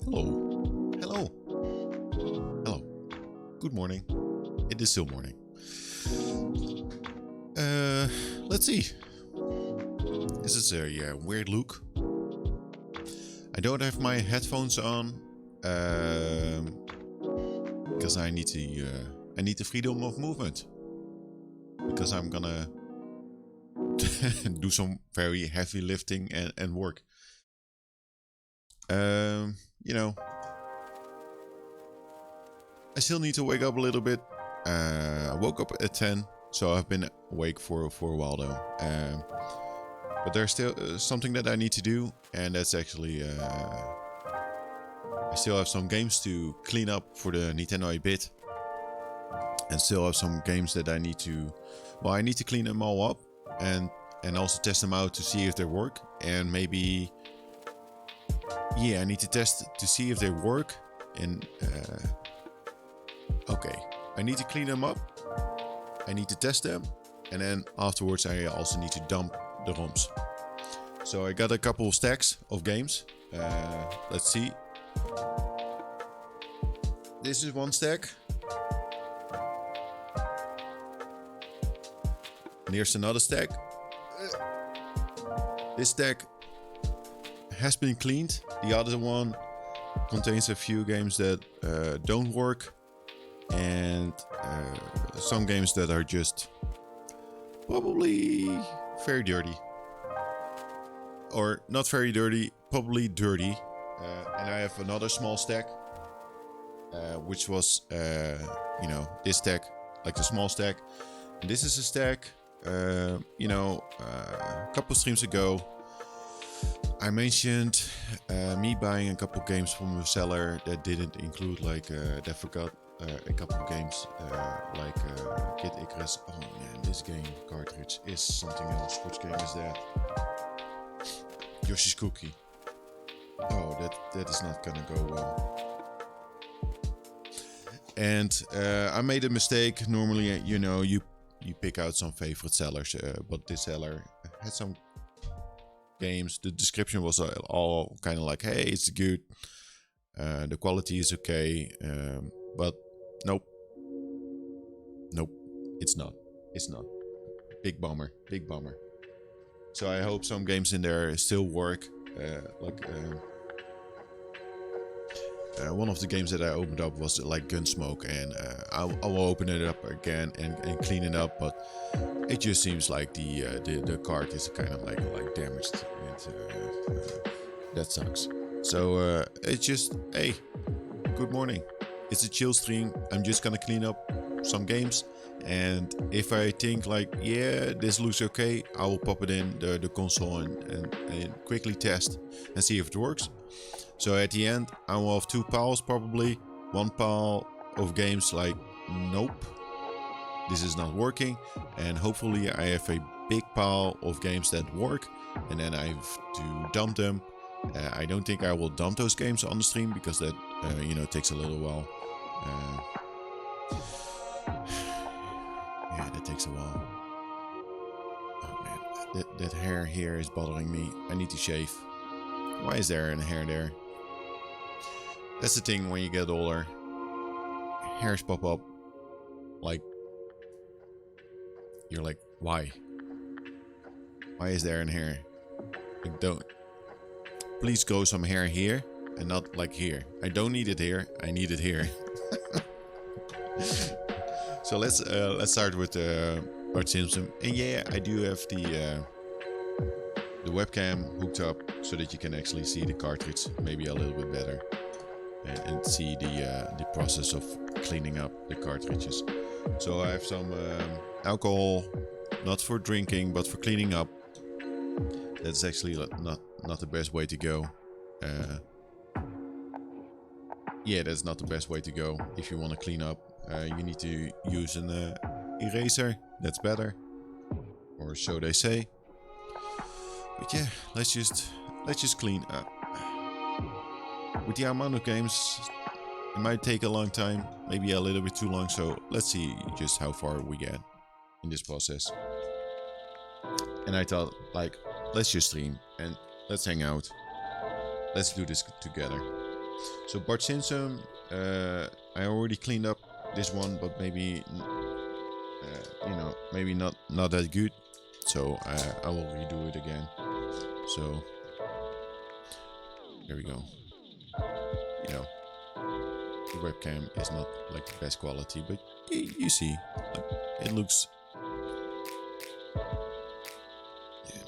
Hello. Hello. Hello. Good morning. It is still morning. Let's see. This is a weird look. I don't have my headphones on because I need the freedom of movement because I'm gonna do some very heavy lifting and work. You know, I still need to wake up a little bit. I woke up at 10, so I've been awake for a while though. But there's still something that I need to do, and that's actually I still have some games to clean up for the Nintendo 8-bit, and still have some games that I need to. Well, I need to clean them all up and also test them out to see if they work, and maybe. Yeah, I need to test to see if they work. And okay, I need to clean them up. I need to test them, and then afterwards I also need to dump the ROMs. So I got a couple of stacks of games. Let's see. This is one stack. And here's another stack. This stack has been cleaned. The other one contains a few games that don't work, and some games that are just probably very dirty, or not very dirty, probably dirty. And I have another small stack, which was this stack, like the small stack. And this is a stack. A couple streams ago, I mentioned me buying a couple games from a seller that didn't include they forgot a couple of games like Kid Icarus. Oh man, this game cartridge is something else. Which game is that? Yoshi's Cookie. Oh, that is not gonna go well. And I made a mistake. Normally, you pick out some favorite sellers, but this seller had some games. The description was all kind of like, hey, it's good, the quality is okay, but nope, it's not. Big bummer. So I hope some games in there still work, one of the games that I opened up was like Gunsmoke, and I will open it up again and clean it up, but it just seems like the card is kind of like damaged, and that sucks. So it's just, hey, good morning. It's a chill stream. I'm just gonna clean up some games, and if I think like, yeah, this looks okay, I will pop it in the console and quickly test and see if it works. So at the end, I will have two piles probably. One pile of games like, nope, this is not working. And hopefully I have a big pile of games that work. And then I have to dump them. I don't think I will dump those games on the stream because that, takes a little while. Yeah, that takes a while. Oh man, that hair here is bothering me. I need to shave. Why is there a hair there? That's the thing when you get older. Hairs pop up. Like, you're like, why? Why is there a hair? Like, don't. Please grow some hair here and not like here. I don't need it here. I need it here. So let's start with Bart Simpson. And yeah, I do have the webcam hooked up so that you can actually see the cartridge maybe a little bit better. And see the process of cleaning up the cartridges. So I have some alcohol, not for drinking, but for cleaning up. That's actually not the best way to go. Yeah, that's not the best way to go. If you want to clean up, you need to use an eraser. That's better, or so they say. But yeah, let's just clean up. With the amount of games, it might take a long time, maybe a little bit too long, so let's see just how far we get in this process. And I thought, like, let's just stream and let's hang out. Let's do this together. So Bart Simpson, I already cleaned up this one, but maybe maybe not that good. So I will redo it again. So there we go. You know, the webcam is not like the best quality, but you see, like, it looks.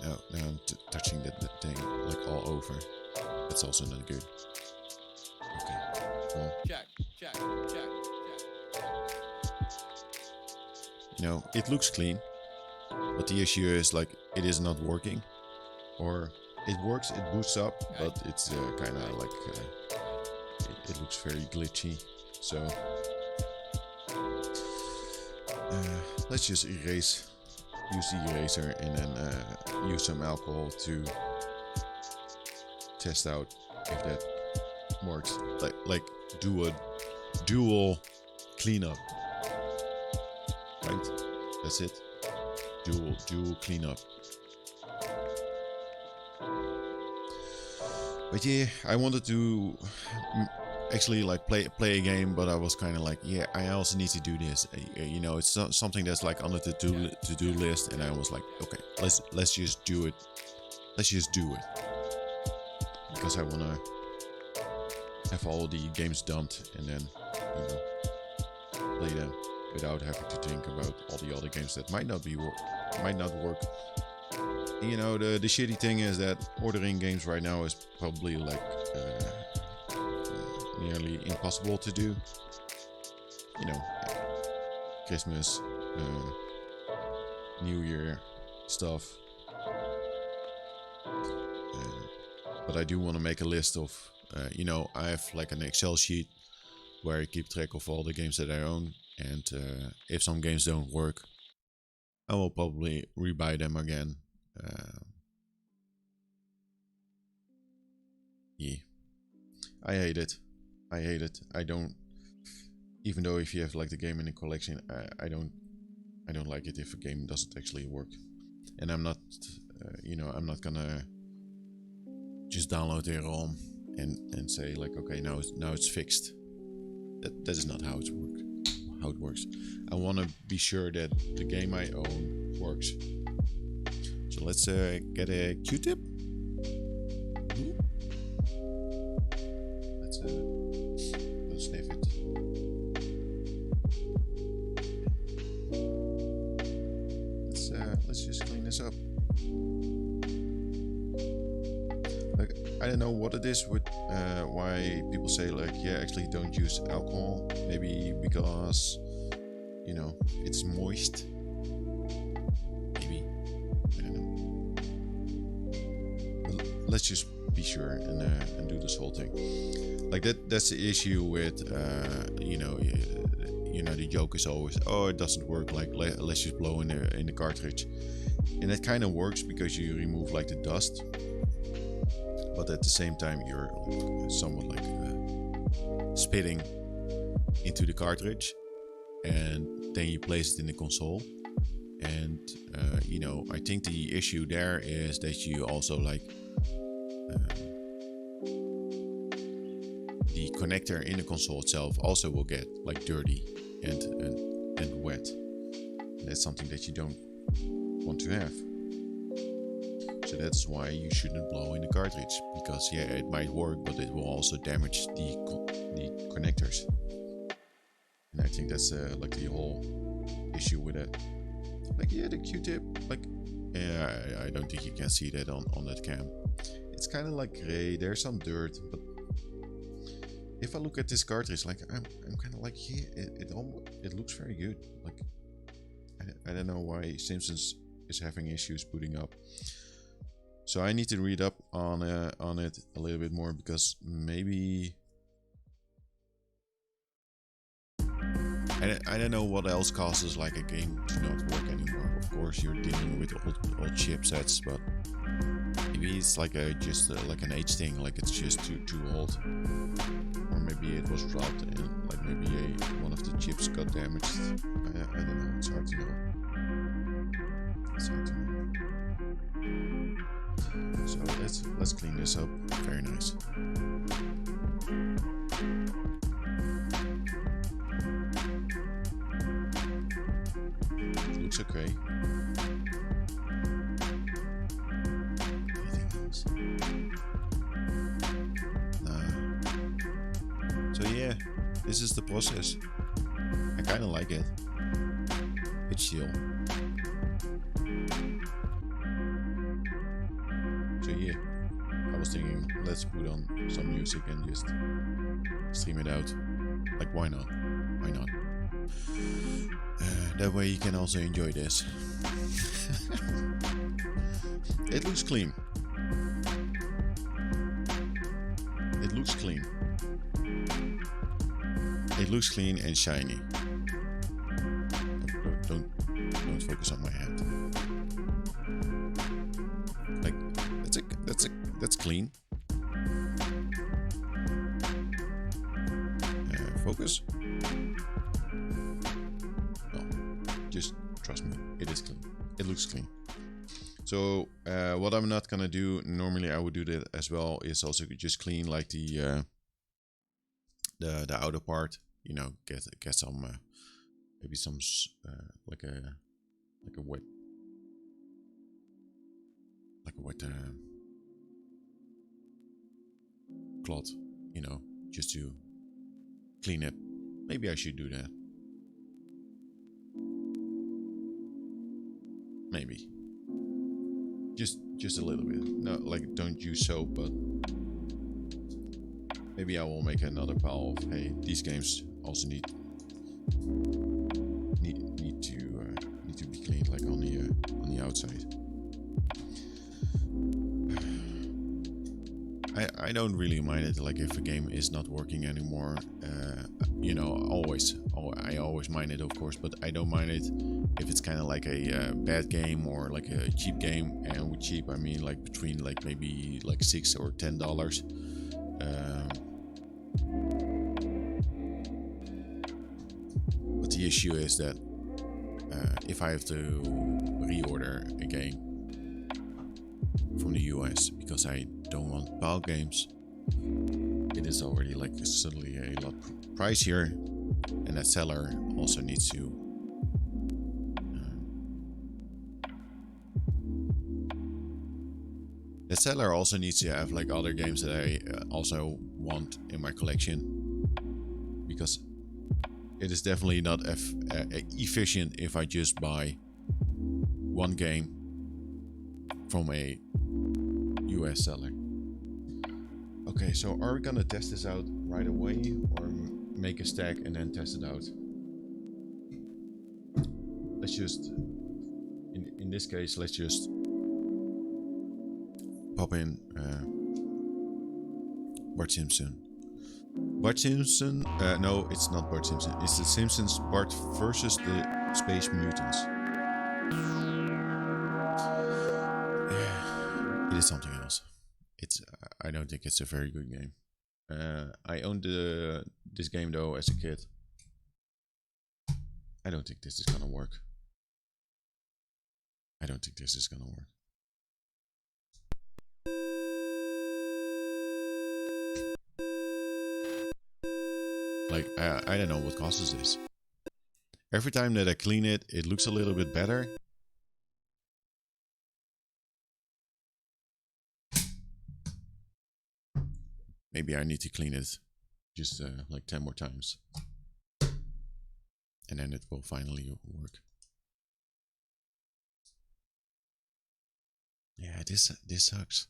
Yeah, now I'm touching that thing like all over. That's also not good. Okay. Well, check. You know, it looks clean, but the issue is like it is not working, or it works, it boots up, but it's kind of like it looks very glitchy. So let's just use the eraser, and then use some alcohol to test out if that works. Like do a dual cleanup. Right? That's it. Dual cleanup. But yeah, I wanted to actually like play a game, but I was kind of like, yeah, I also need to do this. You know, it's something that's like on the to-do list, and I was like, okay, let's just do it. Let's just do it, because I wanna have all the games dumped and then, you know, play them without having to think about all the other games that might not work. You know, the shitty thing is that ordering games right now is probably like nearly impossible to do. You know, Christmas, New Year stuff. But I do want to make a list of, you know, I have like an Excel sheet where I keep track of all the games that I own, and if some games don't work, I will probably rebuy them again. Yeah, I hate it. I don't. Even though if you have like the game in a collection, I don't like it if a game doesn't actually work. And I'm not, you know, I'm not gonna just download the ROM and say like, okay, now it's fixed. That is not how it works. I want to be sure that the game I own works. So let's get a Q-tip. Let's sniff it. Let's just clean this up. Like, I don't know what it is with why people say like, yeah, actually don't use alcohol. Maybe because, you know, it's moist. Maybe, I don't know. But let's just be sure and do this whole thing. Like that's the issue with you know, the joke is always, oh, it doesn't work, like let's just blow in the cartridge. And that kind of works because you remove like the dust, but at the same time you're somewhat like spitting into the cartridge, and then you place it in the console. And you know, I think the issue there is that you also like the connector in the console itself also will get like dirty and wet. And that's something that you don't want to have. So that's why you shouldn't blow in the cartridge, because yeah, it might work, but it will also damage the connectors. And I think that's like the whole issue with it. Like, yeah, the Q-tip, like, yeah, I don't think you can see that on that cam. It's kind of like gray, there's some dirt, but if I look at this cartridge, like, I'm kind of like, yeah, it looks very good. Like, I don't know why Simpsons is having issues booting up. So I need to read up on it a little bit more, because maybe I don't know what else causes like a game to not work anymore. Of course, you're dealing with old chipsets, but maybe it's like just like an age thing, like it's just too old, or maybe it was dropped and like maybe one of the chips got damaged. I don't know. It's hard to know. So let's clean this up. Very nice. looks okay. Anything else? Nah. So yeah, this is the process. I kind of like it. It's chill. So yeah, I was thinking, let's put on some music and just stream it out. Like, why not? Why not? That way you can also enjoy this. It looks clean. It looks clean. It looks clean and shiny. Don't focus on my hand. Like, that's clean. Focus. No, just trust me. It is clean. It looks clean. So what I'm not gonna do, normally I would do that as well, is also just clean like the outer part. You know, get some maybe some like a wet cloth. You know, just to clean it. Maybe I should do that. Maybe. Just a little bit. No, like don't use soap, but maybe I will make another pile of, hey, these games also need to be cleaned, like on the outside. I don't really mind it, like if a game is not working anymore. You know, I always mind it, of course, but I don't mind it if it's kind of like a bad game or like a cheap game. And with cheap, I mean like between like maybe like $6 or $10. But the issue is that if I have to reorder a game from the US because I don't want PAL games, it is already like suddenly a lot pricier, and that seller also needs to have like other games that I also want in my collection, because it is definitely not efficient if I just buy one game from a US seller. Okay, so are we gonna test this out right away or make a stack and then test it out? Let's just, in this case, let's just pop in Bart Simpson. Bart Simpson, no, it's not Bart Simpson. It's the Simpsons Bart versus the Space Mutants. It is something else. It's I don't think it's a very good game. I owned this game though as a kid. I don't think this is gonna work. I don't think this is gonna work. Like, I don't know what causes this. Every time that I clean it, it looks a little bit better. Maybe I need to clean it just like 10 more times. And then it will finally work. Yeah, this sucks.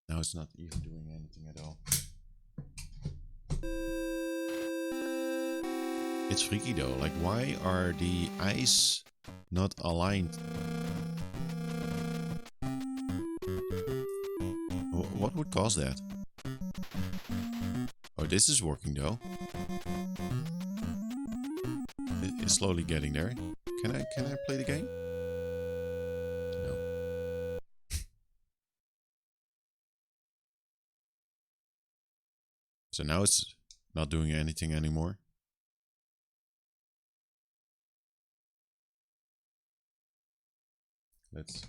Now it's not even doing anything at all. It's freaky though. Like, why are the eyes not aligned? What would cause that? Oh, this is working though. It's slowly getting there. Can I play the game? No. So now it's not doing anything anymore. Let's.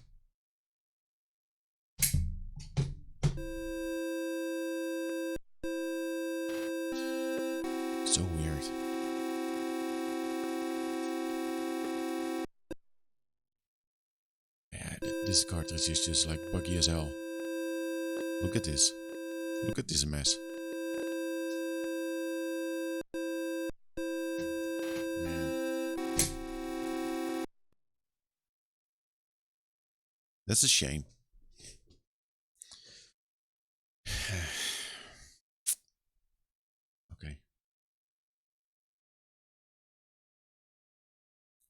So weird. This cartridge is just like buggy as hell. Look at this. Look at this mess. Man. That's a shame. Okay.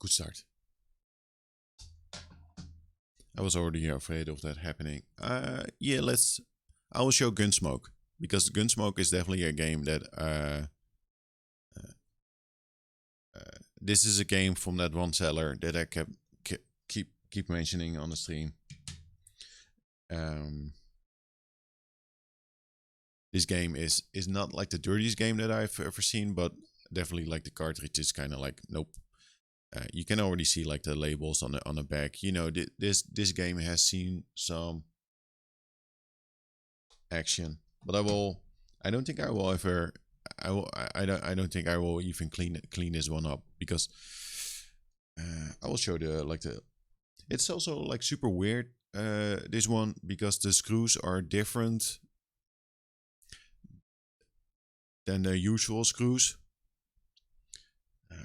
Good start. I was already afraid of that happening. Yeah, I will show Gunsmoke. Because Gunsmoke is definitely a game that... this is a game from that one seller that I keep mentioning on the stream. This game is not like the dirtiest game that I've ever seen, but definitely like the cartridge is kind of like, nope. You can already see like the labels on the back. You know, this game has seen some action, but I don't think I will ever. I don't think I will even clean this one up, because I will show the. It's also like super weird. This one, because the screws are different than the usual screws.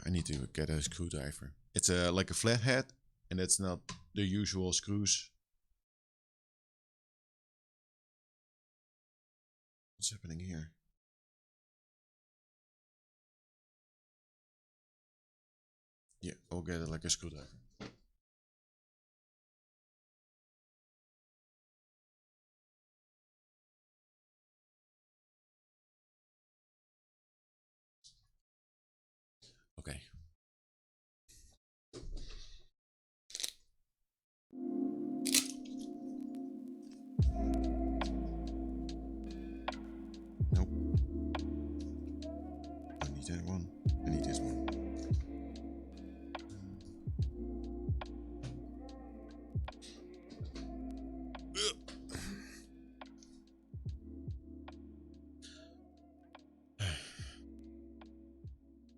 I need to get a screwdriver. It's like a flathead, and it's not the usual screws. What's happening here? Yeah, I'll get it like a screwdriver. Okay. Nope. I need that one. I need this one. Ugh.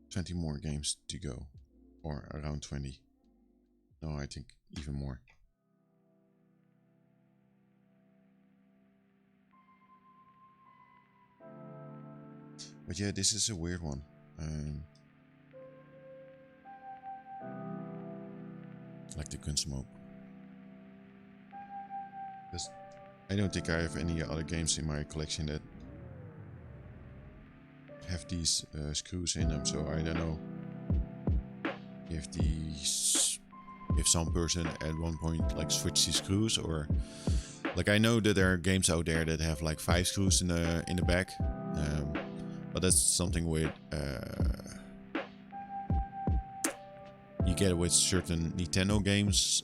20 more games to go, or around 20. No, I think even more. But yeah, this is a weird one. Like the Gunsmoke. Because I don't think I have any other games in my collection that have these screws in them, so I don't know if some person at one point like switched these screws, or like I know that there are games out there that have like 5 screws in the back, but that's something with you get it with certain Nintendo games.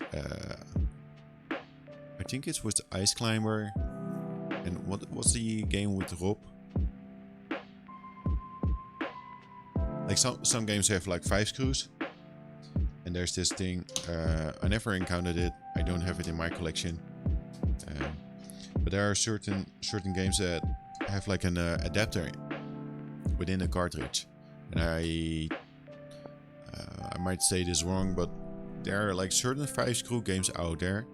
I think it's with Ice Climber, and what's the game with rope? Like some games have like 5 screws, and there's this thing. I never encountered it. I don't have it in my collection. But there are certain games that have like an adapter within the cartridge, and I might say this wrong, but there are like certain 5-screw games out there.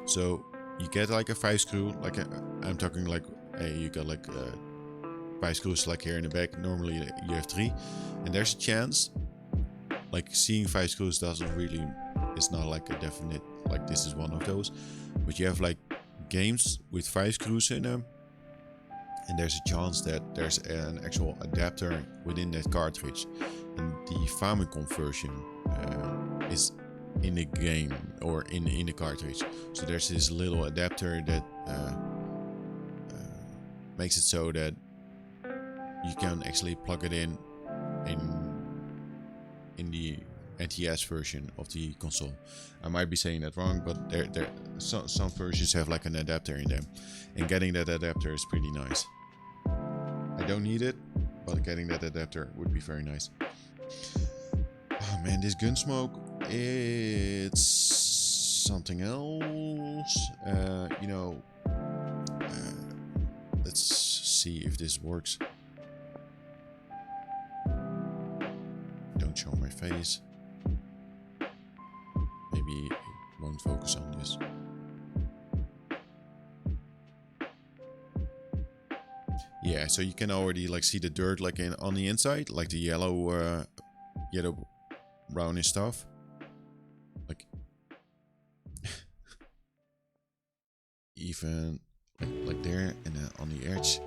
So you get like a 5-screw, like I'm talking like, hey, you got like 5 screws like here in the back. Normally you have 3, and there's a chance like seeing 5 screws doesn't really, it's not like a definite like this is one of those, but you have like games with 5 screws in them, and there's a chance that there's an actual adapter within that cartridge, and the Famicom version is in the game or in the cartridge. So there's this little adapter that makes it so that you can actually plug it in the NES version of the console. I might be saying that wrong, but some versions have like an adapter in them, and getting that adapter is pretty nice. I don't need it, but getting that adapter would be very nice. Oh man, this Gunsmoke, it's something else. You know, let's see if this works. Don't show my face. Maybe it won't don't focus on this. Yeah, so you can already like see the dirt like on the inside, like the yellow brownish stuff. Like even like there and then on the edge.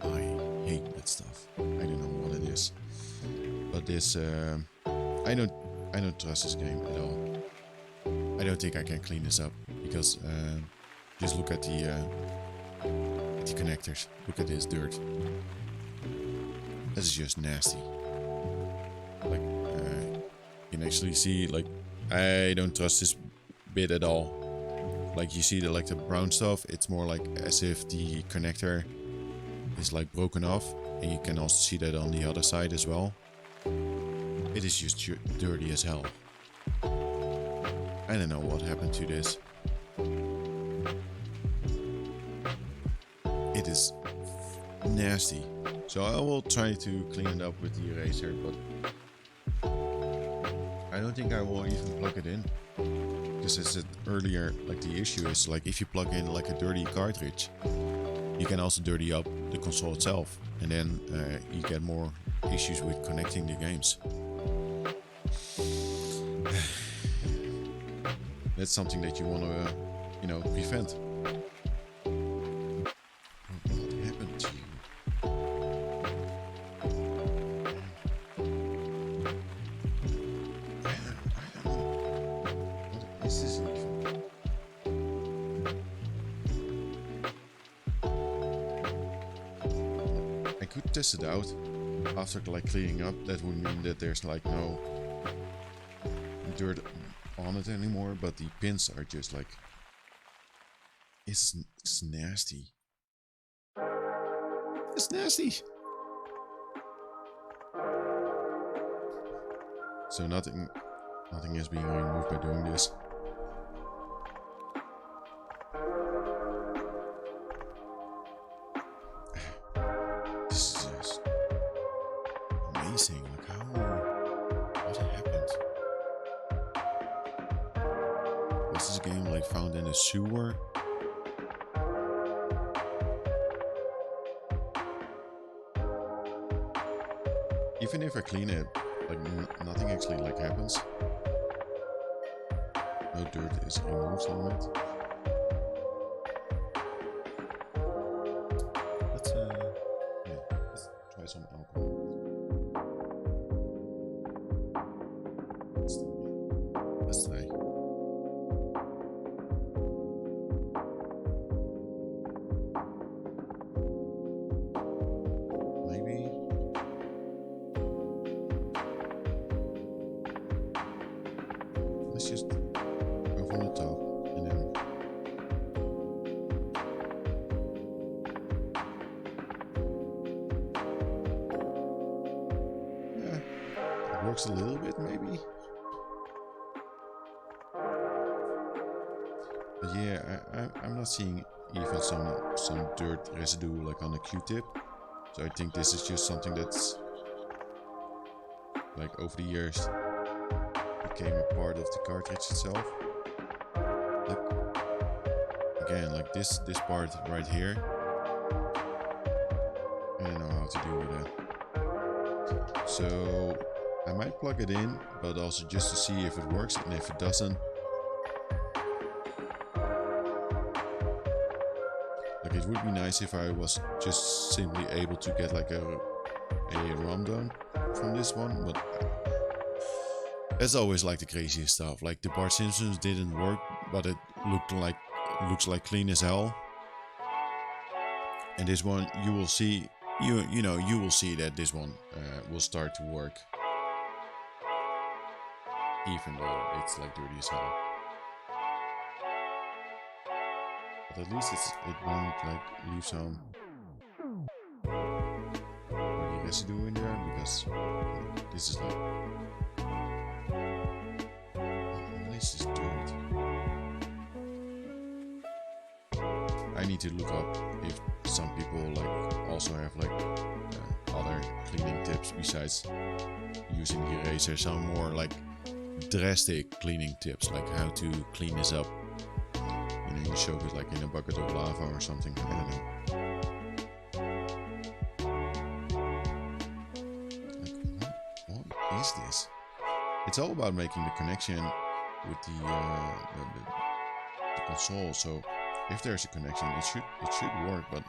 I hate that stuff. I don't know what it is, but this I don't trust this game at all. I don't think I can clean this up because just look at the connectors. Look at this dirt. This is just nasty. Like you can actually see like I don't trust this bit at all. Like you see the like the brown stuff. It's more like as if the connector is like broken off, and you can also see that on the other side as well. It is just dirty as hell. I don't know what happened to this. It is nasty. So I will try to clean it up with the eraser, but I don't think I will even plug it in. Because as I said earlier, like the issue is like if you plug in like a dirty cartridge, you can also dirty up the console itself, and then you get more issues with connecting the games. That's something that you want to, prevent. What happened to you? I don't know. What is this even? I could test it out after like cleaning up. That would mean that there's like no dirt on it anymore, but the pins are just like it's nasty. It's nasty. So nothing is being removed by doing this. This is just amazing. Like what happened? Was this game like found in a sewer? Even if I clean it, like nothing actually like happens. No dirt is removed on it. Let's try some alcohol. Let's try. Maybe. Let's just go from the top and then. Yeah, it works a little bit maybe. But yeah, I'm not seeing even some dirt residue like on the Q-tip. So I think this is just something that's like over the years became a part of the cartridge itself. Look, again, like this part right here. I don't know how to deal with that. So I might plug it in, but also just to see if it works, and if it doesn't, like it would be nice if I was just simply able to get like a ROM dump from this one, but that's always like the craziest stuff. Like the Bart Simpsons didn't work, but it looks like clean as hell. And this one, you will see, you will see that this one will start to work, even though it's like dirty as hell. But at least it won't like leave some dirty residue in there, because this is like. This is dirt. I need to look up if some people like also have like other cleaning tips besides using the eraser. Some more like drastic cleaning tips, like how to clean this up. You know, you soak it like in a bucket of lava or something. I don't know. Like, what is this? It's all about making the connection with the console. So if there's a connection, it should work. But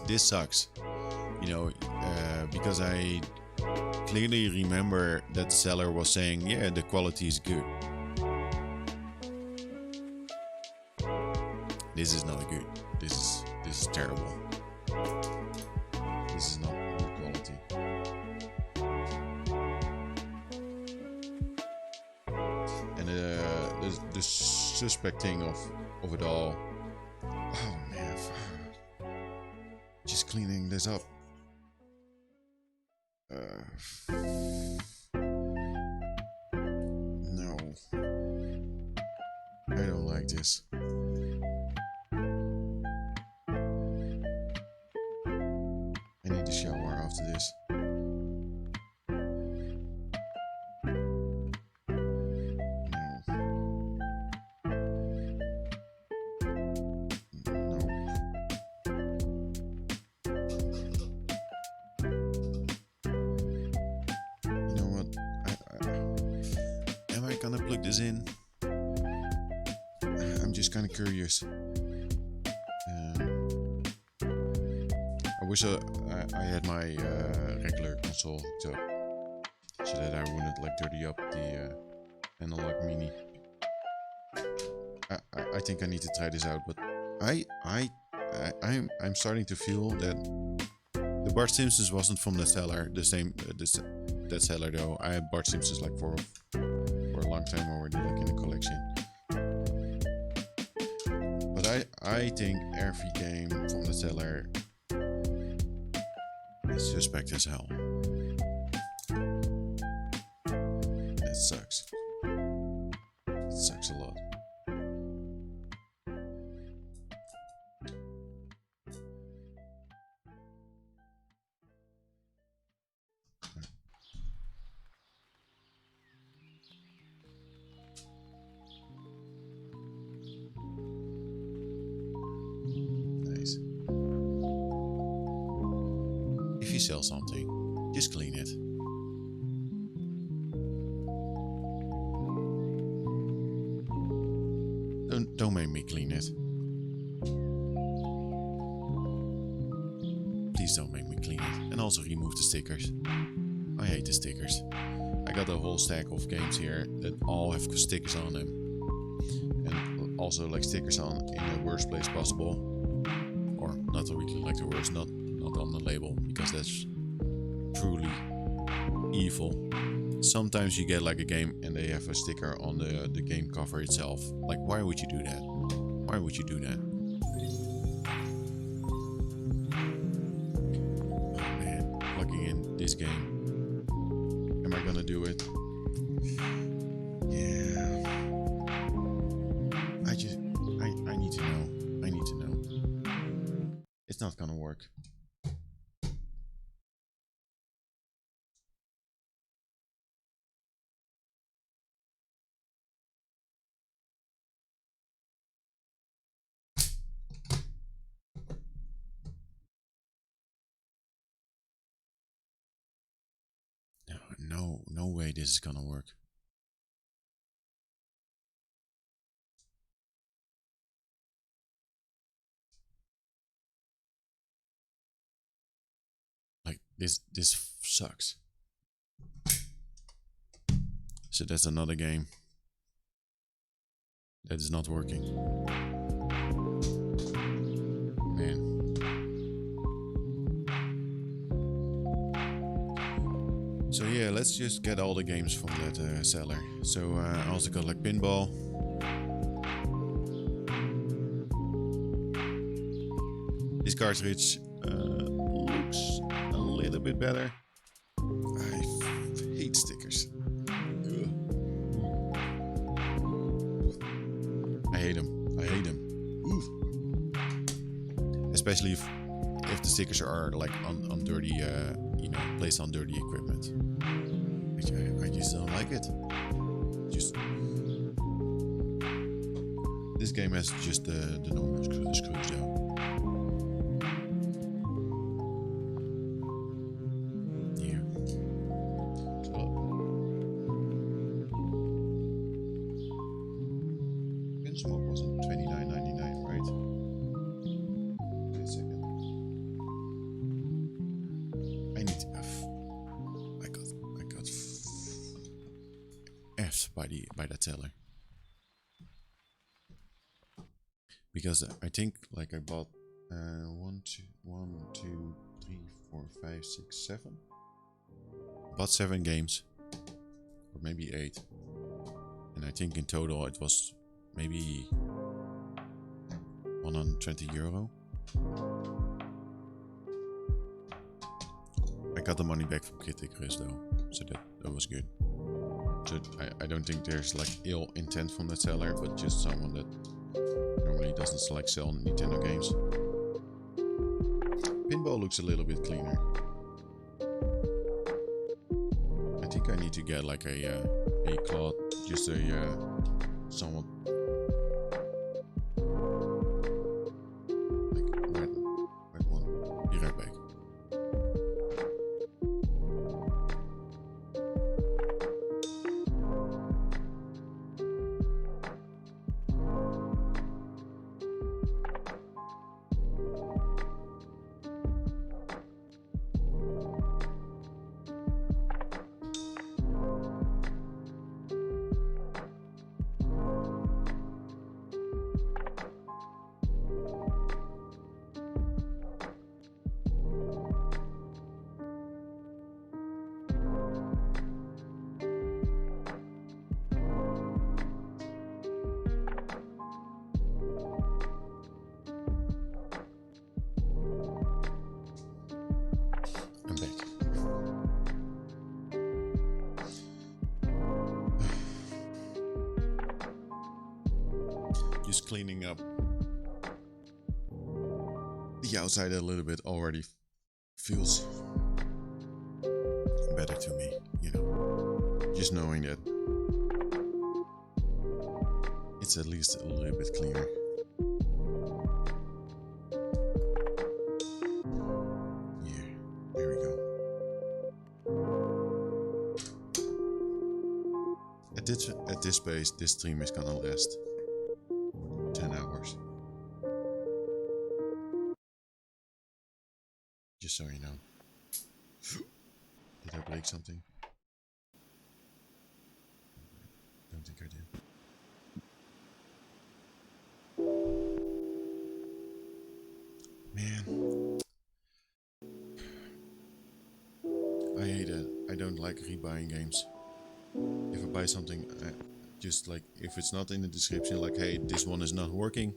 this sucks, you know, because I clearly remember that the seller was saying, yeah, the quality is good. This is not good. This is terrible. This is not good quality. And the suspecting of it all. Oh man. Just cleaning this up. No. I don't like this. I need a shower after this. Gonna plug this in. I'm just kind of curious. I wish I had my regular console hooked up so that I wouldn't like dirty up the analog mini. I think I need to try this out, but I'm starting to feel that the Bart Simpsons wasn't from the seller, the same that seller though. I had Bart Simpsons like for a long time already, like in the collection. But I think every game from the seller is suspect as hell. That sucks. It sucks a lot. If you sell something, just clean it. Don't make me clean it. Please don't make me clean it. And also remove the stickers. I hate the stickers. I got a whole stack of games here that all have stickers on them. And also like stickers on in the worst place possible. Or not really like the worst, not on the label, because that's truly evil. Sometimes you get like a game and they have a sticker on the game cover itself. Like, why would you do that? Why would you do that? Oh man, plugging in this game. Am I gonna do it? Yeah. I need to know. I need to know. It's not gonna work. No way this is gonna work. Like this sucks. So that's another game that is not working. Man. So yeah, let's just get all the games from that seller. So I also got like pinball. This cartridge looks a little bit better. I hate stickers. Ugh. especially if the stickers are like on dirty, you know, placed on dirty equipment. I just don't like it. Just this game has just the normal screws though. Gunsmoke was on $29.99, right? Wait a second. I need I got F's by that teller. Because I think like I bought 1, 2, 3, 4, 5, 6, 7. Bought 7 games, or maybe 8, and I think in total it was maybe €120. I got the money back from Criticus though, so that was good. So I don't think there's like ill intent from the seller, but just someone that normally doesn't like sell Nintendo games. Pinball looks a little bit cleaner. I think I need to get like a cloth, just a somewhat like red one. Be right back. I'm back. Just cleaning up the outside a little bit already feels better to me, you know. Just knowing that it's at least a little bit cleaner. At this pace, this stream is gonna last 10 hours. Just so you know. Did I break something? Don't think I did. Man. I hate it. I don't like rebuying games. If I buy something, just like if it's not in the description, like, hey, this one is not working,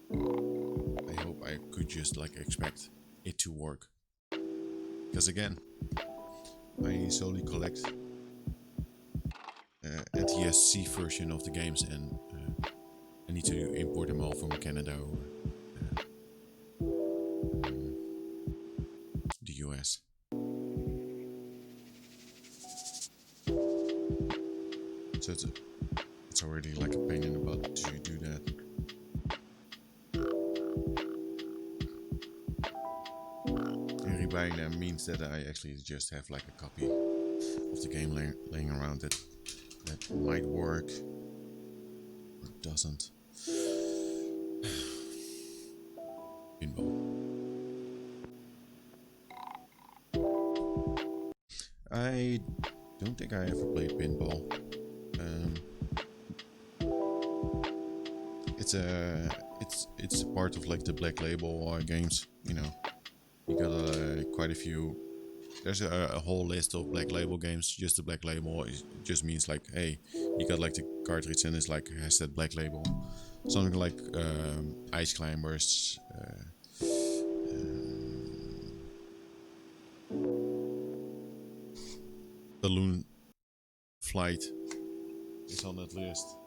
I hope I could just like expect it to work. Because again, I solely collect NTSC version of the games, and I need to import them all from Canada or the US. So it's already like a pain in the butt to do that. And rebuying them means that I actually just have like a copy of the game laying around that might work or doesn't. Pinball. I don't think I ever played pinball. It's a part of like the Black Label games. You know, you got quite a few. There's a whole list of Black Label games. Just the Black Label just means like, hey, you got like the cartridge and it's like has that Black Label. Something like Ice Climbers. Balloon Flight is on that list.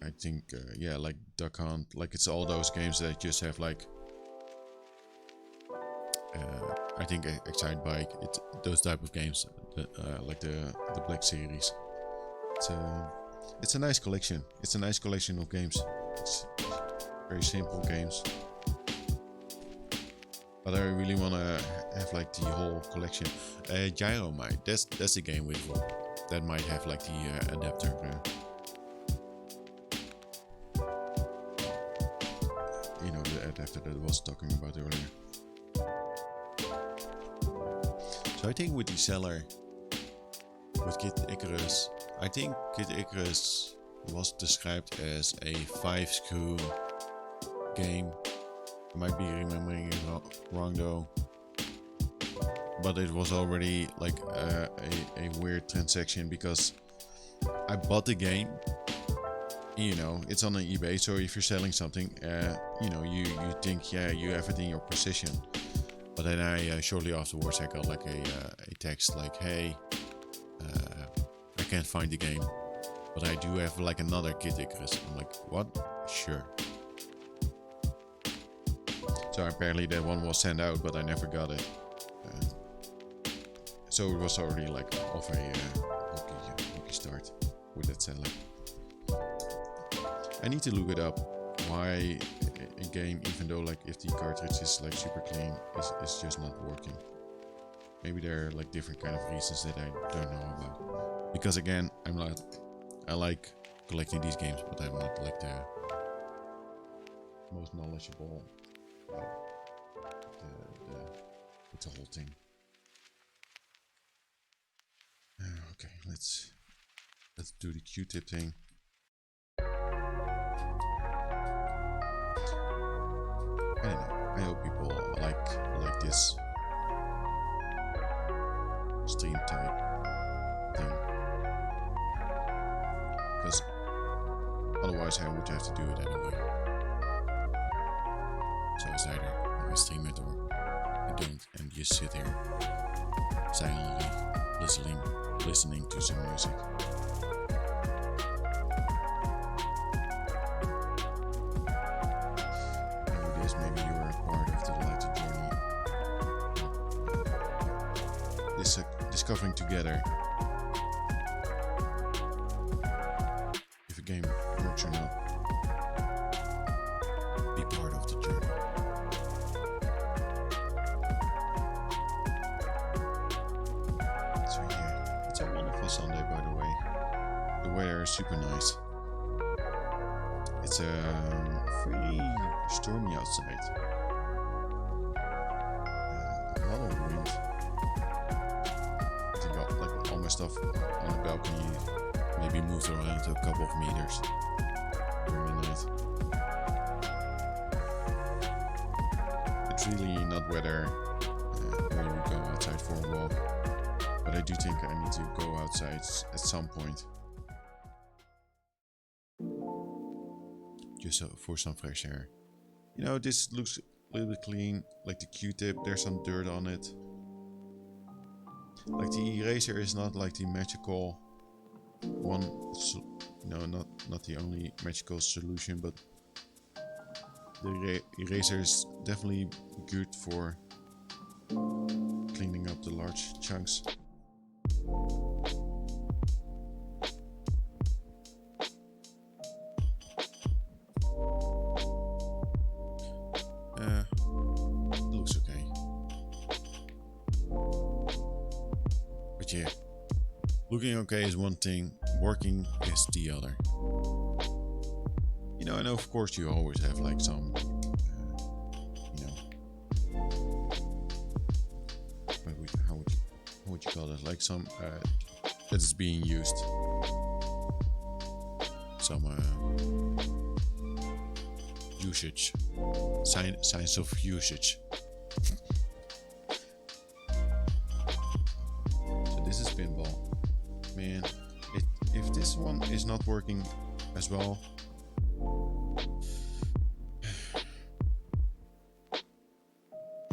I think, yeah, like Duck Hunt, like it's all those games that just have like, I think Excite Bike, those type of games, like the Black series. It's a nice collection. It's a nice collection of games. It's very simple games. But I really wanna have like the whole collection. Gyromite, that's a game with that might have like the adapter. You know, the adapter that I was talking about earlier. So I think with the seller, with Kid Icarus, I think Kid Icarus was described as a 5-screw game. I might be remembering it wrong though. But it was already like a weird transaction because I bought the game. You know, it's on an eBay, so if you're selling something, you know, you think, yeah, you have it in your possession. But then I shortly afterwards I got like a text like, hey, I can't find the game, but I do have like another Kid Icarus. I'm like, what? Sure. So apparently that one was sent out, but I never got it. So it was already like off a lucky start with that seller. I need to look it up. Why a game, even though like if the cartridge is like super clean, is just not working. Maybe there are like different kind of reasons that I don't know about. Because again, I like collecting these games, but I'm not like the most knowledgeable about the whole thing. Okay, let's do the Q-tip thing. I don't know. I hope people like this stream type thing, because otherwise I would have to do it anyway. So it's either I stream it or I don't, and just sit here silently listening to some music. Maybe you are a part of the lighter journey. Discovering together if a game works or not. Be part of the journey. So yeah, it's a wonderful Sunday, by the way. The weather is super nice. It's pretty stormy outside. A lot of wind. I think like all my stuff on the balcony maybe moved around to a couple of meters during the night. It's really not weather where you go outside for a walk, but I do think I need to go outside at some point. Just for some fresh air. You know, this looks a little bit clean, like the Q-tip, there's some dirt on it. Like the eraser is not like the magical one, no, not the only magical solution, but the eraser is definitely good for cleaning up the large chunks. Looks okay. But yeah, looking okay is one thing, working is the other. You know, and of course you always have like some, you know, how would you call it? Like some that is being used. Some usage, signs of usage. So this is pinball. Man, if this one is not working as well,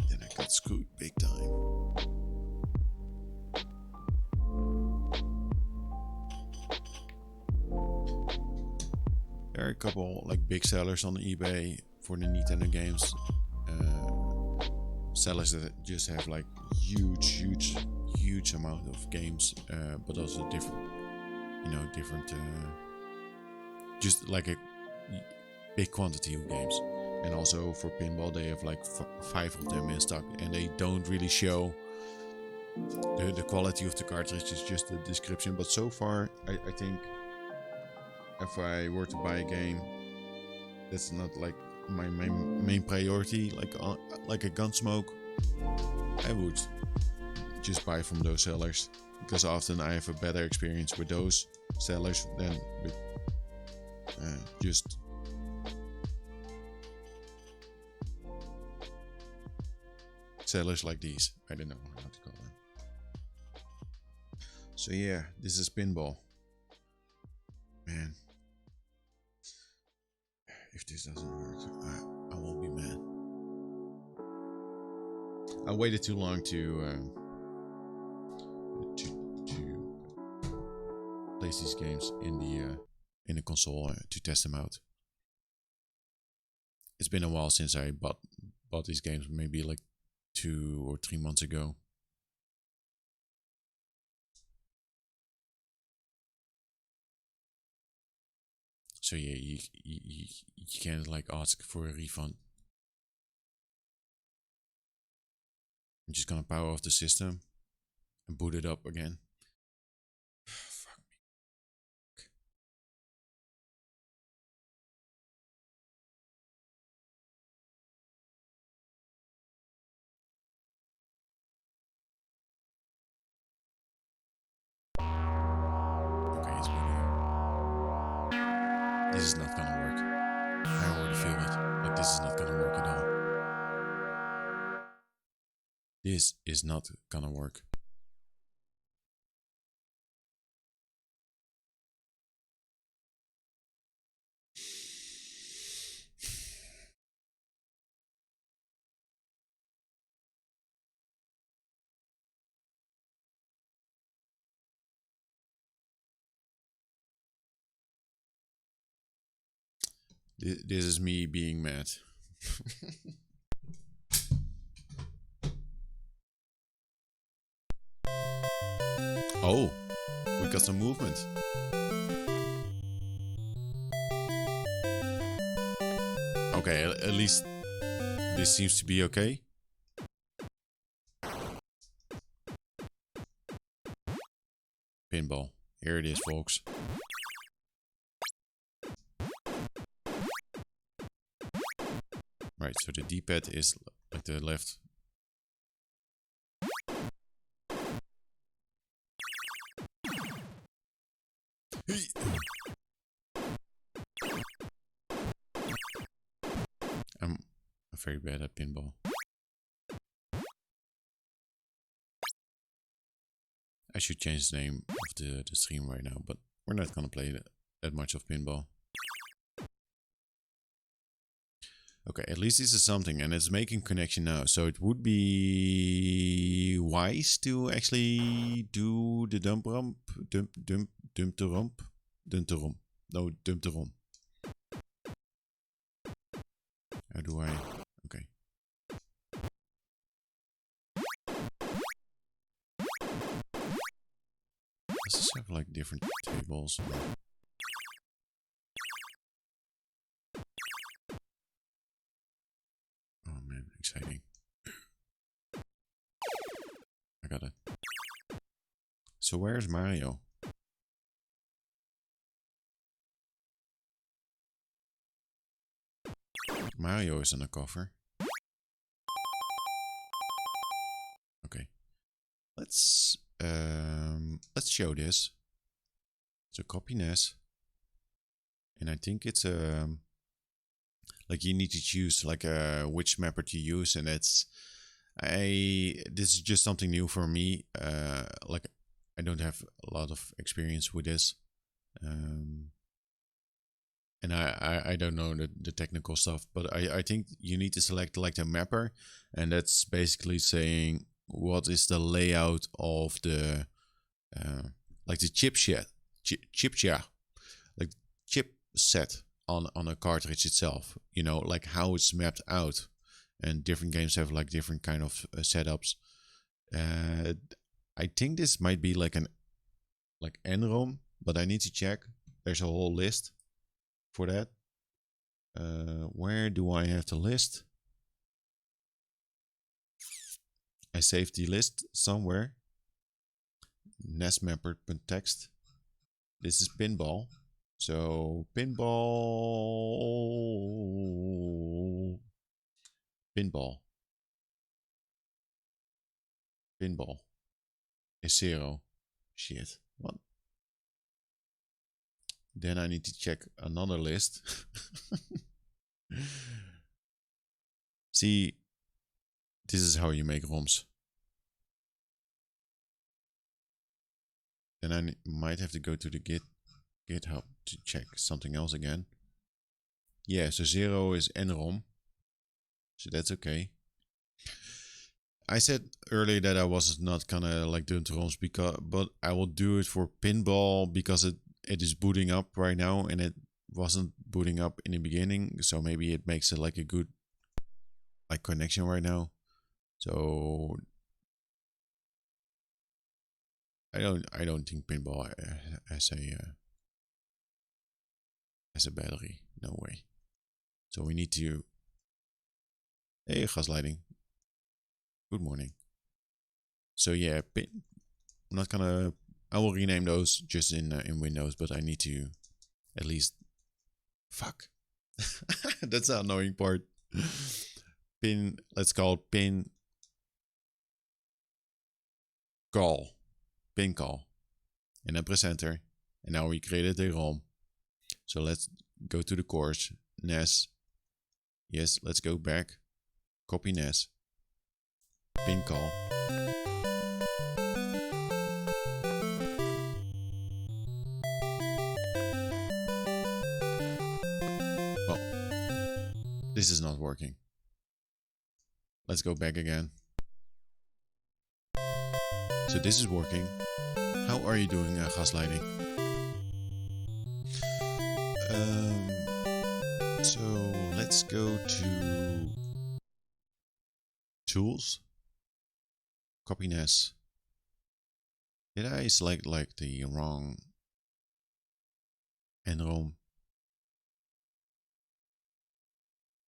then I got screwed big time. There couple like big sellers on eBay for the Nintendo games. Sellers that just have like huge amount of games, but also different, just like a big quantity of games. And also for pinball, they have like 5 of them in stock, and they don't really show the quality of the cartridge. It's just the description. But so far, I think if I were to buy a game, that's not like my main priority, like a Gunsmoke, I would just buy from those sellers, because often I have a better experience with those sellers than with just sellers like these. I don't know how to call them. So yeah, this is pinball. Man, if this doesn't work, I will be mad. I waited too long to place these games in the console to test them out. It's been a while since I bought these games, maybe like 2 or 3 months ago. So yeah, you can't like ask for a refund. I'm just gonna power off the system and boot it up again. Fuck me. Okay, it's booting up. This is not gonna work. I already feel it. Like, this is not gonna work at all. This is not gonna work. This is me being mad. Oh, we got some movement. Okay, at least this seems to be okay. Pinball. Here it is, folks. Right, so the D-pad is like the left. I'm very bad at pinball. I should change the name of the stream right now, but we're not gonna play that much of pinball. Okay, at least this is something, and it's making connection now. So it would be wise to actually do the dump the rump. No, dump the rump. How do I? Okay. Does this have like different tables? Oh man, exciting. I got it. So where's Mario? Mario is in a cover. Okay. Let's show this. So copy NES. And I think it's like you need to choose like which mapper to use, and this is just something new for me. Like I don't have a lot of experience with this. And I don't know the technical stuff, but I think you need to select like the mapper, and that's basically saying what is the layout of the like the chipset on a cartridge itself. You know, like how it's mapped out, and different games have like different kind of setups. Uh, I think this might be like an NROM, but I need to check. There's a whole list for that. Where do I have the list? I saved the list somewhere. NES mapper text. This is pinball. So pinball is 0. Shit. What? Then I need to check another list. See, this is how you make ROMs. Then I might have to go to the GitHub to check something else again. Yeah, so 0 is NROM. So that's okay. I said earlier that I was not gonna like doing ROMs but I will do it for pinball because it is booting up right now and it wasn't booting up in the beginning, so maybe it makes it like a good like connection right now. So I don't think pinball has a battery. No way. So we need to. Hey, gaslighting. Good morning. So yeah, I'm not gonna. I will rename those just in Windows, but I need to at least. Fuck. That's the annoying part. Let's call it pin call. Pin call. And then press enter. And now we created a ROM. So let's go to the course. NES. Yes, let's go back. Copy NES. Pin call. Well, this is not working. Let's go back again. So this is working. How are you doing, gaslighting? So let's go to tools. Copy NES. Did I select like the wrong NROM?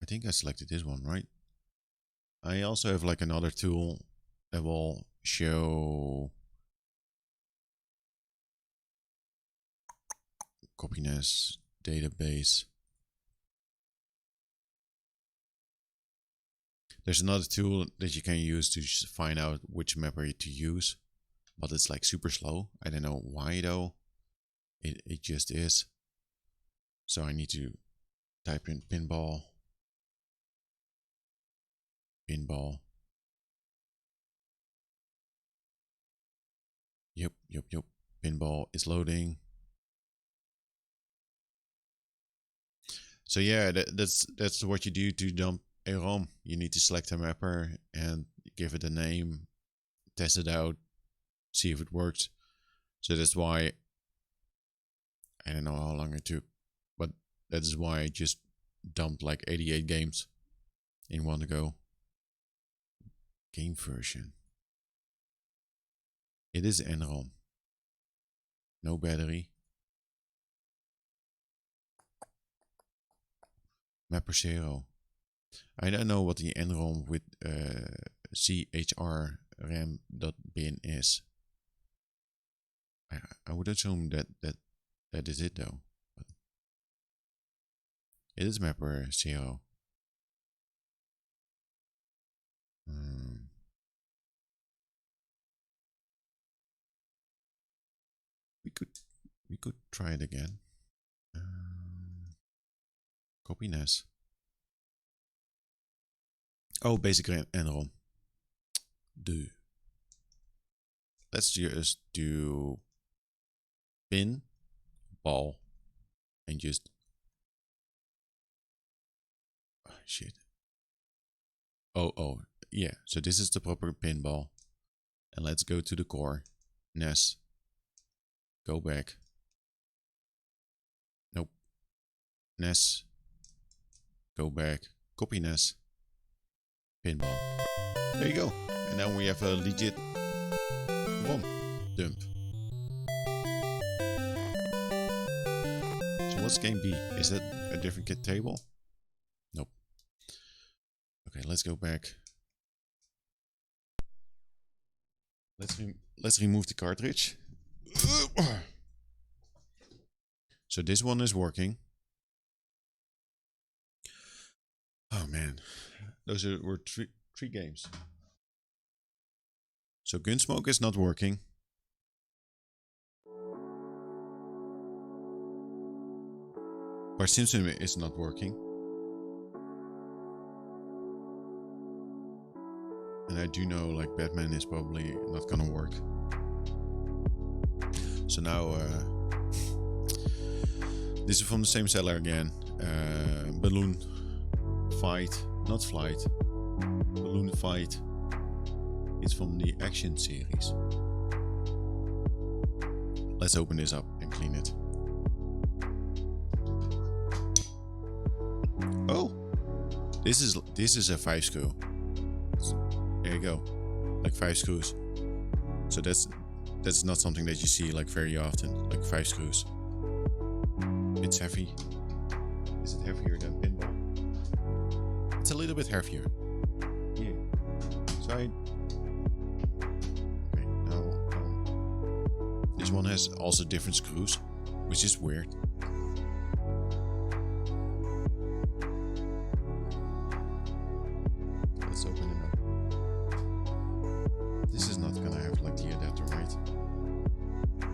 I think I selected this one, right? I also have like another tool that will show copy NES database. There's another tool that you can use to find out which mapper to use, but it's like super slow. I don't know why though. It just is. So I need to type in pinball. Yep. Pinball is loading. So yeah, that's what you do to dump a ROM. You need to select a mapper and give it a name, test it out, see if it works. So that's why I don't know how long it took, but that is why I just dumped like 88 games in one go. Game version. It is NROM. No battery. Mapper 0. I don't know what the NROM with chrram.bin is. I would assume that is it though. But it is mapper 0. We could try it again. Copy NES. Oh, basically NROM. Let's just do pin ball and just shit. Oh yeah. So this is the proper pinball, and let's go to the core. NES. Go back. Nope. NES. Go back. Copy NES. Pinball. There you go. And now we have a legit ROM dump. So what's game B? Is that a different kit table? Nope. Okay, let's go back. Let's remove the cartridge. So this one is working. Oh man, those were three games. So Gunsmoke is not working. Bart Simpson is not working. And I do know like Batman is probably not gonna work. So now this is from the same seller again. Balloon Fight, not Flight. Balloon Fight. It's from the Action series. Let's open this up and clean it. Oh, this is a 5-screw. There you go, like 5 screws. So that's not something that you see like very often, like 5 screws. It's heavy. Is it heavier than pinball? It's a little bit heavier. Yeah. So okay, no. This one has also different screws, which is weird. Let's open it up. This is not gonna have like the adapter, right?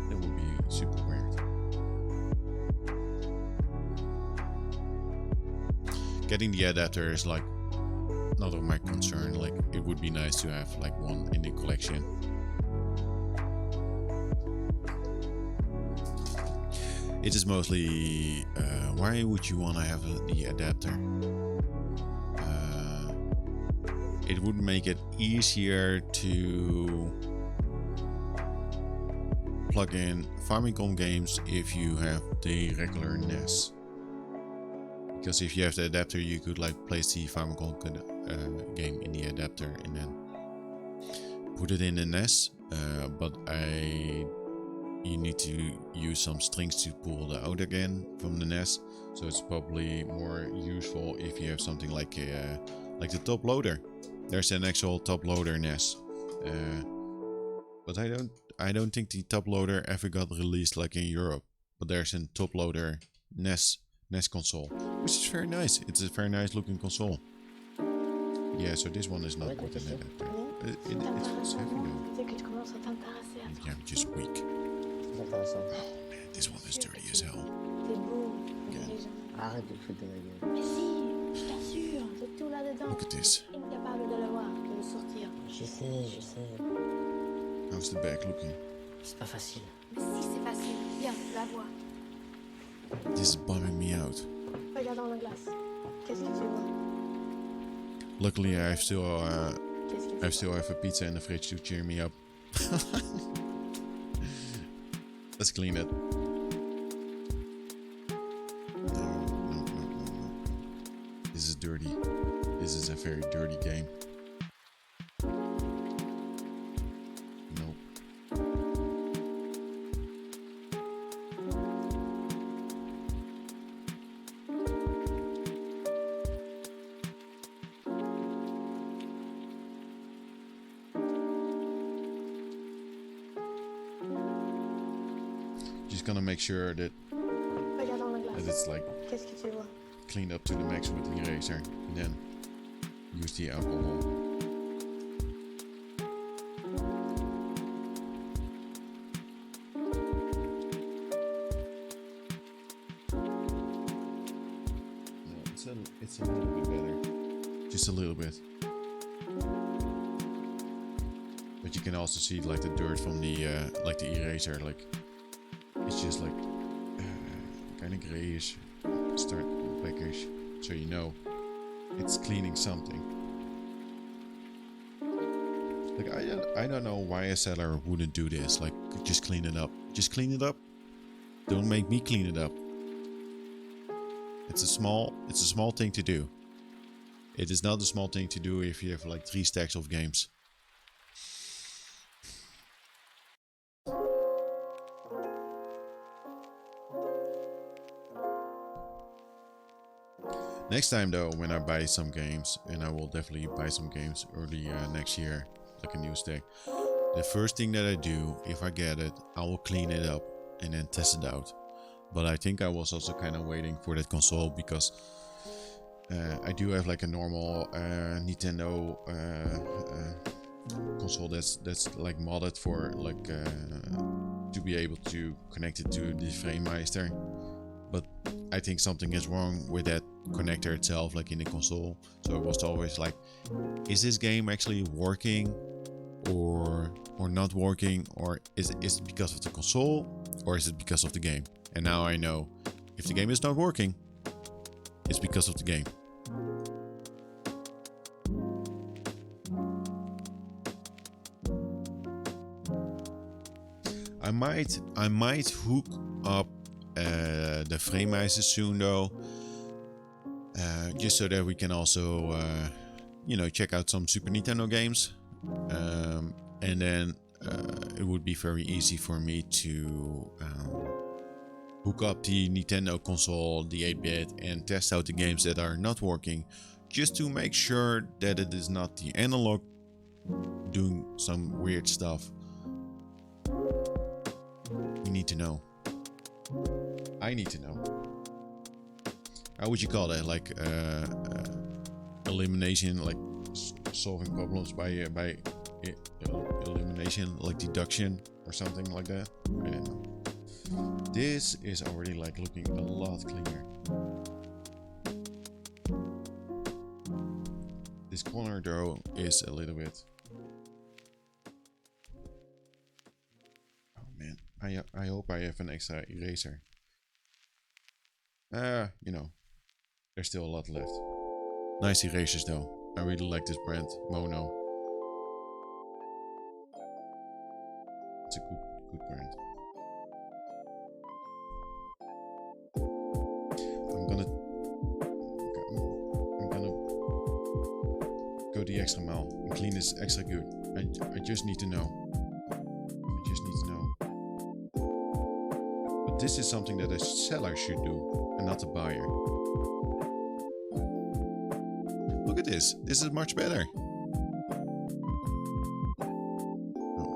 That would be super weird. Getting the adapter is like not of my concern. Like it would be nice to have like one in the collection. It is mostly why would you want to have the adapter? It would make it easier to plug in Famicom games if you have the regular NES. Because if you have the adapter, you could like place the Famicom game in the adapter and then put it in the NES. But you need to use some strings to pull it out again from the NES. So it's probably more useful if you have something like the top loader. There's an actual top loader NES, but I don't think the top loader ever got released like in Europe. But there's a top loader NES console, which is very nice. It's a very nice looking console. Yeah, so this one is not with an adapter. It's heavy though. Yeah, I'm just weak. Oh man, this one is dirty as hell. Arrête de te foutre de ma gueule. Mais si, bien sûr, c'est tout là-dedans. Look at this. Incapable de le voir, de le sortir. Je sais. How's the back looking? C'est pas facile. Mais si, c'est facile. Viens, la vois. This is bumming me out. Regarde dans la glace. Qu'est-ce que tu vois? Luckily, I still Qu'est-ce que tu have a pizza in the fridge to cheer me up. Let's clean it. No. This is dirty. This is a very dirty game. Nope. Just gonna make sure that Regarde dans la glace. it's like Qu'est-ce que tu vois? cleaned up to the max with the eraser, and then use the alcohol. Yeah, it's a little bit better, just a little bit. But you can also see like the dirt from the eraser, like it's just like kind of grayish, start blackish, so you know it's cleaning something. Like I don't know why a seller wouldn't do this. Like just clean it up. Just clean it up. Don't make me clean it up. It's a small thing to do. It is not a small thing to do if you have like 3 stacks of games. Next time though, when I buy some games, and I will definitely buy some games early next year, like a new stack, the first thing that I do, if I get it, I will clean it up and then test it out. But I think I was also kind of waiting for that console because I do have like a normal Nintendo console that's like modded for like to be able to connect it to the FrameMeister. But I think something is wrong with that connector itself, like in the console. So it was always like, is this game actually working or not working, or is it because of the console, or is it because of the game? And now I know, if the game is not working, it's because of the game. I might hook up the FrameMeister soon though, just so that we can also check out some Super Nintendo games, and then it would be very easy for me to hook up the Nintendo console, the 8-bit, and test out the games that are not working, just to make sure that it is not the analog doing some weird stuff. We need to know. I need to know. How would you call that? Like elimination, like solving problems by elimination, like deduction or something like that. I don't know. This is already like looking a lot cleaner. This corner though is a little bit. Oh man, I hope I have an extra eraser. There's still a lot left. Nice erasers though. I really like this brand, Mono. It's a good brand. I'm gonna go the extra mile and clean this extra good. I just need to know. But this is something that a seller should do and not a buyer. Look at this. This is much better. Oh.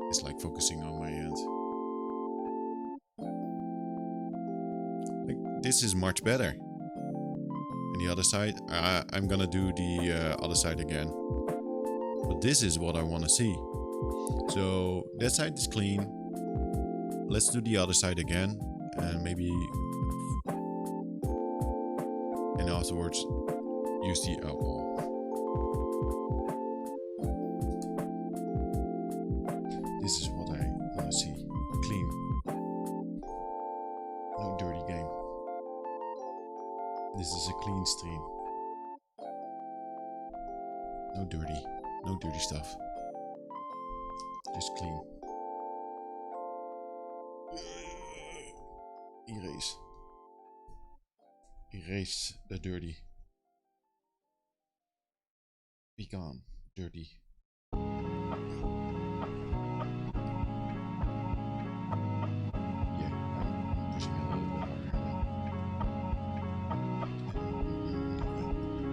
It's like focusing on my hand. Like, this is much better. And the other side, I'm gonna do the other side again. But this is what I want to see. So that side is clean. Let's do the other side again, and maybe, and afterwards use the This is what I want to see. Clean. No dirty game. This is a clean stream. No dirty stuff. Just clean. Erase the dirty. Be gone, dirty. Yeah, I'm pushing a little bit harder now.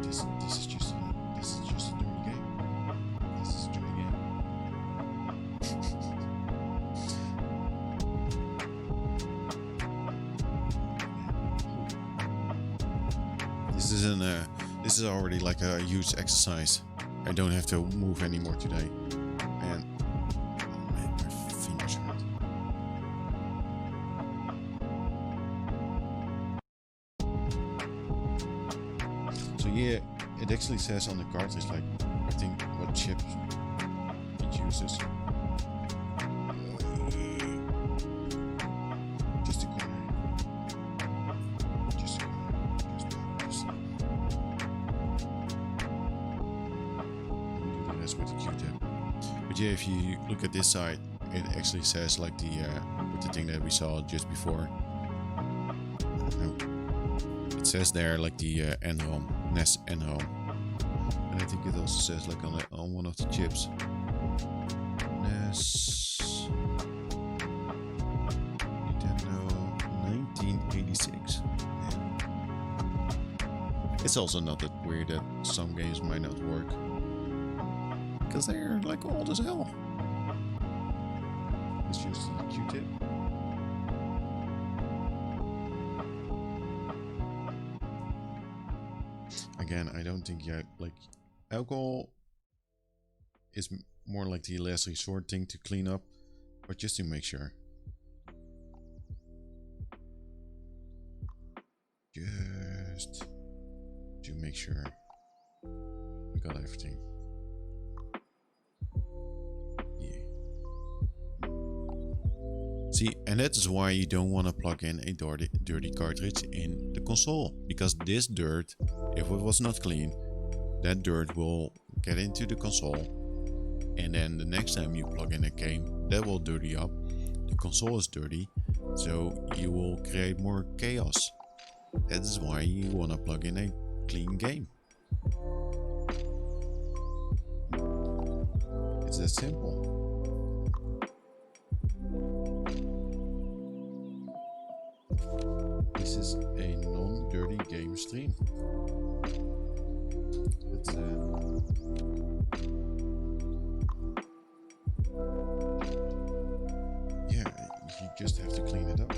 This is just a dirty game. This is a dirty game. This is already like a huge exercise. I don't have to move anymore today. And oh man, my fingers hurt. So yeah, it actually says on the cartridge, like, I think what chip it uses. Just a corner. With the Q-tip. But yeah, if you look at this side, it actually says like the with the thing that we saw just before. It says there like the NROM, NES NROM, and I think it also says like on one of the chips. NES Nintendo 1986. Yeah. It's also not that weird that some games might not work because they're like old as hell. Let's use the Q-tip. Again, I don't think like alcohol is more like the last resort thing to clean up, but just to make sure. Just to make sure we got everything. Yeah. See, and that is why you don't want to plug in a dirty cartridge in the console, because this dirt, if it was not clean, that dirt will get into the console, and then the next time you plug in a game, that will dirty up. The console is dirty, so you will create more chaos. That is why you want to plug in a clean game. It's that simple. This is a non-dirty game stream. It's yeah, you just have to clean it up.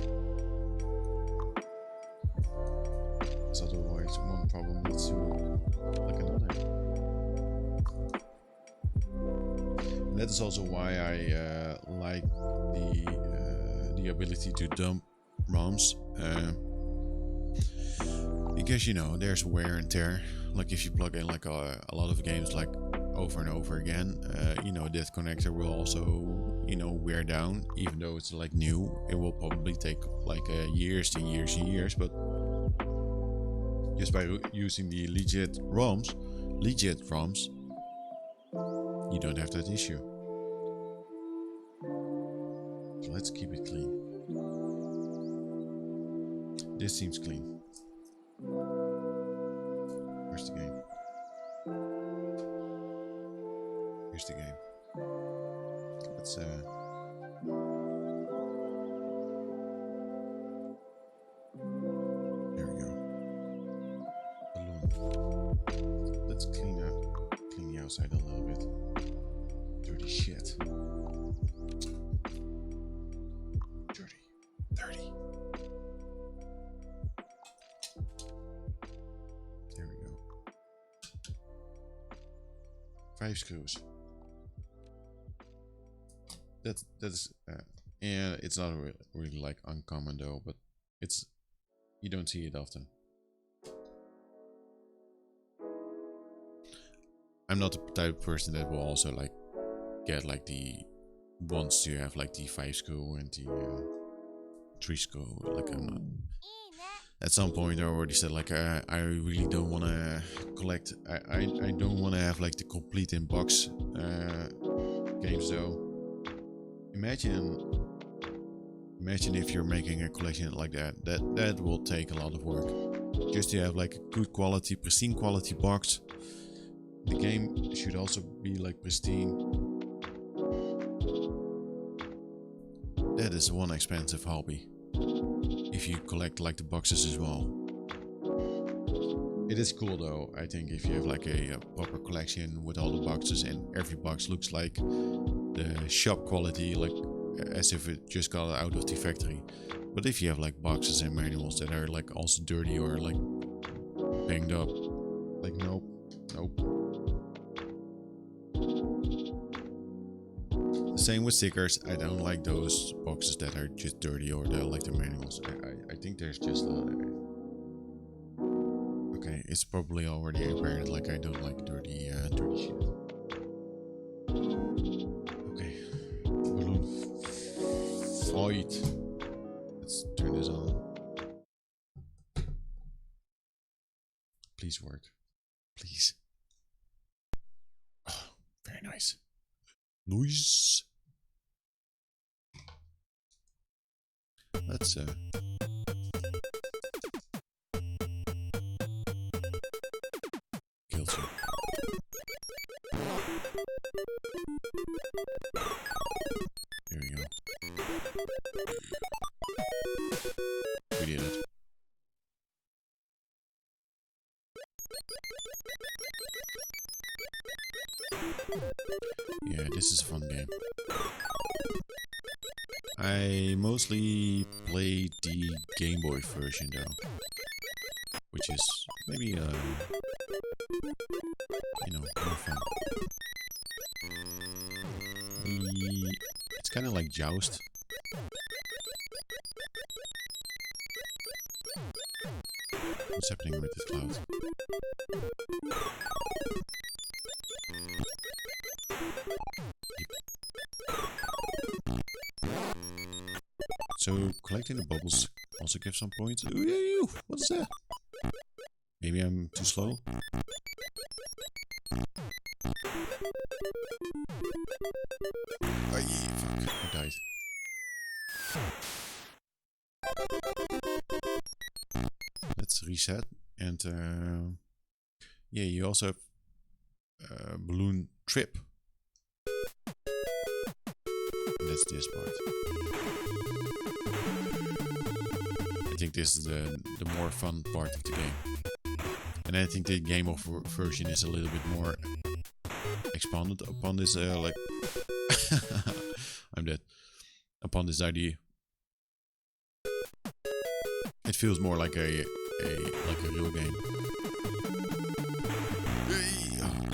Because otherwise one problem leads to like another. And that is also why I like the ability to dump ROMs. Because you know there's wear and tear. Like if you plug in like a lot of games like over and over again, you know that connector will also, you know, wear down. Even though it's like new, it will probably take like years and years and years. But just by using the legit ROMs, you don't have that issue. So let's keep it clean. This seems clean. Where's the game? Here's the game. Let's there we go. Balloon. Let's clean the outside a little bit. Dirty shit. Dirty. There we go. 5 screws. That's and it's not really like uncommon though, but it's, you don't see it often. I'm not the type of person that will also like get like the wants to have like the 5 screw and the 3 screw. Like I'm not. At some point I already said like I really don't want to collect. I don't want to have like the complete in box games though. Imagine if you're making a collection like that will take a lot of work. Just to have like a good quality, pristine quality box. The game should also be like pristine. That is one expensive hobby. If you collect like the boxes as well. It is cool though, I think, if you have like a proper collection with all the boxes and every box looks like the shop quality, like as if it just got out of the factory. But if you have like boxes and manuals that are like also dirty or like banged up, like nope. The same with stickers. I don't like those boxes that are just dirty or they're like the manuals. I think there's just okay, it's probably already apparent like I don't like dirty shit. Okay, balloon fight. Let's turn this on. Please work. Please. Oh, very nice. Noise. Let's Yeah, this is a fun game. I mostly played the Game Boy version though, which is maybe more fun. It's kind of like Joust. What's happening with this cloud? So collecting the bubbles also gives some points. Ooh, what is that? Maybe I'm too slow. Ay, fuck, I died. Let's reset and yeah, you also have balloon trip. And that's this part. I think this is the more fun part of the game. And I think the game over version is a little bit more expanded upon this like I'm dead. Upon this idea. It feels more like a real game. Oh,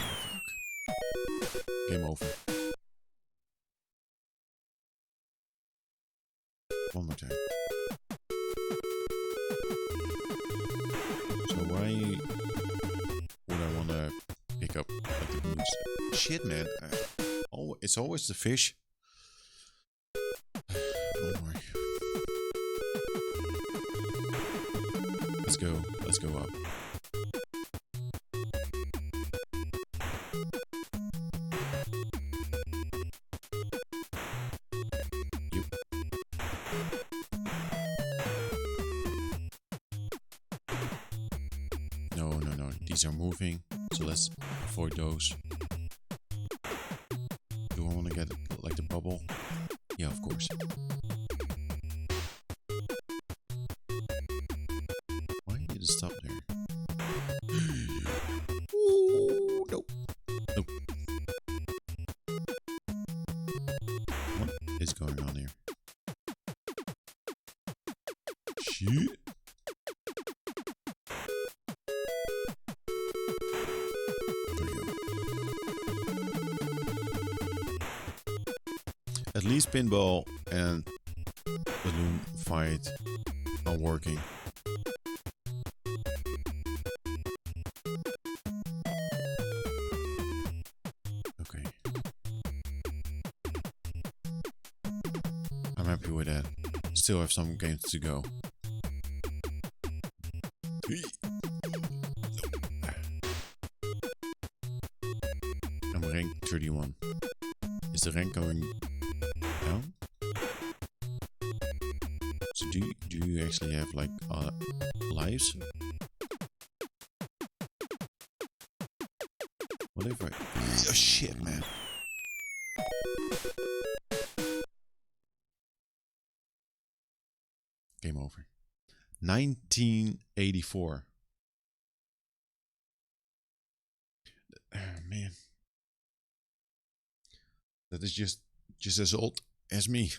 fuck. Game over. One more time. So why would I want to pick up like the balloons? Shit, man. It's always the fish. Don't worry. Let's go up. Yep. No. These are moving, so let's avoid those. Do I want to get like the bubble? Yeah, of course. Why did it stop there? Ooh, nope. Nope. What is going on here? Shit. There we go. At least pinball and balloon fight are working. Okay. I'm happy with that. Still have some games to go. I'm rank 31. Is the rank going down? So do you actually have like lives? What if I... Oh shit, man. Game over. 1984. Man. That is just as old as me.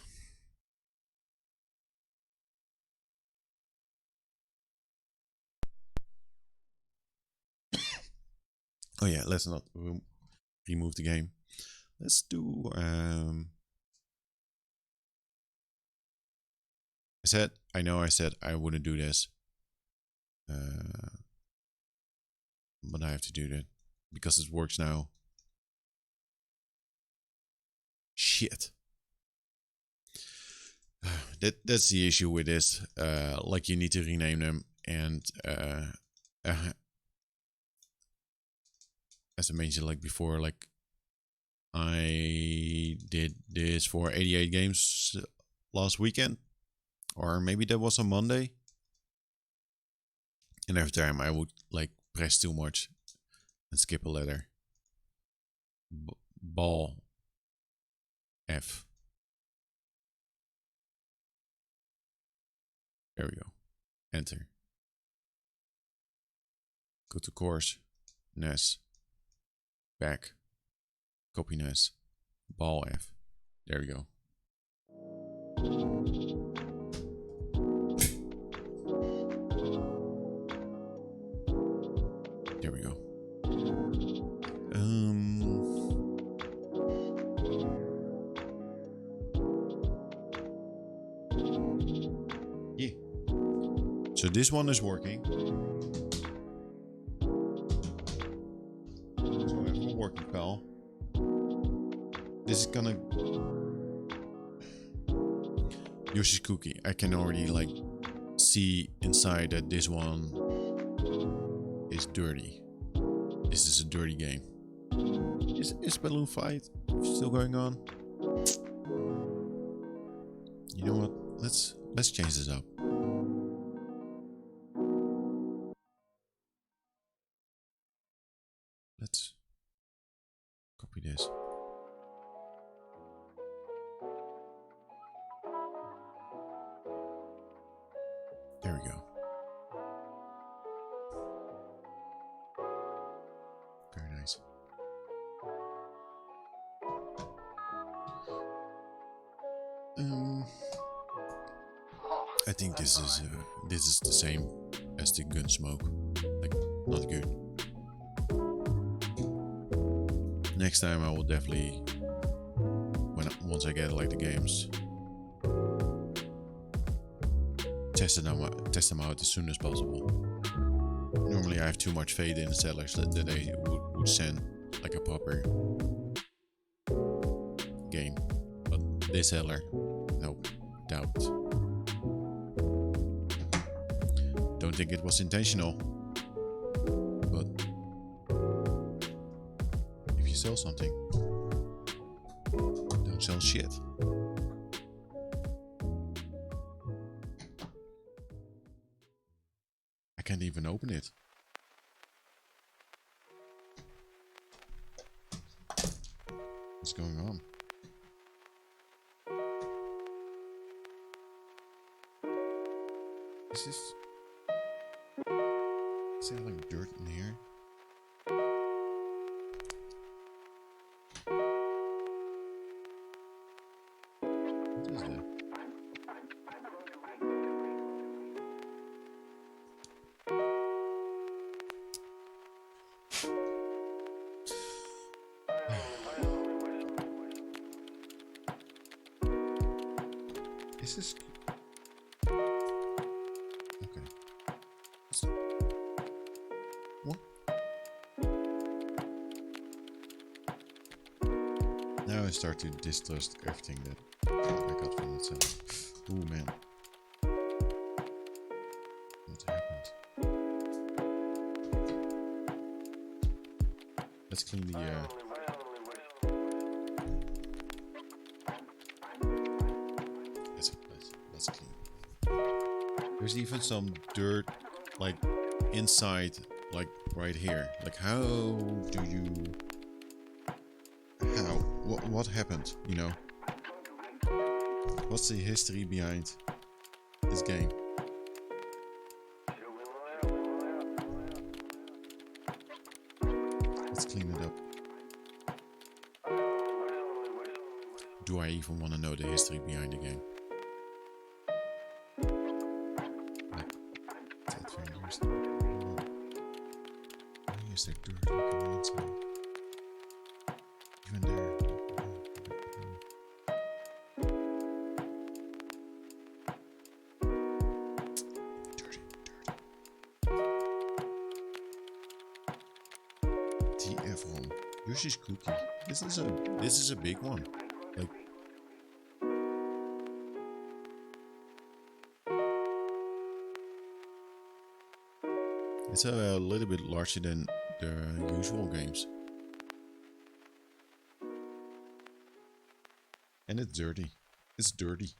Oh yeah, let's not remove the game. Let's do I know I said I wouldn't do this. But I have to do that because it works now. Shit. That's the issue with this. Like you need to rename them, and as I mentioned like before, like I did this for 88 games last weekend, or maybe that was on Monday, and every time I would like press too much and skip a letter. Ball F. There we go. Enter. Go to course. NES. Back. copy NES. Ball F. There we go. There we go. Yeah. So this one is working. So I have a working pal. This is gonna Yoshi's Cookie. I can already like see inside that this one is dirty. This is a dirty game. Is Balloon Fight still going on? You know what? Let's change this up. Let's copy this. There we go. Very nice. I think this is the same as the Gunsmoke. Like, not good. Next time I will definitely, once I get like the games, test them out as soon as possible. Normally I have too much faith in the sellers that they would send like a proper game, but this seller, nope, doubt. Don't think it was intentional, but if you sell something, don't sell shit. I can't even open it. What's going on? Is there like dirt in here? What is that? Is this... Okay. What? Now I start to distrust everything that I got from that seller. Ooh, man. What happened? Let's clean the... Let's clean. There's even some dirt, like, inside, like, right here. Like, how do you... How? What happened, you know? What's the history behind this game? Let's clean it up. Do I even want to know the history behind the game? Like, 10, 20 years. Why is there dirt on the inside? Even there. Dirty. TF ROM. Yoshi's Cookie. This is a big one. Like, it's a little bit larger than the usual games. And it's dirty. It's dirty.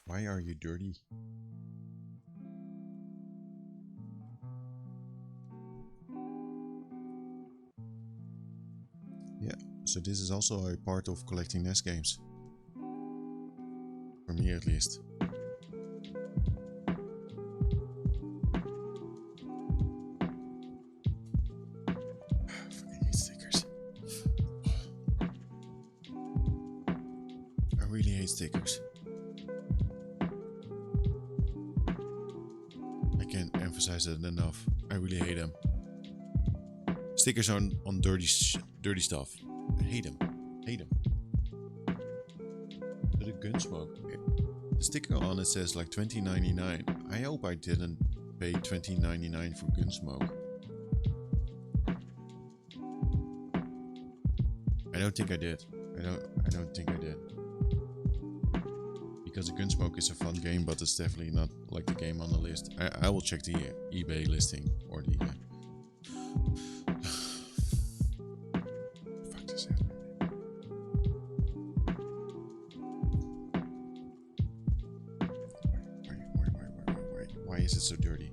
Why are you dirty? Yeah, so this is also a part of collecting NES games. For me at least. hate stickers. I can't emphasize it enough. I really hate them. Stickers on dirty stuff. I hate them. Hate them. But the Gunsmoke. The sticker on it says like $20.99. I hope I didn't pay $20.99 for Gunsmoke. I don't think I did. I don't think I did. Because the Gunsmoke is a fun game, but it's definitely not like the game on the list. I will check the eBay listing or the fuck this out. Why is it so dirty?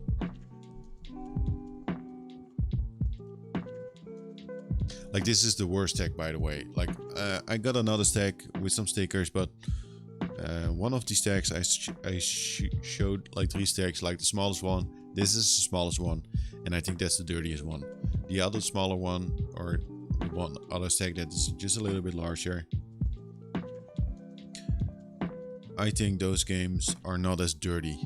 Like, this is the worst stack, by the way. Like, I got another stack with some stickers, but one of these stacks I showed like 3 stacks, like the smallest one. This is the smallest one, and I think that's the dirtiest one. The other smaller one, or the one other stack that is just a little bit larger, I think those games are not as dirty.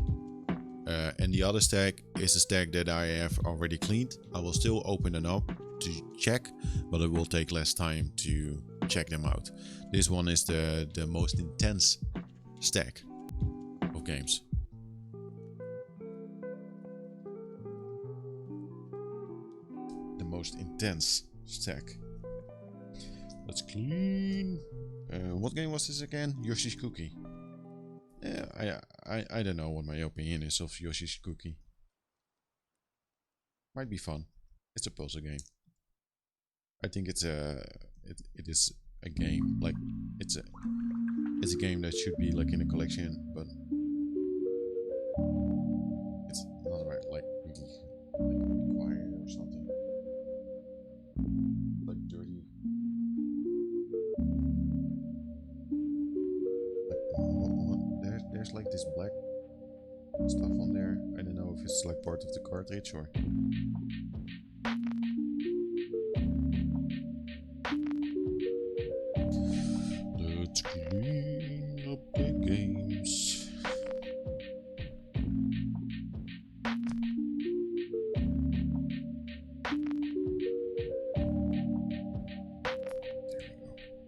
And the other stack is a stack that I have already cleaned. I will still open it up to check, but it will take less time to check them out. This one is the most intense stack of games. The most intense stack. Let's clean. What game was this again? Yoshi's Cookie. Yeah, I don't know what my opinion is of Yoshi's Cookie. Might be fun. It's a puzzle game. I think it is a game, like it's a game that should be like in a collection, but it's not right, like really like required or something. Like dirty. Like there's like this black stuff on there. I don't know if it's like part of the cartridge or. Let's clean up the games.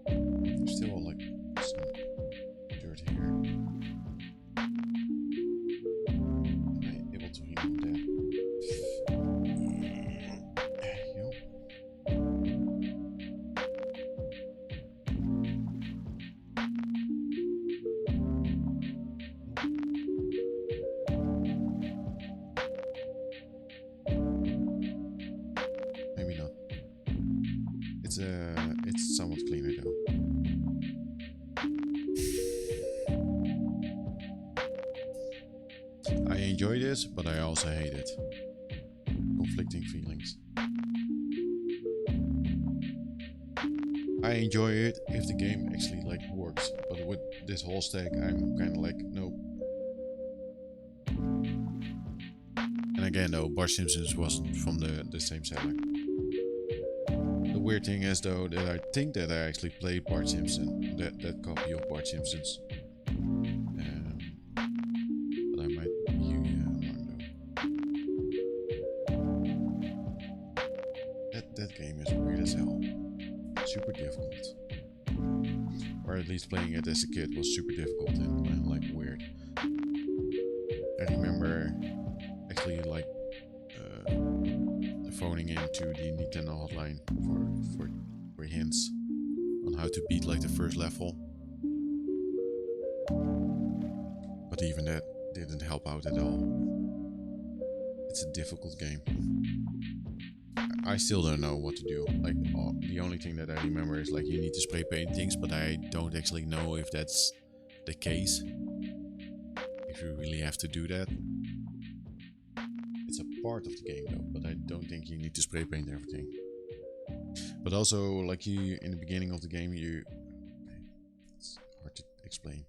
There we go. There's still like some dirt here. Am I able to remove that? Yep. Maybe not. It's somewhat cleaner though. I enjoy this, but I also hate it. Conflicting feelings. I enjoy it if the game actually like works, but with this whole stack, I'm kind of like nope. And again, though, Bart Simpson's wasn't from the same seller. The weird thing is though that I think that I actually played Bart Simpson, that copy of Bart Simpson's. But I might be wrong though. That game is weird as hell. Super difficult. Or at least playing it as a kid was super difficult and like weird. I remember actually like phoning into the Nintendo hotline for hints on how to beat like the first level. But even that didn't help out at all. It's a difficult game. I still don't know what to do. Like the only thing that I remember is like you need to spray paint things, but I don't actually know if that's the case. If you really have to do that. It's a part of the game though, but I don't think you need to spray paint everything. But also, like you in the beginning of the game, it's hard to explain.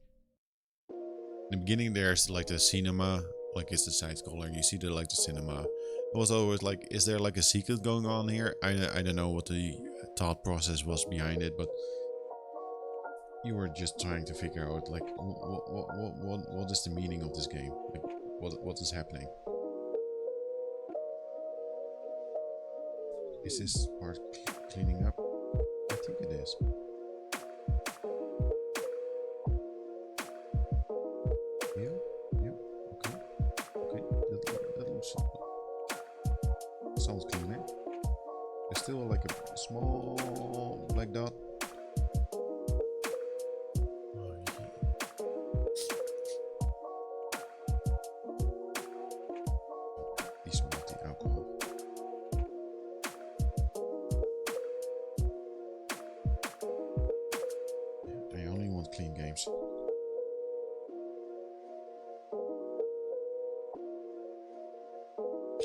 In the beginning, there's like the cinema, like it's the side scroller, and you see the like the cinema. It was always like, is there like a secret going on here? I don't know what the thought process was behind it, but you were just trying to figure out like what is the meaning of this game? Like what is happening? Is this part cleaning up? I think it is. Yeah, yeah, okay, okay. That looks sounds clean, eh? There's still like a small black dot. These multi alcohol. They only want clean games.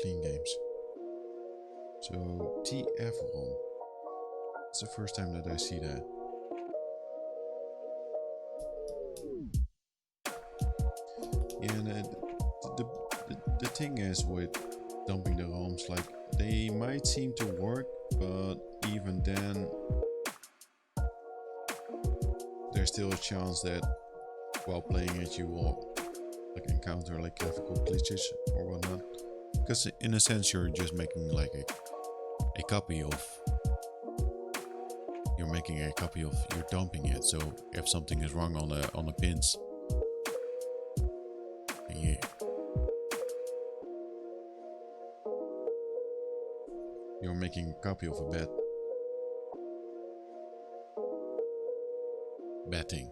Clean games. So TF ROM. It's the first time that I see that. Yeah, and the thing is with dumping the ROMs, like they might seem to work, but even then there's still a chance that while playing it you will like encounter like graphical glitches or whatnot. Because in a sense you're just making like a copy of you're dumping it. So if something is wrong on the pins, yeah, you're making a copy of a bad thing.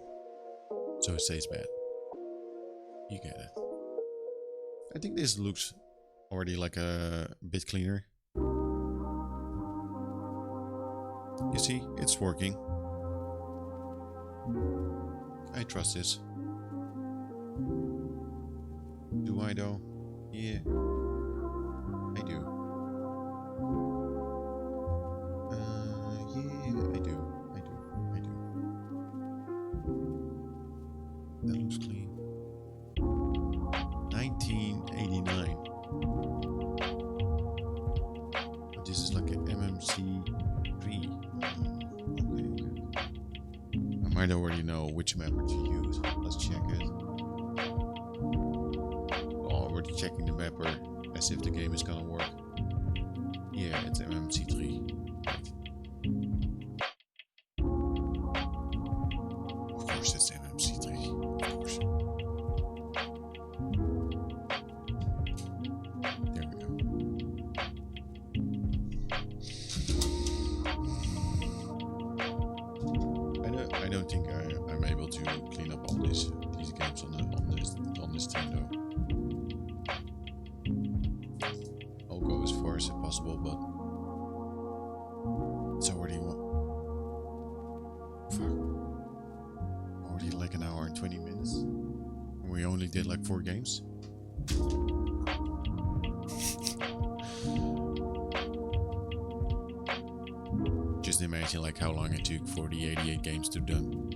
So it stays bad. You get it. I think this looks already like a bit cleaner. You see, it's working. I trust this. Do I though? Yeah, I do. Yeah, I do. That looks clean. 1989. But this is like an MMC3. Okay. I might already know which mapper to use. Let's check it. Oh, we're checking the mapper as if the game is gonna work. Yeah, it's MMC3. Of course it's MMC3. Of course. There we go. I don't think I'm able to clean up all these games on this team though. I'll go as far as possible, but it's already already like an hour and 20 minutes, and we only did like 4 games. Just imagine like how long it took for the 88 games to done.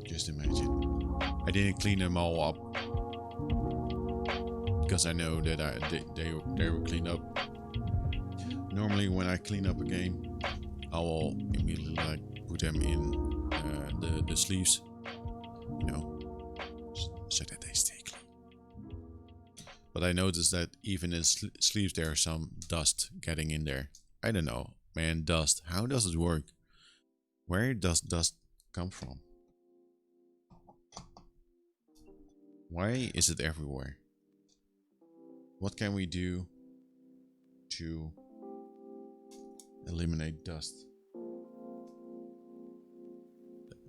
Just imagine. I didn't clean them all up because I know that they were cleaned up. Normally when I clean up a game, I will immediately like put them in the sleeves, you know, so that they stay clean. But I noticed that even in sleeves there's some dust getting in there. I don't know, man, dust. How does it work? Where does dust come from? Why is it everywhere? What can we do to eliminate dust?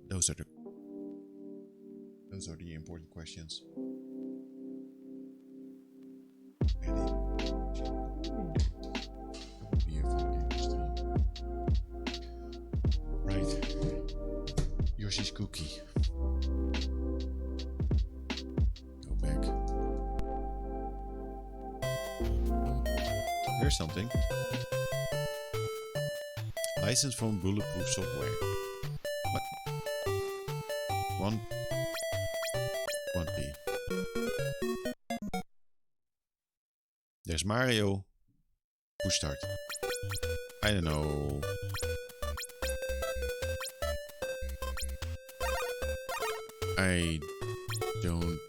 Those are the important questions. Edit. That would be a fun game stream. Right. Yoshi's Cookie. Go back. Here's something. License from Bulletproof Software. What? 1P. There's Mario. Push start. I don't know. I don't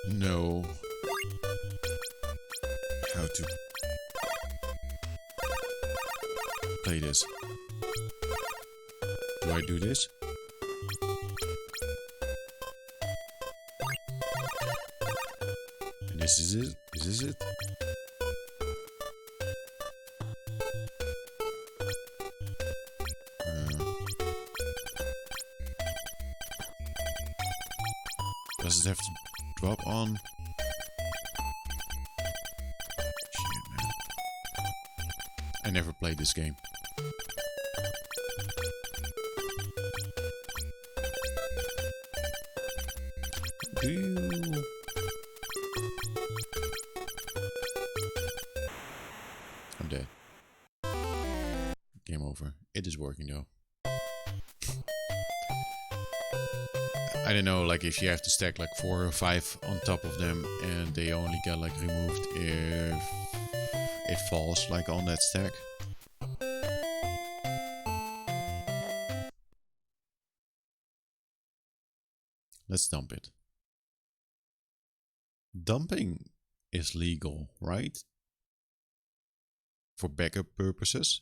know how to play this. Do I do this? And this is it? Is this it? Does it have to drop on? Shit, man. I never played this game. Do you... I'm dead. Game over. It is working though. I don't know, like if you have to stack like 4 or 5 on top of them and they only get like removed if it falls like on that stack. Let's dump it. Dumping is legal, right? For backup purposes.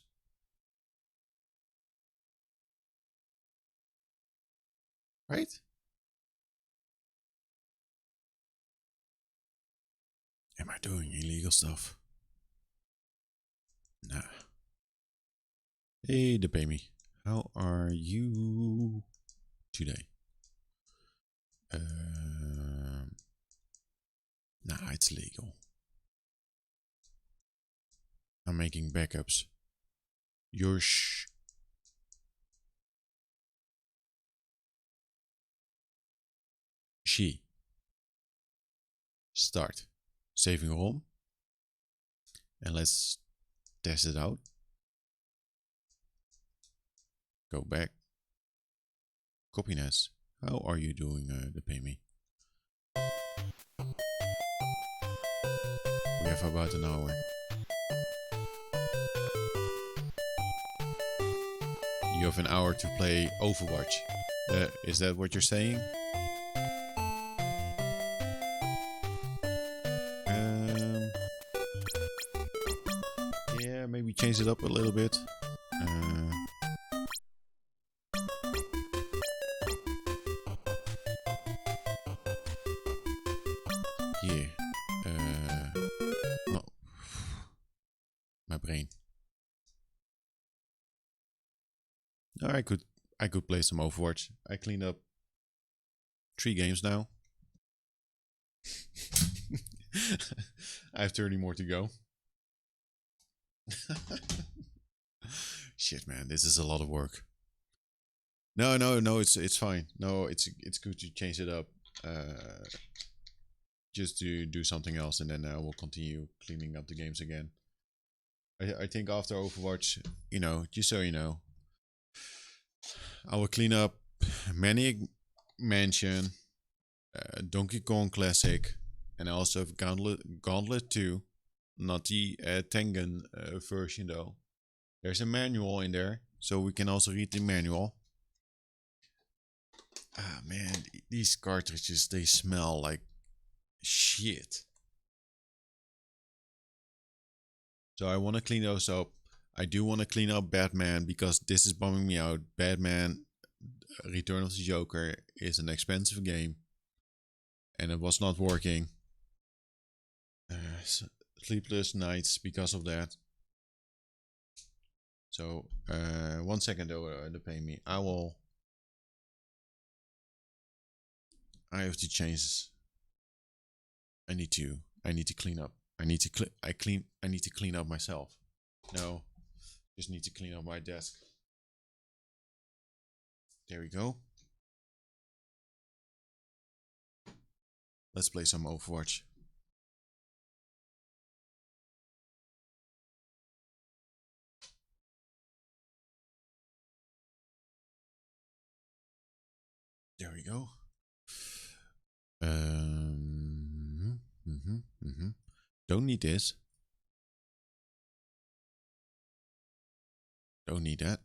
Right? Am I doing illegal stuff? Nah. Hey, pay me. How are you today? Nah, it's legal. I'm making backups. You're she. Start. Saving home. And let's test it out. Go back. Copy NES. How are you doing, pay me? We have about an hour. You have an hour to play Overwatch. Is that what you're saying? Yeah, maybe change it up a little bit. Yeah. Oh. My brain. No, I could play some Overwatch. I cleaned up 3 games now. I have 30 more to go. Shit, man, this is a lot of work. No, it's fine. No, it's good to change it up. Just to do something else, and then I will continue cleaning up the games again. I think after Overwatch, you know, just so you know, I will clean up Maniac Mansion, Donkey Kong Classic, and I also have Gauntlet 2. Not the Tengen version though. There's a manual in there, so we can also read the manual. Ah man, these cartridges, they smell like shit. So I want to clean those up. I do want to clean up Batman because this is bumming me out. Batman Return of the Joker is an expensive game and it was not working. Sleepless nights because of that. So 1 second though, pay me. I have to change this. I need to clean up. I need to clean up myself. No, just need to clean up my desk. There we go. Let's play some Overwatch. There we go. Don't need this. Don't need that.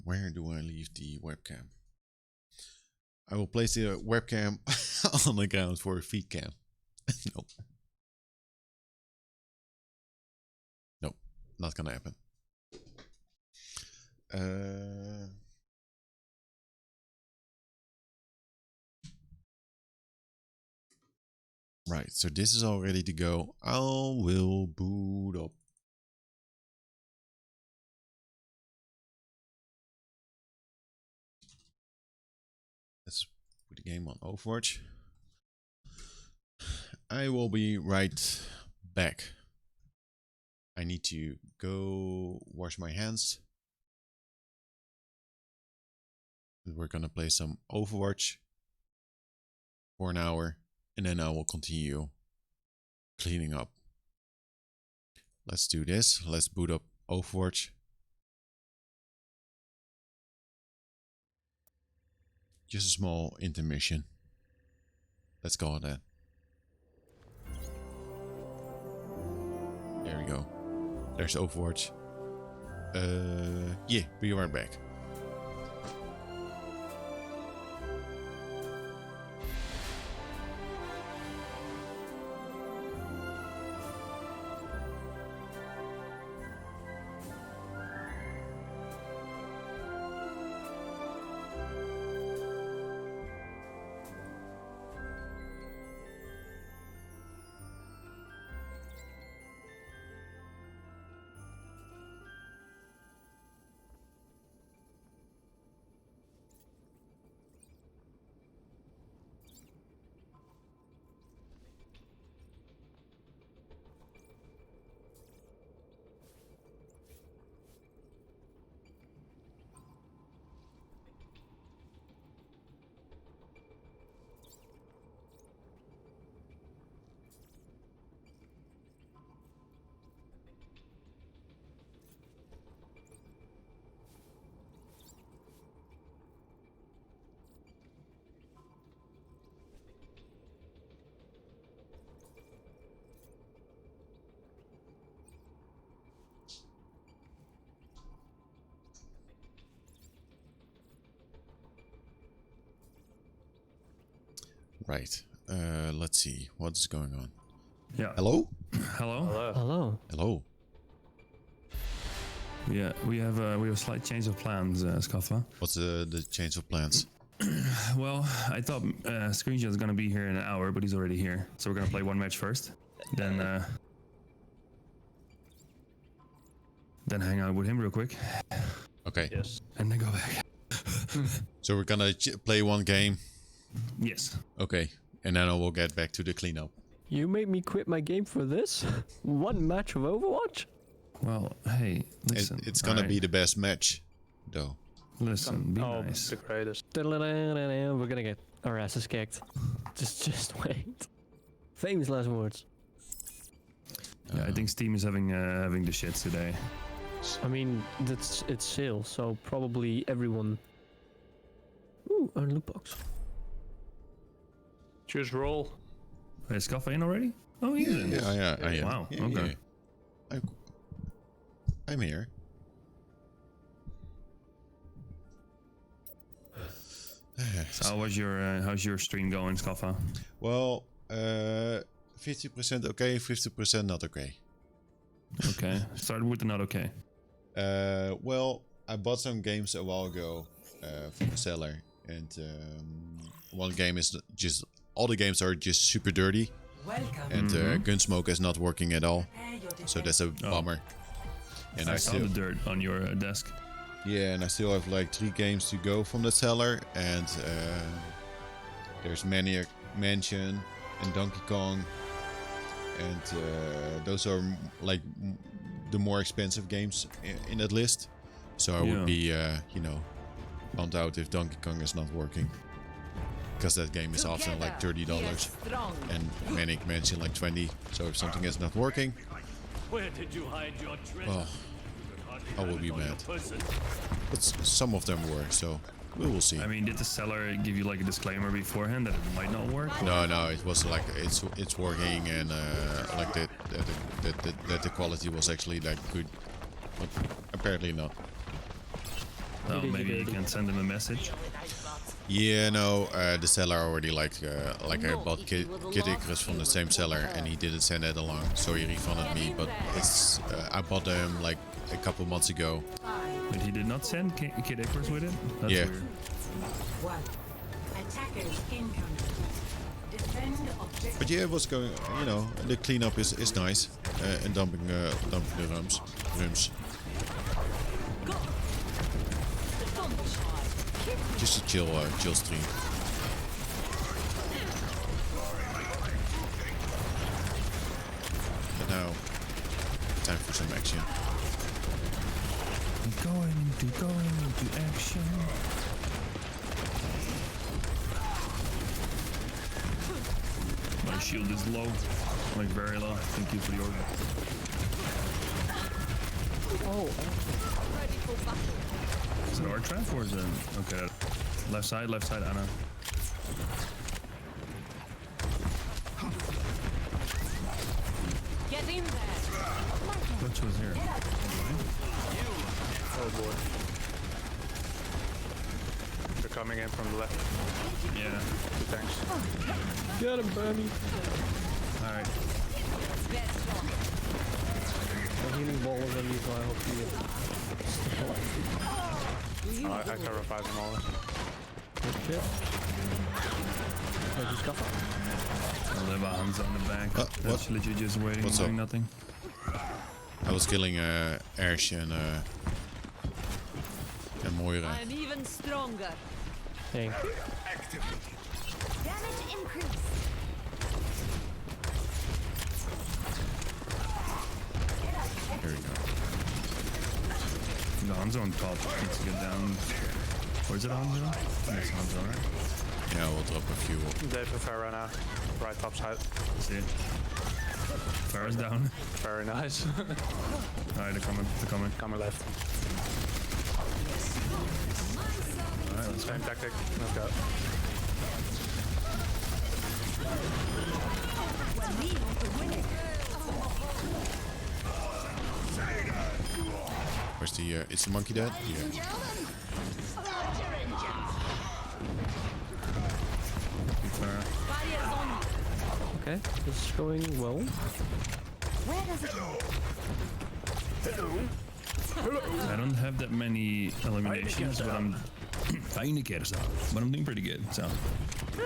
Where do I leave the webcam? I will place the webcam on the ground for a feed cam. Nope. Nope, not gonna happen. Right, so this is all ready to go. I will boot up. Let's put the game on Overwatch. I will be right back. I need to go wash my hands. We're gonna play some Overwatch for an hour, and then I will continue cleaning up. Let's do this. Let's boot up Overwatch. Just a small intermission. Let's call it that. There we go. There's Overwatch. Yeah, be right back. Right. Let's see what's going on. Yeah. Hello? Hello. Hello. Hello. Yeah, we have a slight change of plans, Skaffa. What's the change of plans? Well, I thought Screenshot was gonna be here in an hour, but he's already here. So we're gonna play one match first, then hang out with him real quick, Okay. Yes. and then go back. So we're gonna play one game. Yes. Okay. And then I will get back to the cleanup. You made me quit my game for this? One match of Overwatch? Well, hey, listen. It's gonna alright? be the best match, though. Listen, be Oh, nice. the greatest. We're gonna get our asses kicked. Just wait. Famous last words. Yeah, I think Steam is having the shits today. I mean, it's sale, so probably everyone. Ooh, a loot box. Just roll. Is Skaffa in already? Oh, he's in. Yeah, I am. Wow, Yeah, okay. yeah. I'm here. So how's your stream going, Skaffa? Well, 50% okay, 50% not okay. Okay, started with the not okay. Well, I bought some games a while ago from the seller, and one game is just all the games are just super dirty, and Gunsmoke is not working at all, so that's a bummer. And I I saw still, the dirt on your desk. yeah, and I still have like 3 games to go from the seller, and there's Maniac Mansion and Donkey Kong, and those are like the more expensive games in that list. So I would be, you know, bummed out if Donkey Kong is not working, because that game is often like $30 and Manic Mansion like 20. So if something is not working, Where did you hide your treasure? well, I will be mad. But some of them were, so we will see. I mean, did the seller give you like a disclaimer beforehand that it might not work? No, it was like it's working, and like that the quality was actually like good, but apparently not. So did you maybe you dirty. can send him a message. Yeah, no, the seller already like I bought Kid Icarus from the same seller, and he didn't send it along, so he refunded me. But it's I bought them like a couple months ago. But he did not send Kid Icarus with it? That's Yeah. weird. Attackers incoming. Defend objective. But yeah, it was going. You know, the cleanup is nice, and dumping the rooms. Just a chill stream. But now, time for some action. Going into action. My shield is low, like very low. Thank you for the order. Oh, Is it our trap or is it? Okay, left side, Anna. Get in there. Which was here? Oh boy. They're coming in from the left. Yeah. Thanks. get him, baby. All right. The healing ball is on you, so I hope you I can revive them all. good shit. There's a scuffer. I'll have Hans on the back. What? That's legit just waiting, What's doing up? nothing. I was killing Ash and Moira. I'm even stronger. Hey, Damage increase. Here we go. The Hanzo on top needs to get down. Or is it Hanzo? It's Hanzo, right? Yeah, we'll drop a few. They prefer right now. Right top side. See it. Farah's down. Very nice. Alright, they're coming. Coming left. Alright, let's go. Same tactic. Let's go. Where's the? Is the monkey dead? Yeah. Farah. Barriers on you. okay, this is going well. Where does it go? I don't have that many eliminations, but I'm but I'm doing pretty good. So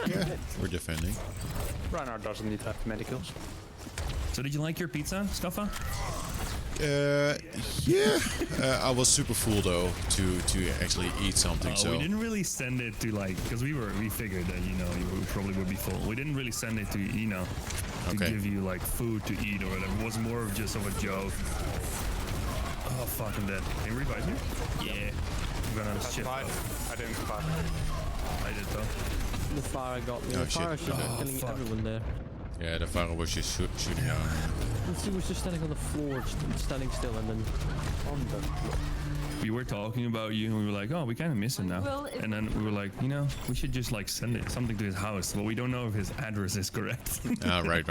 Yeah, we're defending. Reinhardt doesn't need to have many kills. So did you like your pizza, Stuffa? Yeah. I was super full though to actually eat something. So We didn't really send it to like, because we figured that you probably would be full. We didn't really send it to to Okay. give you like food to eat or whatever. It was more of just of a joke. Oh fuck, I'm dead. Can you revive me? Yeah. I'm gonna That's shit. fine. I didn't survive. I did though. The fire got me. Oh, The fire shit. is just Oh, killing fuck. everyone there. yeah, the Pharaoh was just shooting down. He was just standing on the floor, standing still, and then On the floor. We were talking about you and we were like, oh, we kind of miss him now. Well, if- And then we were like, we should just like send it something to his house. But we don't know if his address is correct. Ah, right.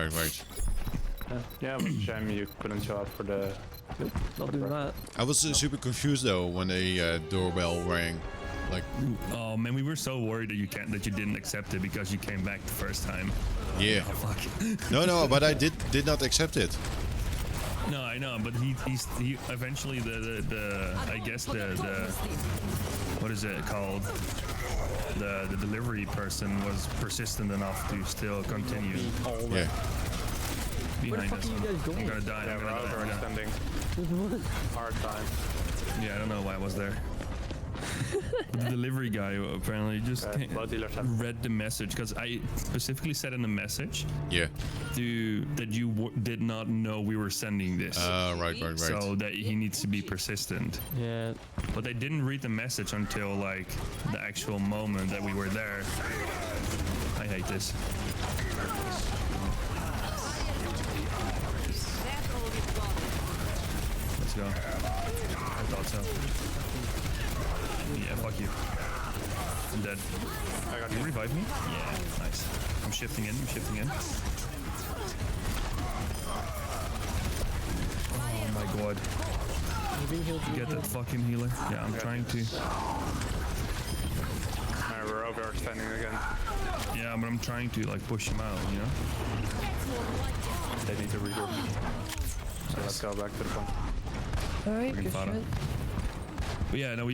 Yeah, but shame you couldn't show up for the. not doing that. I was super confused though when the doorbell rang. Like, Oh man, we were so worried that you didn't accept it because you came back the first time. yeah. Oh fuck. No, but I did not accept it. No, I know, but he eventually the I guess the what is it called? The delivery person was persistent enough to still continue All Yeah. Where the behind fuck us. are you guys I'm going? gonna die. Yeah, I'm we're gonna die. overextending. Hard time. Yeah, I don't know why I was there. The delivery guy apparently just Both dealers have. read the message because I specifically said in the message Yeah. that you did not know we were sending this. Right. So that he needs to be persistent. Yeah, But they didn't read the message until like the actual moment that we were there. I hate this. Let's go. I thought so. Yeah, fuck you. I'm dead. I got Can you you. revive me? Yeah, nice. I'm shifting in. Oh my god. being healed. Get that fucking healer. Yeah, I'm trying to. We're overextending again. Yeah, but I'm trying to like push him out, you know? They need to regroup. So let's go back to the point. Alright, Freaking good fodder. shit. But yeah, no,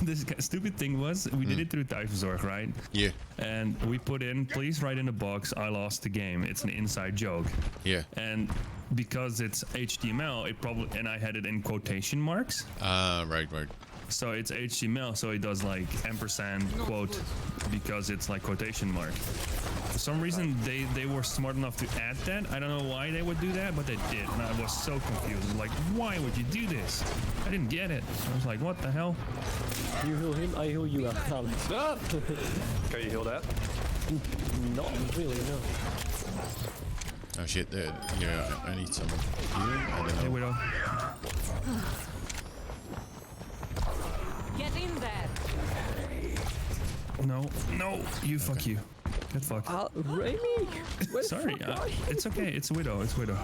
this stupid thing was we did it through Typhozorg, right? Yeah. And we put in, please write in the box, I lost the game. It's an inside joke. Yeah. And because it's HTML, it probably, and I had it in quotation marks. Right. So it's HTML, so it does like ampersand quote because it's like quotation mark. For some reason, they were smart enough to add that. I don't know why they would do that, but they did. And I was so confused. Like, why would you do this? I didn't get it. I was like, what the hell? You heal him, I heal you, Alex. Ah! Can you heal that? Not really, no. Oh shit. Yeah, I need some healing. I don't Hey, know. Widow. Get in there. No, you fuck you. Get fucked. Remy! Where the Sorry, fuck are you? it's okay. It's a Widow. It's Widow.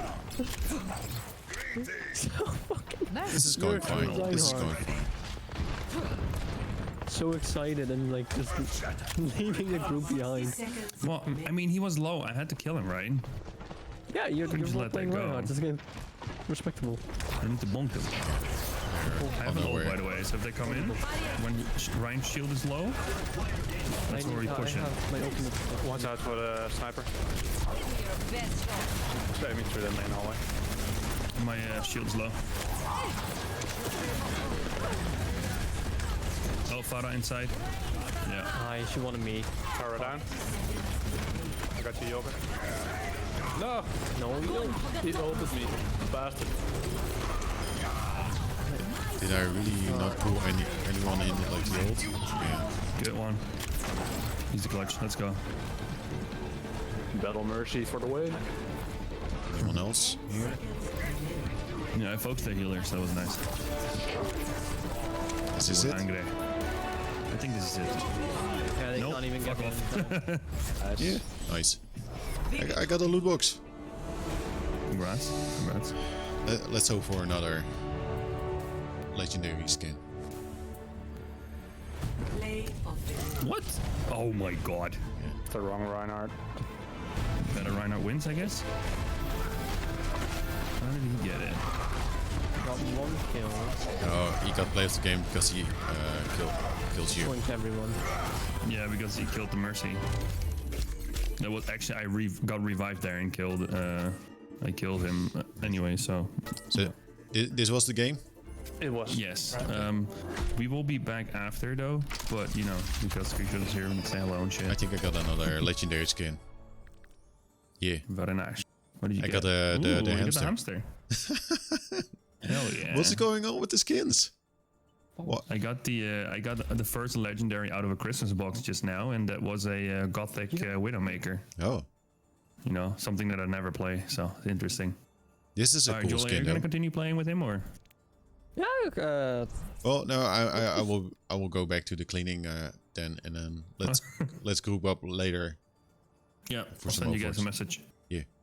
So fucking This is going You're fine. trying This is hard. going fine. so excited and like just leaving the group behind. Well, I mean, he was low. I had to kill him, right? Yeah, you're just not let that playing go. Reinhardt. This game respectable. I need to bonk them. I have on a the ult, way. by the way, so if they come in, when Ryan's shield is low, that's where we push I it. have my ultimate. Watch out for the sniper. Best shot. Just aiming through the main hallway. My shield is low. Oh, Farah inside. Yeah. Hi, she wanted me. Power down. I got you, Yoga. No! No, you don't. He ulted me. Bastard. Did I really not pull anyone in like the ult? Yeah. Good one. He's the clutch. Let's go. Battle Mercy for the win. Anyone else here? Yeah, I focused the healer, so that was nice. Is this it? Angry. I think this is it. Yeah, they Nope, can't even get fuck me. Nice. Yeah. Nice. I got a loot box. Congrats. Congrats. Let's hope for another legendary skin. Play of the What? Oh my god. The wrong Reinhardt. Better Reinhardt wins, I guess. How did he get it? Got one kill. Oh, he got play of the game because he kills you. Point everyone. Yeah, because he killed the Mercy. That was actually got revived there and killed. I killed him anyway. So So this was the game. It was. yes, we will be back after though. But you know, because Creature is here, we can say hello and I shit. think I got another legendary skin. Yeah. Very nice. What did you I get? got the Ooh, you got hamster. Hell yeah. What's going on with the skins? What? I got the first legendary out of a Christmas box just now, and that was a gothic Widowmaker. Oh, You know, something that I never play, so it's interesting. this is a Alright, cool Joel, are you skin gonna though. continue playing with him or? Yeah, Well, no, I will go back to the cleaning then, and then let's group up later. Yeah, For I'll some send you guys a offers. message.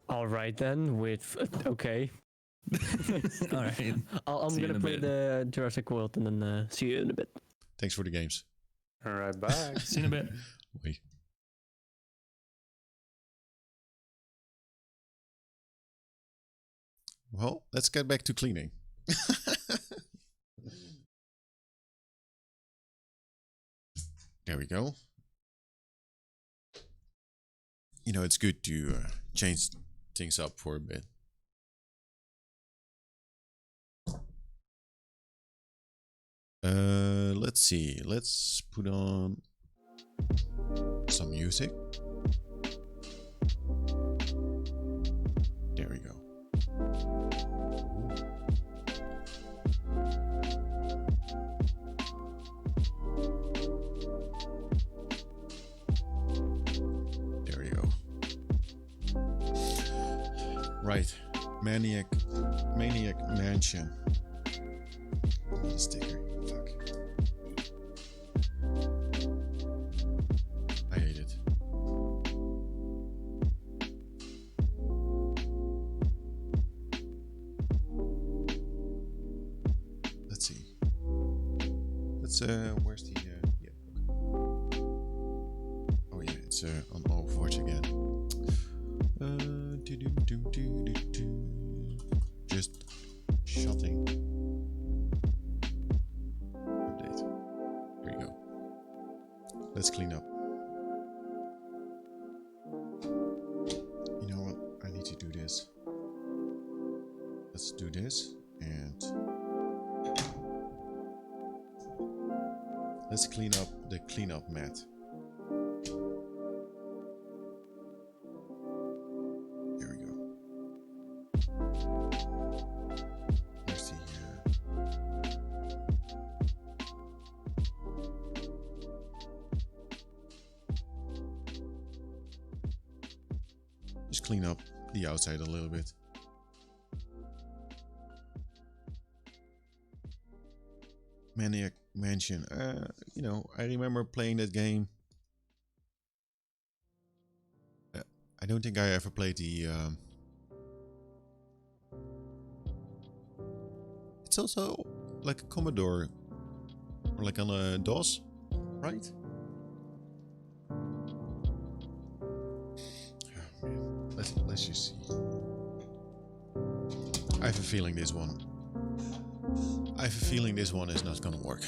all right then. With okay, All right. I'm See you in gonna a play bit. the Jurassic World and then see you in a bit. Thanks for the games. Alright, bye. See you in a bit. Wait. Well, let's get back to cleaning. There we go. You know, it's good to change things up for a bit. Let's see. Let's put on some music. There we go. There we go. Right. Maniac Mansion. The sticker. Fuck. I hate it. Let's where's the yeah. Oh yeah, it's on Overwatch again. Just shutting. Update. Here we go. Let's clean up. You know what? I need to do this. Let's do this and let's clean up the cleanup mat. Here we go. Where's the just clean up the outside a little bit. Maniac Mansion. You know, I remember playing that game. I don't think I ever played the. It's also like a Commodore or like on a DOS, right? Oh, man. Let's just see. I have a feeling this one. I have a feeling this one is not gonna work.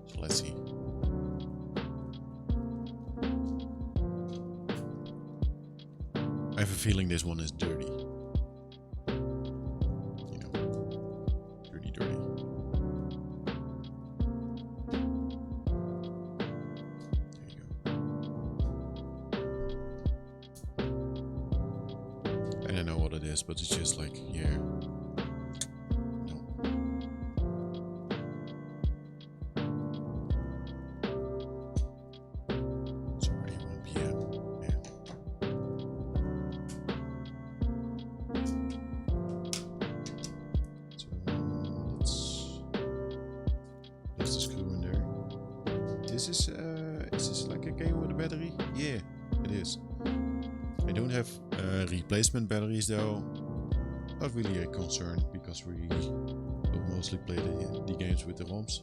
So let's see. I have a feeling this one is dirty. You know, dirty. There you go. I don't know what it is, but it's just like, yeah. No. It's already 1 p.m. Man. So let's place the screw in there. Is this like a game with a battery? Yeah, it is. I don't have replacement batteries though. Not really a concern because we will mostly play the games with the ROMs.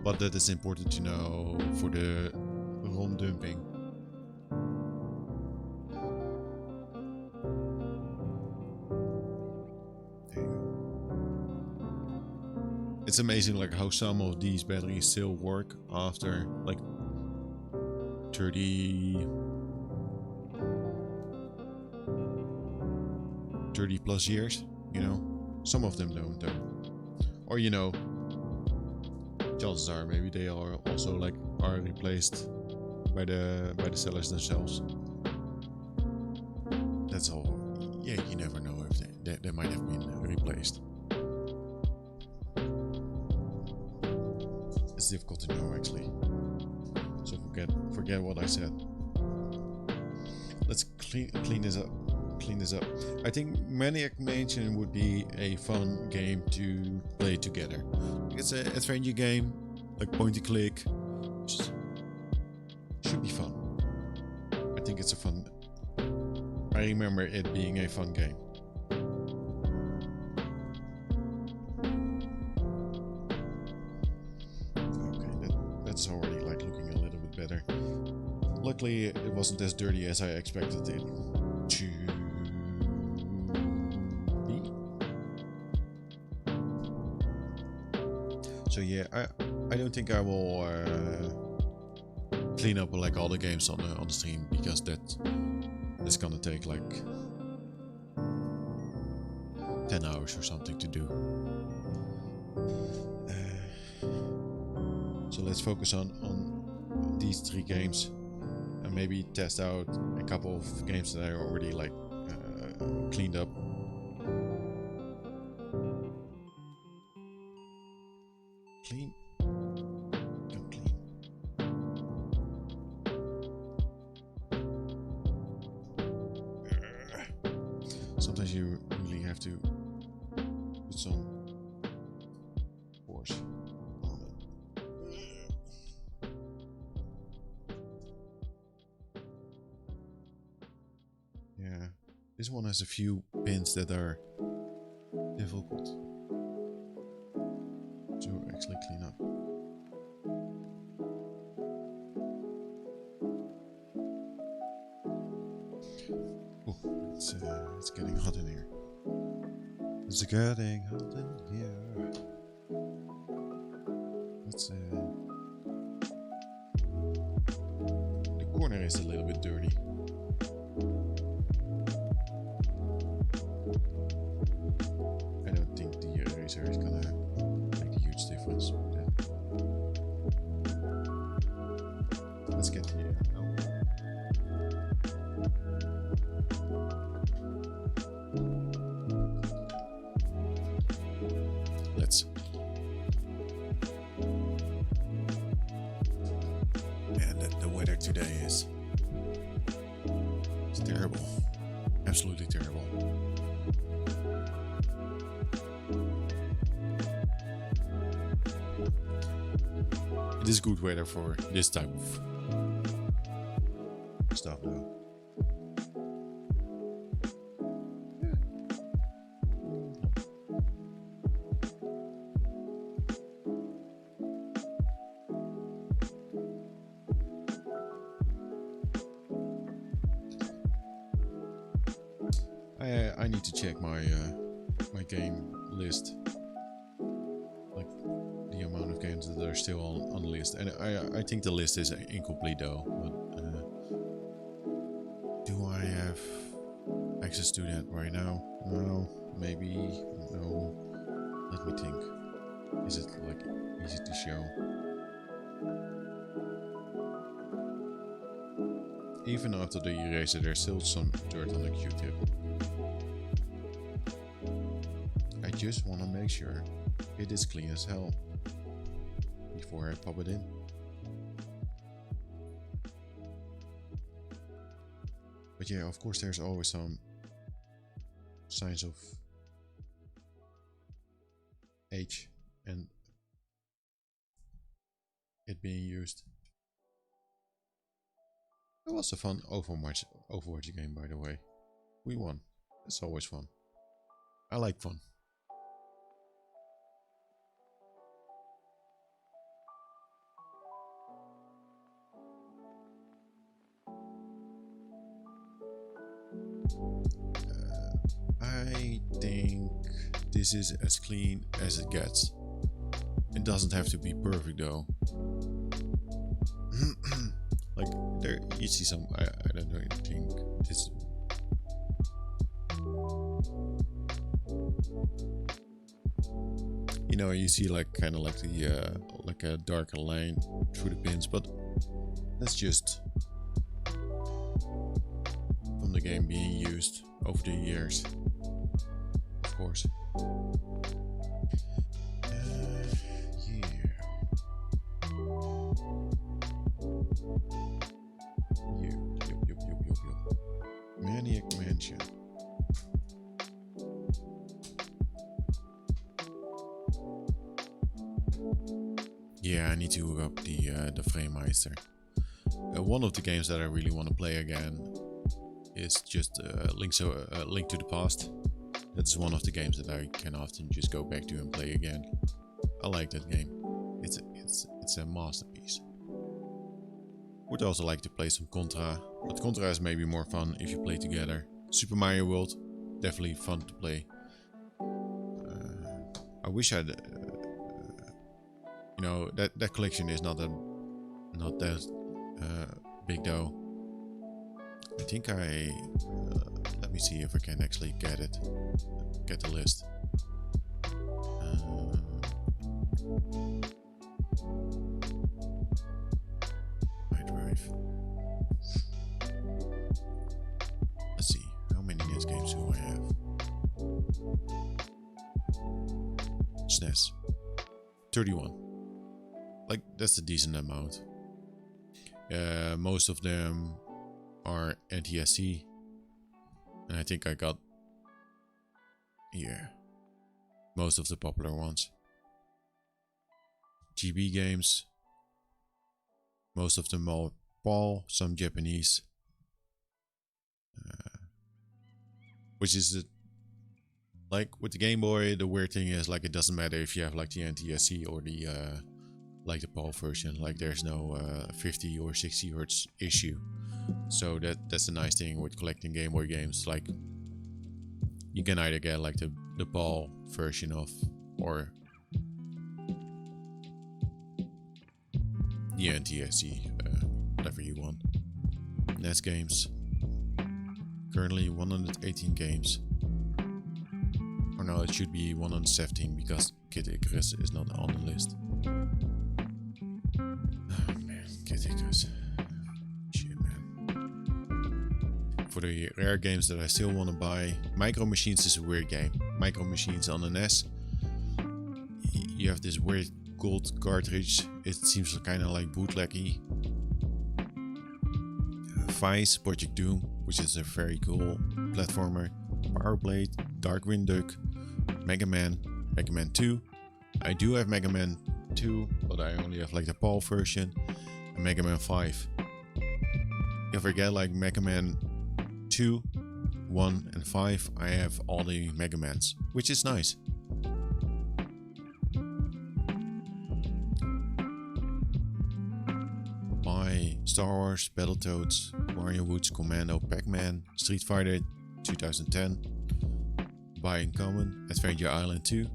But that is important to know for the ROM dumping. There you go. It's amazing like how some of these batteries still work after like 30 plus years, you know. Some of them don't though. Or you know, chances are maybe they are also like are replaced by the sellers themselves. That's all. Yeah, you never know if they might have been replaced. It's difficult to know actually. So forget what I said. Let's clean this up. I think Maniac Mansion would be a fun game to play together. It's a adventure game, like point and click. Should be fun. I think it's a fun. I remember it being a fun game. Okay, that's already like looking a little bit better. Luckily, it wasn't as dirty as I expected it to. So yeah, I don't think I will clean up like all the games on the stream because that's gonna take like 10 hours or something to do. So let's focus on these 3 games and maybe test out a couple of games that I already like cleaned up. Clean. Don't clean. Sometimes you really have to put some force on it. Yeah. This one has a few pins that are difficult to actually clean up. Oh, it's getting hot in here. It's getting hot in here. Let's the corner is a little bit dirty. I don't think the eraser is gonna make a huge difference with that. Let's get the let's. Man, the weather today is it's terrible. Absolutely terrible. It is good weather for this type of stuff though. I need to check my my game list, like the amount of games that are still on the list, and I think the list is incomplete though. But do I have access to that right now? No, maybe no. Let me think. Is it like easy to show? Even after the eraser, there's still some dirt on the Q-tip. I just want to make sure it is clean as hell before I pop it in. But yeah, of course there's always some signs of age and it being used. It was a fun Overwatch game, by the way. We won. It's always fun. I like fun. I think this is as clean as it gets. It doesn't have to be perfect though. Like there you see some I don't know, I think this you know, you see like kind of like the like a darker line through the pins, but that's just from the game being used over the years, of course. Maniac Mansion. Yeah, I need to hook up the Framemeister. One of the games that I really want to play again is just Link to the Past. That's one of the games that I can often just go back to and play again. I like that game. It's a masterpiece. Would also like to play some Contra, but Contra is maybe more fun if you play together. Super Mario World, definitely fun to play. I wish I'd, you know, that collection is not that big though. I think let me see if I can actually get the list. Let's see, how many NES games do I have? SNES. 31. Like, that's a decent amount. Most of them are NTSC. And I think I got here most of the popular ones. GB games. Most of them are PAL, some Japanese. which is like with the Game Boy, the weird thing is like it doesn't matter if you have like the NTSC or the like the PAL version. Like there's no 50 or 60 hertz issue. So that's the nice thing with collecting Game Boy games. Like you can either get like the PAL version of or the NTSC, whatever you want. NES games. Currently 118 games. Or no, it should be 117 because Kid Icarus is not on the list. Oh man, Kid Icarus. Shit, man. For the rare games that I still want to buy, Micro Machines is a weird game. Micro Machines on the NES. You have this weird gold cartridge. It seems kind of like bootleggy. Vice, Project Doom, which is a very cool platformer. Power Blade, Darkwing Duck, Mega Man, Mega Man 2. I do have Mega Man 2, but I only have like the PAL version. And Mega Man 5. If I get like Mega Man 2, 1 and 5, I have all the Mega Mans, which is nice. Buy Star Wars, Battletoads, Mario Woods, Commando, Pac-Man, Street Fighter 2010. Buy in common, Adventure Island 2.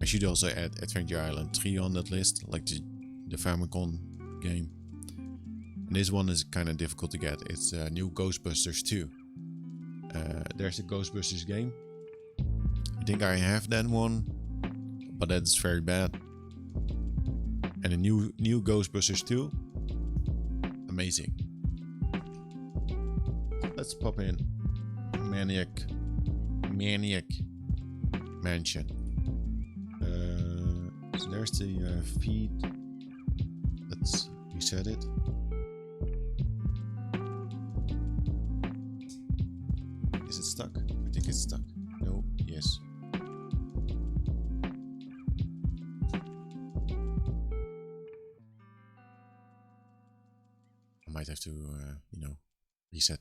I should also add Adventure Island 3 on that list, like the Famicom game. And this one is kind of difficult to get. It's new Ghostbusters 2. There's the Ghostbusters game. I think I have that one, but that's very bad. And a new Ghostbusters 2. Amazing. Let's pop in Maniac Mansion. So there's the feed. Let's reset it. Is it stuck? I think it's stuck. No, yes. I might have to, reset.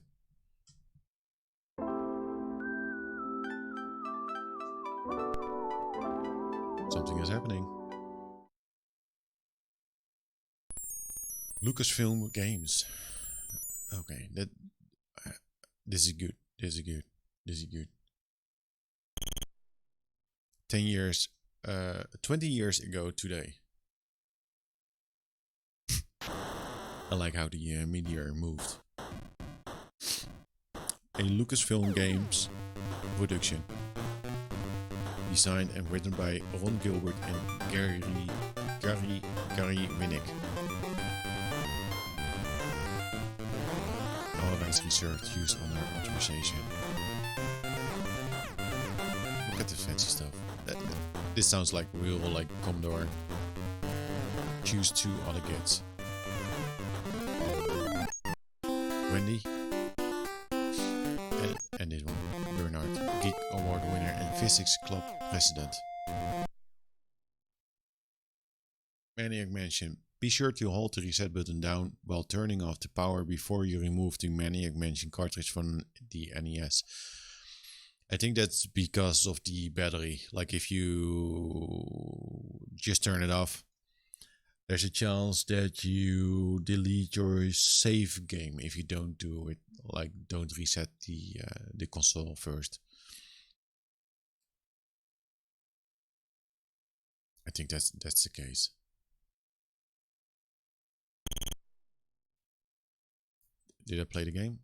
Something is happening. Lucasfilm Games. Okay, this is good. This is good. This is good. 10 years, 20 years ago today. I like how the meteor moved. A Lucasfilm Games production. Designed and written by Ron Gilbert and Gary Winnick. All rights reserved, used under authorization. Look at the fancy stuff. This sounds like real, like Commodore. Choose 2 other kids. Wendy. And this one, Bernard, Geek Award winner and Physics Club president. Maniac Mansion. Be sure to hold the reset button down while turning off the power before you remove the Maniac Mansion cartridge from the NES. I think that's because of the battery. Like if you just turn it off, there's a chance that you delete your save game if you don't do it. Like don't reset the console first. I think that's the case. Did I play the game?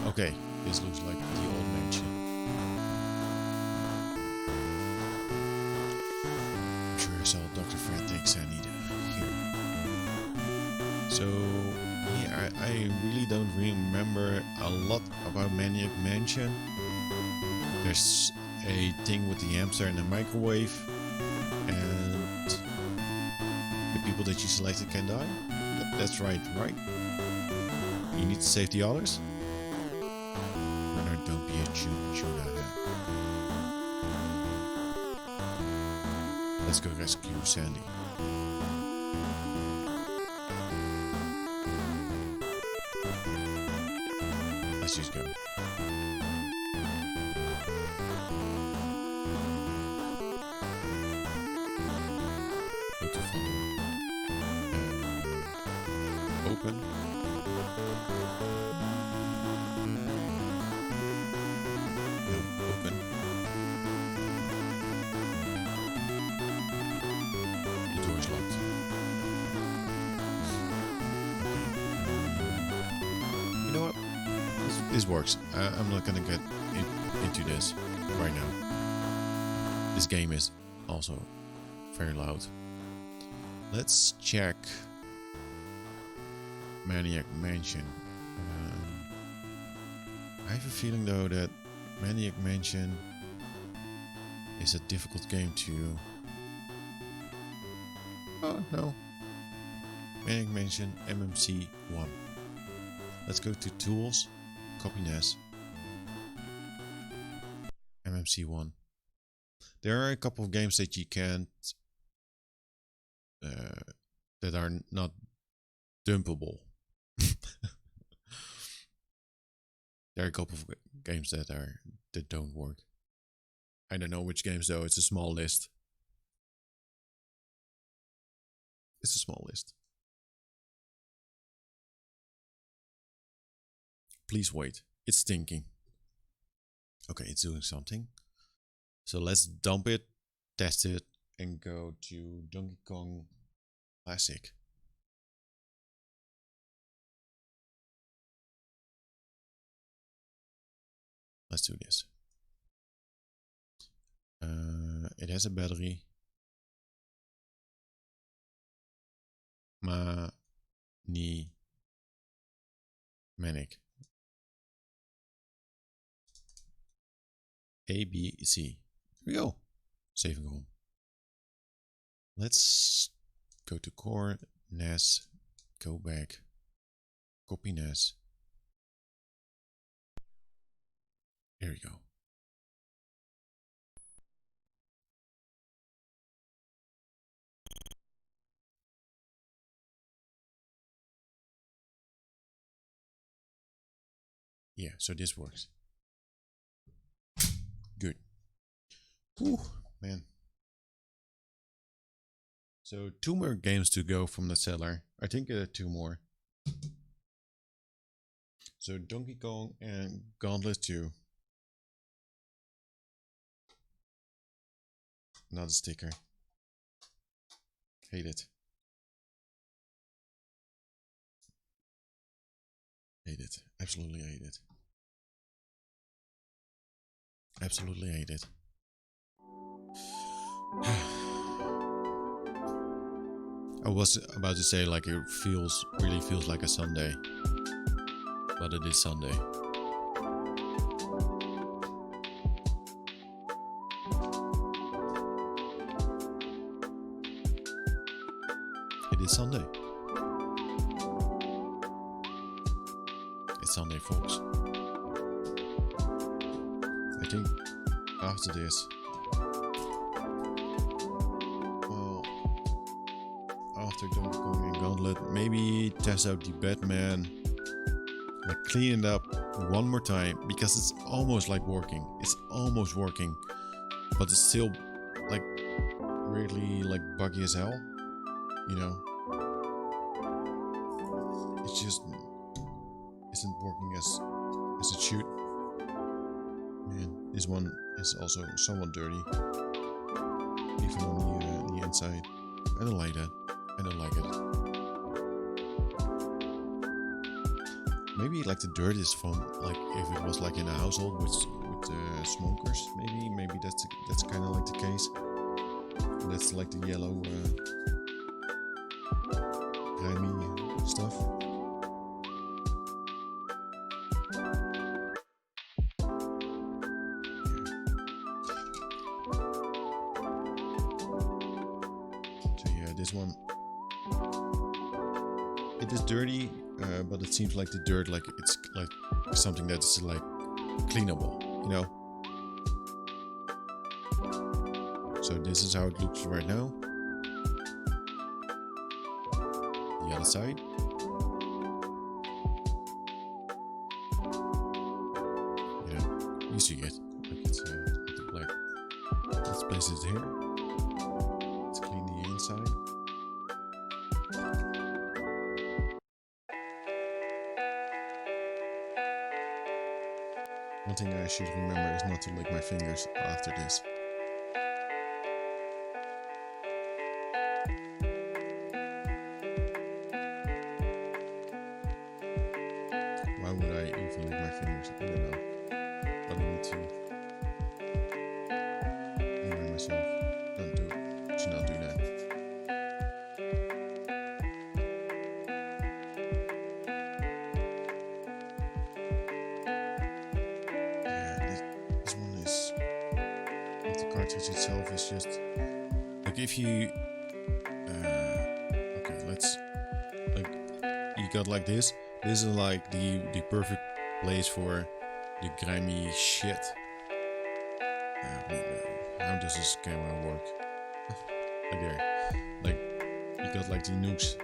Okay, this looks like the old mansion. I'm sure I saw Dr. Frantic's I need here. So, yeah, I really don't remember a lot about Maniac Mansion. There's a thing with the hamster and the microwave, and the people that you selected can die. That's right? You need to save the others? Don't be a Judah. Let's go rescue Sandy. Let's just go. Go to front door. Open. No, open. The door's locked. You know what? This works. I'm not gonna get into this right now. This game is also very loud. Let's check Maniac Mansion. I have a feeling though that Maniac Mansion is a difficult game to... Oh no. Maniac Mansion MMC 1. Let's go to Tools, copy NES, MMC 1. There are a couple of games that you can't, that are not dumpable. There are a couple of games that don't work. I don't know which games though. It's a small list. It's a small list. Please wait. It's thinking. Okay, it's doing something. So let's dump it, test it, and go to Donkey Kong Classic. Let's do this. It has a battery. Manic. A, B, C. Here we go. Saving home. Let's go to core, NES, go back, copy NES. Here we go. Yeah, so this works. Good. Whew, man. So 2 more games to go from the cellar. I think 2 more. So Donkey Kong and Gauntlet 2. Not a sticker. Hate it. Hate it. Absolutely hate it. Absolutely hate it. I was about to say like it really feels like a Sunday. But it is Sunday. It is Sunday. It's Sunday, folks. I think after this, well, after Donkey Kong and Gauntlet, maybe test out the Batman, like clean it up one more time, because it's almost like working. It's almost working, but it's still like really like buggy as hell, you know. It's just isn't working as it should. Man, this one is also somewhat dirty, even on the inside. I don't like that. I don't like it. Maybe like the dirt is from like if it was like in a household with smokers. Maybe that's kind of like the case. And that's like the yellow grimy stuff. This one, it is dirty, but it seems like the dirt, like it's like something that's like cleanable, you know. So this is how it looks right now. The other side. Yeah, you see it. Like it's black. Let's place it here. Let's clean the inside. One thing I should remember is not to lick my fingers after this. Why would I even lick my fingers? I don't know. But I need to remind myself. Don't do it. Should not do that. This one is, like the cartridge itself is just like if you okay, let's like you got like this. This is like the perfect place for the grimy shit. How does this camera work? Like there, like you got like the nukes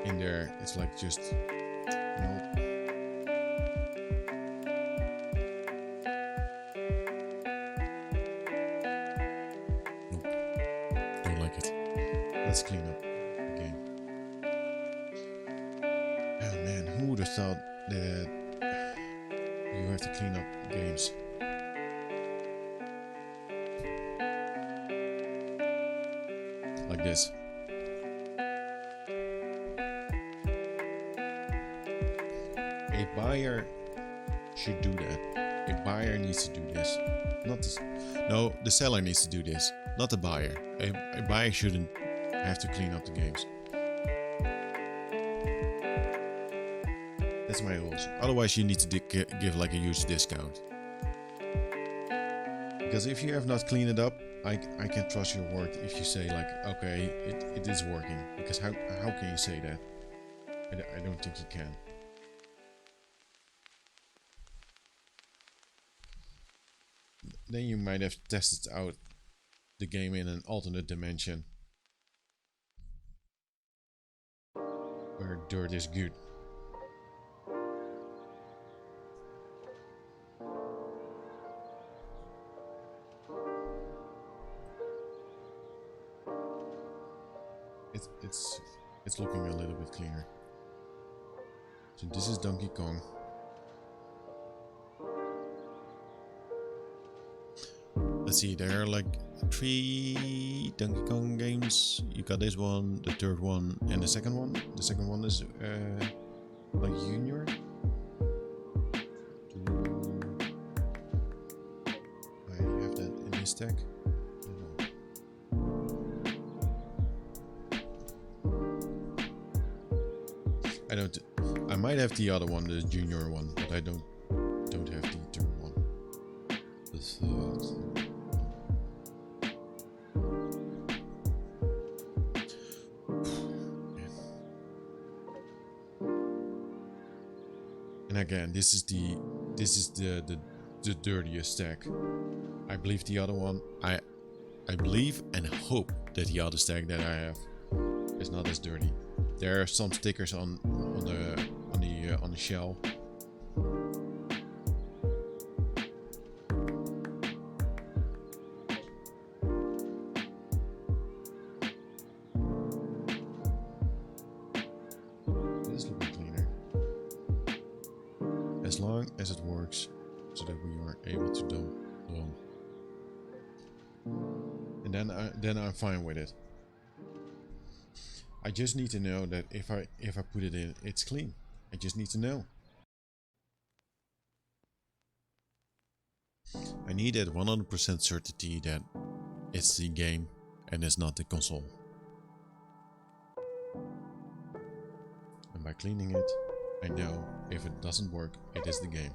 in there. It's like just no. Don't like it. Let's clean up the game. Oh man, who would have thought that you have to clean up games? Like this. A buyer should do that. A buyer needs to do this. Not this. No, the seller needs to do this. Not the buyer. A buyer shouldn't have to clean up the games. That's my rules. Otherwise, you need to give like a huge discount. Because if you have not cleaned it up, I can trust your word if you say like, okay, it is working. Because how can you say that? I don't think you can. Then you might have tested out the game in an alternate dimension where dirt is good. It's looking a little bit cleaner. So this is Donkey Kong. Let's see, there are like 3 Donkey Kong games. You got this one, the third one, and the second one. The second one is like Junior. I have that in this stack. I might have the other one, the Junior one, but I don't have the third one. The third. And again, this is the dirtiest stack. I believe the other one. I believe and hope that the other stack that I have is not as dirty. There are some stickers on the shell. This is looking cleaner. As long as it works, so that we are able to dump. And then I'm fine with it. I just need to know that if I put it in, it's clean. I just need to know. I need that 100% certainty that it's the game and it's not the console. And by cleaning it, I know if it doesn't work, it is the game.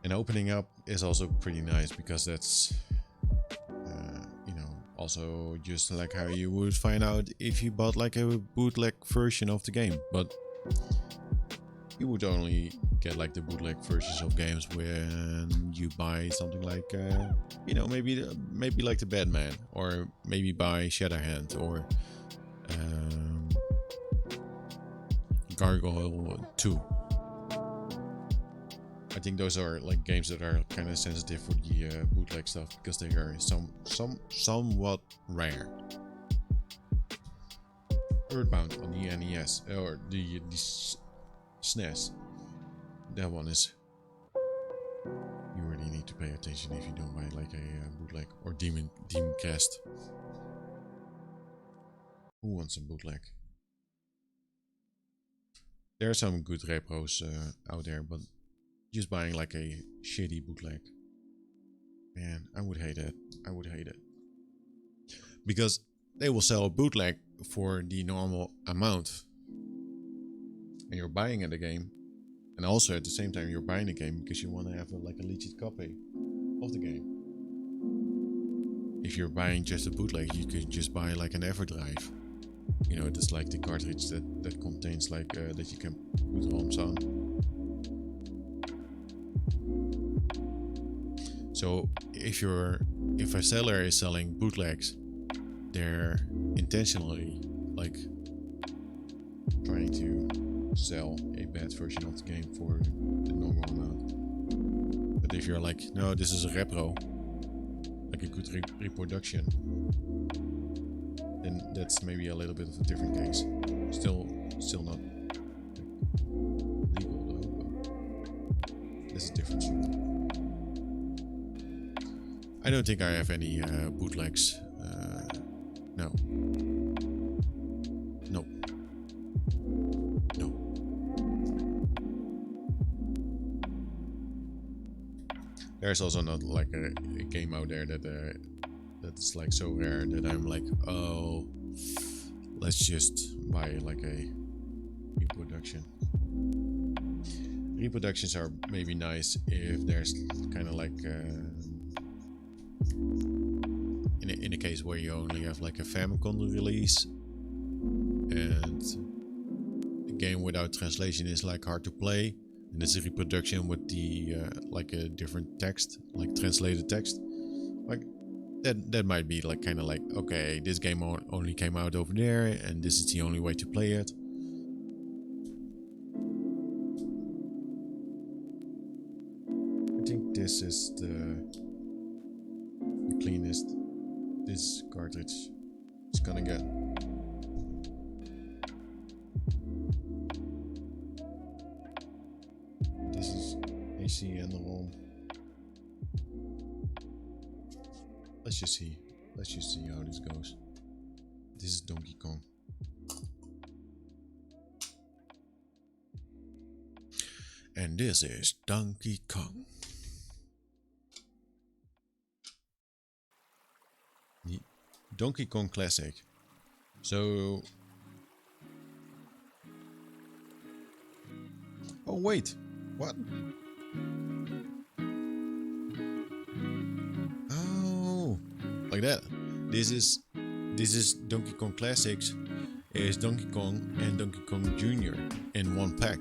And opening up is also pretty nice because that's, you know, also just like how you would find out if you bought like a bootleg version of the game. But you would only get like the bootleg versions of games when you buy something like, you know, maybe like the Batman, or maybe buy Shatterhand, or Gargoyle 2. I think those are like games that are kind of sensitive for the bootleg stuff, because they are somewhat rare. Earthbound on the NES or the SNES. That one is. You really need to pay attention if you don't buy like a bootleg, or Demon Cast. Who wants a bootleg? There are some good repros out there, but just buying like a shitty bootleg, man, I would hate it. I would hate it, because they will sell a bootleg for the normal amount, and you're buying the game, and also at the same time you're buying the game because you want to have like a legit copy of the game. If you're buying just a bootleg, you could just buy like an EverDrive. You know, it's like the cartridge that contains like that you can put ROMs on. So if a seller is selling bootlegs, they're intentionally like trying to sell a bad version of the game for the normal amount. But if you're like, no, this is a repro, like a good reproduction, then that's maybe a little bit of a different case. Still not legal though, but that's a different story. I don't think I have any bootlegs. No. No. No. There's also not like a game out there that's like so rare that I'm like, oh, let's just buy like a reproduction. Reproductions are maybe nice if there's kind of like in a case where you only have like a Famicom release, and a game without translation is like hard to play, and it's a reproduction with the like a different text, like translated text, like that might be like kind of like, okay, this game only came out over there and this is the only way to play it. I think this is the cleanest this cartridge is gonna get. This is AC and the ROM. Let's just see how this goes. This is Donkey Kong. And this is Donkey Kong. The Donkey Kong Classic. So... Oh wait, what? Oh, like that. This is Donkey Kong Classics. Is Donkey Kong and Donkey Kong Jr. in one pack.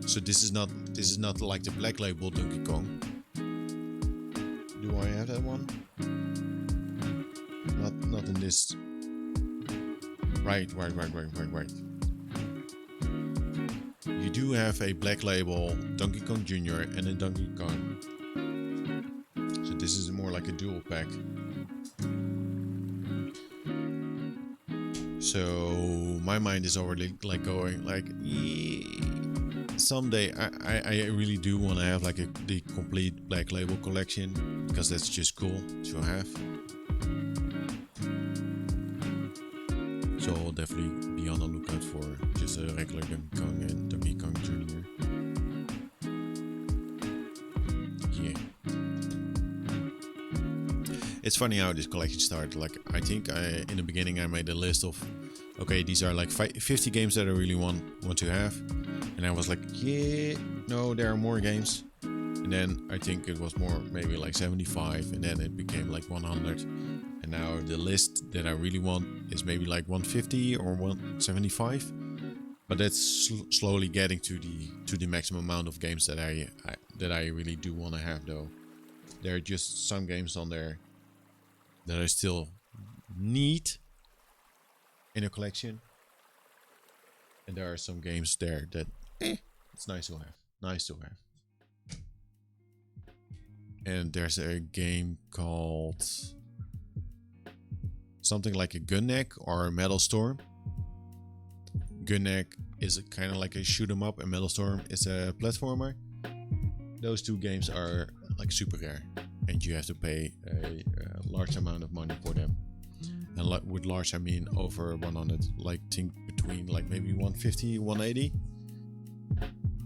So this is not like the black label Donkey Kong. Do I have that one? Not in this. Right. You do have a black label Donkey Kong Jr. and a Donkey Kong. So this is more like a dual pack. So my mind is already like going like, someday I really do want to have like the complete black label collection, because that's just cool to have. So I'll definitely be on the lookout for just a regular Donkey Kong and Donkey Kong Jr. Yeah. It's funny how this collection started. Like, I think in the beginning I made a list of, okay, these are like 50 games that I really want to have. And I was like, yeah, no, there are more games. And then I think it was more, maybe like 75, and then it became like 100. And now the list that I really want is maybe like 150 or 175. But that's slowly getting to the maximum amount of games that I really do want to have, though. There are just some games on there that I still need in a collection, and there are some games there that it's nice to have. Nice to have. And there's a game called something like a Gun Neck or a Metal Storm. Gun Neck is kind of like a shoot 'em up, and Metal Storm is a platformer. Those two games are like super rare, and you have to pay a large amount of money for them. And with large, I mean over 100. Like think between like maybe 150, 180.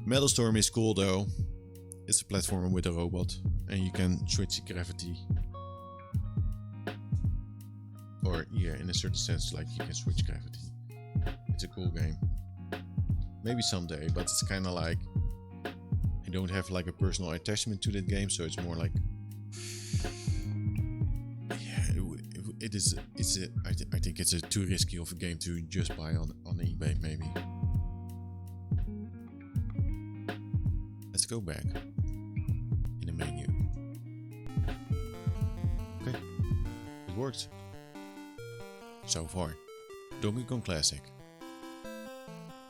Metal Storm is cool though. It's a platformer with a robot, and you can switch gravity. Or yeah, in a certain sense, like you can switch gravity. It's a cool game. Maybe someday, but it's kind of like I don't have like a personal attachment to that game, so it's more like yeah, it is. I think it's a too risky of a game to just buy on eBay. Maybe. Let's go back in the menu. Okay, it worked so far. Donkey Kong Classic.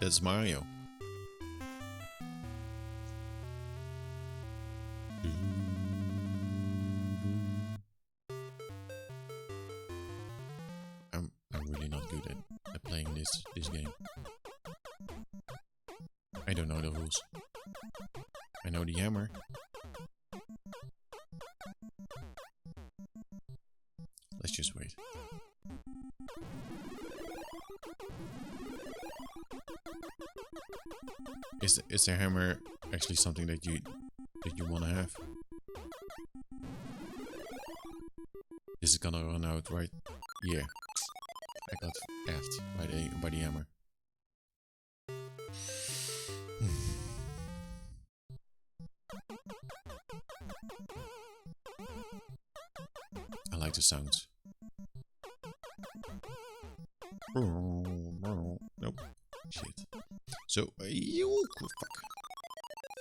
That's Mario. I'm really not good at playing this game. I don't know the rules. I know the hammer. Let's just wait. Is the hammer actually something that you want to have? This is gonna run out, right? Yeah. I got effed by the hammer. I like the sounds. Nope. Shit. So, fuck.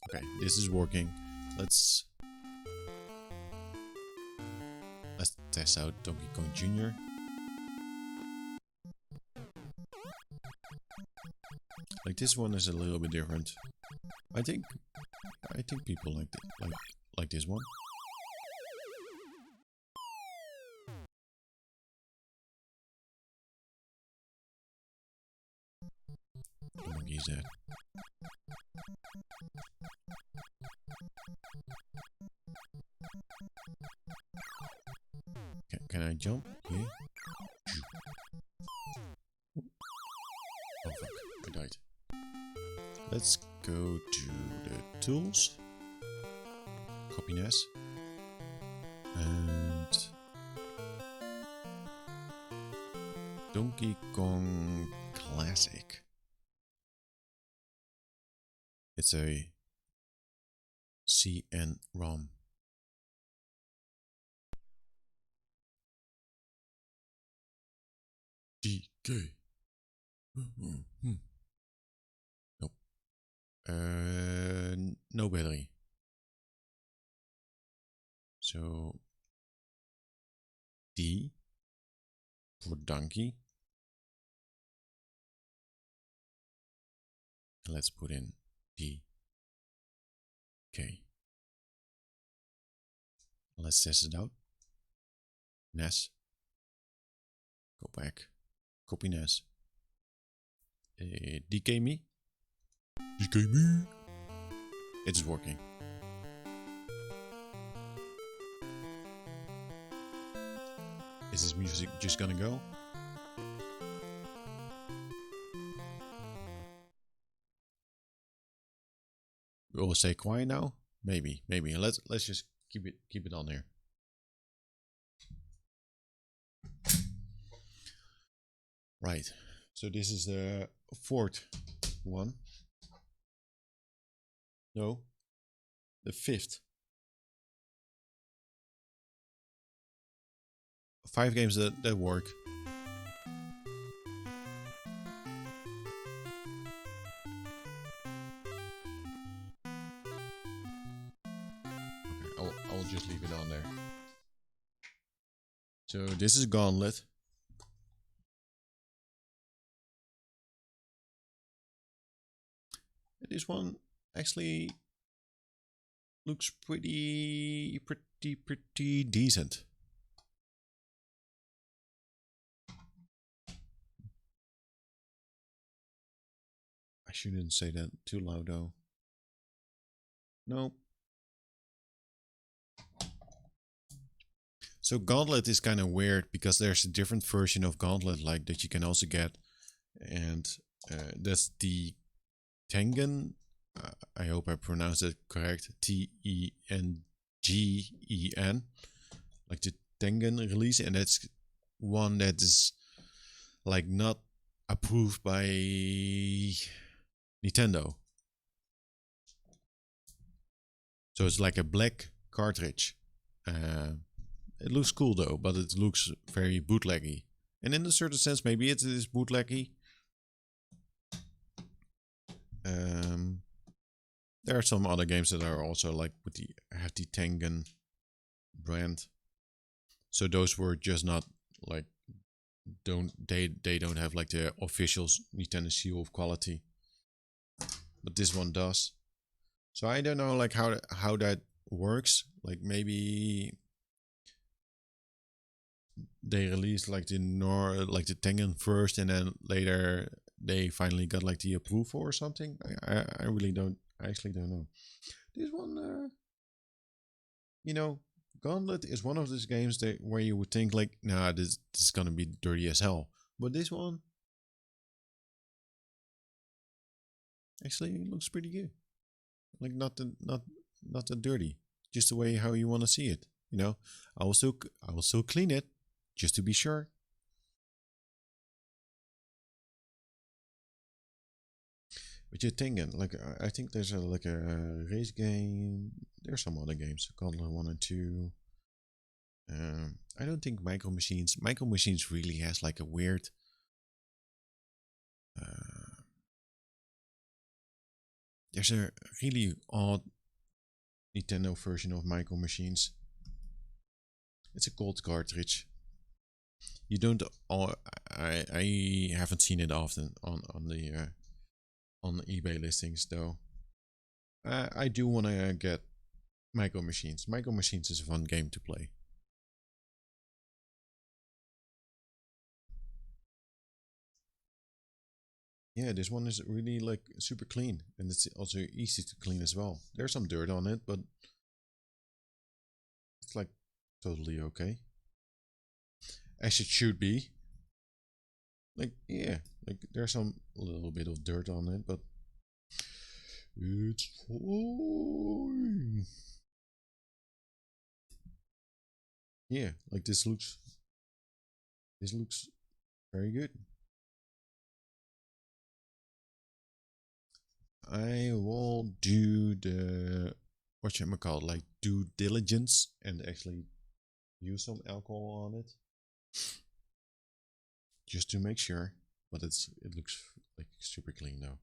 Okay, this is working. Let's test out Donkey Kong Jr. Like this one is a little bit different. I think people like this one. The monkey is dead. Can I jump? Yeah. Oh fuck, I died. Let's go to the tools. Copy NES. And Donkey Kong Classic. It's a CN-ROM. DK. Nope. No battery. So D for donkey. And let's put in D K. Let's test it out. NES. Go back. Copy NES. DK me. DK me. It's working. Is this music just gonna go? We will stay quiet now. Maybe. Let's just keep it on there. Right. So this is the fourth one. No, the fifth. 5 games that work. So this is Gauntlet. This one actually looks pretty decent. I shouldn't say that too loud though. Nope. So Gauntlet is kind of weird because there's a different version of Gauntlet like that you can also get, and that's the Tengen. I hope I pronounced it correct. Tengen, like the Tengen release, and that's one that is like not approved by Nintendo. So it's like a black cartridge. It looks cool though, but it looks very bootleggy. And in a certain sense, maybe it is bootleggy. There are some other games that are also like with the have the Tengen brand. So those were just not like they don't have like the official Nintendo seal of quality. But this one does. So I don't know like how that works. Like maybe they released like the Tengen first, and then later they finally got like the approval or something. I really don't. I actually don't know. This one, you know, Gauntlet is one of those games that where you would think like, nah, this is gonna be dirty as hell. But this one actually looks pretty good. Like not that dirty, just the way how you want to see it. You know, I will still clean it just to be sure. But you're thinking, like, I think there's like a race game. There's some other games, Gauntlet 1 and 2. I don't think Micro Machines really has like a weird there's a really odd Nintendo version of Micro Machines. It's a gold cartridge. You don't. I haven't seen it often on the eBay listings though. I do want to get Micro Machines. Micro Machines is a fun game to play. Yeah, this one is really like super clean, and it's also easy to clean as well. There's some dirt on it, but it's like totally okay, as it should be. Like, yeah, like there's some little bit of dirt on it, but it's fine. Yeah, like this looks very good. I will do the whatchamacallit, like due diligence and actually use some alcohol on it. Just to make sure. But it looks like super clean now.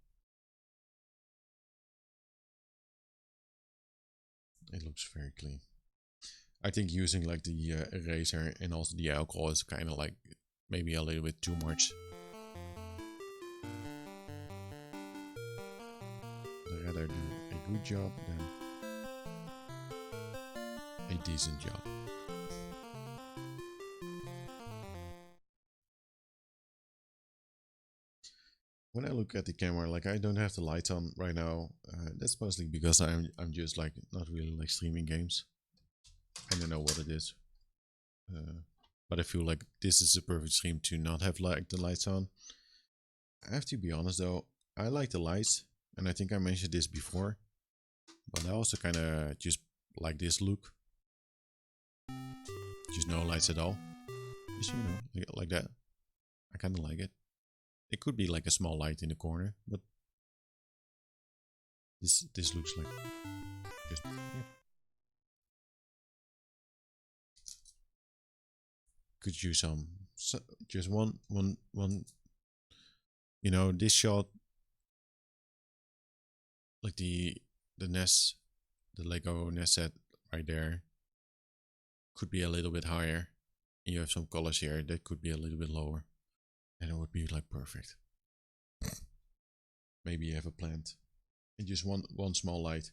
It looks very clean. I think using like the eraser and also the alcohol is kind of like maybe a little bit too much. I'd rather do a good job than a decent job. When I look at the camera, like I don't have the lights on right now. That's mostly because I'm just like not really like streaming games. I don't know what it is, but I feel like this is a perfect stream to not have like the lights on. I have to be honest though, I like the lights, and I think I mentioned this before, but I also kind of just like this look. Just no lights at all. Just, you know, like that. I kind of like it. It could be like a small light in the corner, but this looks like just yeah. Could use some just one. You know, this shot, like the NES, the Lego NES set right there, could be a little bit higher. and you have some colors here, that could be a little bit lower. And it would be like perfect. Maybe you have a plant. And just one small light.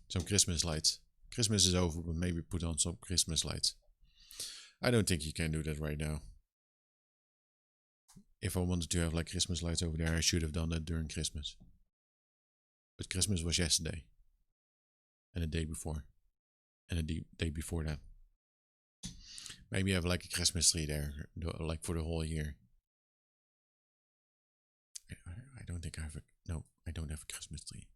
Some Christmas lights. Christmas is over, but maybe put on some Christmas lights. I don't think you can do that right now. If I wanted to have like Christmas lights over there, I should have done that during Christmas. But Christmas was yesterday. And the day before. And the day before that. Maybe have like a Christmas tree there, like for the whole year. I don't think I have a... No, I don't have a Christmas tree.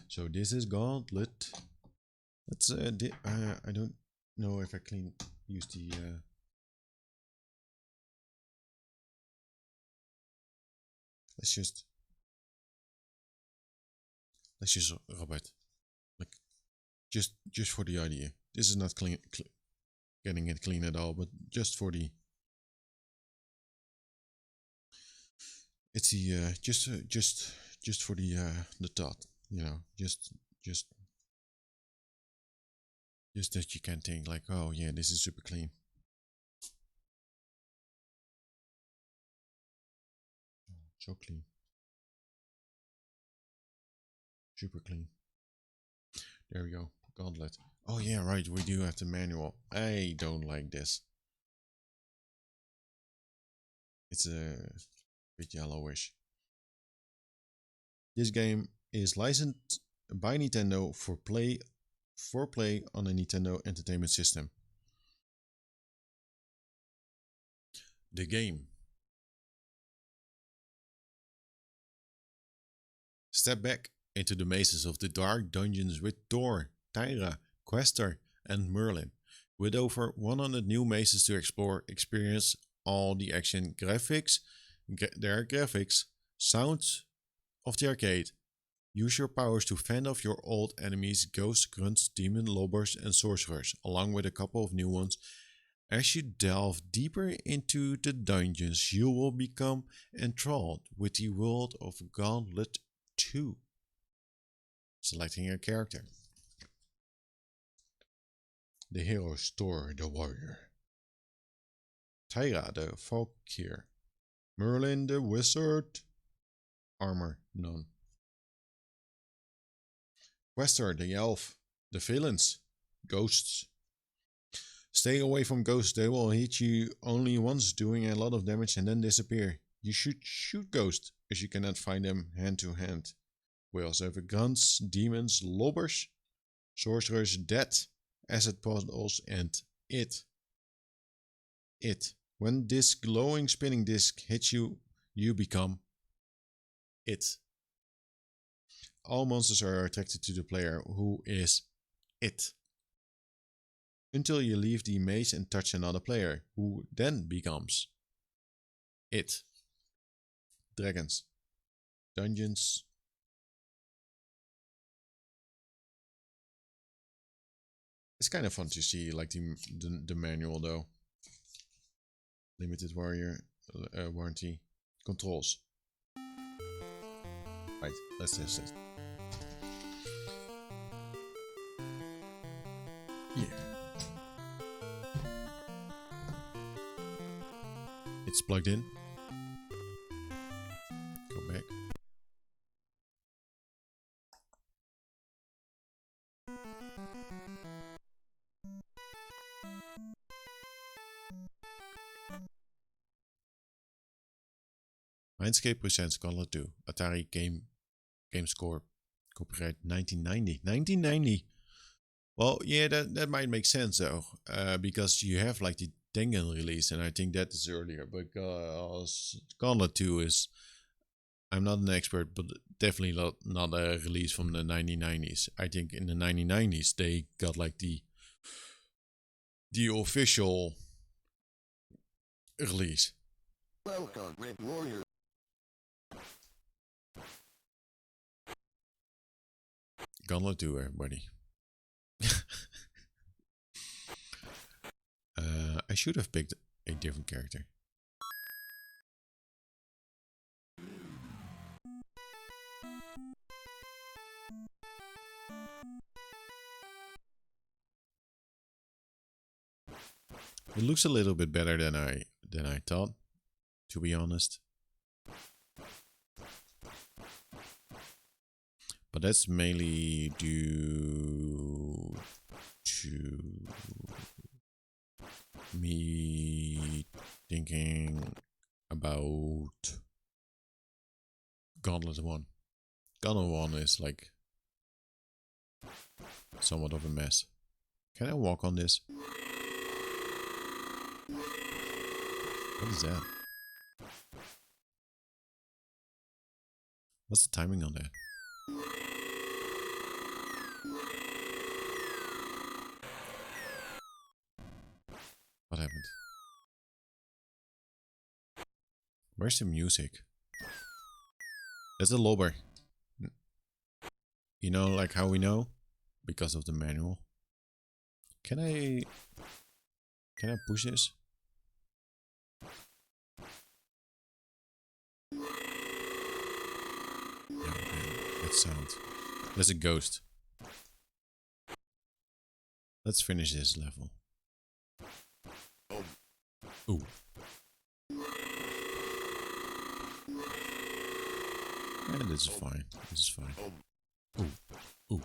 So this is Gauntlet. Let's I don't know if I use the let's just Robert, like just for the idea. This is not getting it clean at all, but just for the it's the just for the thought, you know, just that you can think like, oh yeah, this is super clean. So clean. Super clean. There we go. Gauntlet. Oh yeah, right, we do have the manual. I don't like this. It's a bit yellowish. This game is licensed by Nintendo for play on a Nintendo Entertainment System. The game. Step back into the mazes of the dark dungeons with Thor, Tyra, Questar, and Merlin. With over 100 new mazes to explore, experience all the action, graphics, sounds of the arcade. Use your powers to fend off your old enemies, ghosts, grunts, demon, lobbers, and sorcerers, along with a couple of new ones. As you delve deeper into the dungeons, you will become enthralled with the world of Gauntlet 2. Selecting a character. The hero is Thor the warrior. Tyra the Valkyr. Merlin the wizard. Armor none. Questar the elf. The villains. Ghosts. Stay away from ghosts, they will hit you only once, doing a lot of damage and then disappear. You should shoot ghosts, as you cannot find them hand to hand. We also have guns, demons, lobbers, sorcerers, death, acid portals, and it. When this glowing spinning disc hits you, you become it. All monsters are attracted to the player, who is it. Until you leave the maze and touch another player, who then becomes it. Dragons. Dungeons. It's kind of fun to see, like the manual though. Limited warrior warranty. Controls. Right, let's test it. Yeah. It's plugged in. Go back. Mindscape presents Gauntlet 2. Atari Game Score. Copyright 1990. 1990. Well, yeah, that might make sense though, because you have like the Tengen release, and I think that is earlier. Because Gauntlet 2 is, I'm not an expert, but definitely not a release from the 1990s. I think in the 1990s they got like the official release. Welcome, Red Warrior. Gauntlet 2, everybody. I should have picked a different character. It looks a little bit better than I thought, to be honest. But that's mainly due to me thinking about Gauntlet 1. Gauntlet 1 is like somewhat of a mess. Can I walk on this? What is that? What's the timing on that? What happened? Where's the music? There's a lobber. You know, like how we know? Because of the manual. Can I push this? No, that sound. There's a ghost. Let's finish this level. Ooh. Yeah, this is fine. This is fine. Ooh. Ooh.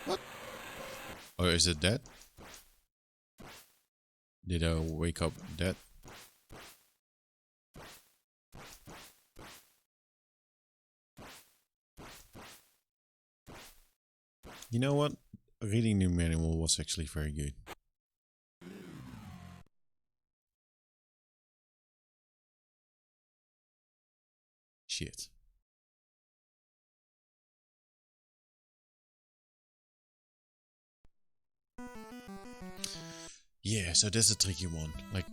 What? Oh, is it dead? Did I wake up dead? You know what? Reading the manual was actually very good. Shit. Yeah, so that's a tricky one. Like,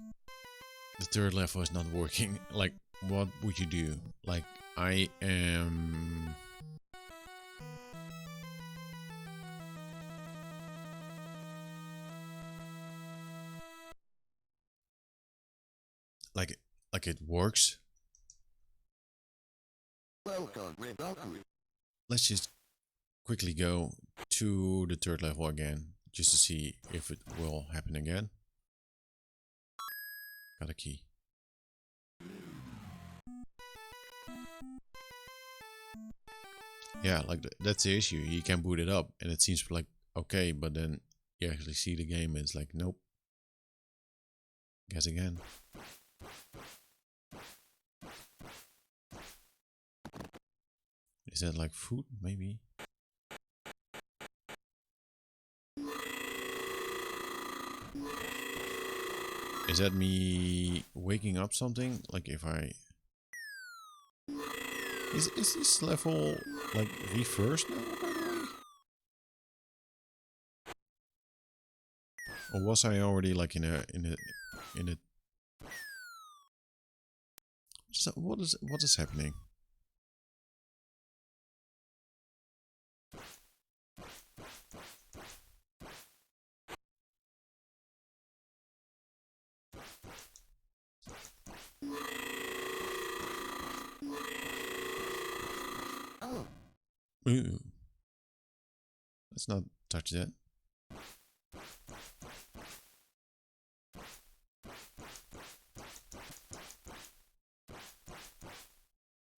the third level is not working. Like, what would you do? Like, I am... Like it works. Welcome, Rebecca. Let's just quickly go to the third level again, just to see if it will happen again. Got a key. Yeah, like that's the issue. You can boot it up and it seems like okay, but then you actually see the game and it's like, nope. Guess again. Is that like food? Maybe. Is that me waking up something? Like if I... Is this level like reversed now, by the way? Or was I already like in a so what is happening? Ooh. Let's not touch that.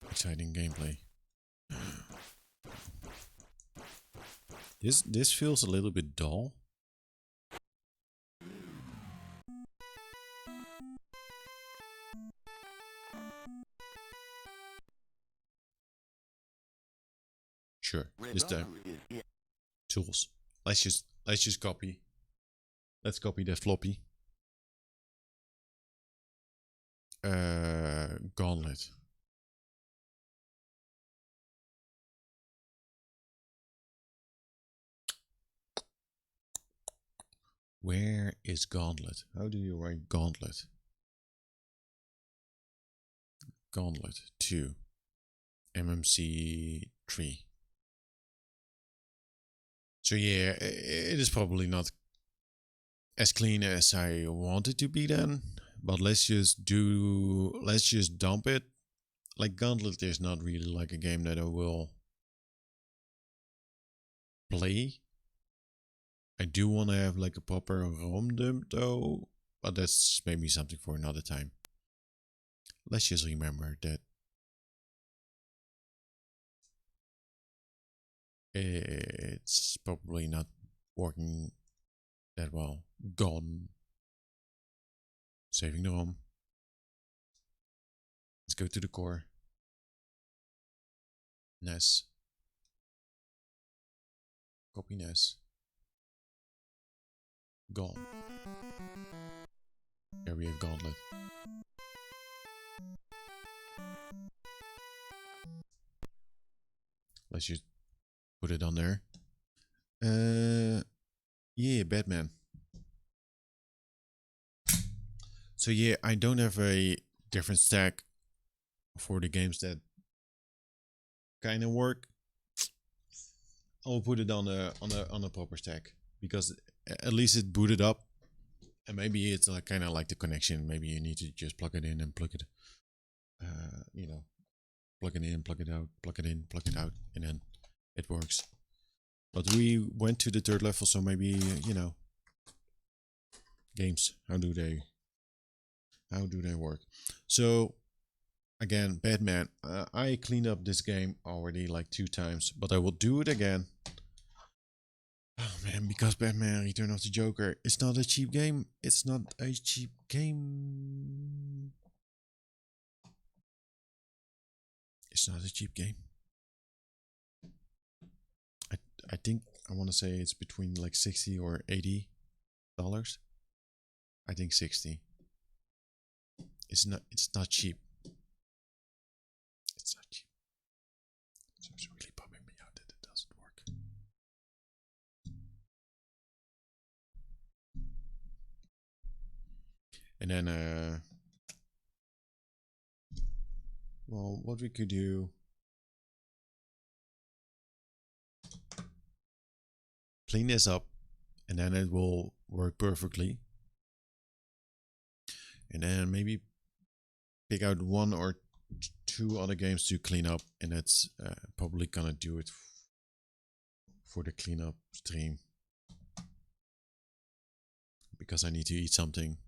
Exciting gameplay. This feels a little bit dull. Sure. This time. Tools. Let's just copy. Let's copy that floppy. Gauntlet. Where is Gauntlet? How do you write Gauntlet? Gauntlet 2. MMC 3. So yeah, it is probably not as clean as I want it to be then. But let's just dump it. Like Gauntlet is not really like a game that I will play I do want to have like a proper ROM dump though, but that's maybe something for another time. Let's just remember that it's probably not working that well. Gone. Saving the ROM. Let's go to the core. NES. Copy NES. Gone. There we have Gauntlet. Let's just put it on there. Yeah, Batman. So yeah, I don't have a different stack for the games that kind of work. I'll put it on a proper stack because at least it booted up, and maybe it's like kind of like the connection. Maybe you need to just plug it in and plug it, you know, plug it in, plug it out, plug it in, plug it out, and then it works. But we went to the third level, so maybe you know, games. How do they work? So again, Batman. I cleaned up this game already like 2 times, but I will do it again. Oh man, because Batman Return of the Joker is not a cheap game. It's not a cheap game. It's not a cheap game. I think I want to say it's between like $60 or $80. I think 60. It's not cheap. It's not cheap. So it's really bumming me out that it doesn't work. And then well, what we could do, clean this up, and then it will work perfectly. And then maybe pick out 1 or 2 other games to clean up, and that's probably gonna do it for the cleanup stream, because I need to eat something,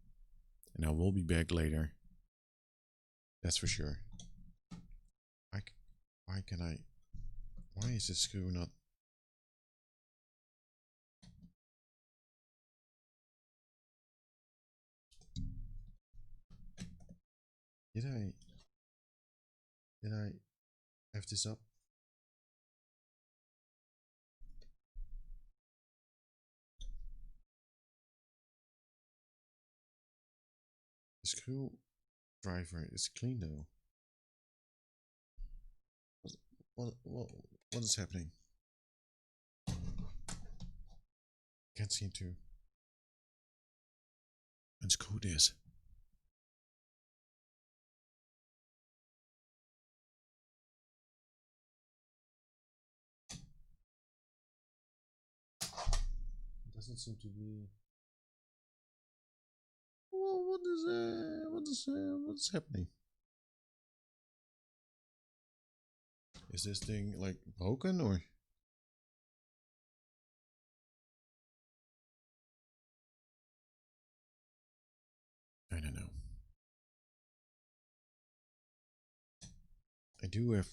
and I will be back later. That's for sure. Why is this screw not? Did I have this up? The screwdriver is clean though. What is happening? Can't seem to unscrew this. It doesn't seem to be. Well, what's happening? Is this thing like broken or? I don't know. I do have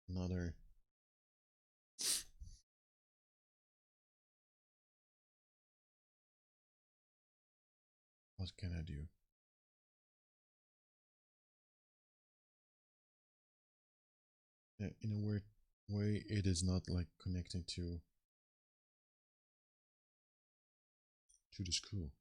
another. What can I do? Yeah, in a weird way, it is not like connecting to the screw.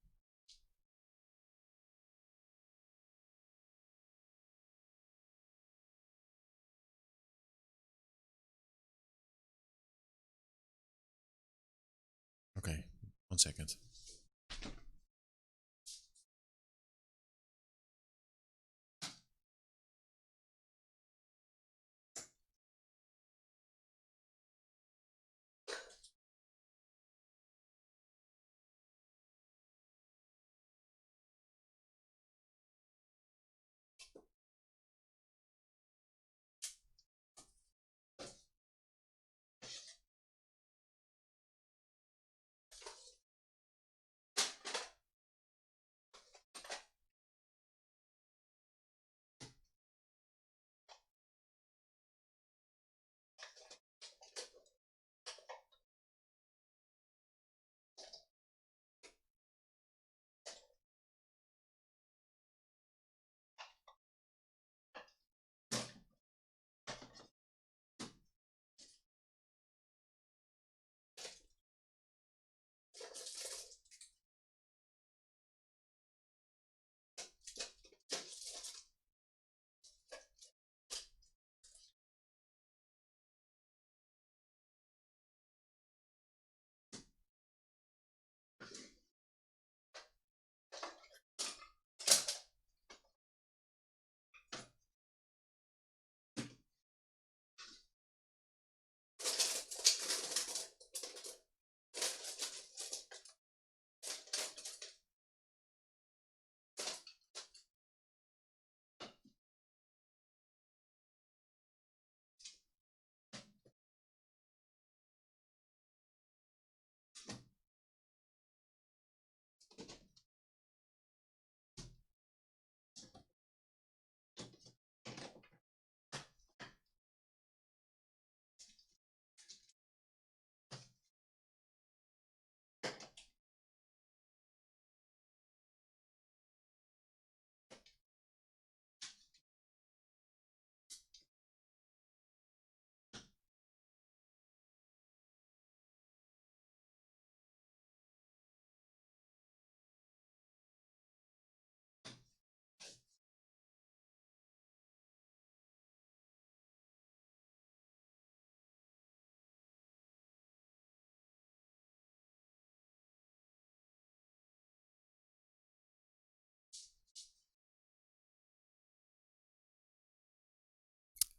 Okay, 1 second.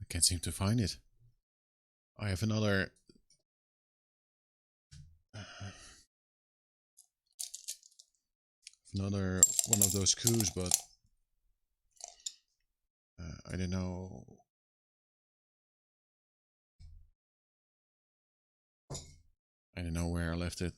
I can't seem to find it. I have another another one of those screws, but I don't know. I don't know where I left it.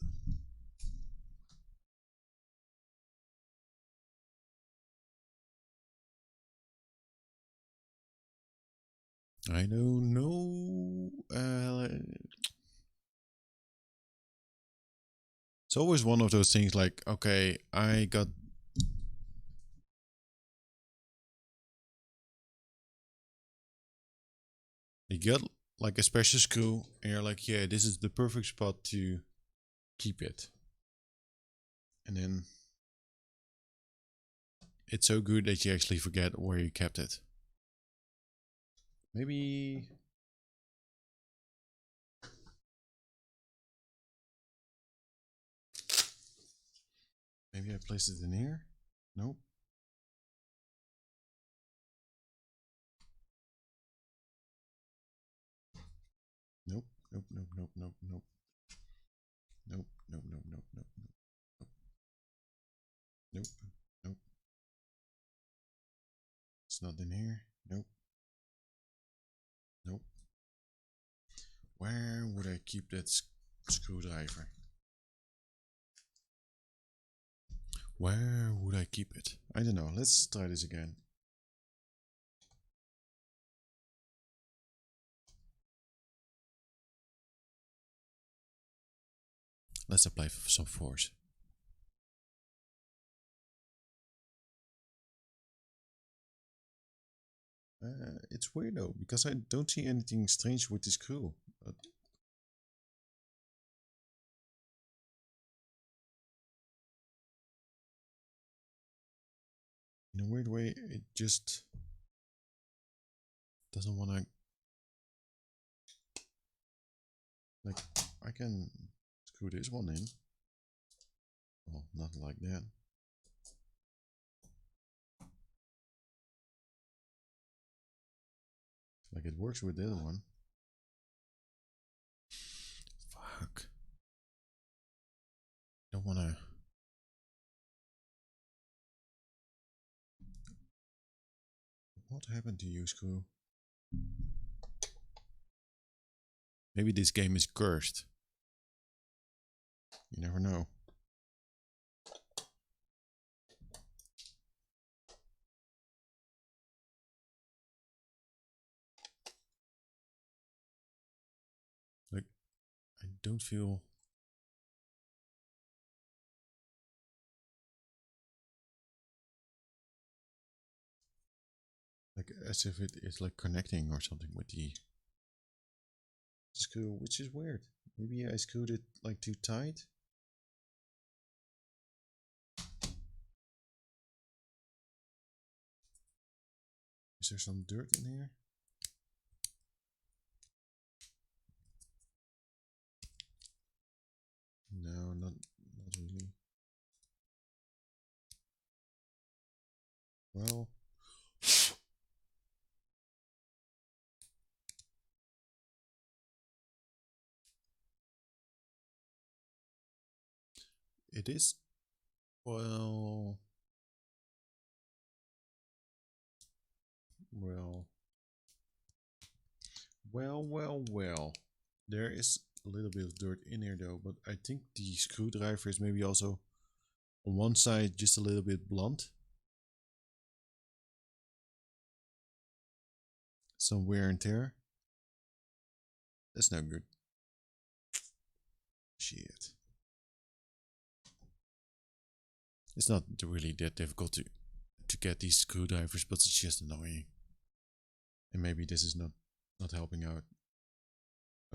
I don't know. It's always one of those things like, okay, you got like a special screw and you're like, yeah, this is the perfect spot to keep it. And then it's so good that you actually forget where you kept it. Maybe I placed it in here? Nope. Nope. Nope. Nope. Nope. Nope. Nope. Nope. Nope. Nope. Nope. Nope. Nope. Nope. Nope. It's not in here. Nope. Nope. Where would I keep that screwdriver? Where would I keep it? I don't know. Let's try this again. Let's apply some force. It's weird though, because I don't see anything strange with this screw. But in a weird way, it just doesn't want to. Like, I can screw this one in. Well, not like that. Like it works with the other one. Fuck. Don't wanna. What happened to you, screw? Maybe this game is cursed. You never know. Like, I don't feel. Like as if it is like connecting or something with the screw, which is weird. Maybe I screwed it like too tight. Is there some dirt in here? No, not really. Well, it is. Well, well, well. There is a little bit of dirt in here though, but I think the screwdriver is maybe also on one side just a little bit blunt. Some wear and tear. That's no good. Shit. It's not really that difficult to get these screwdrivers, but it's just annoying. And maybe this is not helping out.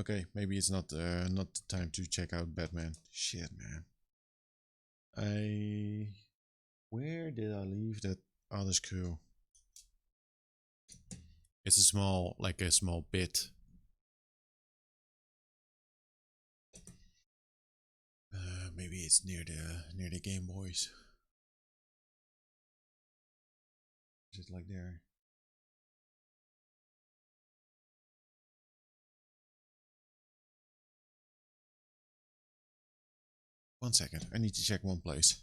Okay, maybe it's not the time to check out Batman. Shit, man. Where did I leave that other screw? It's a small bit. Maybe it's near the Game Boys. Is it like there? 1 second. I need to check one place.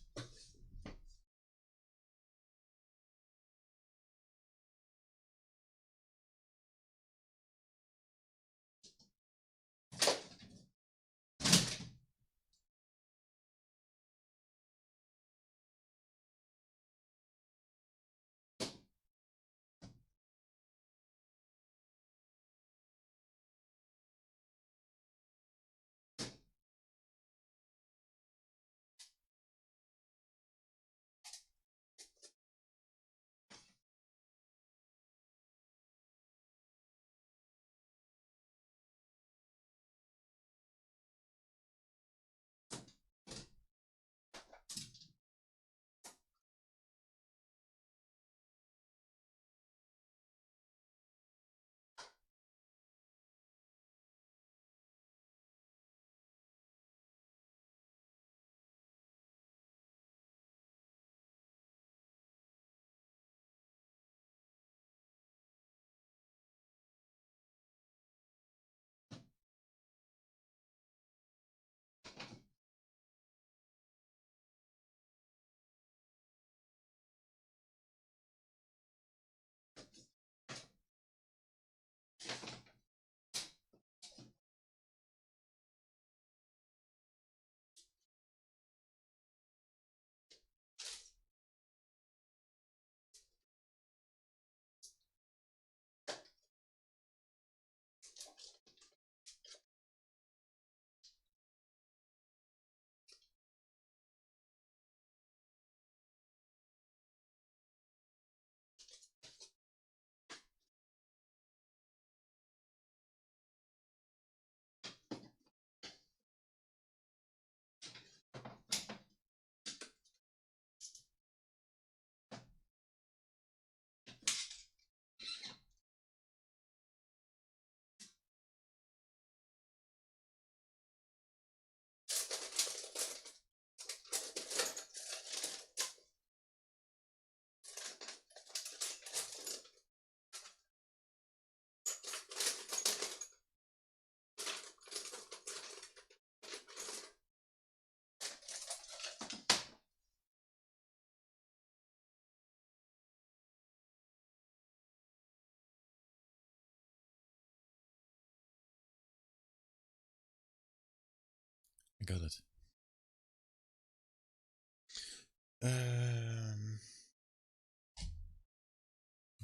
I got it.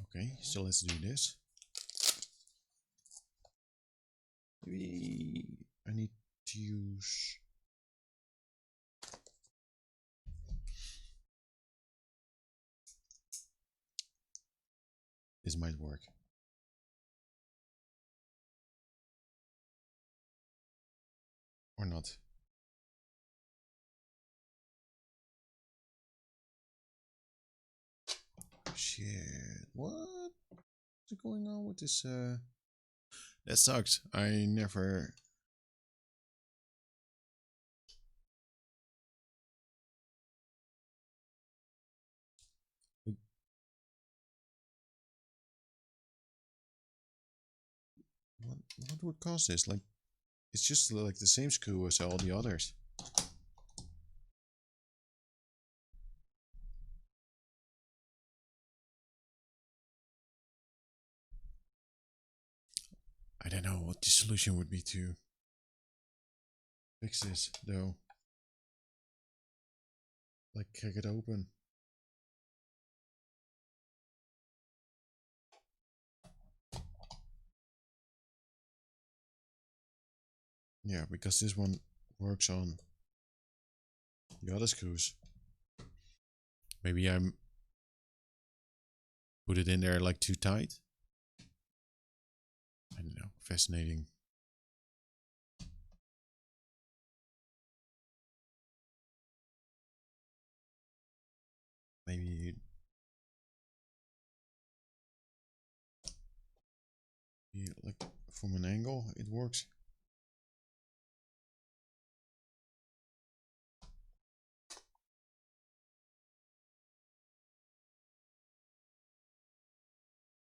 Okay, so let's do this. Maybe I need to use. This might work. Or not. Shit. What? What's going on with this? That sucks. I never. What would cause this? Like, it's just like the same screw as all the others. I don't know what the solution would be to fix this, though. Like, crack it open. Yeah, because this one works on the other screws. Maybe I'm put it in there like too tight. I don't know. Fascinating. Maybe like from an angle it works.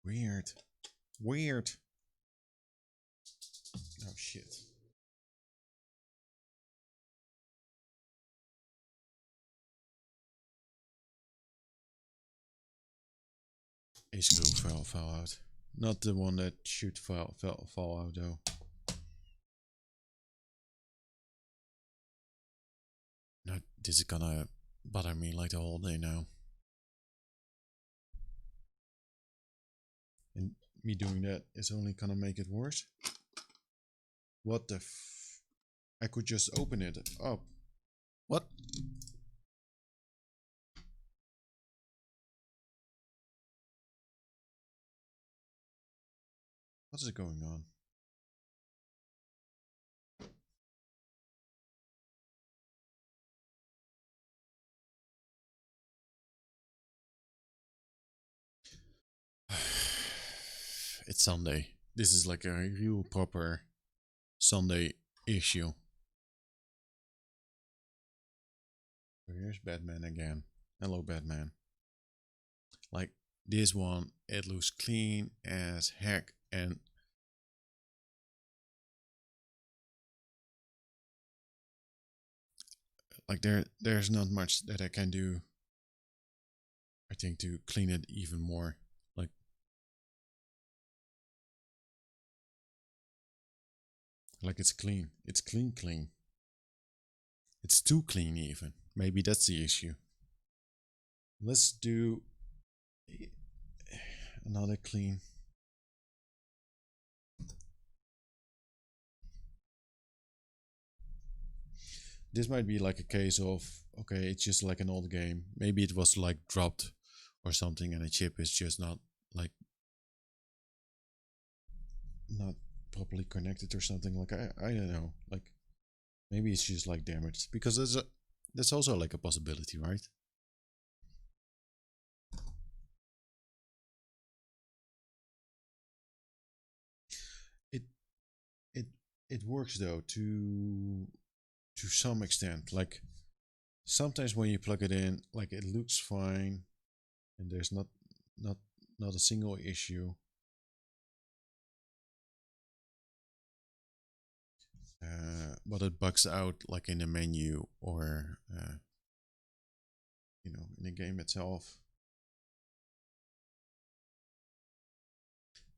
Weird. Weird. Oh shit. A screw fell out. Not the one that should fall out though. No, this is gonna bother me like the whole day now. And me doing that is only gonna make it worse. What the f... I could just open it up. What? What is going on? It's Sunday. This is like a real proper Sunday issue. So here's Batman again. Hello, Batman. Like this one, it looks clean as heck, and like there's not much that I can do. I think to clean it even more. Like it's clean. It's clean. It's too clean even. Maybe that's the issue. Let's do another clean. This might be like a case of, okay, it's just like an old game. Maybe it was like dropped or something and the chip is just not like not properly connected or something. Like I don't know. Like maybe it's just like damaged, because that's also like a possibility, right? It it works though to some extent. Like sometimes when you plug it in, like it looks fine and there's not a single issue. But it bugs out like in the menu or you know, in the game itself.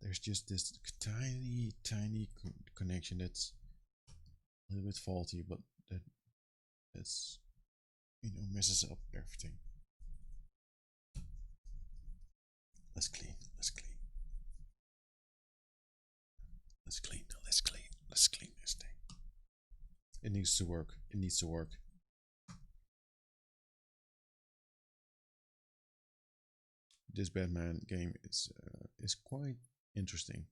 There's just this tiny connection that's a little bit faulty, but that's, you know, messes up everything. Let's clean this thing. It needs to work. This Batman game is quite interesting.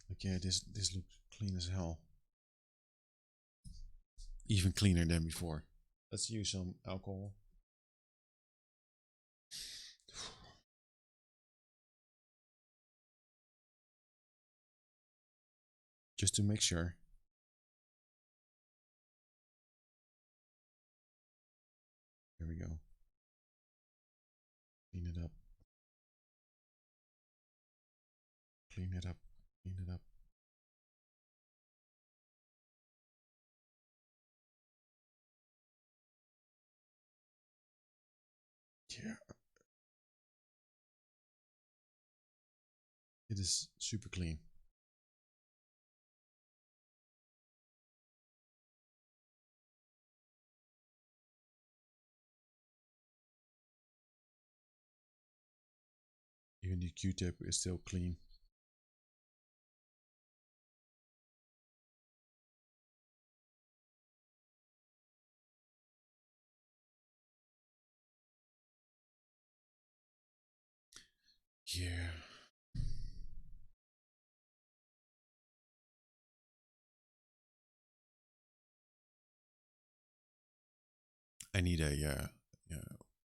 Like yeah, this looks clean as hell. Even cleaner than before. Let's use some alcohol. Just to make sure. There we go. Clean it up. Clean it up. Yeah. It is super clean. Even the Q-tip is still clean. Yeah. I need a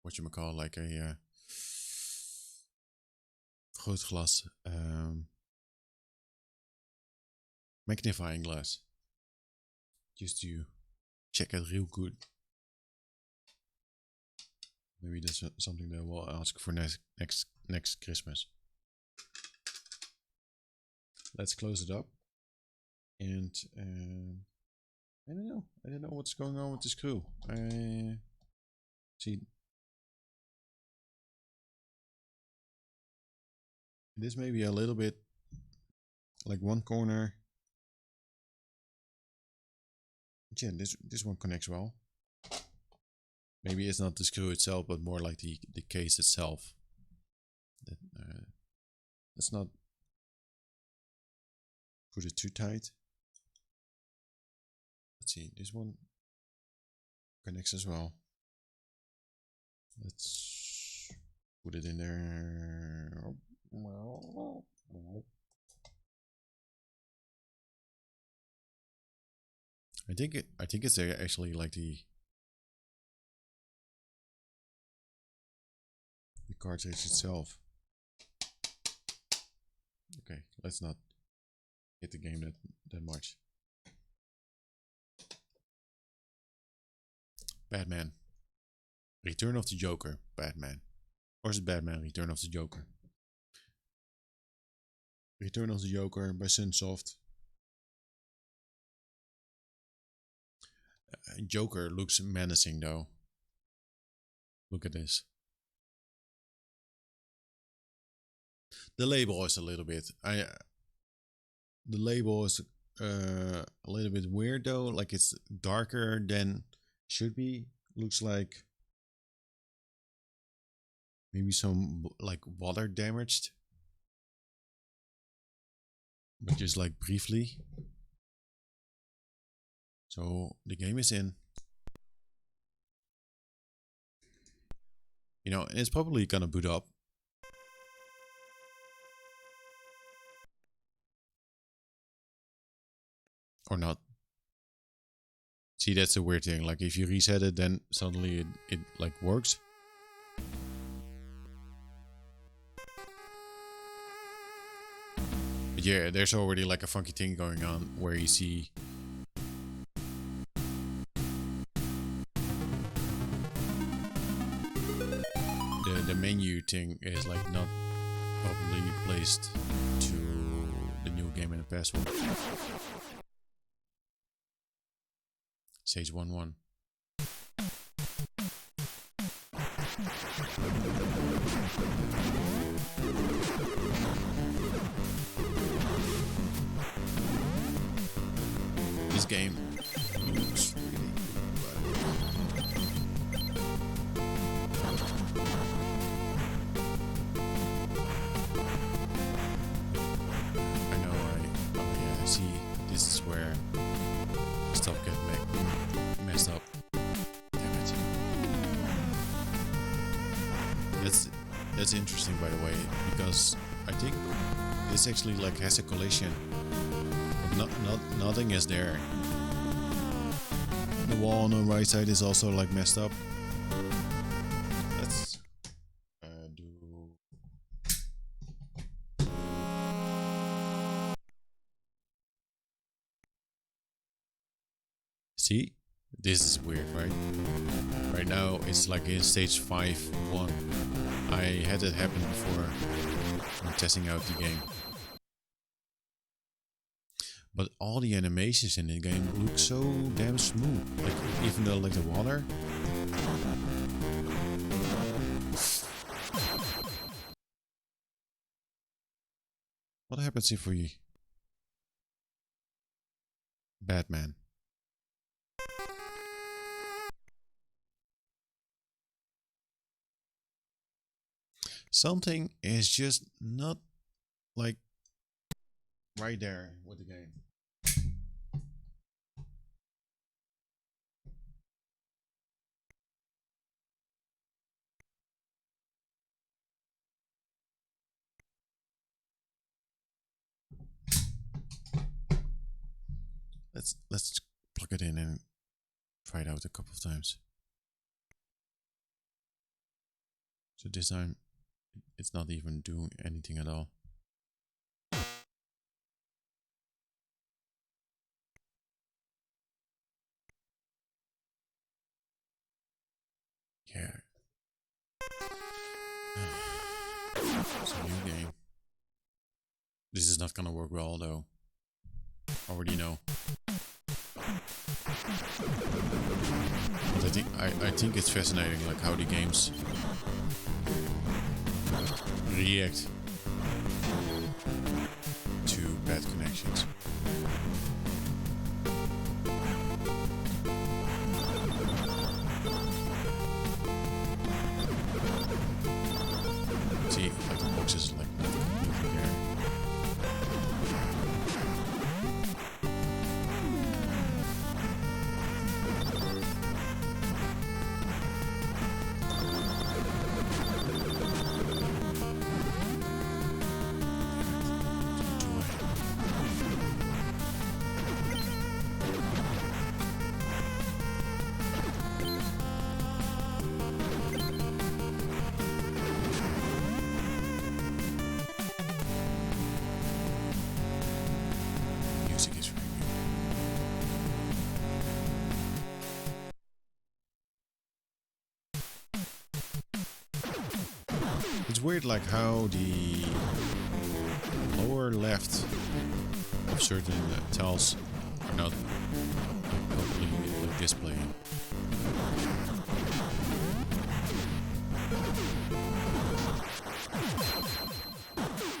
whatchamacall, like a grootglas magnifying glass, just to check it real good. Maybe that's something that we'll ask for next Christmas. Let's close it up. And I don't know what's going on with the screw. See, this may be a little bit like one corner. But yeah, this one connects well. Maybe it's not the screw itself, but more like the case itself. That let's not put it too tight. Let's see, this one connects as well. Let's put it in there. I think it's actually like the cartridge itself. Okay, let's not hit the game that much. Batman. Return of the Joker. Batman. Or is it Batman? Return of the Joker. Return of the Joker by Sunsoft. Joker looks menacing though. Look at this. The label is a little bit. The label is a little bit weird though. Like it's darker than should be. Looks like maybe some like water damaged, but just like briefly. So the game is in. You know, and it's probably gonna boot up. Or not. See, that's a weird thing. Like if you reset it, then suddenly it like works. But yeah, there's already like a funky thing going on where you see the menu thing is like not properly placed to the new game and the password. Sage 1-1. This game looks really I know, oh yeah, see, this is where stuff get messed up. Damn it. That's interesting, by the way, because I think this actually like has a collision. Nothing is there. The wall on the right side is also like messed up. Let's do. See, this is weird, right? Right now it's like in stage 5-1. I had it happen before I'm testing out the game. But all the animations in the game look so damn smooth. Like even though like the water. What happens if we Batman? Something is just not like right there with the game. Let's plug it in and try it out a couple of times. So this time it's not even doing anything at all. Yeah. It's a new game. This is not gonna work well though. Already know. But I think it's fascinating, like how the games react to bad connections. See, like the boxes, like moving there. Music is very good. It's weird, like how the lower left of certain tiles are not properly like displaying.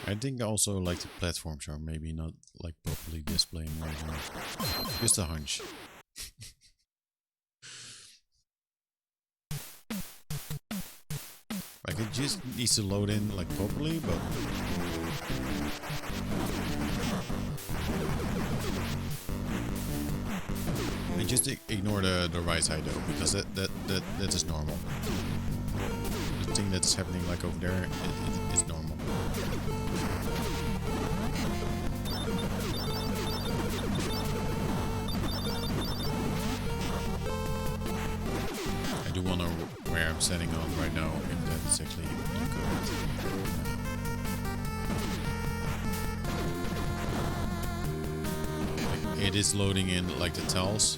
I think also like the platforms are maybe not like properly displaying right now. Just a hunch. Like it just needs to load in like properly, but and just ignore the right side though, because that is normal. The thing that's happening like over there is normal. I do wonder where I'm standing on right now, if that is actually correct. Like, it is loading in like the tiles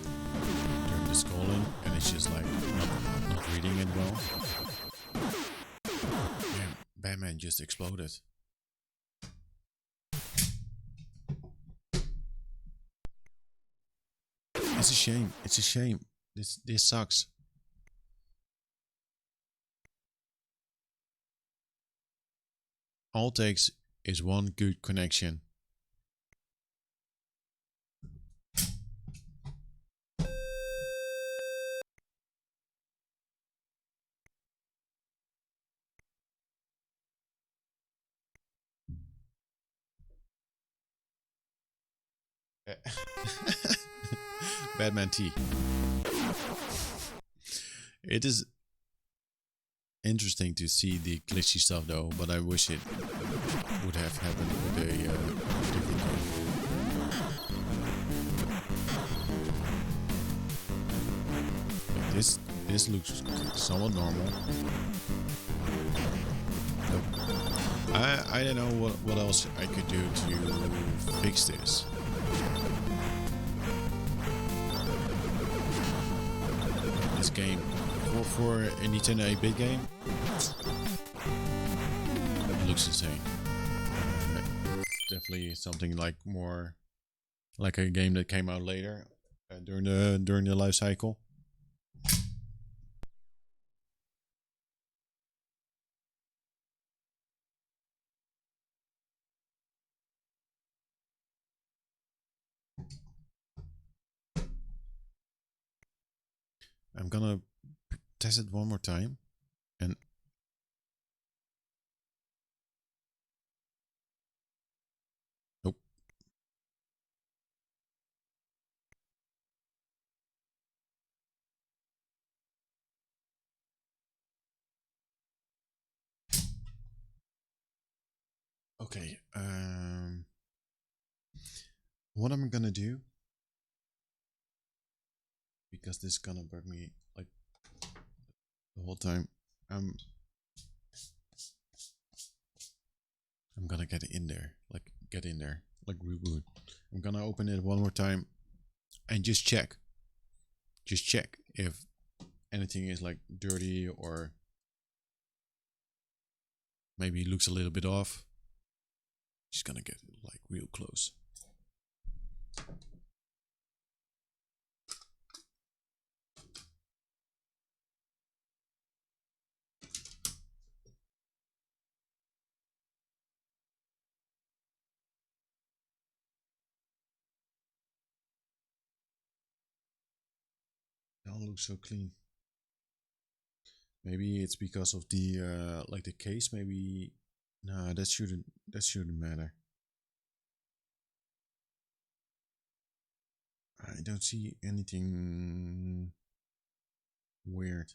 during the scrolling, and it's just like not reading it well. Man, Batman just exploded. It's a shame. It's a shame. This sucks. All it takes is one good connection. Batman T. It is interesting to see the glitchy stuff though, but I wish it would have happened with a different game. Like this looks somewhat normal. I don't know what else I could do to fix this. This game for a Nintendo 8-bit game, it looks insane. Definitely something like more like a game that came out later during the life cycle. I'm gonna test it one more time, and nope. Okay. What I'm gonna do, because this is gonna bug me like the whole time. I'm gonna get in there, like reboot. I'm gonna open it one more time and just check if anything is like dirty or maybe looks a little bit off. Just gonna get like real close. don't look so clean. Maybe it's because of the like the case. Maybe no, that shouldn't matter. I don't see anything weird.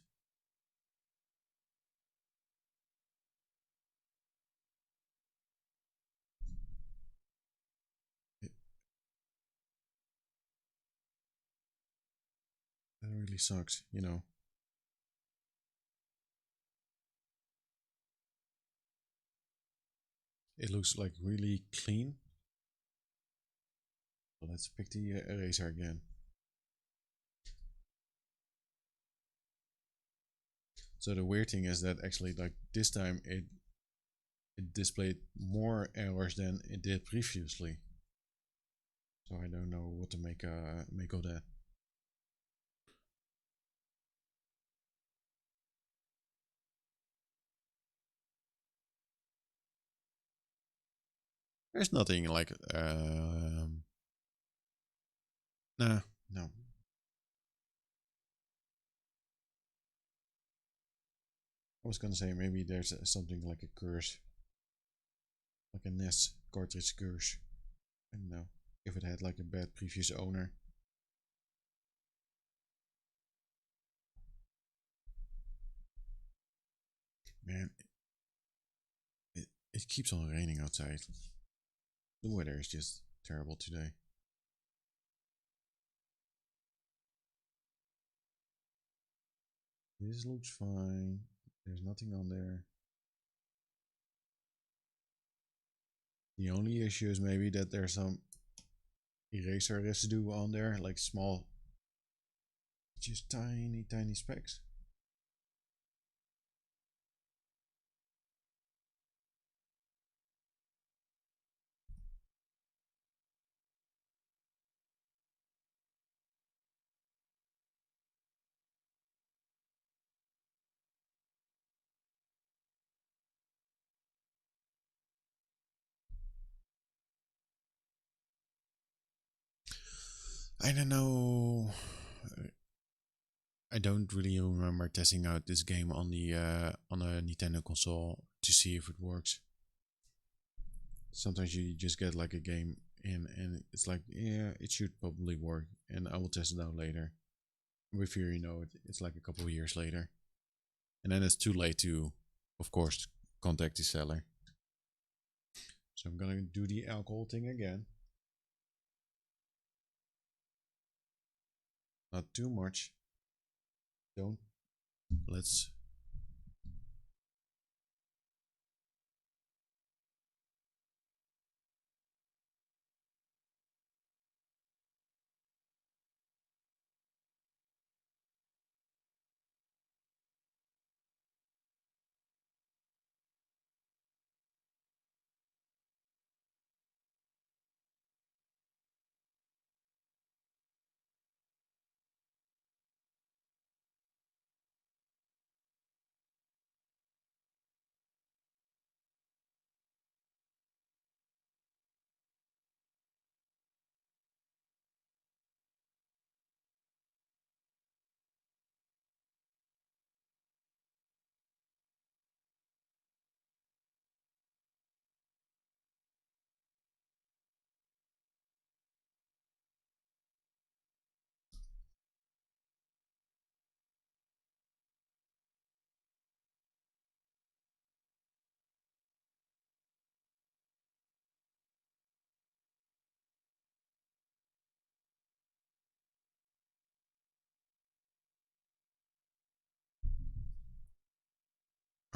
That really sucks, you know. It looks like really clean. So let's pick the eraser again. So the weird thing is that actually, like this time, it displayed more errors than it did previously. So I don't know what to make of that. There's nothing like nah, no. I was gonna say maybe there's something like a curse, like a NES cartridge curse. I don't know if it had like a bad previous owner. Man, it keeps on raining outside. The weather is just terrible today. This looks fine. There's nothing on there. The only issue is maybe that there's some eraser residue on there, like small, just tiny specks. I don't know. I don't really remember testing out this game on the on a Nintendo console to see if it works. Sometimes you just get like a game in and it's like, yeah, it should probably work, and I will test it out later. Before you know it, it's like a couple of years later, and then it's too late to, of course, contact the seller. So I'm gonna do the alcohol thing again. Not too much. Don't. Let's.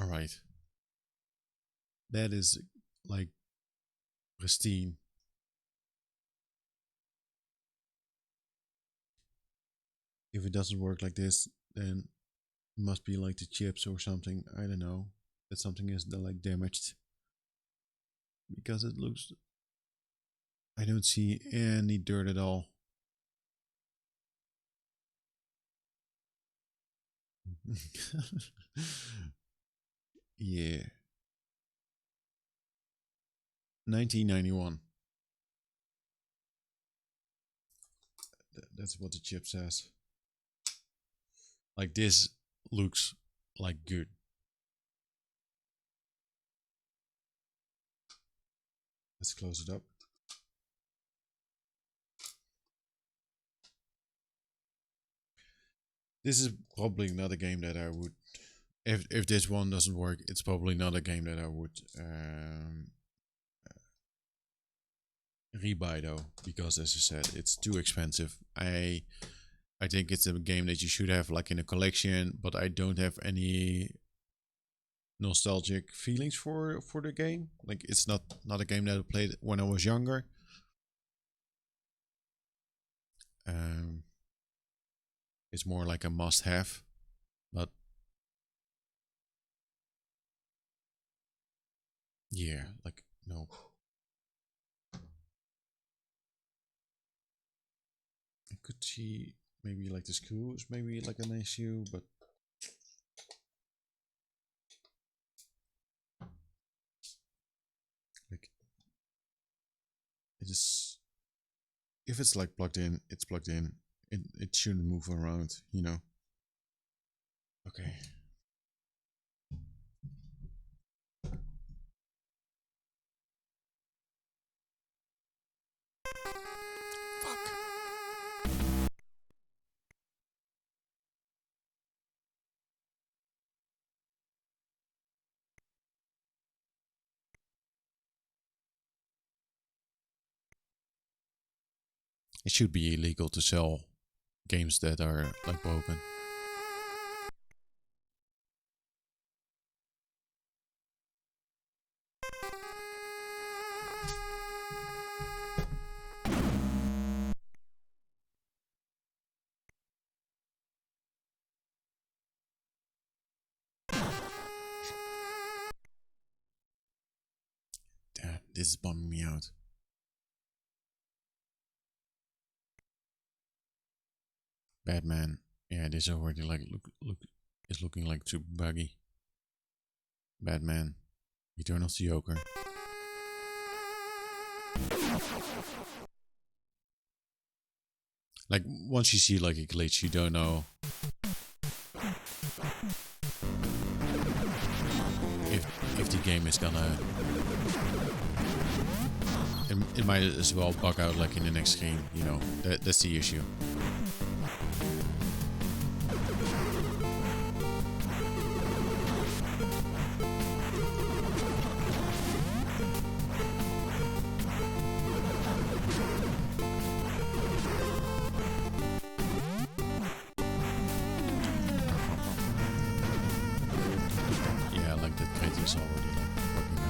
All right. That is like pristine. If it doesn't work like this, then it must be like the chips or something. I don't know. That something is like damaged. Because it looks. I don't see any dirt at all. Yeah. 1991. That's what the chip says. Like this looks like good. Let's close it up. This is probably not a game that I would, if this one doesn't work, it's probably not a game that I would rebuy though, because as I said, it's too expensive. I think it's a game that you should have like in a collection, but I don't have any nostalgic feelings for the game. Like it's not a game that I played when I was younger. It's more like a must-have, but yeah, like no. I could see maybe like the screw is maybe like an issue, but like it is, if it's like plugged in, it's plugged in. It shouldn't move around, you know. Okay. It should be illegal to sell games that are like broken. Damn, this is bumming me out. Batman. Yeah, this already like look is looking like too buggy. Batman. Return of the Joker. Like once you see like a glitch, you don't know if the game is gonna. It might as well bug out like in the next game. You know, that's the issue. Yeah, like that crate is already like bugging out.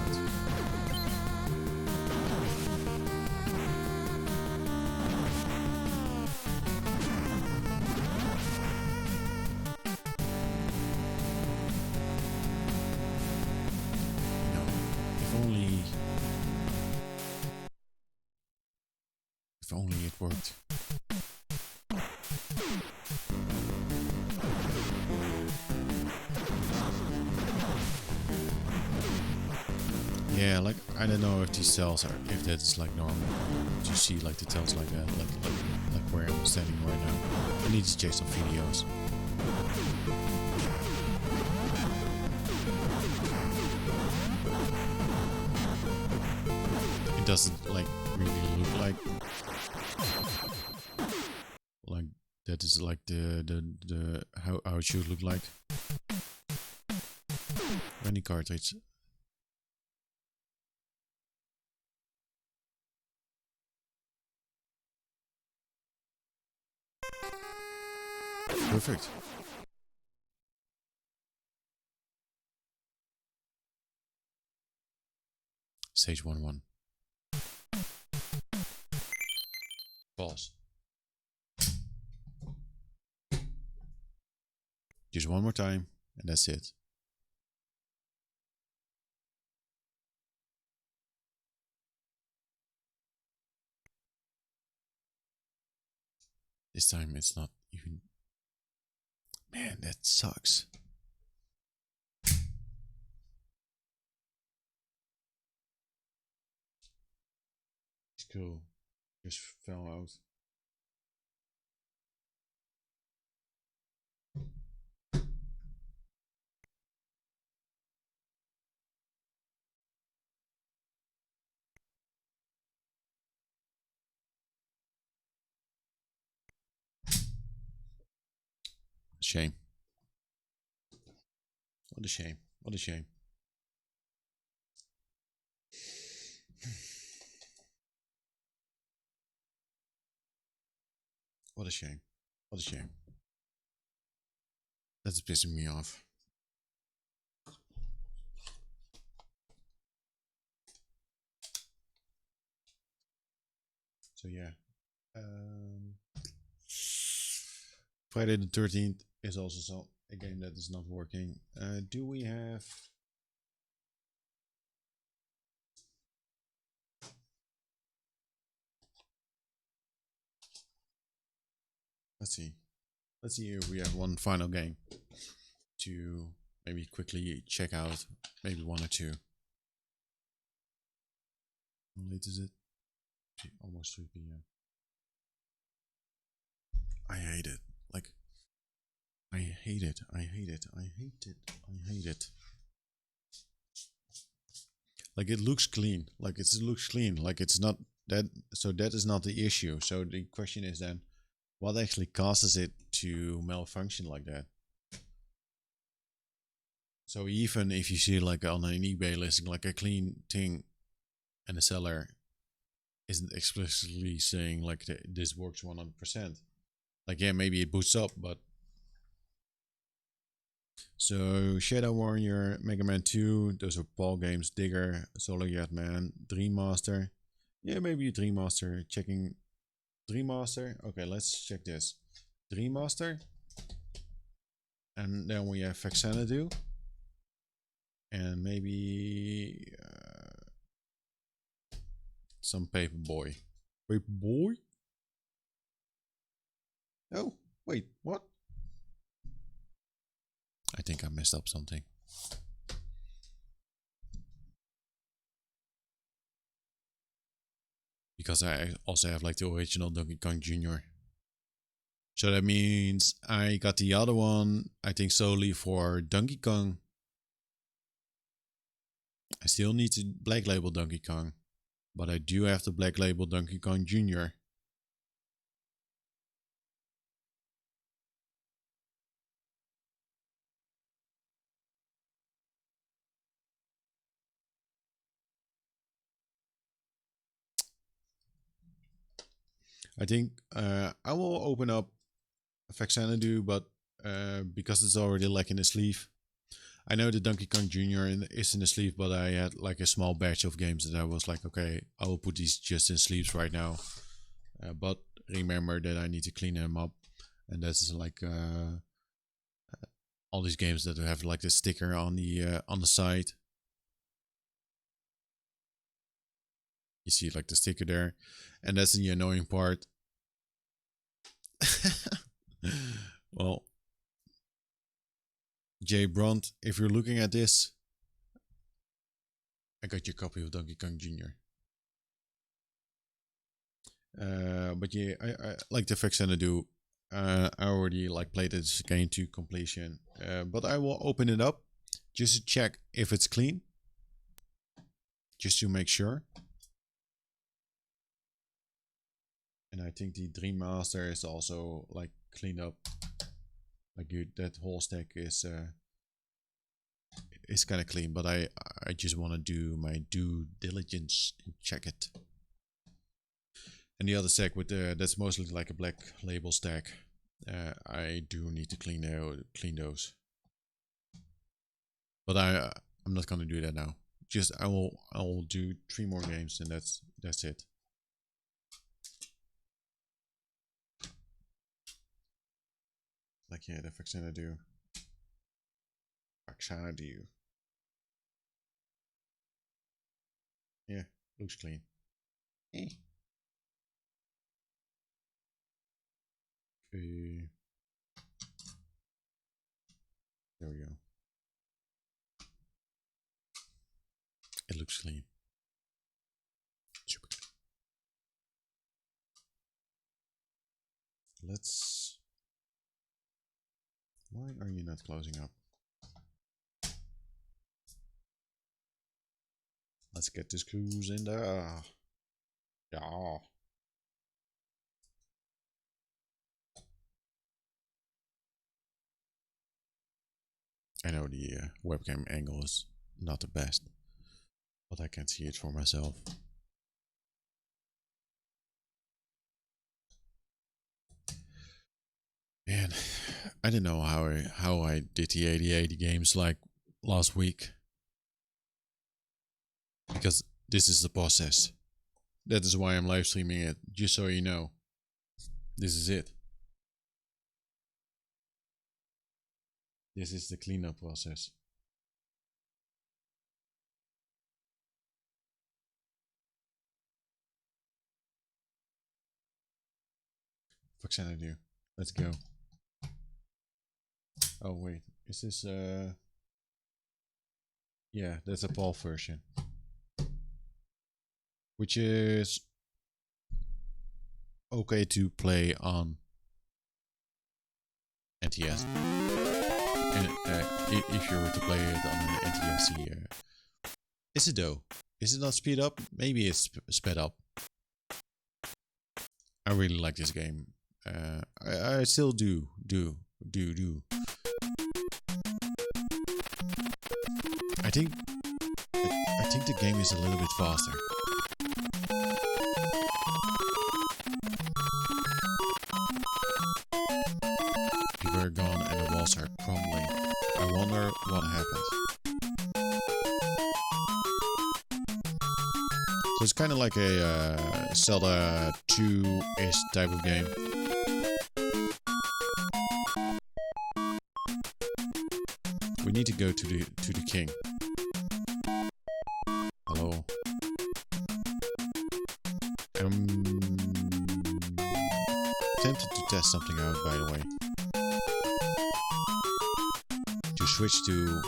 You know, if only it worked. Yeah, like I don't know if these cells are, if that's like normal. Do you see like the tells like that, like where I'm standing right now? I need to check some videos. It doesn't like really look like that is like the how it should look like. Any cartridge. Perfect. Stage 1-1. Pause. Just one more time, and that's it. This time it's not even. Man, that sucks. It's cool. Just fell out. shame. What a shame. What a shame. What a shame. What a shame. That's pissing me off. So yeah. Friday the 13th is also a game that is not working. Do we have... Let's see. Let's see if we have one final game to maybe quickly check out. Maybe one or two. How late is it? Almost 3 p.m. I hate it. Like, I hate it. I hate it. I hate it. I hate it. Like, it looks clean. Like, it looks clean. Like, it's not that. So that is not the issue. So the question is then, what actually causes it to malfunction like that? So even if you see like on an eBay listing like a clean thing, and the seller isn't explicitly saying like this works 100%. Like, yeah, maybe it boots up, but so Shadow Warrior, Mega Man 2, those are Paul games, Digger, Solo Yard Man, Dream Master. Yeah, maybe Dream Master. Checking Dream Master. Okay, let's check this. Dream Master. And then we have Vexanadu. And maybe some Paperboy. Paperboy? Oh, wait, what? I think I messed up something. Because I also have like the original Donkey Kong Jr. So that means I got the other one, I think solely for Donkey Kong. I still need to black label Donkey Kong. But I do have the black label Donkey Kong Jr. I think I will open up Vexanadu, but because it's already like in the sleeve. I know the Donkey Kong Jr. is in the sleeve, but I had like a small batch of games that I was like, okay, I will put these just in sleeves right now. But remember that I need to clean them up. And that's like all these games that have like the sticker on the side. You see like the sticker there. And that's the annoying part. Well, Jay Brunt, if you're looking at this, I got your copy of Donkey Kong Jr. But yeah, I like the Vexanadu. I already like played this game to completion. But I will open it up just to check if it's clean. Just to make sure. And I think the Dream Master is also like cleaned up. Like that whole stack is kind of clean, but I just want to do my due diligence and check it. And the other stack with that's mostly like a black label stack. I do need to clean those. But I'm not gonna do that now. Just I will do 3 more games and that's it. Like, yeah, the Vexanadu. Vexanadu. Yeah, looks clean. Eh. Okay. There we go. It looks clean. Super good. Let's... Why are you not closing up? Let's get this clues in there. Yeah. I know the webcam angle is not the best, but I can see it for myself. Man, I didn't know how I did the 80/80 games like last week, because this is the process. That is why I'm live streaming it, just so you know. This is it. This is the cleanup process. Fuck's gonna do? Let's go. Oh wait, is this yeah, that's a PAL version. Which is okay to play on NTS. And if you were to play it on an NTSC, is it though? Is it not speed up? Maybe it's sped up. I really like this game. I still do. I think the game is a little bit faster. People are gone and the walls are crumbling. I wonder what happened. So it's kind of like a Zelda 2-ish type of game. We need to go to the king. Hello. I'm tempted to test something out, by the way. To switch to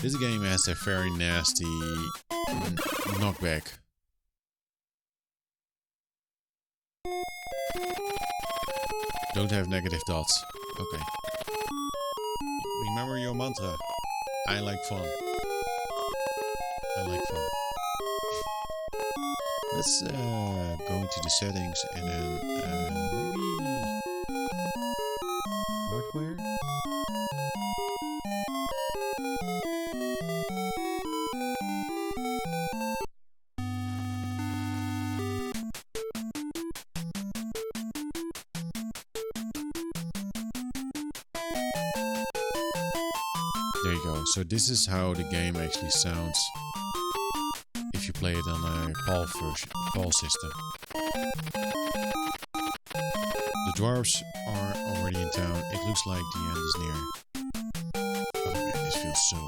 this game has a very nasty knockback. Don't have negative dots. Okay. Remember your mantra. I like fun. I like fun. Let's go into the settings and then maybe hardware. There you go. So this is how the game actually sounds if you play it on a PAL system. The dwarves are already in town. It looks like the end is near. Oh man, this feels so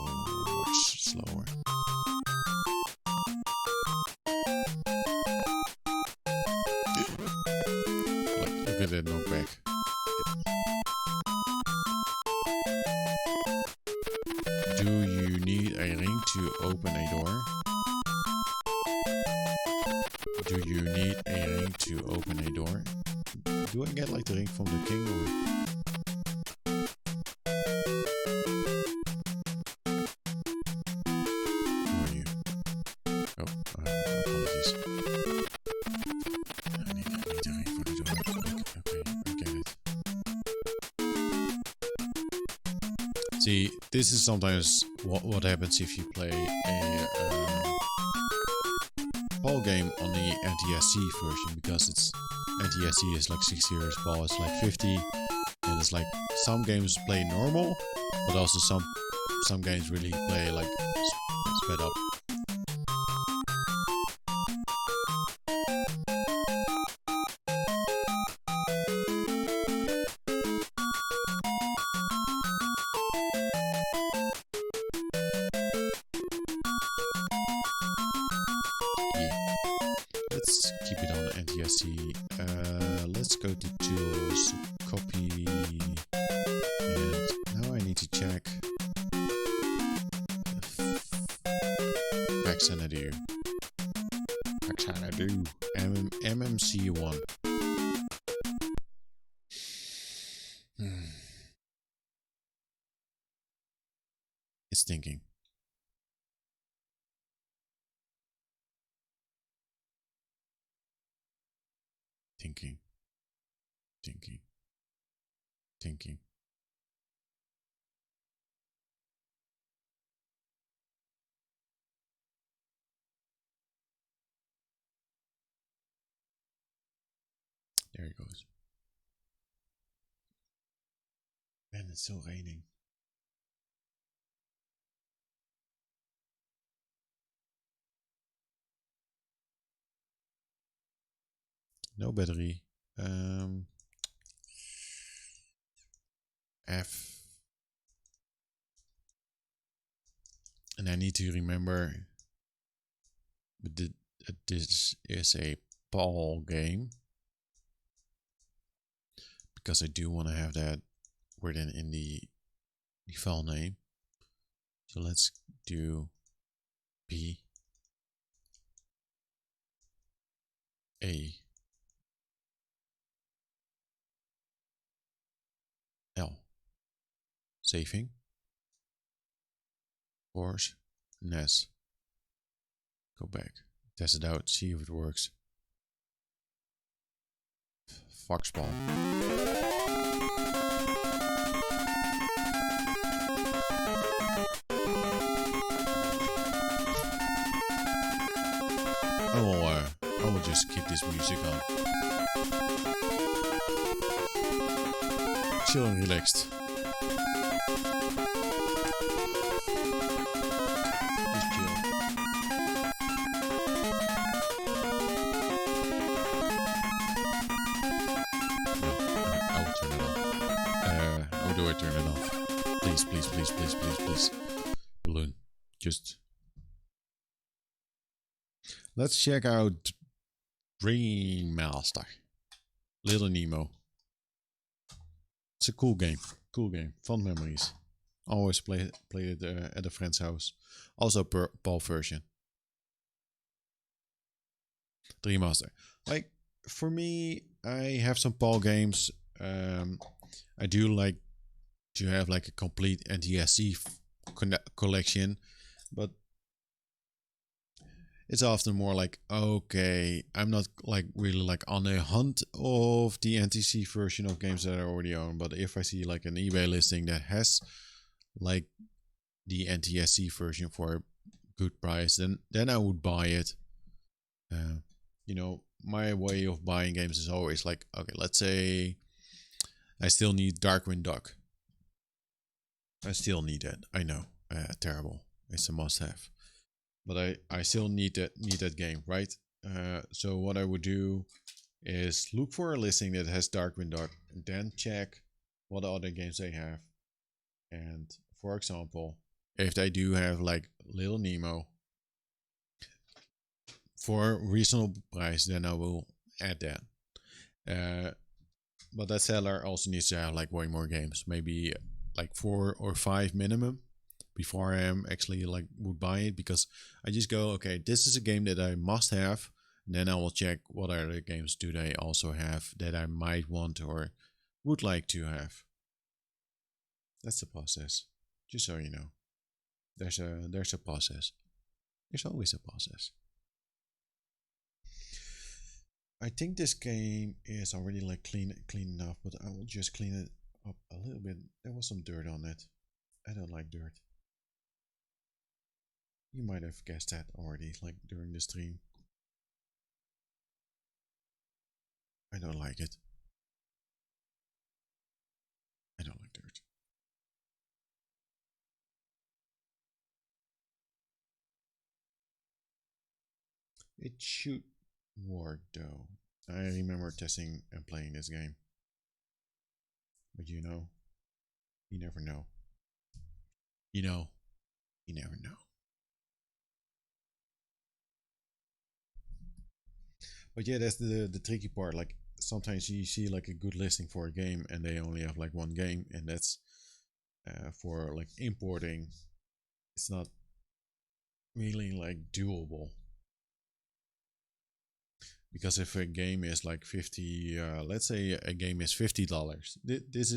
much slower. Look at that knockback. Do you need a ring to open a door? Do you need a ring to open a door? Do I get like the ring from the king or? Who are you? Oh, apologies. I need a ring for the door. Okay, I get it. See, this is sometimes what happens if you play a PAL game on the NTSC version, because it's NTSC is like 60 Hz, PAL is like 50, and it's like some games play normal, but also some games really play like sped up. Let's keep it on NTSC. Let's go to tools, copy, and now I need to check Xanadu. MMC1. It's thinking. Thinking. There it goes. And it's still raining. No battery. F. And I need to remember that this is a PAL game. Because I do want to have that written in the file name. So let's do P A L. Saving. Course. NES. Go back. Test it out. See if it works. Foxball. I will just keep this music on. Chill and relaxed. Just chill. I will turn it off. How do I turn it off? Please, please, please, please, please, please. Balloon. Just. Let's check out Dream Master. Little Nemo. It's a cool game. Cool game. Fun memories. Always play it at a friend's house. Also PAL version. Dream Master. Like, for me, I have some PAL games. I do like to have like a complete NTSC collection. But it's often more like, okay, I'm not like really like on a hunt of the NTC version of games that I already own. But if I see like an eBay listing that has like the NTSC version for a good price, then I would buy it. You know, my way of buying games is always like, okay, let's say I still need Darkwing Duck. I still need that. I know, terrible. It's a must-have. But I still need that game, right? So what I would do is look for a listing that has Darkwing Duck, and then check what other games they have. And for example, if they do have like Little Nemo for a reasonable price, then I will add that. But that seller also needs to have like way more games, maybe like 4 or 5 minimum, before I am actually like would buy it, because I just go, okay, this is a game that I must have, and then I will check what other games do they also have that I might want or would like to have. That's the process. Just so you know, there's a process. There's always a process. I think this game is already like clean enough, but I will just clean it up a little bit. There was some dirt on it. I don't like dirt. You might have guessed that already, like during the stream. I don't like it. I don't like dirt. It should work though. I remember testing and playing this game. But you know, you never know. You know, you never know. But yeah, that's the tricky part. Like sometimes you see like a good listing for a game and they only have like one game, and that's for like importing. It's not really like doable. Because if a game is like 50, let's say a game is $50, this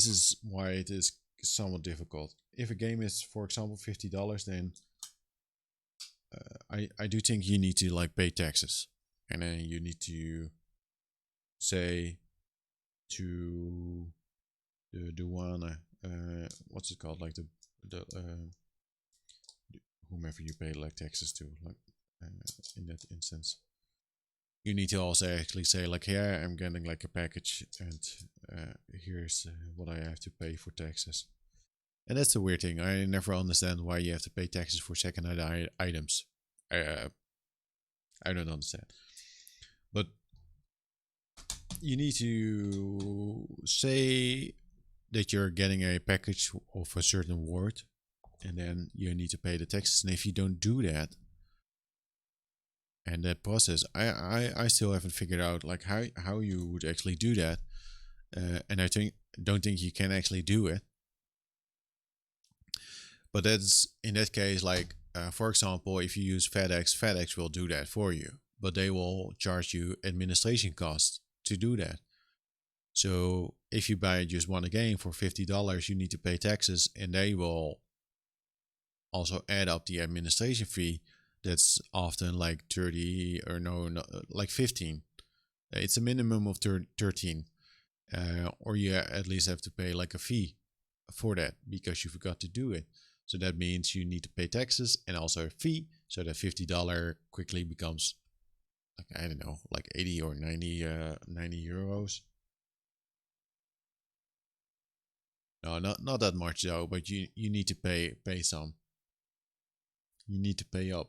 is why it is somewhat difficult. If a game is, for example, $50, then I do think you need to like pay taxes, and then you need to say to the one what's it called, like the whomever you pay like taxes to, like in that instance. You need to also actually say like, here I'm getting like a package, and here's what I have to pay for taxes. And that's the weird thing. I never understand why you have to pay taxes for second-hand items. I don't understand. But you need to say that you're getting a package of a certain word, and then you need to pay the taxes. And if you don't do that, and that process, I still haven't figured out like how you would actually do that, and I don't think you can actually do it. But that's in that case, like for example, if you use FedEx will do that for you, but they will charge you administration costs to do that. So if you buy just one game for $50, you need to pay taxes, and they will also add up the administration fee. That's often like 30 or no, like 15. It's a minimum of 13, or you at least have to pay like a fee for that because you forgot to do it. So that means you need to pay taxes and also a fee. So that $50 quickly becomes like, I don't know, like 80 or 90 euros. No, not that much though, but you need to pay some. You need to pay up.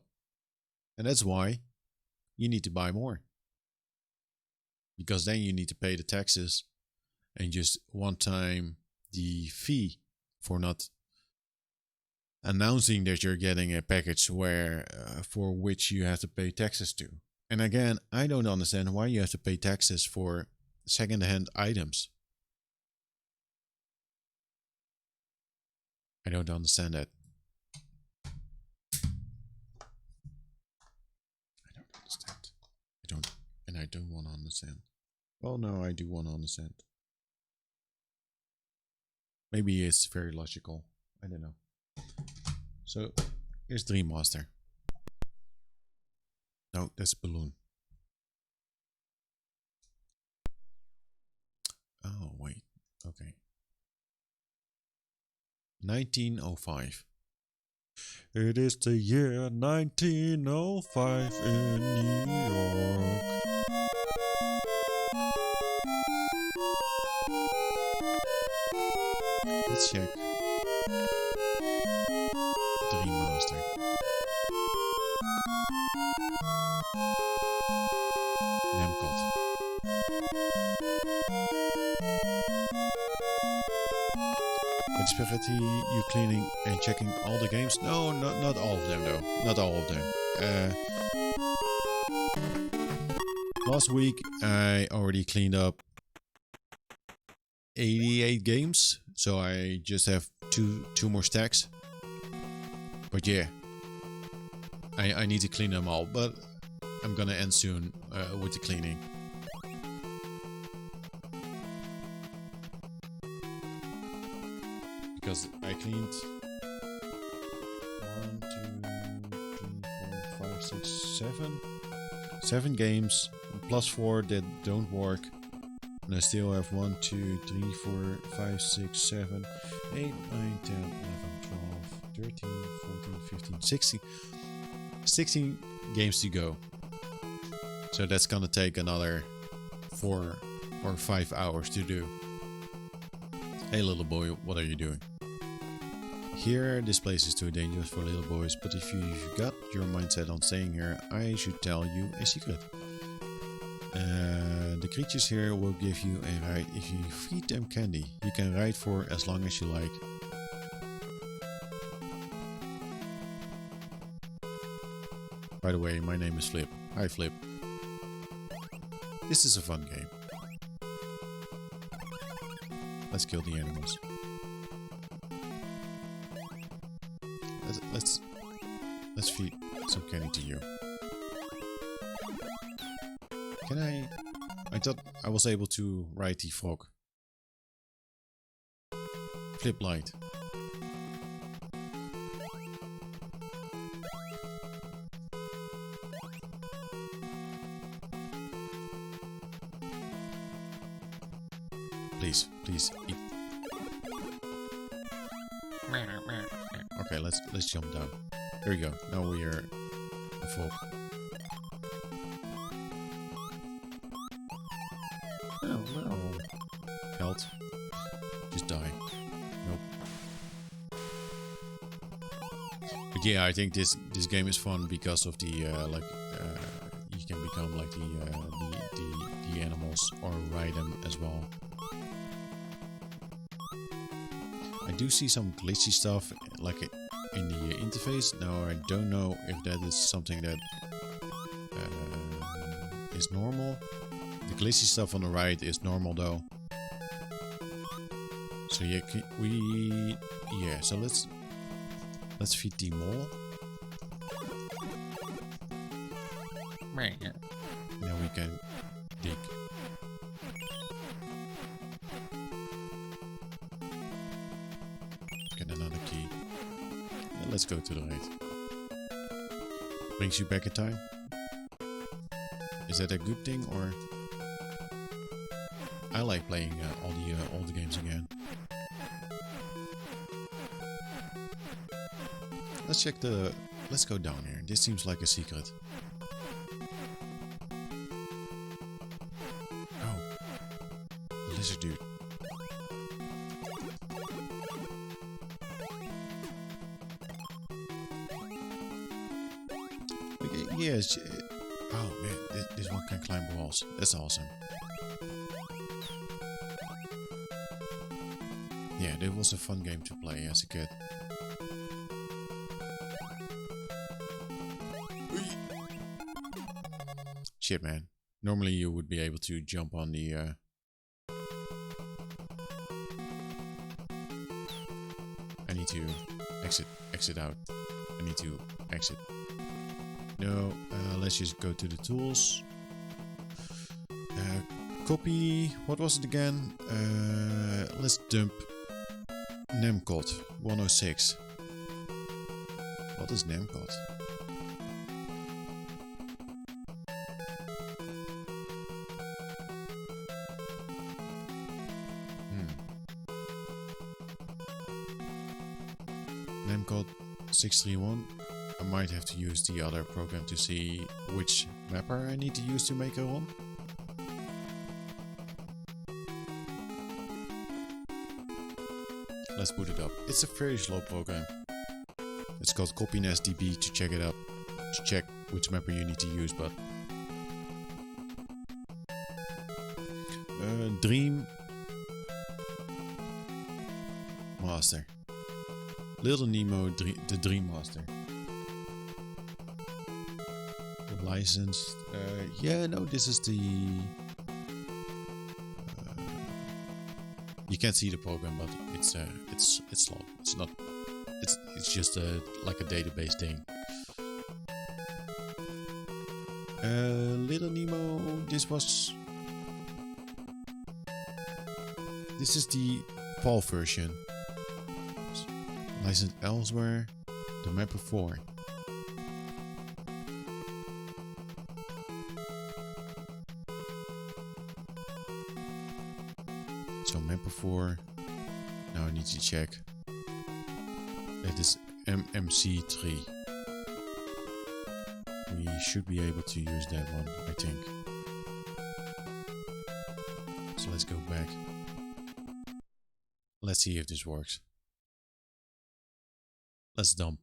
And that's why you need to buy more. Because then you need to pay the taxes and just one time the fee for not announcing that you're getting a package where for which you have to pay taxes to. And again, I don't understand why you have to pay taxes for second-hand items. I don't understand that. I don't want to understand. Well, no, I do want to understand. Maybe it's very logical. I don't know. So, here's Dream Master. No, that's Balloon. Oh, wait. Okay. 1905. It is the year 1905 in New York. Let's check. Dream Master. Nemcot. With Spaghetti, you cleaning and checking all the games? No, not all of them though. Not all of them. Last week I already cleaned up 88 games, so I just have two more stacks. But yeah, I need to clean them all, but I'm gonna end soon with the cleaning. Because I cleaned 7 games, plus 4 that don't work. And I still have 1, 2, 3, 4, 5, 6, 7, 8, 9, 10, 11, 12, 13, 14, 15, 16 games to go. So that's gonna take another 4 or 5 hours to do. Hey little boy, what are you doing? Here, this place is too dangerous for little boys, but if you got your mindset on staying here, I should tell you a secret. The creatures here will give you a ride if you feed them candy. You can ride for as long as you like. By the way, my name is Flip. Hi Flip. This is a fun game. Let's kill the animals. Let's feed some candy to you. Can I thought I was able to ride the frog. Flip light. Please, please eat. Okay, let's jump down. There we go. Now we are full. Oh no. Health. Just die. Nope. But yeah, I think this game is fun because of the you can become like the animals or ride them as well. I do see some glitchy stuff like in the interface. Now I don't know if that is something that is normal. The glitchy stuff on the right is normal though. So yeah, so let's feed the mole. Now we can dig. Get another key. And let's go to the right. Brings you back in time. Is that a good thing or? I like playing all the games again. Let's check the. Let's go down here. This seems like a secret. Oh, the lizard dude. Okay, yes. Oh man, this one can climb walls. That's awesome. Yeah, that was a fun game to play as a kid. Shit, man. Normally you would be able to jump on the... I need to exit out. I need to exit. No, let's just go to the tools. Copy... What was it again? Let's dump Nemcot 106. What is Nemcot? Nemcot 631. I might have to use the other program to see which mapper I need to use to make a one. Let's boot it up. It's a very slow program. It's called copy NESDB to check it up, to check which mapper you need to use, but Dream Master. Little Nemo, the Dream Master. Licensed. Yeah, no, this is the. You can't see the program, but it's slow. It's not. It's just like a database thing. Little Nemo. This is the PAL version. Licensed elsewhere. The mapper 4. So mapper 4. Now I need to check. That is MMC3. We should be able to use that one, I think. So let's go back. Let's see if this works. Let's dump.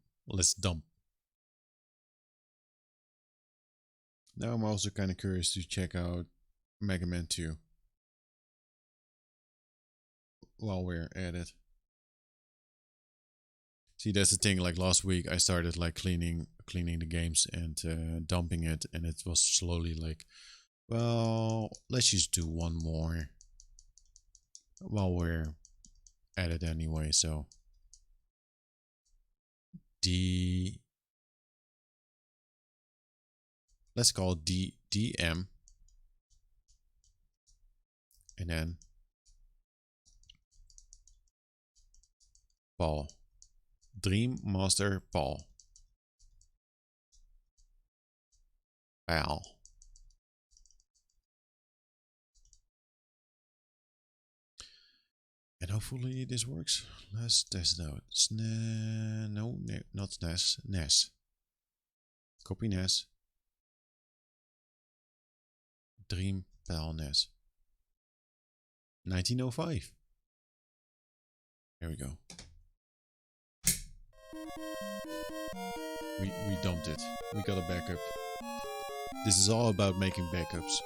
Now I'm also kind of curious to check out Mega Man 2. While we're at it. See, that's the thing, like last week I started like cleaning the games and dumping it, and it was slowly like, well, let's just do one more while we're at it anyway. So let's call DM and then Paul. Dream Master Paul. And hopefully this works. Let's test it out. No, not SNES. NES. Copy NES. Dream Pal NES. 1905. There we go. We dumped it. We got a backup. This is all about making backups.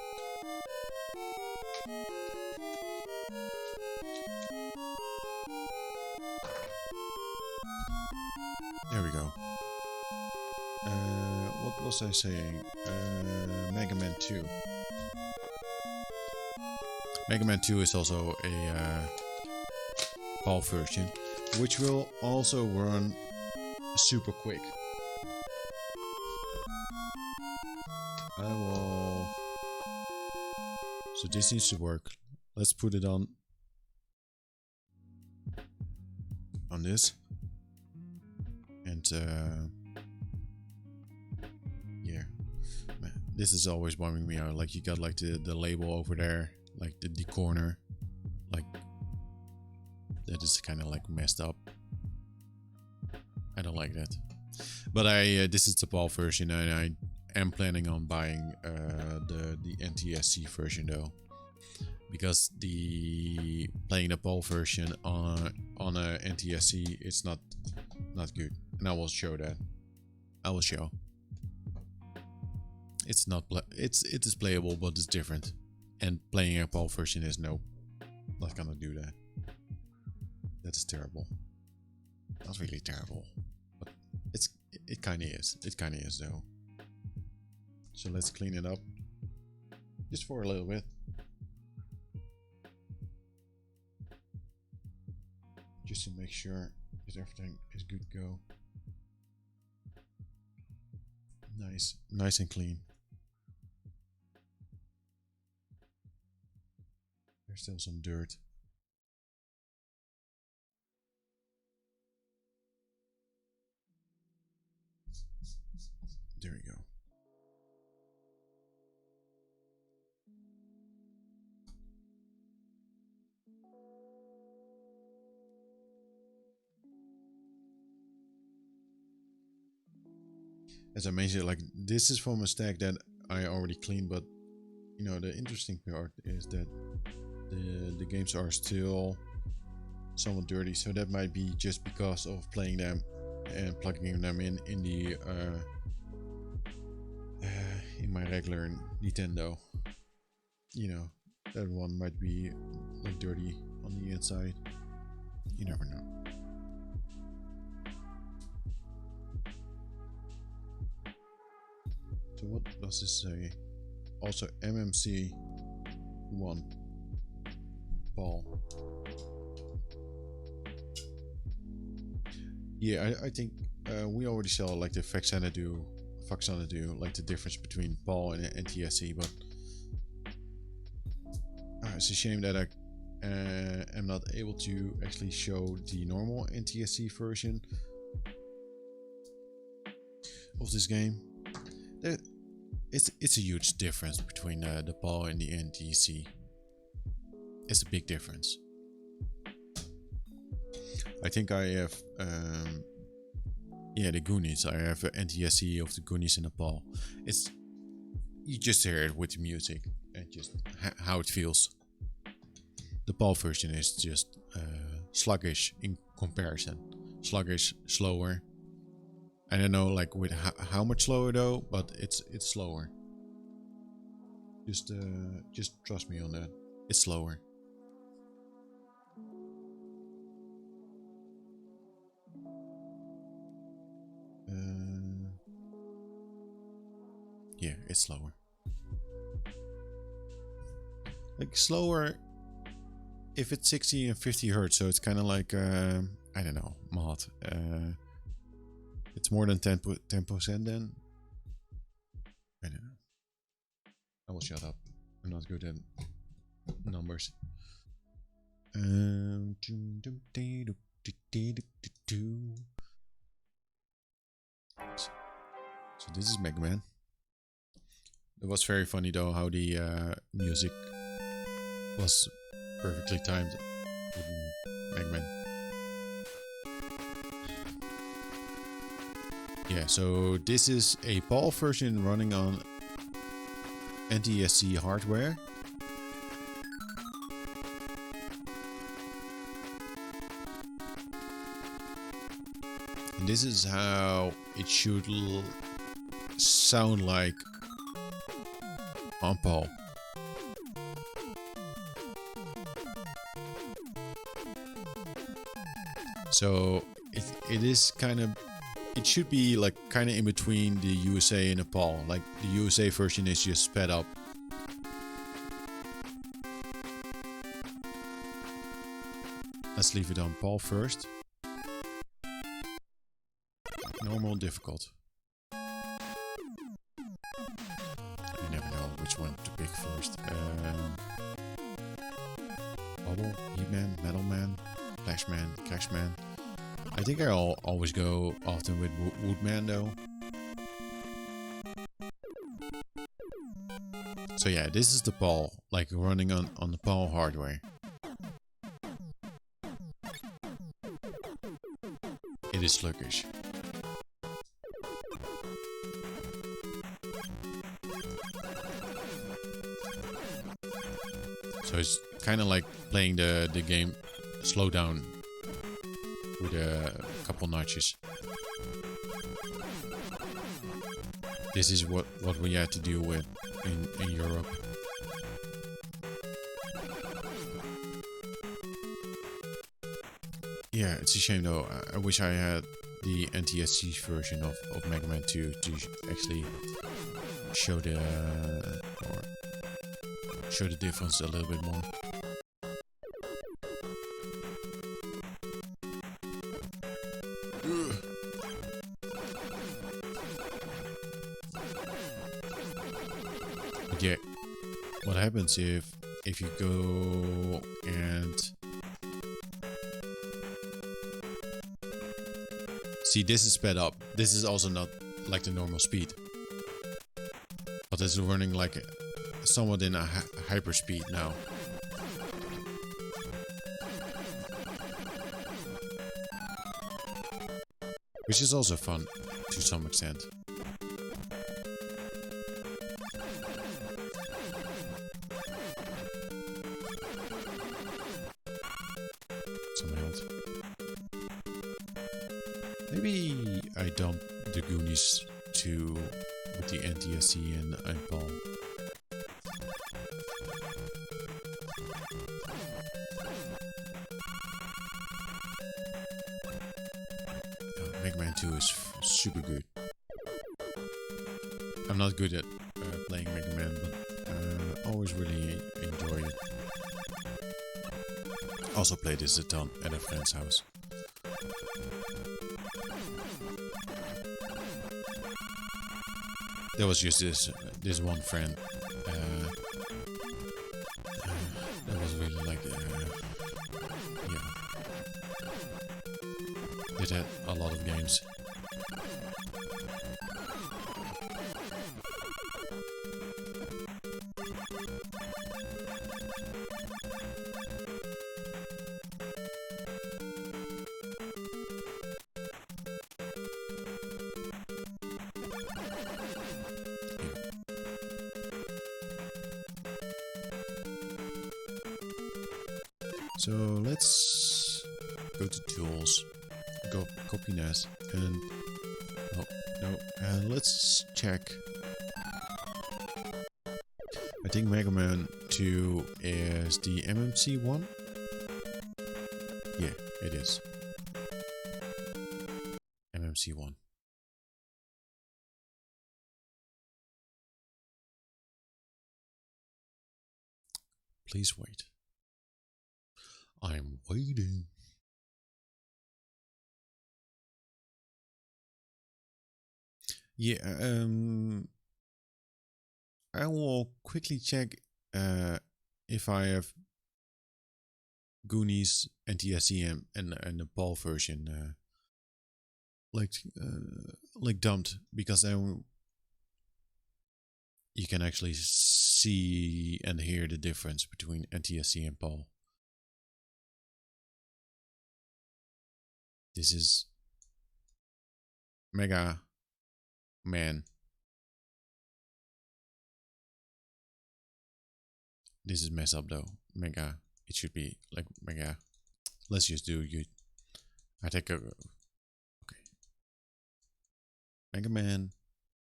There we go. What was I saying? Mega Man 2. Mega Man 2 is also a PAL version, which will also run super quick. I will... So this needs to work. Let's put it on this. And yeah, man, this is always bumming me out. Like you got like the label over there, like the corner, like that is kind of like messed up. I don't like that. But this is the PAL version, and I am planning on buying the NTSC version though, because playing the PAL version on a NTSC it's not good, and I will show that. I will show. It's not it is playable, but it's different. And playing a PAL version is not gonna do that. That is terrible. Not really terrible, but it kind of is. It kind of is though. So let's clean it up, just for a little bit. Just to make sure that everything is good to go. Nice and clean. There's still some dirt. There we go. As I mentioned, like this is from a stack that I already cleaned, but you know the interesting part is that the games are still somewhat dirty, so that might be just because of playing them and plugging them in the in my regular Nintendo. You know, that one might be like dirty on the inside. You never know. So what does this say? Also MMC 1 PAL. Yeah, I think we already saw like the Faxanadu, like the difference between PAL and NTSC, but it's a shame that I am not able to actually show the normal NTSC version of this game. It's a huge difference between the PAL and the NTSC. It's a big difference. I think I have the Goonies. I have an NTSC of the Goonies and the PAL. It's, you just hear it with the music and just how it feels. The PAL version is just sluggish in comparison. Sluggish, slower. I don't know like with how much slower though, but it's slower. Just trust me on that. It's slower. Yeah, it's slower. Like slower if it's 60 and 50 hertz, so it's kind of like I don't know, mod. It's more than 10% then. I don't know. I will shut up. I'm not good at numbers. So this is Mega Man. It was very funny though how the music was perfectly timed. Mega Man. Yeah, so this is a PAL version running on NTSC hardware. And this is how it should sound like on PAL. So it is kind of, it should be like kind of in between the USA and the PAL. Like the USA version is just sped up. Let's leave it on PAL first. Normal, difficult. You never know which one to pick first. Bubble, Heatman, Metal Man, Flashman, Clashman. I think I'll always go often with Woodman though. So yeah, this is the PAL, like running on the PAL hardware. It is sluggish. So it's kind of like playing the game slow down with a couple notches. This is what we had to deal with in Europe. Yeah, it's a shame though. I wish I had the NTSC version of Mega Man 2 to actually show the difference a little bit more. But yeah, what happens if you go and see, this is sped up. This is also not like the normal speed, but it's running like somewhat in a hyper speed now. Which is also fun to some extent. Some health. Maybe I dump the Goonies to with the NTSC and PAL. Mega Man 2 is super good. I'm not good at playing Mega Man, but always really enjoy it. Also played this a ton at a friend's house. There was just this one friend that was really like yeah. It had a lot of games. So let's go to tools, go copy NES, and and let's check. I think Mega Man 2 is the MMC one. Yeah, it is. MMC one. Please wait. I'm waiting. Yeah, I will quickly check if I have Goonies, NTSC, and the PAL version like dumped, because then you can actually see and hear the difference between NTSC and PAL. This is Mega Man. This is messed up though. Mega. It should be like Mega. Let's just do you. I take a. Okay. Mega Man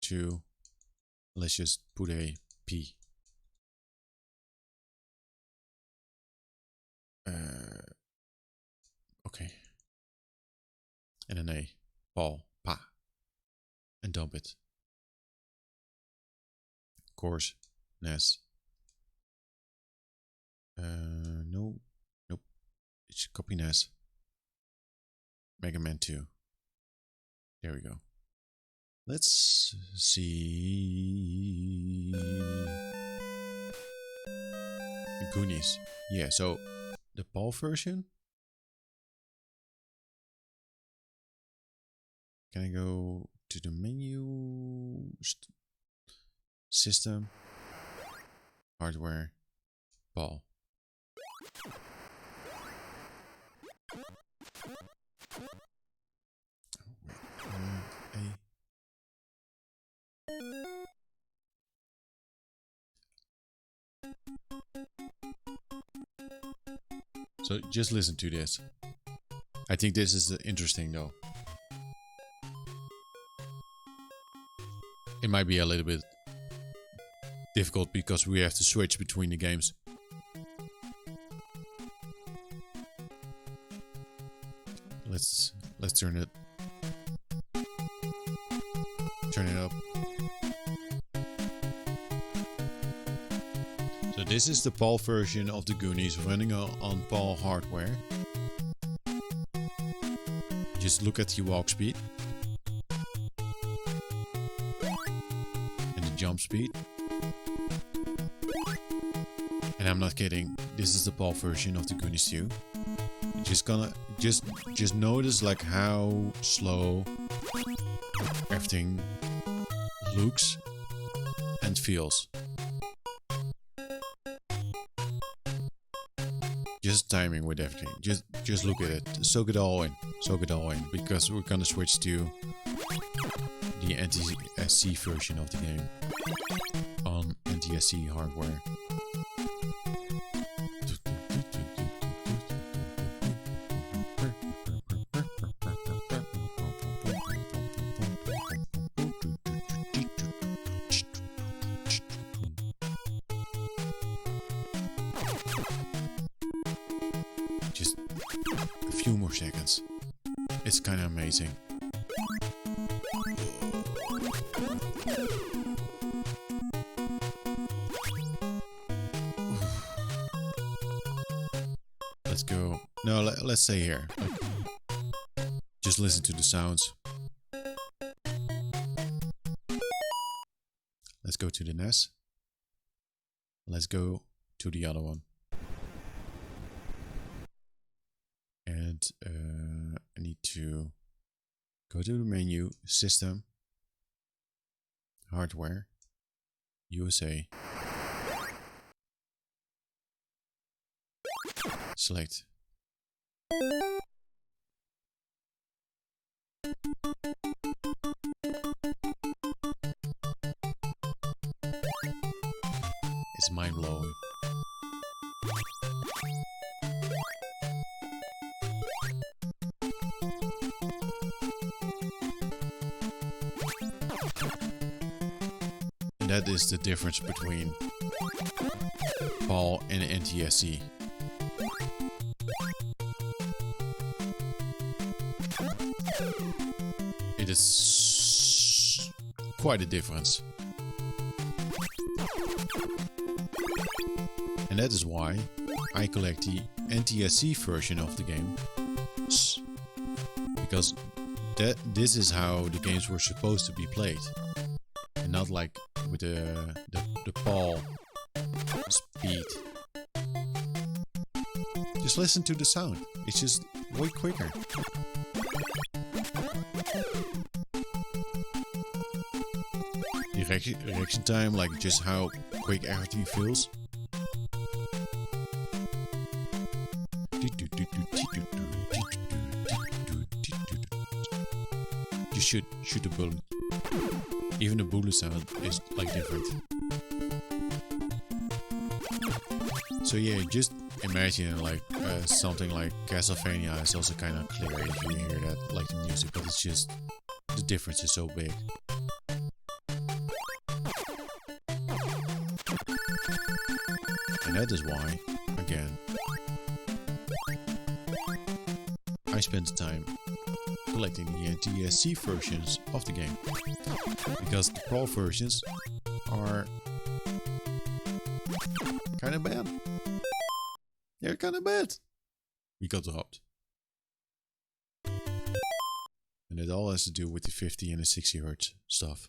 2. Let's just put a P. Okay. And an A. Paul. Pa. And dump it. Course. NES. No. Nope. It should copy NES. Mega Man 2. There we go. Let's see. The Goonies. Yeah, so the PAL version. Can I go to the menu? System. Hardware. PAL. So just listen to this. I think this is interesting though. It might be a little bit difficult because we have to switch between the games. Let's turn it up. So this is the PAL version of the Goonies running on PAL hardware. Just look at the walk speed and the jump speed. And I'm not kidding. This is the PAL version of the Goonies 2. Just notice like how slow everything looks and feels. Just timing with everything. Just look at it. Soak it all in. Because we're gonna switch to the NTSC version of the game on NTSC hardware. Just a few more seconds. It's kind of amazing. Let's go. No, let's stay here. Just listen to the sounds. Let's go to the NES. Let's go to the other one. And I need to go to the menu, System, Hardware, USA. Select. It's mind-blowing. And that is the difference between PAL and NTSC. It is quite a difference. And that is why I collect the NTSC version of the game. Because this is how the games were supposed to be played. And not like with the PAL speed. Just listen to the sound. It's just way quicker. The reaction time, like just how quick everything feels. shoot a bullet. Even the bullet sound is like different. So yeah, just imagine like something like Castlevania is also kind of clear if you hear that, like the music, but it's just the difference is so big. And that is why, again, I spent the time collecting the NTSC versions of the game, because the Pro versions are kind of bad. They're kind of bad. We got dropped. And it all has to do with the 50 and the 60 Hz stuff.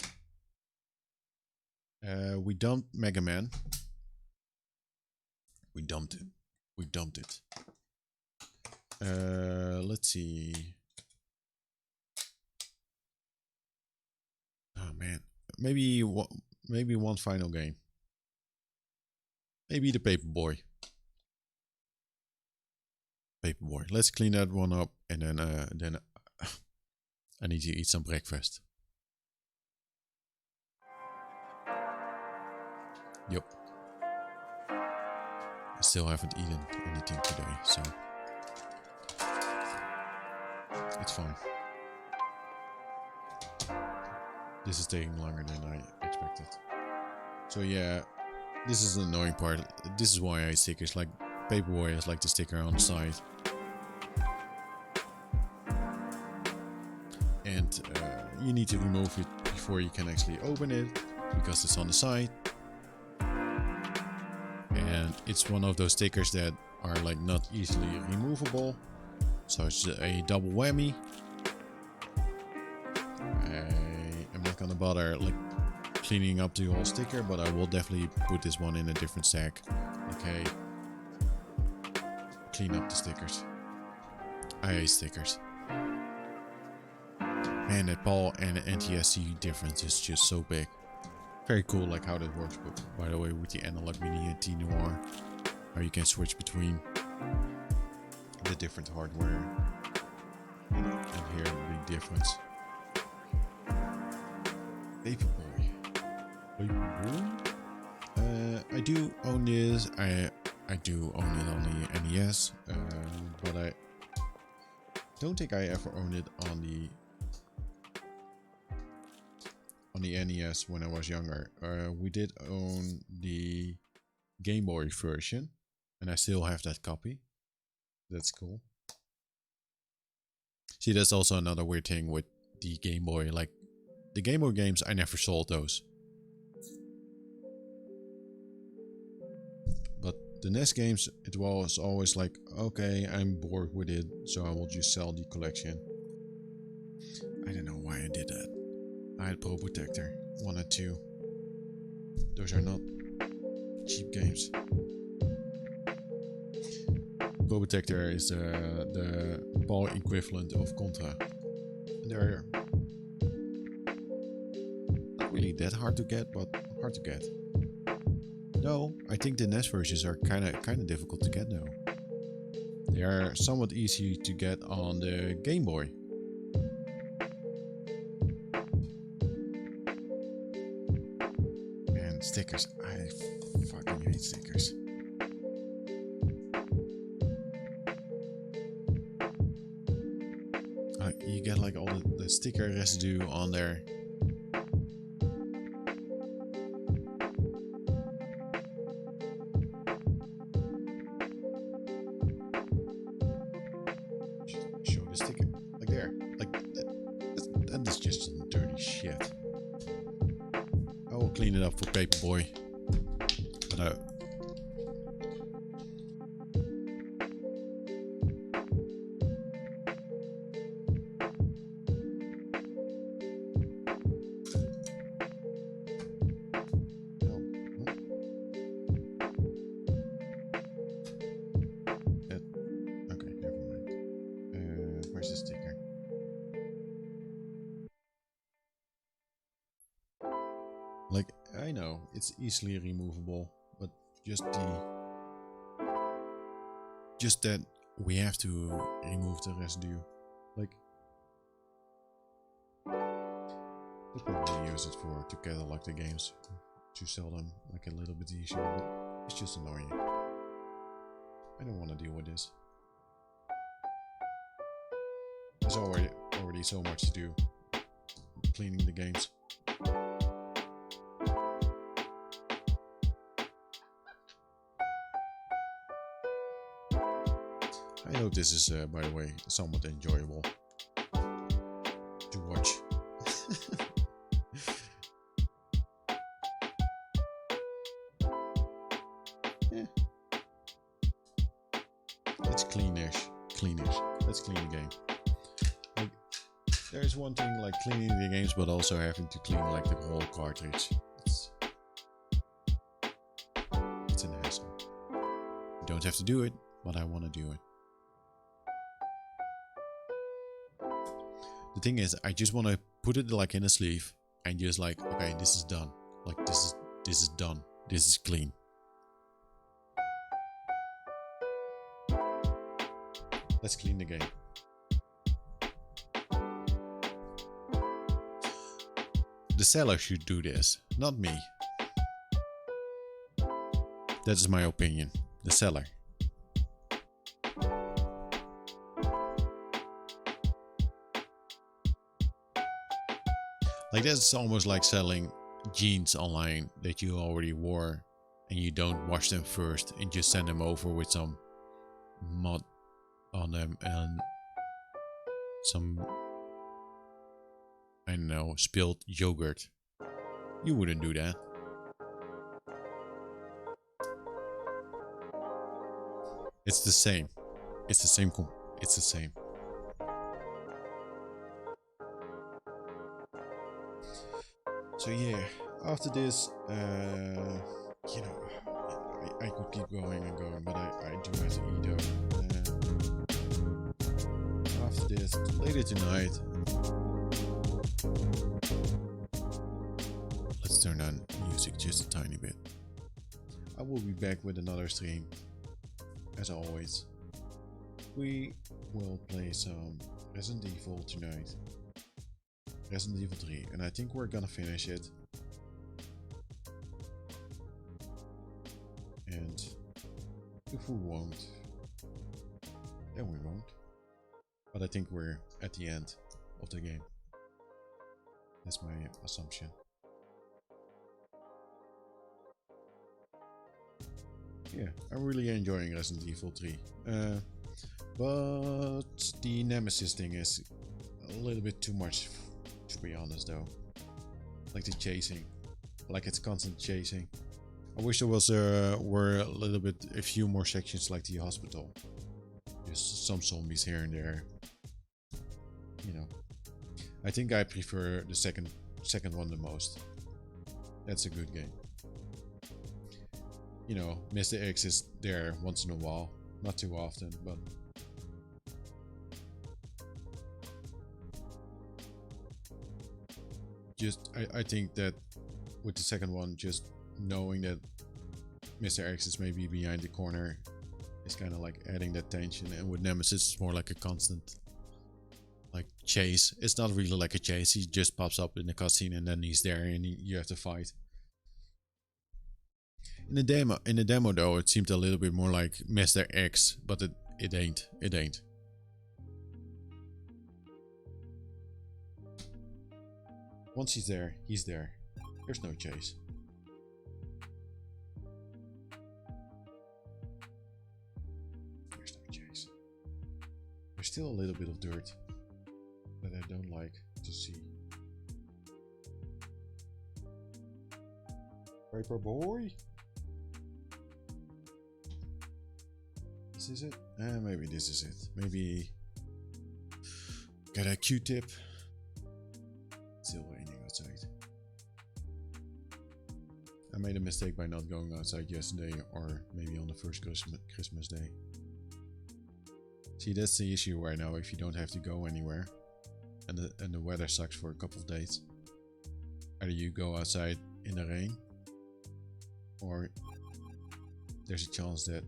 We dumped Mega Man. We dumped it. We dumped it. Let's see. Oh man, maybe one final game. Maybe the Paperboy. Paperboy. Let's clean that one up, and then I need to eat some breakfast. Yep. I still haven't eaten anything today, so it's fine. This is taking longer than I expected. So yeah, this is the annoying part. This is why I stickers like Paperboy has like the sticker on the side. And you need to remove it before you can actually open it, because it's on the side. And it's one of those stickers that are like not easily removable. So it's a double whammy. I'm not gonna bother like cleaning up the whole sticker, but I will definitely put this one in a different sack. Okay. Clean up the stickers. I hate stickers. Man, that PAL and the NTSC difference is just so big. Very cool, like how that works. But by the way, with the analog mini and T-Noir, how you can switch between the different hardware. And here, the big difference. Paperboy. I do own this. I do own it on the NES, but I don't think I ever owned it on the NES when I was younger. We did own the Game Boy version, and I still have that copy. That's cool. See, that's also another weird thing with the Game Boy. Like, the Game Boy games, I never sold those. But the NES games, it was always like, okay, I'm bored with it, so I will just sell the collection. I don't know why I did that. I had Pro Protector 1 and 2. Those are not cheap games. Pro Protector is the ball equivalent of Contra. They're not really that hard to get, but hard to get. Though I think the NES versions are kind of difficult to get though. They are somewhat easy to get on the Game Boy. And stickers, I fucking hate stickers. You get like all the sticker residue on there. Show the sticker, like there, like that is just some dirty shit. I will clean it up for Paperboy, but like, I know it's easily removable, but just that we have to remove the residue. Like, I'll probably use it for to catalog the games, to sell them like a little bit easier, but it's just annoying. I don't want to deal with this. There's already so much to do cleaning the games. I hope this is, by the way, somewhat enjoyable to watch. Yeah. It's cleanish. Let's clean the game. Like, there's one thing like cleaning the games, but also having to clean like the whole cartridge. It's an hassle. You don't have to do it, but I want to do it. The thing is, I just want to put it like in a sleeve and just like, okay, this is done. Like this is done. This is clean. Let's clean the game. The seller should do this, not me. That is my opinion. The seller. Like that's almost like selling jeans online that you already wore and you don't wash them first and just send them over with some mud on them and some, I don't know, spilled yogurt. You wouldn't do that. It's the same. It's the same. It's the same. So yeah, after this, you know, I could keep going and going, but I do have to eat though. After this, later tonight, let's turn on music just a tiny bit. I will be back with another stream, as always. We will play some Resident Evil tonight. Resident Evil 3, and I think we're gonna finish it. And if we won't, then we won't. But I think we're at the end of the game. That's my assumption. Yeah, I'm really enjoying Resident Evil 3. But the Nemesis thing is a little bit too much, to be honest though. Like the chasing, like it's constant chasing. I wish there was were a few more sections like the hospital. Just some zombies here and there. You know, I think I prefer the second one the most. That's a good game. You know, Mr. X is there once in a while, not too often, but just I think that with the second one, just knowing that Mr. X is maybe behind the corner is kind of like adding that tension, and with Nemesis it's more like a constant like chase. It's not really like a chase, he just pops up in the cutscene and then he's there and you have to fight. In the demo though, it seemed a little bit more like Mr. X, but it ain't. Once he's there, he's there. There's no chase. There's no chase. There's still a little bit of dirt that I don't like to see. Paper boy? This is it? Maybe this is it. Maybe get a Q-tip. Still raining outside. I made a mistake by not going outside yesterday, or maybe on the first Christmas day. See, that's the issue right now. If you don't have to go anywhere, and the weather sucks for a couple of days, either you go outside in the rain, or there's a chance that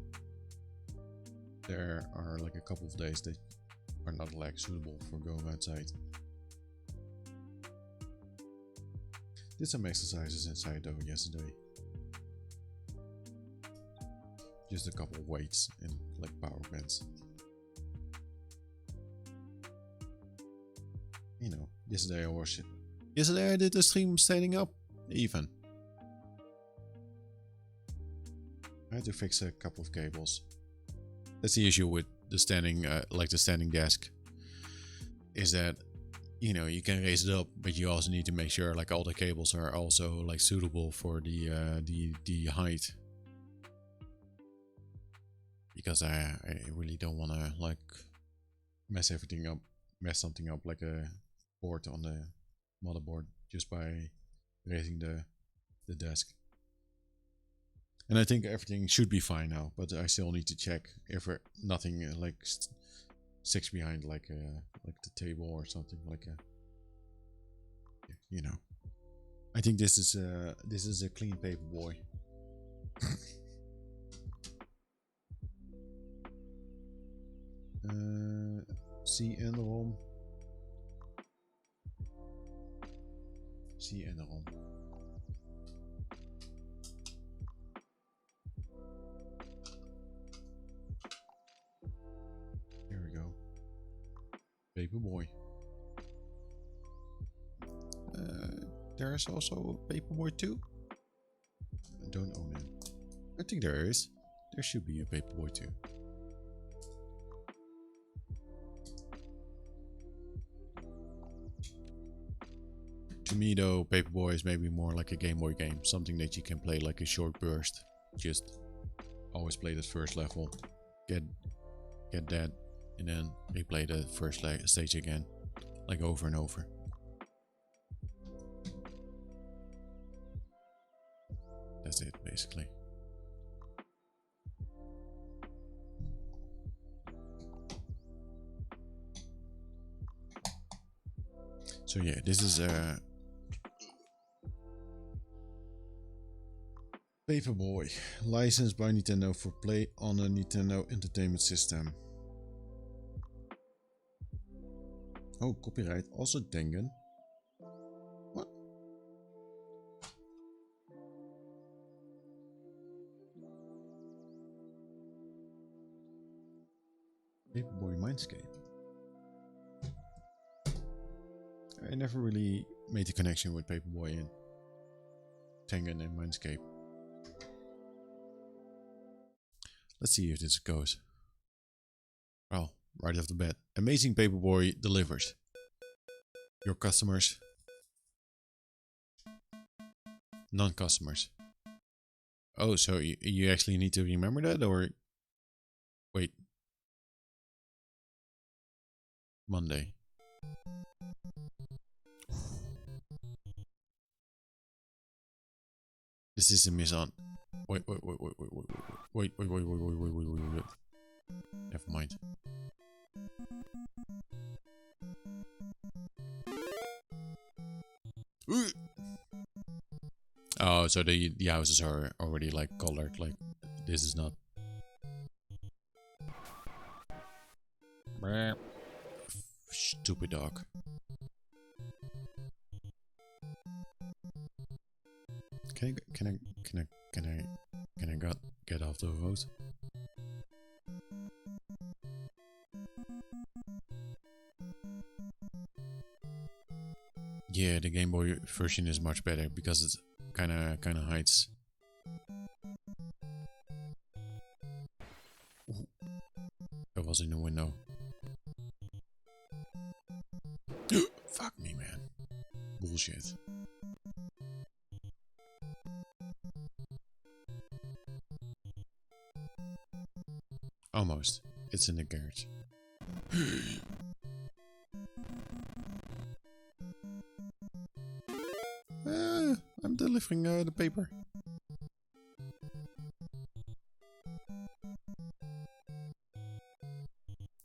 there are like a couple of days that are not like suitable for going outside. Did some exercises inside though yesterday. Just a couple weights and like power bands. You know, yesterday I did the stream standing up even. I had to fix a couple of cables. That's the issue with the standing, like the standing desk, is that, you know, you can raise it up, but you also need to make sure like all the cables are also like suitable for the height. Because I really don't want to like mess something up like a board on the motherboard just by raising the desk. And I think everything should be fine now, but I still need to check if nothing like sticks behind like the table or something like a, you know. I think this is a clean paper boy. C en de ROM. C en de ROM. Here we go. Paperboy. There's also a Paperboy 2. I don't own it. I think there is. There should be a Paperboy 2. To me though, Paperboy is maybe more like a Game Boy game. Something that you can play like a short burst. Just always play the first level. Get that. And then replay the first stage again. Like over and over. That's it basically. So yeah, this is Paperboy, licensed by Nintendo for play on a Nintendo Entertainment System. Oh, copyright, also Tengen. What? Paperboy Mindscape. I never really made the connection with Paperboy and Tengen and Mindscape. Let's see if this goes. Well, right off the bat. Amazing Paperboy delivers. Your customers. Non-customers. Oh, so you actually need to remember that, or... Wait. Monday. This is a miss on... Wait. Never mind. Oh, so the houses are already like colored. Like this is not. Stupid dog. Can I get off the road? Yeah, the Game Boy version is much better because it's kind of hides. Ooh. That was in the window. Fuck me, man. Bullshit. Almost. It's in the garage. I'm delivering the paper.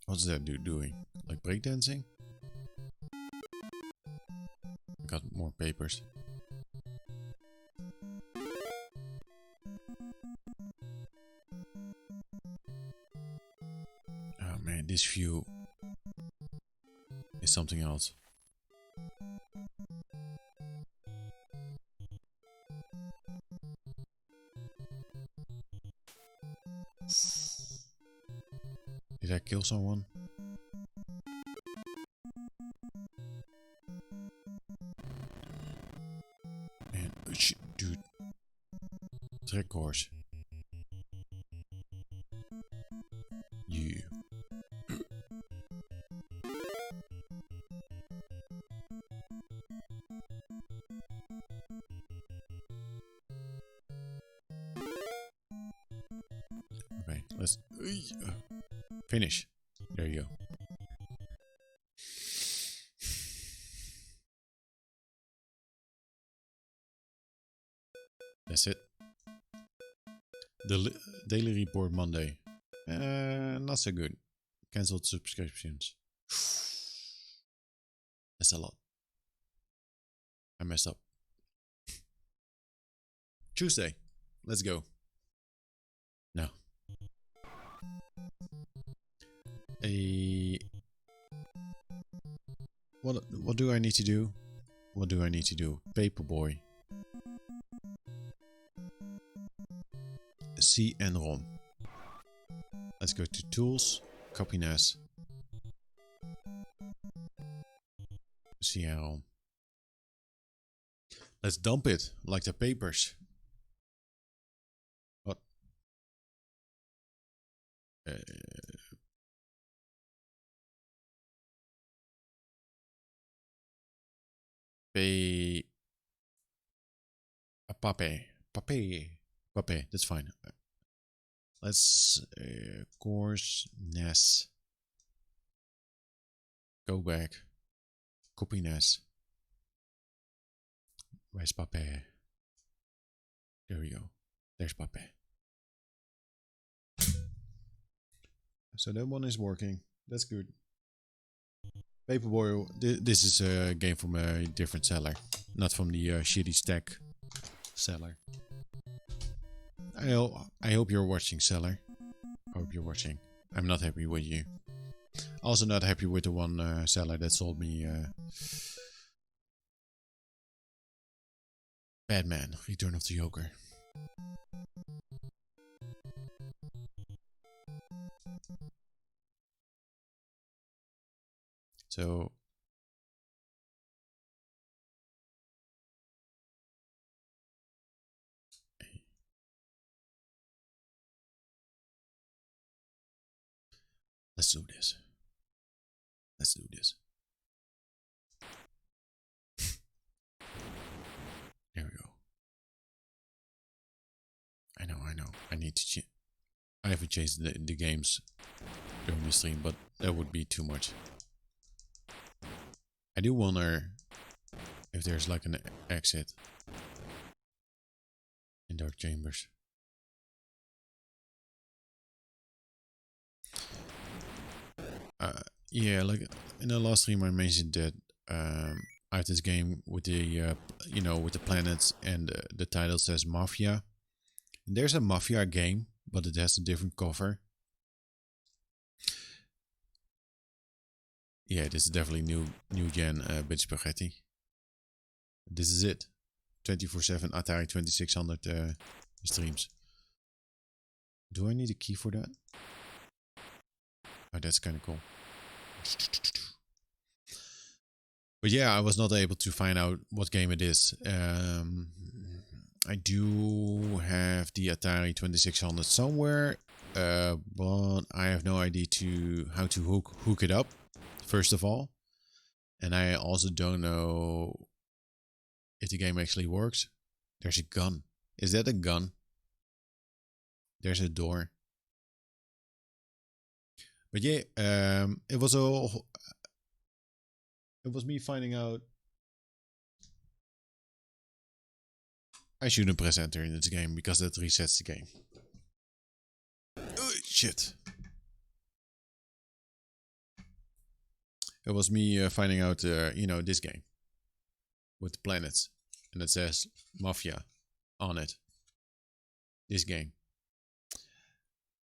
What's that dude doing? Like breakdancing? I got more papers. Oh man, this view is something else. Did I kill someone? Man, dude. Trek horse. You. Okay, let's finish. There you go. That's it. The daily report Monday. Not so good. Cancelled subscriptions. That's a lot. I messed up. Tuesday. Let's go. No. What do I need to do? What do I need to do? Paperboy. C and ROM. Let's go to tools, copy NES. C and ROM. Let's dump it like the papers. What? Pape. Pape. That's fine. Let's course NES. Go back. Copy NES. Where's Pape? There we go. There's Pape. So that one is working. That's good. Paperboy, this is a game from a different seller. Not from the shitty stack seller. I hope you're watching, seller. I hope you're watching. I'm not happy with you. Also not happy with the one seller that sold me Batman, Return of the Joker. So let's do this. Let's do this. There we go. I know. I need to change. I haven't changed the games during the stream, but that would be too much. I do wonder if there's like an exit in Dark Chambers. Yeah, like in the last stream I mentioned that I have this game with the with the planets, and the title says Mafia. And there's a Mafia game, but it has a different cover. Yeah, this is definitely new gen bitch spaghetti. This is it. 24/7 Atari 2600 streams. Do I need a key for that? Oh, that's kind of cool. But yeah, I was not able to find out what game it is. I do have the Atari 2600 somewhere, but I have no idea how to hook it up, first of all. And I also don't know if the game actually works. There's a gun. Is that a gun? There's a door. But yeah, it was me finding out I shouldn't press enter in this game because that resets the game. Shit. It was me finding out, this game with the planets, and it says Mafia on it. This game.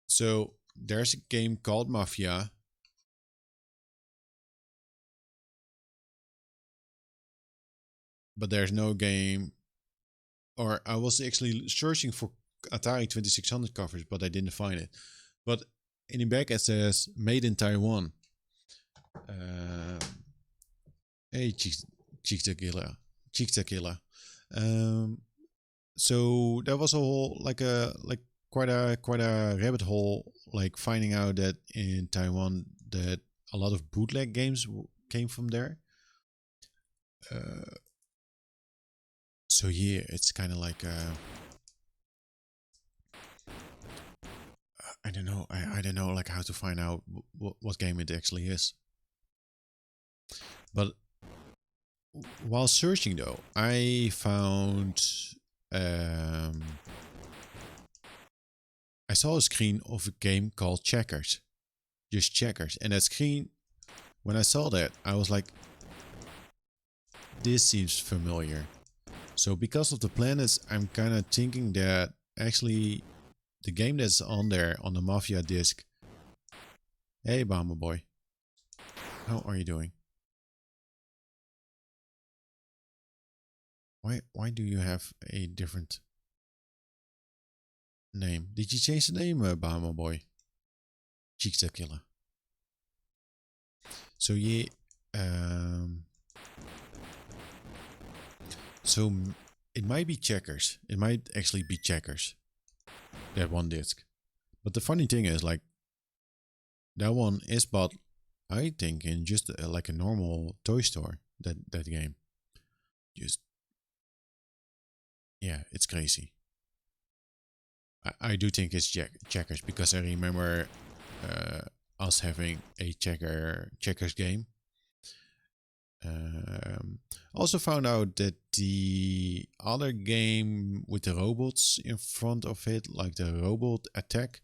So there's a game called Mafia. But there's no game, or I was actually searching for Atari 2600 covers, but I didn't find it. But in the back it says made in Taiwan. Um, hey, Chikta. So that was a whole like quite a rabbit hole, like finding out that in Taiwan that a lot of bootleg games came from there. So yeah, it's kind of like I don't know. I don't know like how to find out what game it actually is. But while searching though, I found um, I saw a screen of a game called Checkers, just Checkers, and that screen. When I saw that, I was like, "This seems familiar." So because of the planets, I'm kind of thinking that actually the game that's on there on the Mafia disc. Hey, Bama boy, how are you doing? Why do you have a different name? Did you change the name, Bama boy? Cheeksta killer. So yeah, so it might be Checkers. It might actually be Checkers. That one disc. But the funny thing is, like, that one is bought, I think, in just like a normal toy store. That game, just yeah, it's crazy. I do think it's Checkers because I remember us having a Checkers game. Also found out that the other game with the robots in front of it, like the robot attack,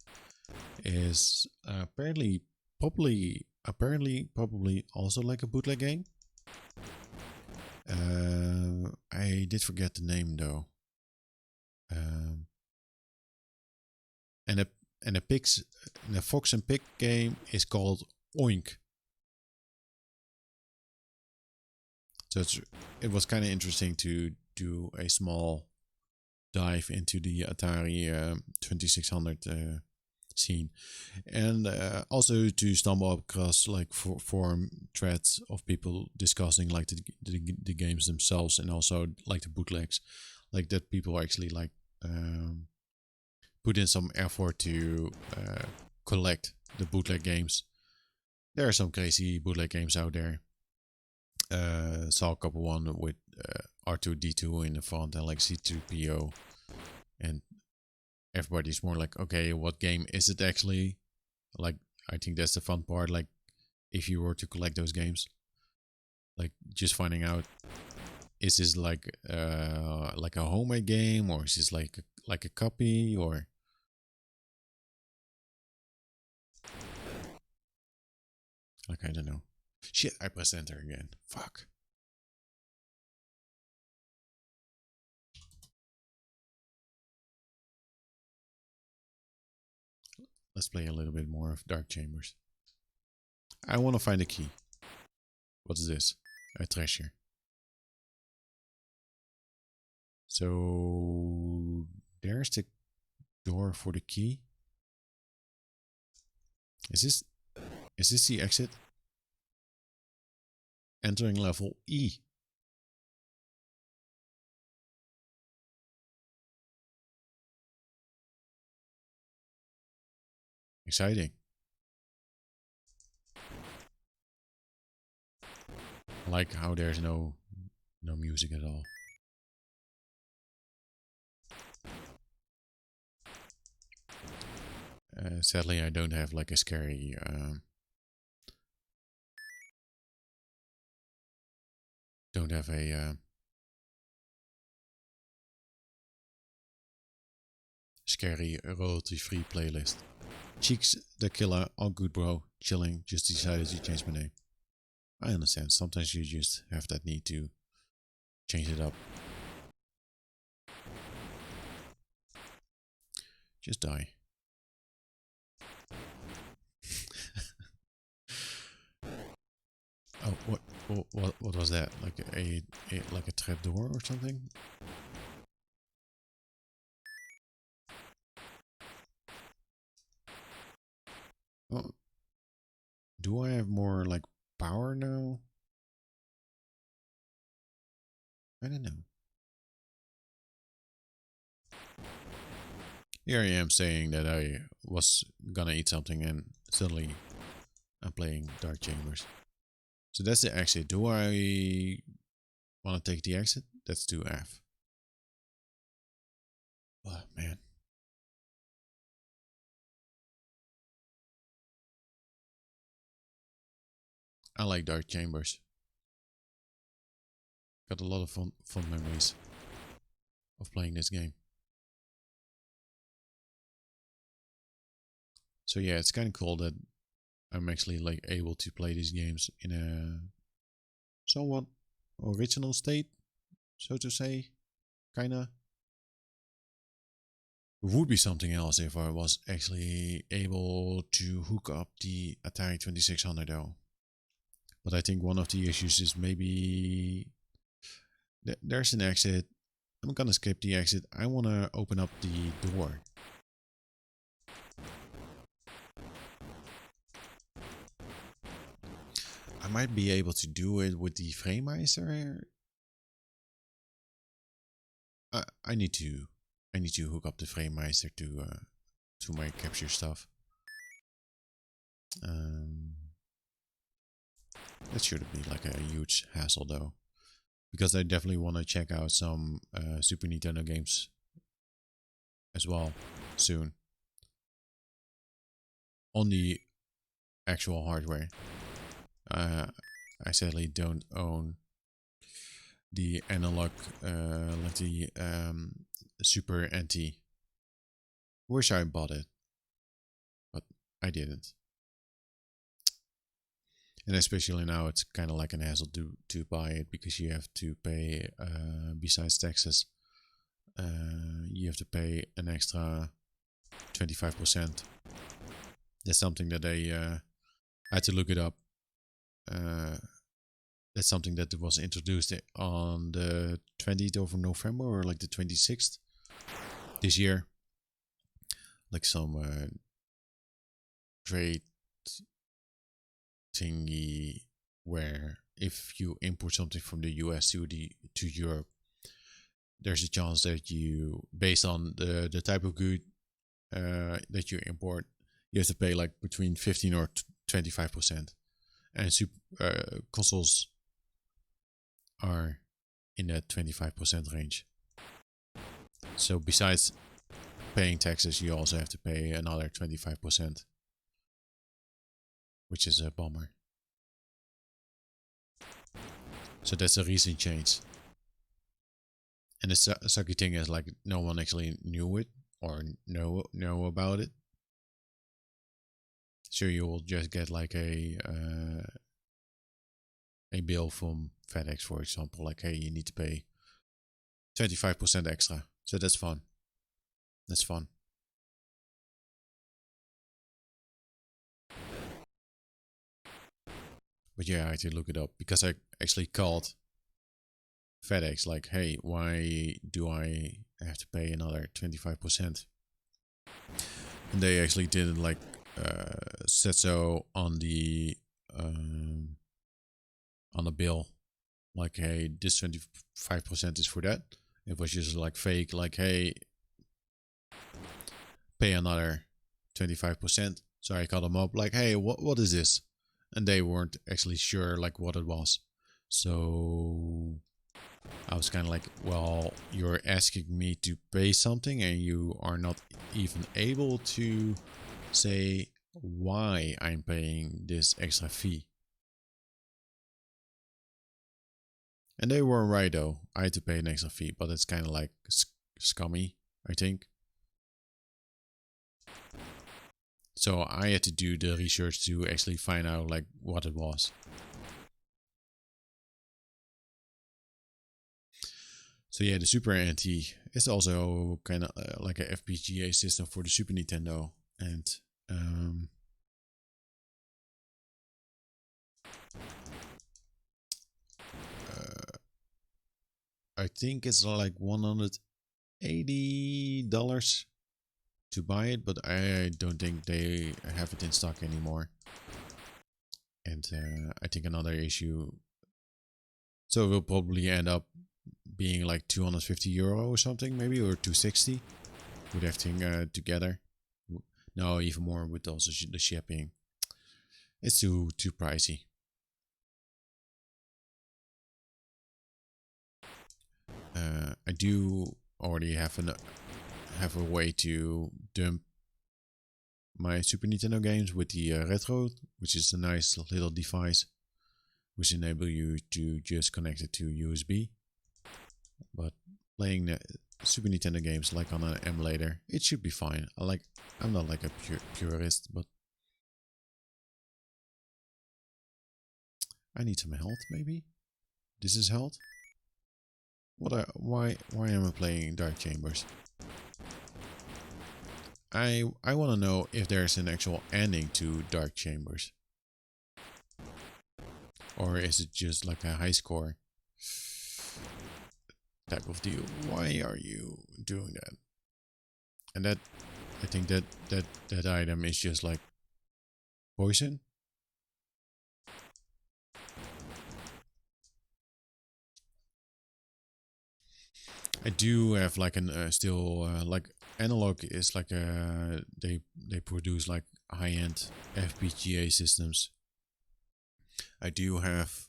is probably also like a bootleg game. I did forget the name though. And the Fox and Pig game is called Oink. So it was kind of interesting to do a small dive into the Atari 2600 scene, and also to stumble across like forum threads of people discussing like the games themselves, and also like the bootlegs, like that people actually like put in some effort to collect the bootleg games. There are some crazy bootleg games out there. Saw a couple one with R2D2 in the front and like C2PO, and everybody's more like, okay, what game is it actually? Like, I think that's the fun part. Like, if you were to collect those games, like just finding out, is this like a homemade game, or is this like a copy, or like I don't know. Shit, I pressed enter again. Fuck. Let's play a little bit more of Dark Chambers. I want to find a key. What is this? A treasure. So there's the door for the key. Is this the exit? Entering level E. Exciting. I like how there's no music at all. Sadly, I don't have like a scary don't have a scary royalty-free playlist. Cheeks the killer, all good bro, chilling, just decided to change my name. I understand, sometimes you just have that need to change it up. Just die. Oh, what was that? Like a trap door or something? Oh, do I have more like power now? I don't know. Here I am saying that I was gonna eat something and suddenly I'm playing Dark Chambers. So that's the exit. Do I want to take the exit? Let's do F. Oh man. I like Dark Chambers. Got a lot of fun memories of playing this game. So yeah, it's kind of cool that I'm actually like able to play these games in a somewhat original state, so to say, kinda. It would be something else if I was actually able to hook up the Atari 2600 though. But I think one of the issues is maybe there's an exit. I'm gonna skip the exit. I wanna open up the door. I might be able to do it with the Framemeister. I need to hook up the Framemeister to my capture stuff. That shouldn't be like a huge hassle though, because I definitely want to check out some Super Nintendo games as well soon on the actual hardware. I sadly don't own the analog, like the Super NT. Wish I bought it, but I didn't. And especially now, it's kind of like an hassle to buy it because you have to pay, besides taxes, you have to pay an extra 25%. That's something that I had to look it up. That's something that was introduced on the 20th of November or like the 26th this year. Like some trade thingy where if you import something from the US to Europe, there's a chance that you, based on the type of good that you import, you have to pay like between 15 or 25%. And consoles are in that 25% range. So besides paying taxes, you also have to pay another 25%, which is a bummer. So that's a recent change. And the sucky thing is like no one actually knew it or know about it. So you will just get like a bill from FedEx, for example, like, hey, you need to pay 25% extra. So that's fun. That's fun. But yeah, I had to look it up because I actually called FedEx like, hey, why do I have to pay another 25%? And they actually didn't like said so on the bill, like, hey, this 25% is for that. It was just like fake, like, hey, pay another 25%. So I called them up like, hey, what is this? And they weren't actually sure like what it was. So I was kind of like, well, you're asking me to pay something and you are not even able to say why I'm paying this extra fee. And they were right though. I had to pay an extra fee, but it's kind of like scummy, I think. So I had to do the research to actually find out like what it was. So yeah, the Super NT is also kind of like a FPGA system for the Super Nintendo, and I think it's like $180 to buy it, but I don't think they have it in stock anymore. And I think another issue, so it will probably end up being like €250 or something, maybe, or 260 with everything together. No, even more with also the shipping. It's too pricey. I do already have a way to dump my Super Nintendo games with the retro, which is a nice little device which enable you to just connect it to USB. But playing the Super Nintendo games like on an emulator, it should be fine. I'm not like a purist, but I need some health maybe. This is health. Why am I playing Dark Chambers? I want to know if there's an actual ending to Dark Chambers. Or is it just like a high score type of deal? Why are you doing that? And that, I think that item is just like poison. I do have like an still like Analog is like they produce like high-end FPGA systems. I do have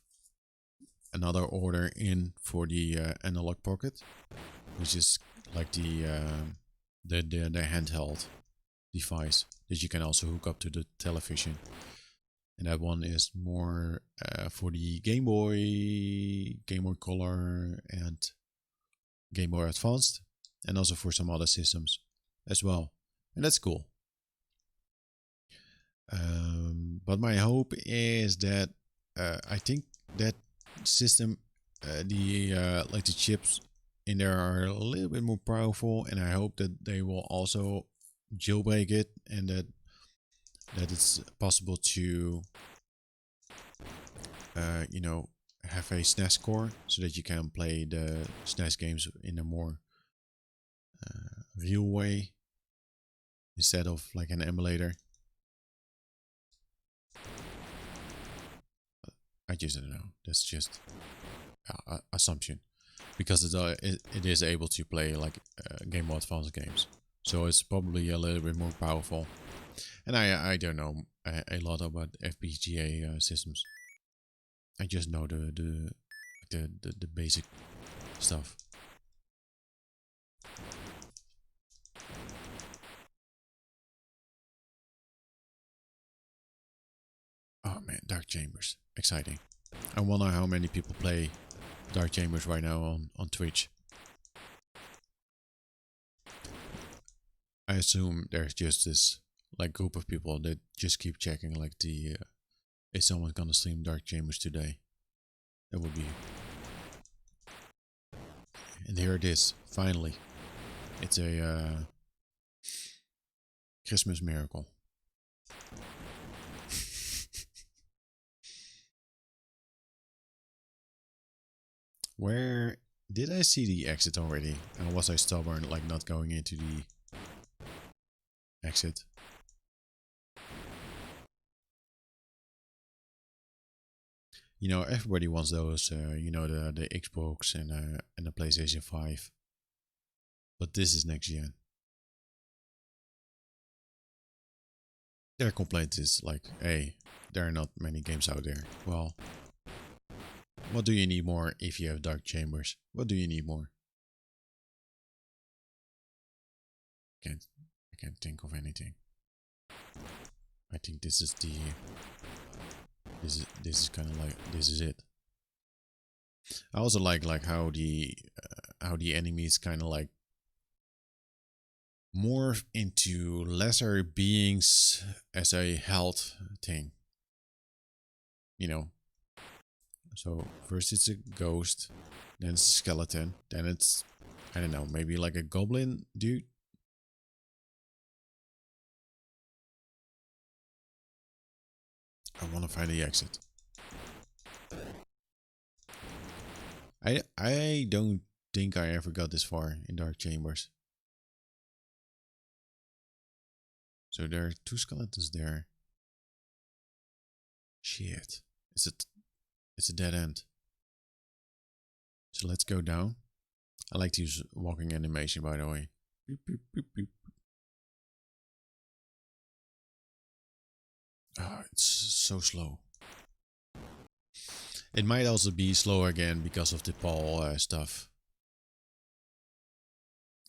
another order in for the Analog Pocket, which is like the handheld device that you can also hook up to the television. And that one is more for the Game Boy Color, and Game Boy Advanced, and also for some other systems as well. And that's cool. But my hope is that I think that system, like the chips in there are a little bit more powerful, and I hope that they will also jailbreak it, and that it's possible to you know, have a SNES core so that you can play the SNES games in a more real way instead of like an emulator. I just don't know. That's just assumption, because it is able to play like Game Boy Advance games, so it's probably a little bit more powerful. And I don't know a lot about FPGA systems. I just know the basic stuff. Oh man, Dark Chambers, exciting. I wonder how many people play Dark Chambers right now on Twitch. I assume there's just this like group of people that just keep checking like the is someone gonna stream Dark Chambers today? That would be. And here it is, finally. It's a Christmas miracle. Where did I see the exit already? And was I stubborn, like not going into the exit? You know, everybody wants those, you know, the Xbox and the PlayStation 5. But this is next gen. Their complaint is like, hey, there are not many games out there. Well, what do you need more if you have Dark Chambers? What do you need more? I can't think of anything. I think this is the this is kind of like, this is it. I also like how the enemies kind of like morph into lesser beings as a health thing. You know. So first it's a ghost, then it's a skeleton, then it's, I don't know, maybe like a goblin dude. I want to find the exit. I don't think I ever got this far in Dark Chambers. So there are 2 skeletons there. Shit. It's a dead end. So let's go down. I like to use walking animation, by the way. Beep, beep, beep, beep. Ah, it's so slow. It might also be slow again because of the Paul stuff.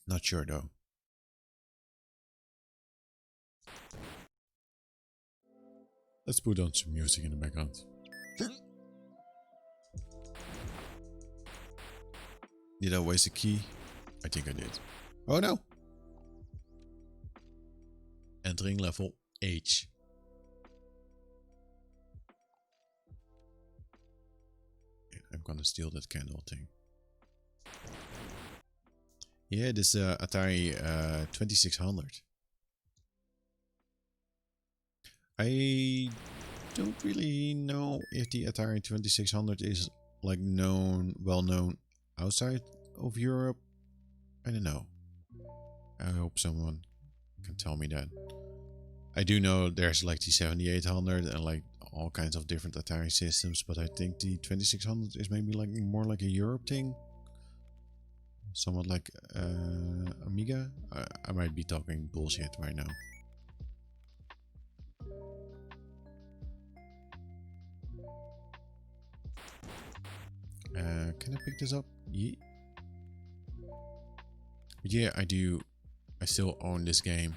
Not sure though. Let's put on some music in the background. Did I waste a key? I think I did. Oh no! Entering level H. I'm gonna steal that candle thing. Yeah, this Atari 2600. I don't really know if the Atari 2600 is like well known outside of Europe. I don't know. I hope someone can tell me that. I do know there's like the 7800 and like all kinds of different Atari systems, but I think the 2600 is maybe like more like a Europe thing. Somewhat like Amiga. I might be talking bullshit right now. Can I pick this up? Yeah. Yeah, I do. I still own this game.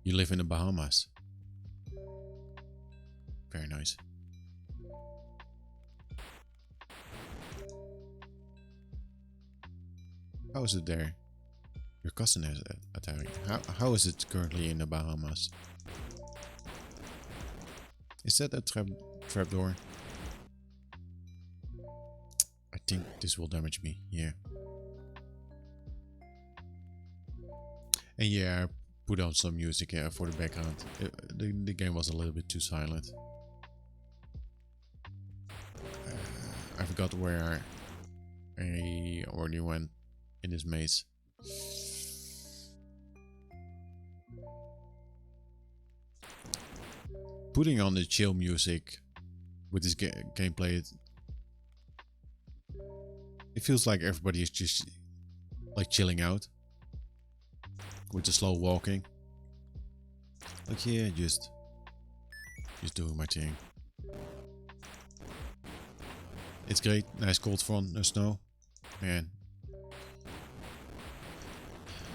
You live in the Bahamas. Very nice. How is it there? Your cousin has Atari. How is it currently in the Bahamas? Is that a trapdoor? I think this will damage me. Yeah. And yeah, I put on some music for the background. The game was a little bit too silent. I forgot where I already went in this maze. Putting on the chill music with this gameplay, it feels like everybody is just like chilling out with the slow walking. Like yeah, just doing my thing. It's great, nice cold front, no snow. Man,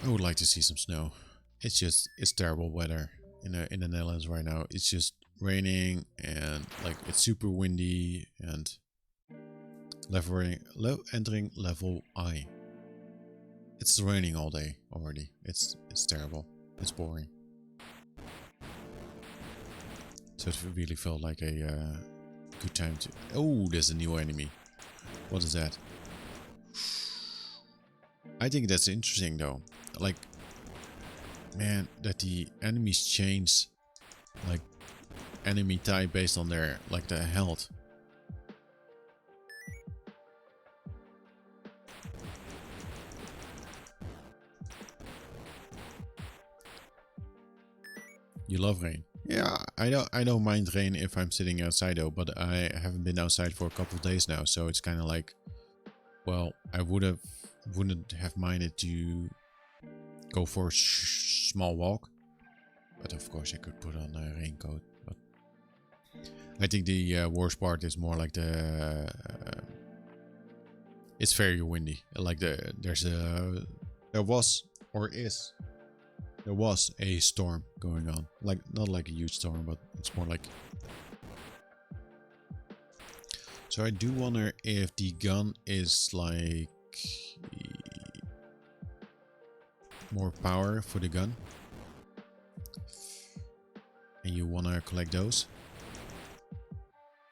I would like to see some snow. It's terrible weather in the Netherlands right now. It's just raining and like it's super windy and entering level I. It's raining all day already. It's terrible. It's boring. So it really felt like a good time to... Oh, there's a new enemy. What is that? I think that's interesting though. Like, man, that the enemies change like enemy type based on their like the health. You love rain. Yeah, I don't mind rain if I'm sitting outside though, but I haven't been outside for a couple of days now, so it's kind of like, well, I wouldn't have minded to go for a small walk, but of course I could put on a raincoat. But I think the worst part is more like the it's very windy. Like there was a storm going on. Like not like a huge storm, but it's more like. So I do wonder if the gun is like more power for the gun, and you wanna collect those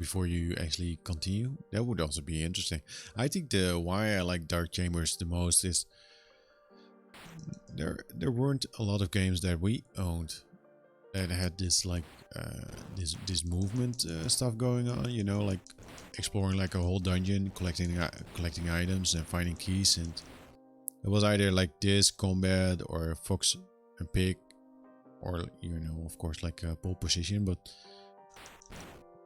before you actually continue. That would also be interesting. I think why I like Dark Chambers the most is there weren't a lot of games that we owned that had this like this movement stuff going on, you know, like exploring like a whole dungeon, collecting items and finding keys, and it was either like this combat or and pick, or you know, of course, like a pole position. But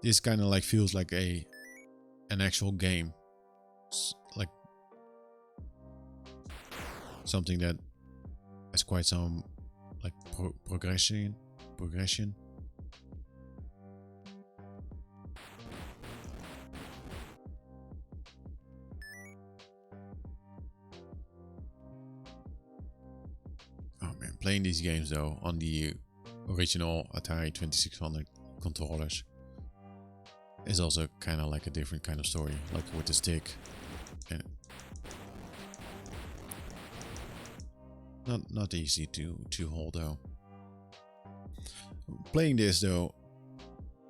this kind of like feels like an actual game, like something that has quite some like progression. Oh man, playing these games though on the original Atari 2600 controllers is also kind of like a different kind of story, like with the stick. And not easy to hold though. Playing this though,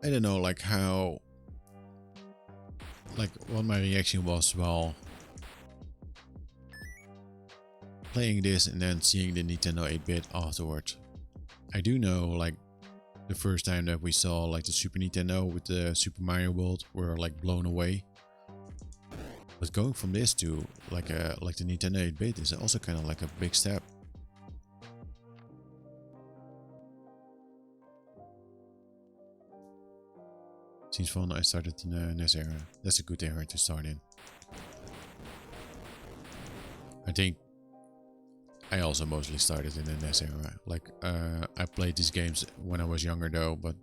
I don't know like how, like what my reaction was while playing this and then seeing the Nintendo 8-bit afterwards. I do know like the first time that we saw like the Super Nintendo with the Super Mario World, we were like blown away. But going from this to like the Nintendo 8-bit is also kind of like a big step. Seems fun. I started in the NES era. That's a good era to start in. I think I also mostly started in the NES era. Like, I played these games when I was younger though, but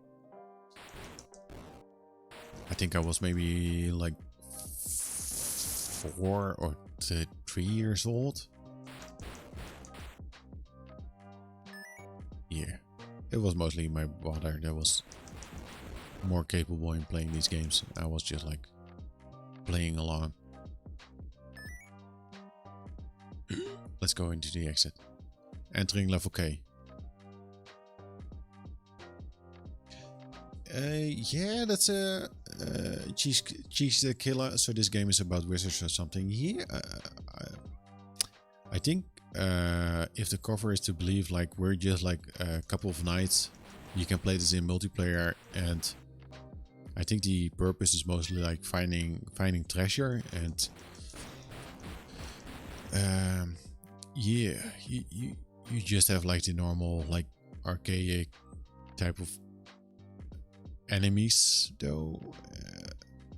I think I was maybe like 4 or 3 years old. Yeah, it was mostly my brother that was more capable in playing these games. I was just like playing along. Let's go into the exit. Entering level K. Yeah, that's a cheese killer. So this game is about wizards or something. Yeah, I think if the cover is to believe, like we're just like a couple of nights. You can play this in multiplayer, and I think the purpose is mostly like finding treasure and yeah, you just have like the normal like archaic type of enemies though,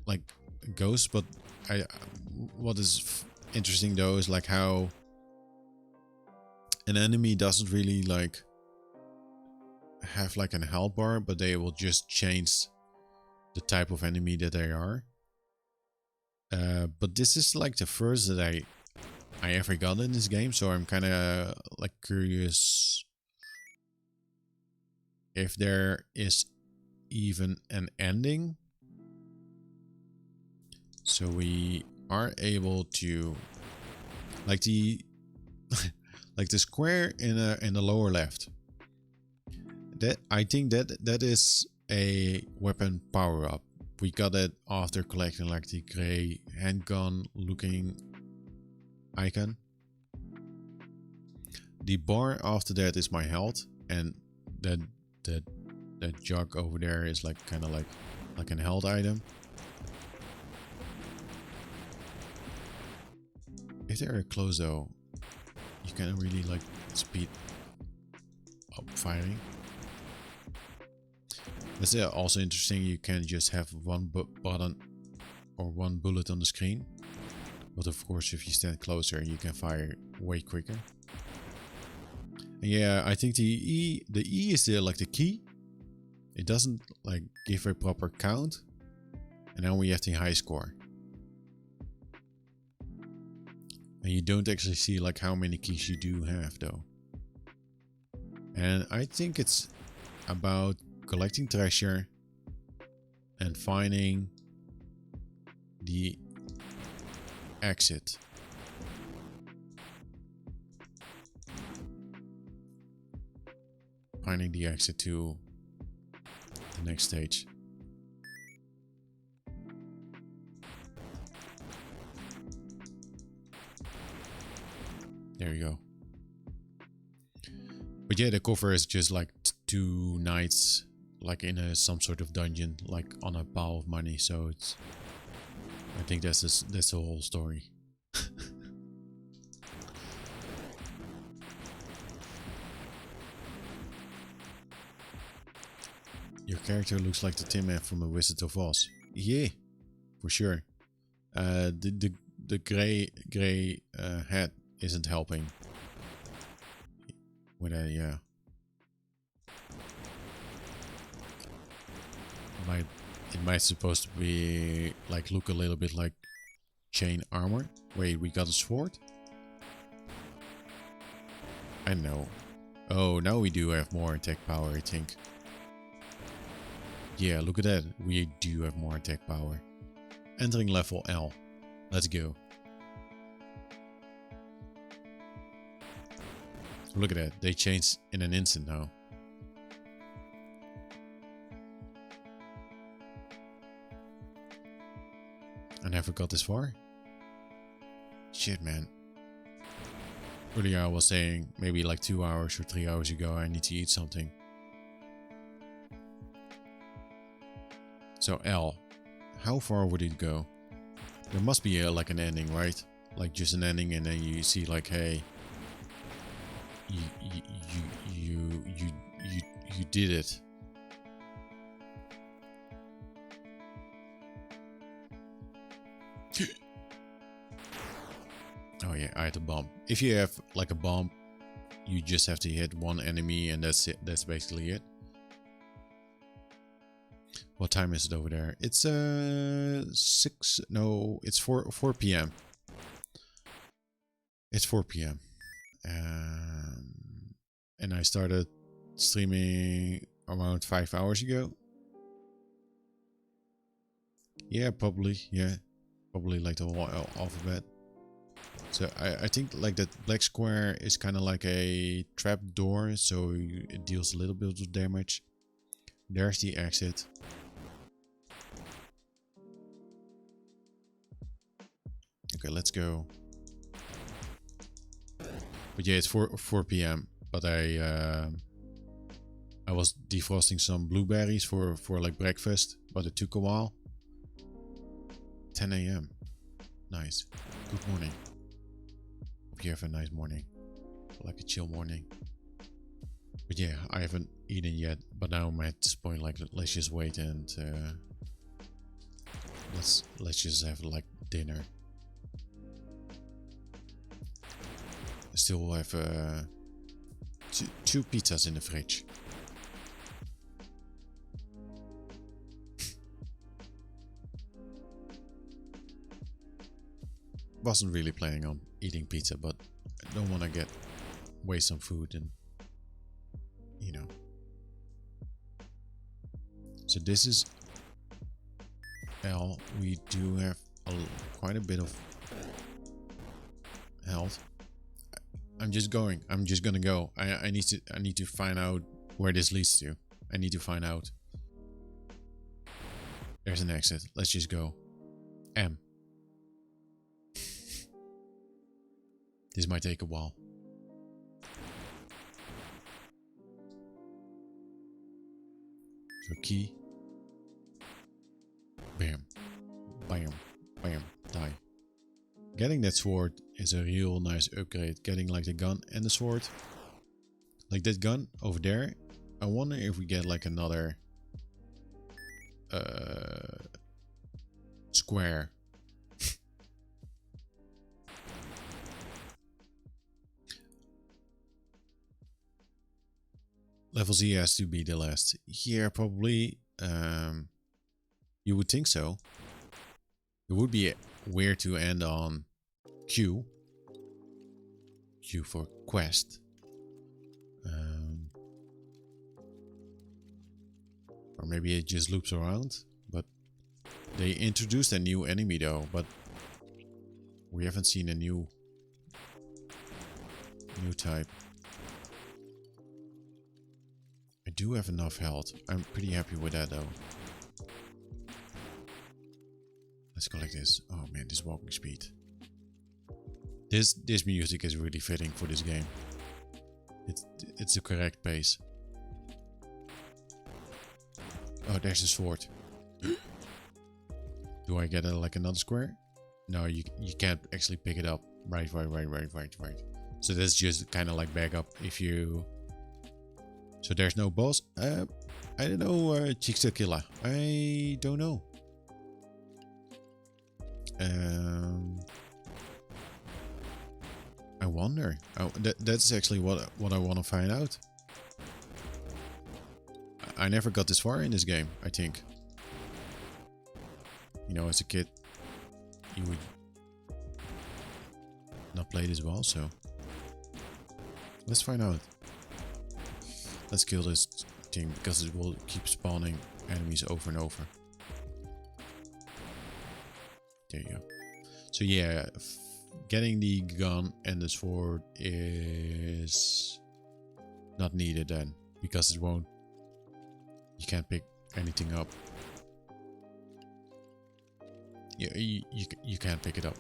like ghosts. But what is interesting though is like how an enemy doesn't really like have like an health bar, but they will just change the type of enemy that they are. But this is like the first that I ever got in this game, so I'm kind of like curious if there is even an ending. So we are able to like the like the square in the lower left. That I think that is a weapon power up. We got it after collecting like the gray handgun looking icon. The bar after that is my health, and that jug over there is like kind of like an health item. If they're close though, you can really like speed up firing. That's also interesting. You can just have one button or one bullet on the screen, but of course if you stand closer you can fire way quicker. And yeah, I think the E is there like the key. It doesn't like give a proper count, and then we have the high score, and you don't actually see like how many keys you do have though. And I think it's about collecting treasure and finding the exit. Finding the exit to the next stage. There you go. But yeah, the cover is just like 2 knights like in some sort of dungeon, like on a pile of money. So it's, I think that's the whole story. Your character looks like the Tin Man from The Wizard of Oz. Yeah, for sure. The gray hat isn't helping. With a yeah. It might supposed to be like look a little bit like chain armor. Wait, we got a sword? I know. Oh, now we do have more attack power, I think. Yeah, look at that. We do have more attack power. Entering level L. Let's go. Look at that. They changed in an instant now. I never got this far. Shit, man. Earlier I was saying maybe like 2 hours or 3 hours ago I need to eat something. So L. How far would it go? There must be like an ending, right? Like just an ending and then you see like, hey, you did it. Oh yeah, I had a bomb. If you have like a bomb, you just have to hit one enemy and that's it. That's basically it. What time is it over there? It's 6. No, it's 4 p.m. It's 4 p.m. And I started streaming around 5 hours ago. Yeah, probably. Yeah, probably like the whole alphabet. So I think like that black square is kind of like a trap door, so it deals a little bit of damage. There's the exit. Okay, let's go. But yeah, it's 4 p.m. But I was defrosting some blueberries for like breakfast, but it took a while. 10 a.m. Nice. Good morning. Hope you have a nice morning, like a chill morning. But yeah, I haven't eaten yet. But now I'm at this point, like let's just wait and let's just have like dinner. I still have two pizzas in the fridge. Wasn't really planning on eating pizza, but I don't want to waste some food and you know. So this is L. We do have quite a bit of health. I'm just gonna go. I need to find out where this leads to. I need to find out. There's an exit. Let's just go. M. This might take a while. So key. Bam. Bam. Bam. Die. Getting that sword is a real nice upgrade. Getting like the gun and the sword. Like that gun over there. I wonder if we get like another square. Level Z has to be the last. Yeah, probably. You would think so. It would be weird to end on Q. Q for quest. Or maybe it just loops around. But they introduced a new enemy though. But we haven't seen a new type. I do have enough health. I'm pretty happy with that though. Let's go like this. Oh man, this walking speed. This music is really fitting for this game. It's the correct pace. Oh, there's the sword. Do I get like another square? No, you can't actually pick it up. Right. So that's just kind of like backup if you. So there's no boss. I don't know, Chicksa Killer. I don't know. I wonder. Oh, that's actually what I want to find out. I never got this far in this game, I think. You know, as a kid, you would not play this well, so let's find out. Let's kill this thing because it will keep spawning enemies over and over. There you go. So yeah, getting the gun and the sword is not needed then, because it won't. You can't pick anything up. Yeah, you can't pick it up.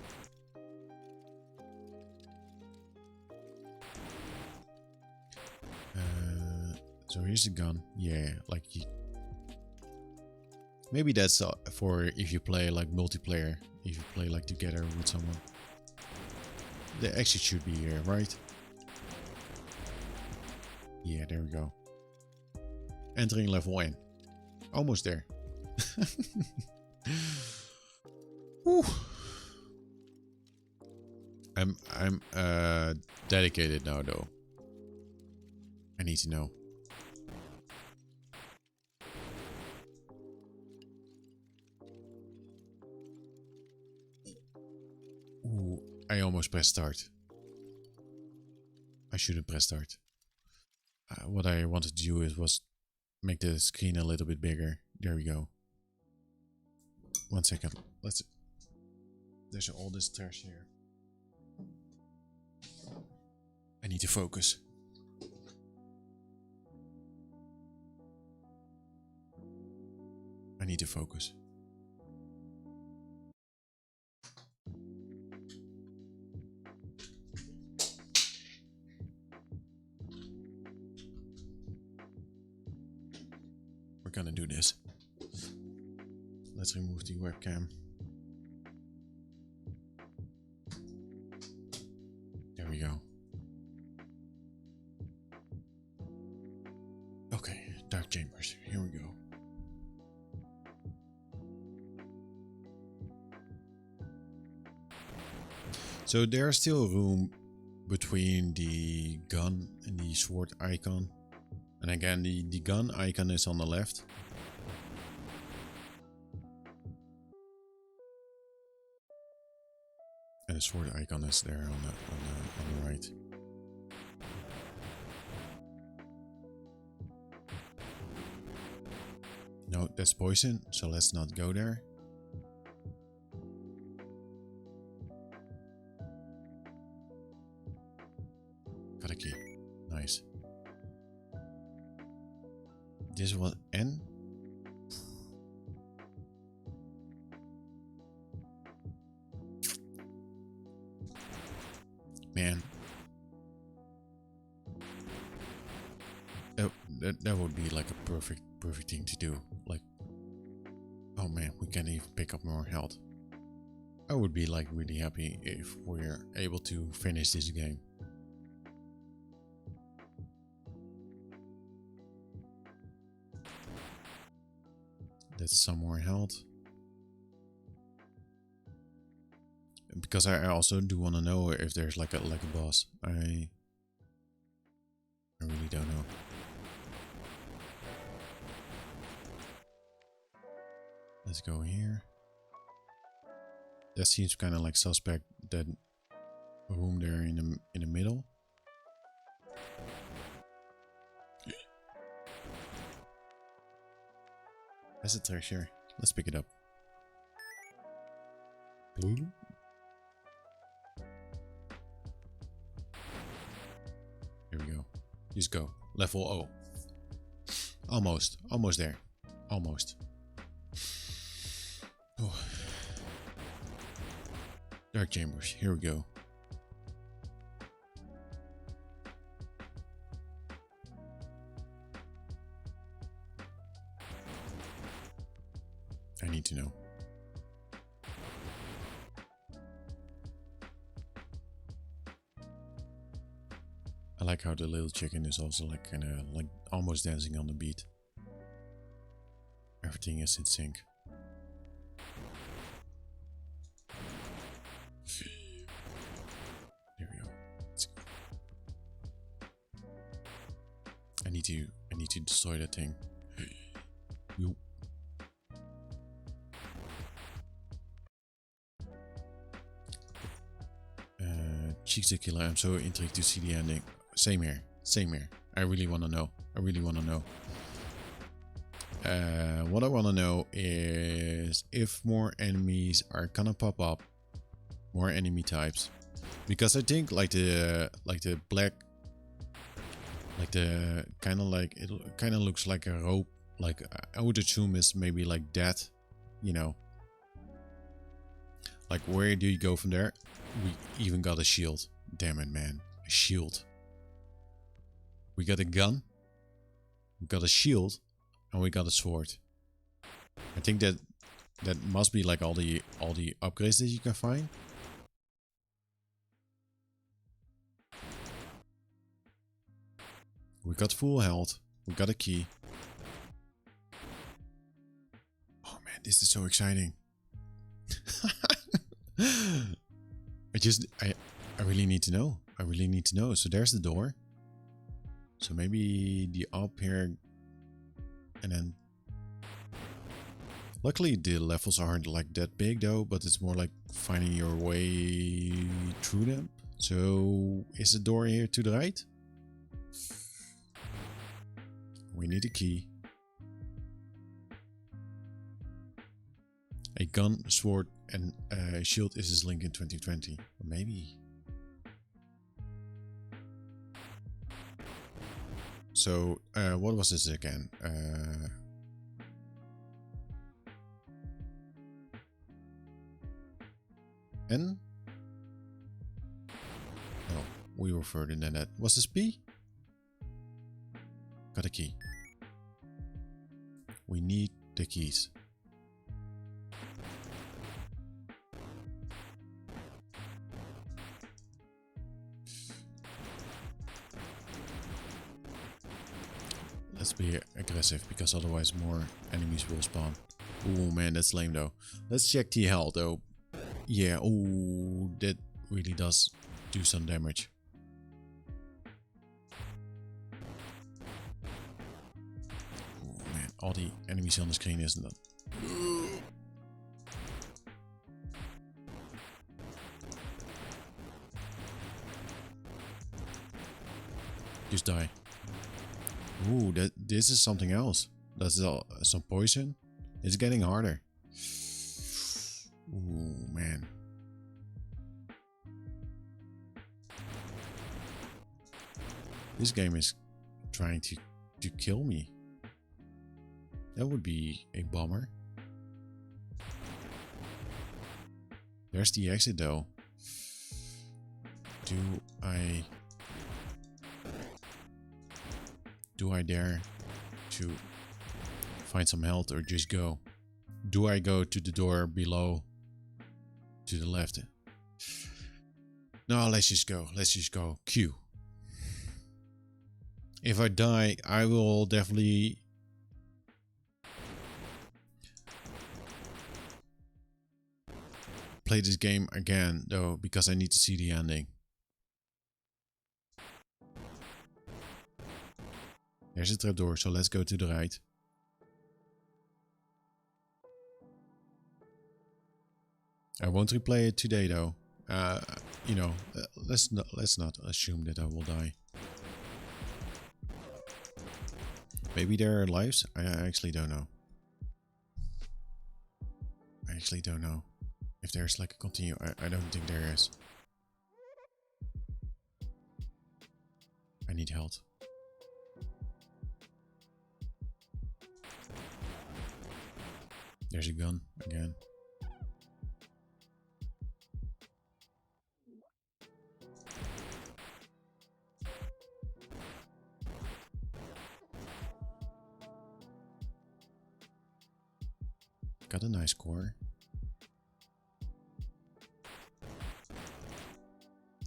So here's the gun. Yeah, like maybe that's for if you play like multiplayer. If you play like together with someone. They actually should be here, right? Yeah, there we go. Entering level N. Almost there. Whew. I'm dedicated now though. I need to know. Ooh, I almost pressed start. I shouldn't press start. What I wanted to do was make the screen a little bit bigger. There we go. 1 second. There's all this trash here. I need to focus. I need to focus. We're gonna do this. Let's remove the webcam. There we go. Okay, dark chambers. Here we go. So there's still room between the gun and the sword icon. And again, the gun icon is on the left. And the sword icon is there on the right. No, that's poison, so let's not go there. Got a key. Nice. This was N. Man. That would be like a perfect thing to do. Like, oh man, we can't even pick up more health. I would be like really happy if we're able to finish this game. That's some more health. Because I also do want to know if there's like a boss. I really don't know. Let's go here. That seems kind of like suspect. That room there in the middle. That's a treasure. Let's pick it up. Blue. Here we go. Just go. Level O. Almost. Almost there. Almost. Oh. Dark chambers. Here we go. I need to know. I like how the little chicken is also like kind of like almost dancing on the beat. Everything is in sync. There we go. Let's go. I need to destroy that thing. You. Cheeks the killer. I'm so intrigued to see the ending. Same here. Same here. I really want to know. I really want to know. What I want to know is if more enemies are gonna pop up, more enemy types, because I think like the black, like the kind of like it kind of looks like a rope. Like I would assume is maybe like that, you know. Like where do you go from there? We even got a shield. Damn it, man, a shield. We got a gun. We got a shield. And we got a sword. I think that must be like all the upgrades that you can find. We got full health. We got a key. Oh man, this is so exciting. I really need to know. I really need to know. So there's the door. So maybe the up here. And then luckily the levels aren't like that big though, but it's more like finding your way through them. So is the door here to the right? We need a key. A gun, sword and shield is his link in 2020. Maybe. So, what was this again? N? No, we were further than that. Was this P? Got a key. We need the keys. Let's be aggressive, because otherwise more enemies will spawn. Oh man, that's lame though. Let's check the health though. Yeah, oh, that really does do some damage. Oh man, all the enemies on the screen, isn't it? Just die. Ooh, this is something else. That's some poison. It's getting harder. Ooh, man. This game is trying to kill me. That would be a bummer. There's the exit though. Do I dare to find some health or just go? Do I go to the door below to the left? No, let's just go. Let's just go. Q. If I die, I will definitely play this game again though, because I need to see the ending. There's a trapdoor, so let's go to the right. I won't replay it today though. You know, let's not assume that I will die. Maybe there are lives? I actually don't know. I actually don't know. If there's like a continue, I don't think there is. I need health. There's a gun again. Got a nice core.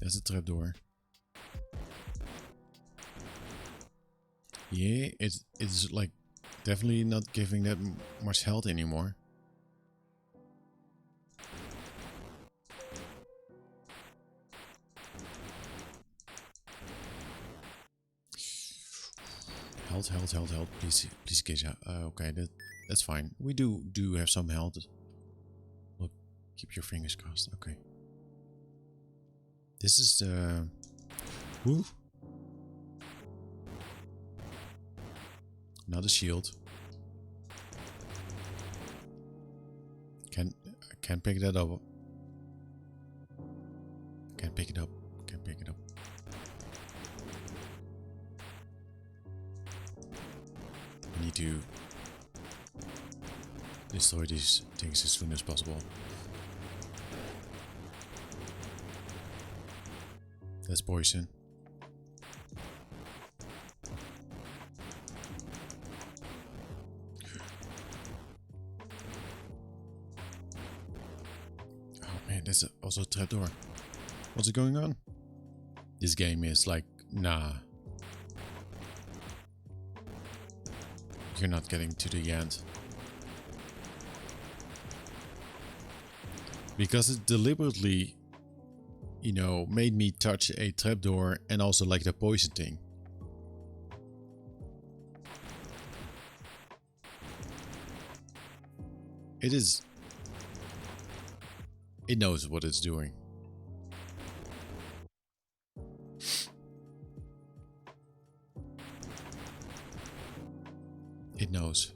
There's a trapdoor. Yeah, it's like Definitely not giving that much health anymore. Health. Please, Keisha. Okay, that's fine. We do have some health. Look, keep your fingers crossed. Okay. This is the... Woo! Another shield. Can't pick that up. Can't pick it up. Can't pick it up. I need to destroy these things as soon as possible. That's poison. Oh man, there's also a trapdoor. What's going on? This game is like, nah. You're not getting to the end. Because it deliberately, you know, made me touch a trapdoor and also like the poison thing. It knows what it's doing. It knows.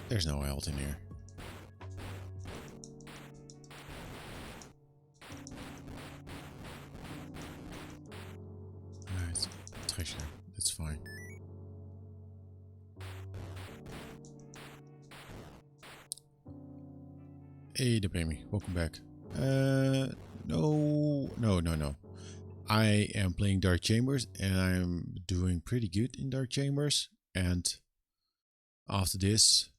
There's no health in here. Alright, treasure. That's fine. Hey, the baby. Welcome back. No. I am playing Dark Chambers and I'm doing pretty good in Dark Chambers. And after this,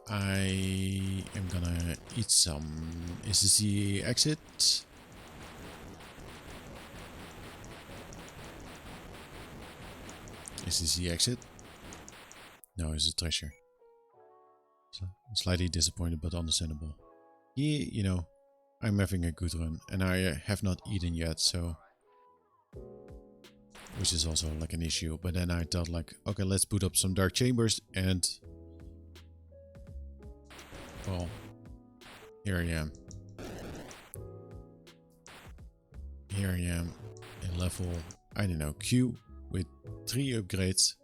I am gonna eat some. Is this the exit? Is this the exit? No, it's a treasure. So, slightly disappointed, but understandable. Yeah, you know, I'm having a good run, and I have not eaten yet, so... Which is also like an issue, but then I thought like, okay, let's put up some Dark Chambers, and... Well, here I am. Here I am, in level, I don't know, Q, with 3 upgrades,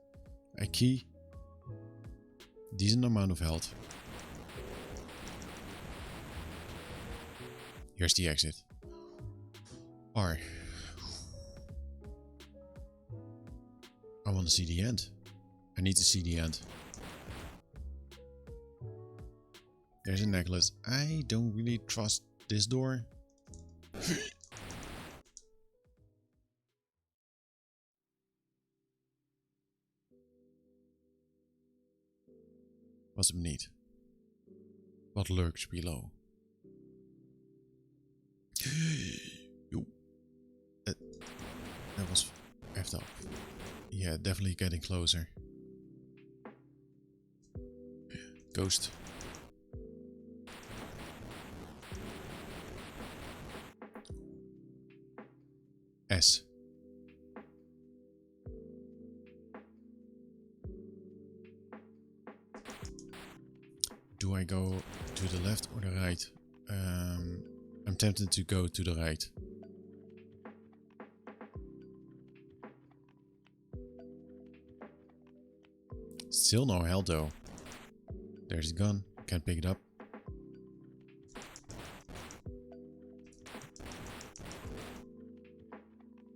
a key, decent amount of health. Here's the exit. R. I want to see the end. I need to see the end. There's a necklace. I don't really trust this door. What's beneath? What lurks below? Yo. That was effed up. Yeah, definitely getting closer. Ghost. S. Do I go to the left or the right? I'm tempted to go to the right. Still no health though. There's a gun. Can't pick it up.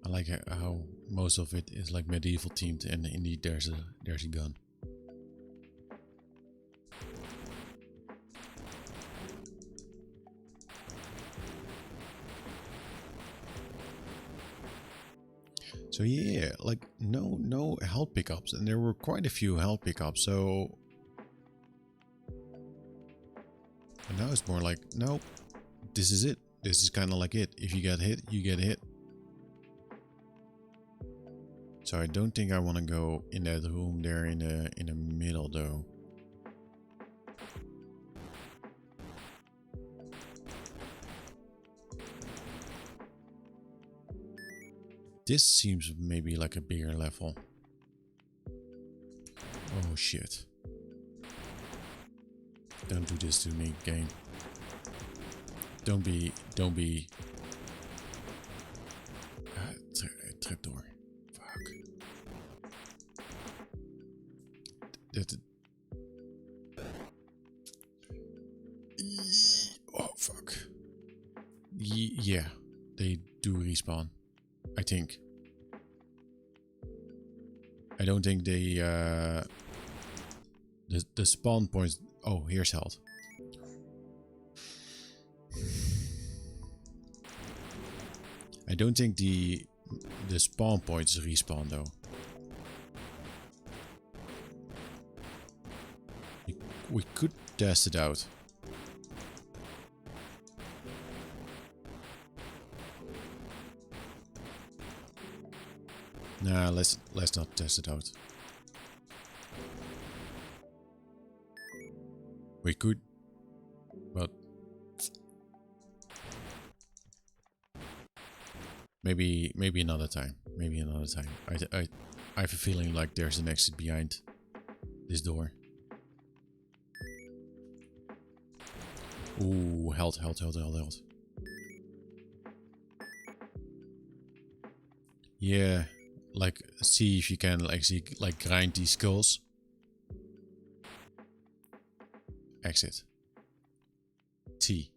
I like how most of it is like medieval themed, and indeed there's a gun. So yeah, like no health pickups, and there were quite a few health pickups. So And now it's more like, no, this is it. This is kind of like it. If you get hit, you get hit. So I don't think I want to go in that room there in the middle though. This seems maybe like a bigger level. Oh shit. Don't do this to me, game. Don't be trapdoor. Fuck. Oh fuck. Yeah, they do respawn. I think. I don't think they the spawn points. Oh, here's health. I don't think the spawn points respawn though. We could test it out. Nah, let's not test it out. We could, but maybe another time. Maybe another time. I have a feeling like there's an exit behind this door. Ooh, health. Yeah, like see if you can actually like grind these skulls. Exit. T.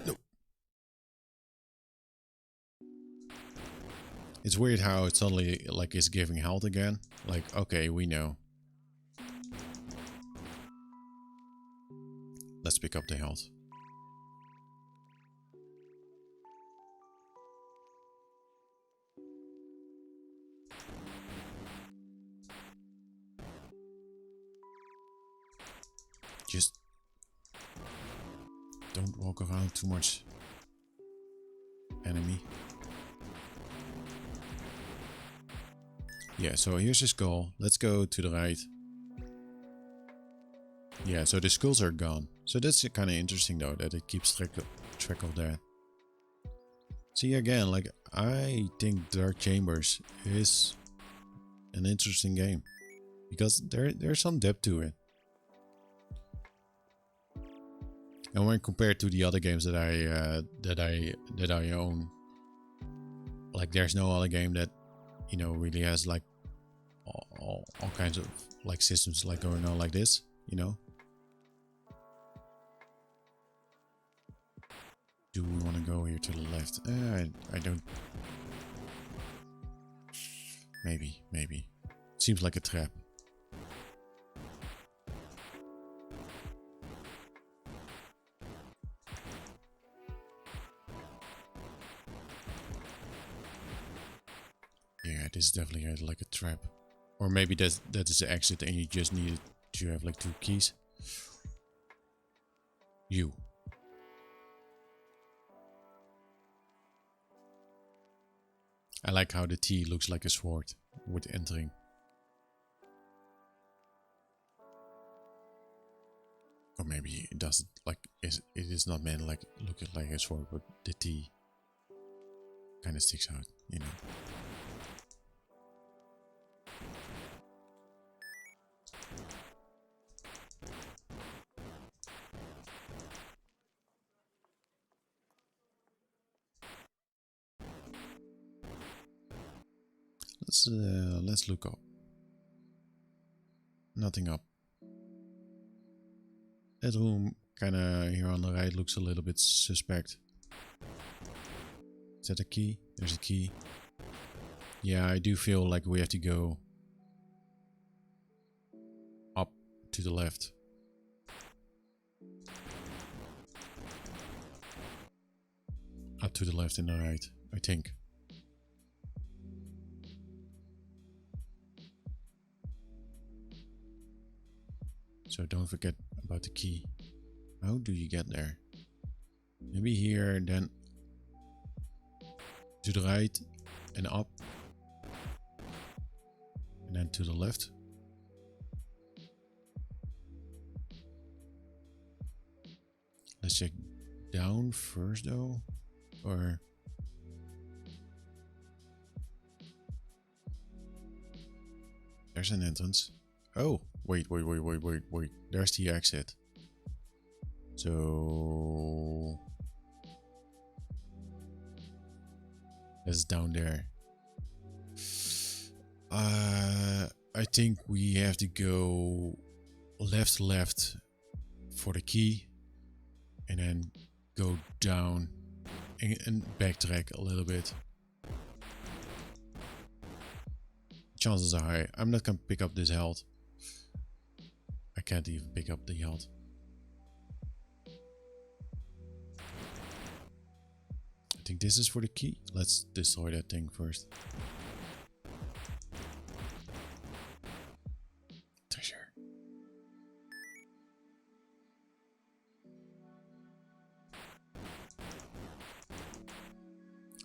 No. It's weird how it suddenly like is giving health again. Like, okay, we know. Let's pick up the health. Just don't walk around too much, enemy. Yeah, so here's the skull. Let's go to the right. Yeah, so the skulls are gone. So that's kind of interesting though, that it keeps track of that. See, again, like, I think Dark Chambers is an interesting game. Because there's some depth to it. And when compared to the other games that I own, like there's no other game that, you know, really has like all kinds of like systems like going on like this, you know. Do we want to go here to the left? I don't. Maybe. Seems like a trap. Yeah, this is definitely like a trap. Or maybe that is the exit and you just needed to have like 2 keys. You. I like how the T looks like a sword with entering. Or maybe it doesn't, like, it is not meant like looking like a sword, but the T kind of sticks out, you know. Let's look up. Nothing up. That room kind of here on the right looks a little bit suspect. Is that a key? There's a key. Yeah, I do feel like we have to go up to the left. Up to the left and the right, I think. So don't forget about the key. How do you get there? Maybe here, then to the right and up. And then to the left. Let's check down first though. Or there's an entrance. Oh, wait. There's the exit. So that's down there. I think we have to go left for the key, and then go down and backtrack a little bit. Chances are high. I'm not gonna pick up this health. I can't even pick up the health. I think this is for the key. Let's destroy that thing first. Treasure.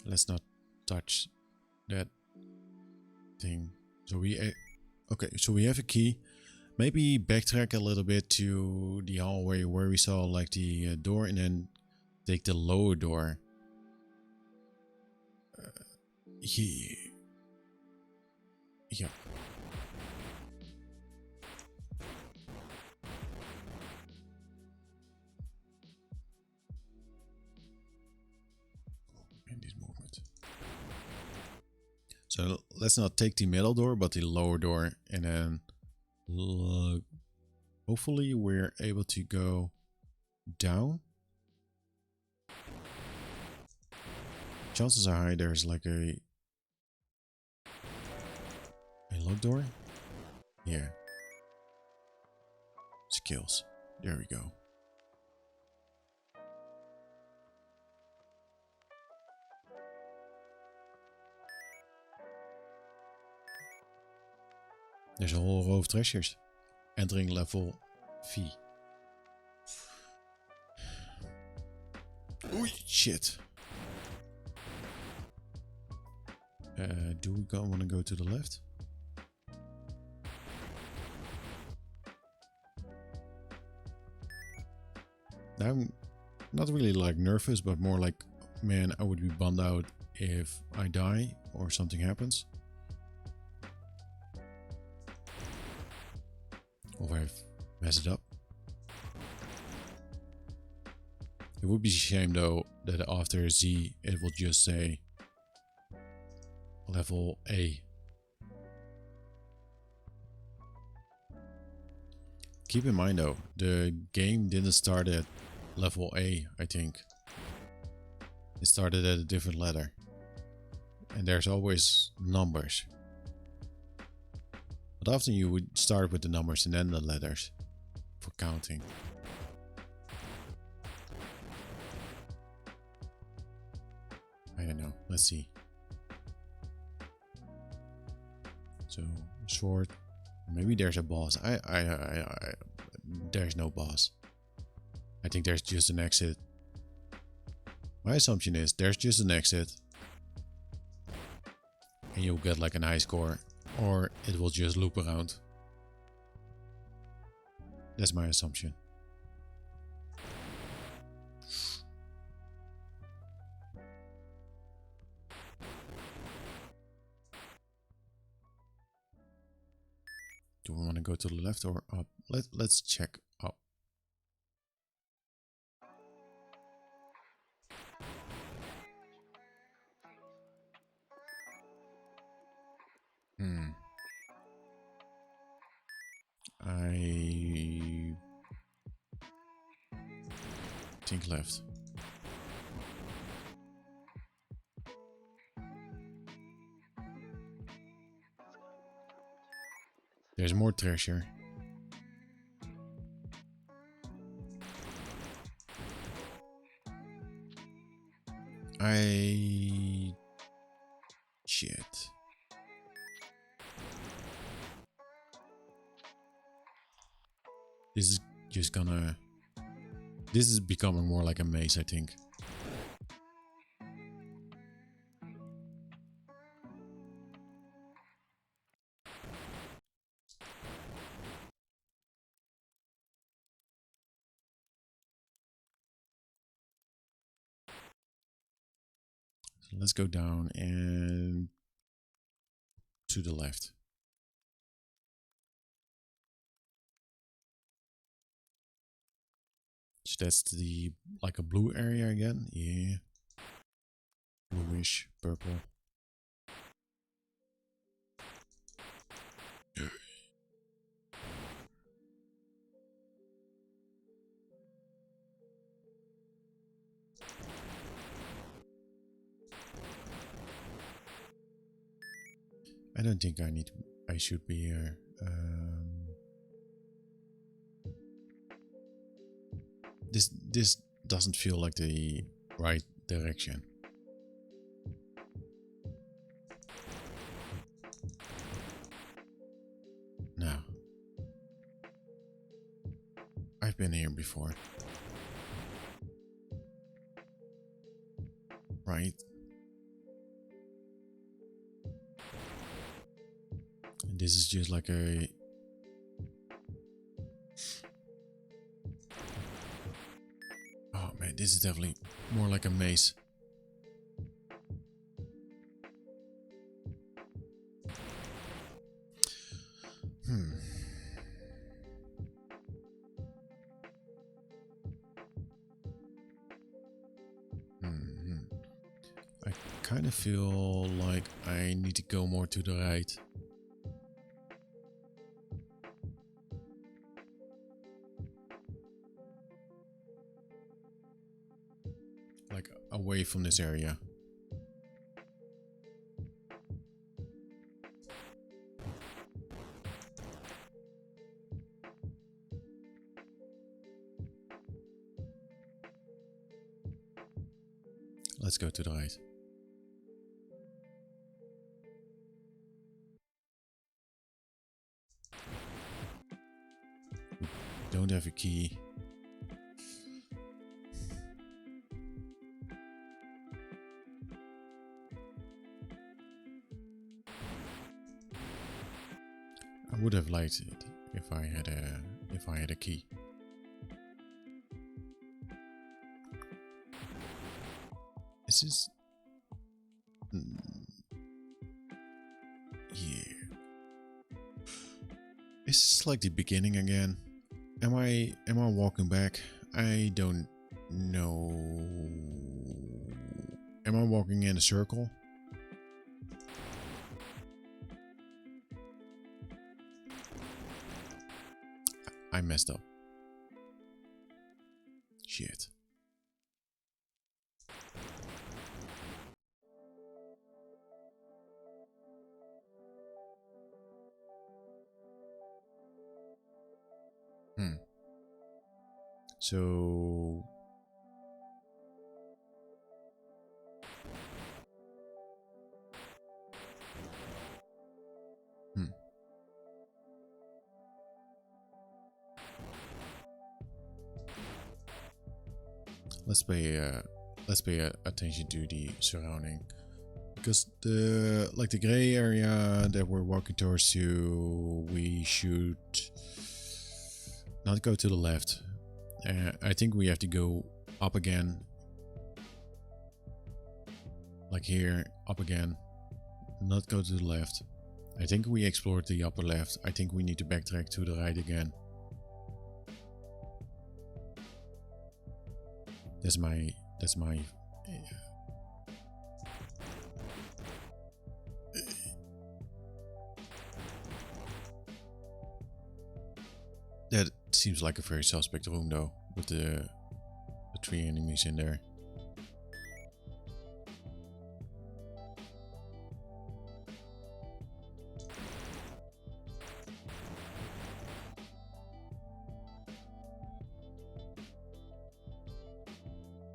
Let's not touch that thing. So we okay, so we have a key. Maybe backtrack a little bit to the hallway where we saw like the door, and then take the lower door. Yeah. And this movement. So let's not take the middle door, but the lower door, and then hopefully we're able to go down. Chances are high there's like a lock door. Yeah. Skills. There we go. There's a whole row of treasures. Entering level V. Oh shit. Do we want to go to the left? I'm not really like nervous, but more like, man, I would be bummed out if I die or something happens. Or I've messed it up. It would be a shame though that after Z it will just say level A. Keep in mind though, the game didn't start at level A, I think. It started at a different letter. And there's always numbers. But often you would start with the numbers and then the letters for counting. I don't know. Let's see. So, sword. Maybe there's a boss. There's no boss. I think there's just an exit. My assumption is there's just an exit. And you'll get like an high score. Or it will just loop around. That's my assumption. Do we want to go to the left or up? Let's check up. I think left. There's more treasure. Shit. This is just gonna... This is becoming more like a maze, I think. So let's go down and to the left. So that's the like a blue area again. Yeah. Bluish, purple. I don't think I should be here. This doesn't feel like the right direction. No. I've been here before. Right. And this is just like a... Oh man, this is definitely more like a maze. I kind of feel like I need to go more to the right. Like away from this area. Let's go to the right. Don't have a key. I would have liked it if I had a key. Is this... Yeah. Is this like the beginning again? Am I walking back? I don't know. Am I walking in a circle? I messed up. Shit. So... Let's pay attention to the surrounding, because the gray area that we're walking towards to, we should not go to the left. I think we have to go up again, like here, up again, not go to the left. I think we explored the upper left. I think we need to backtrack to the right again. That's my that seems like a very suspect room though, with the 3 enemies in there.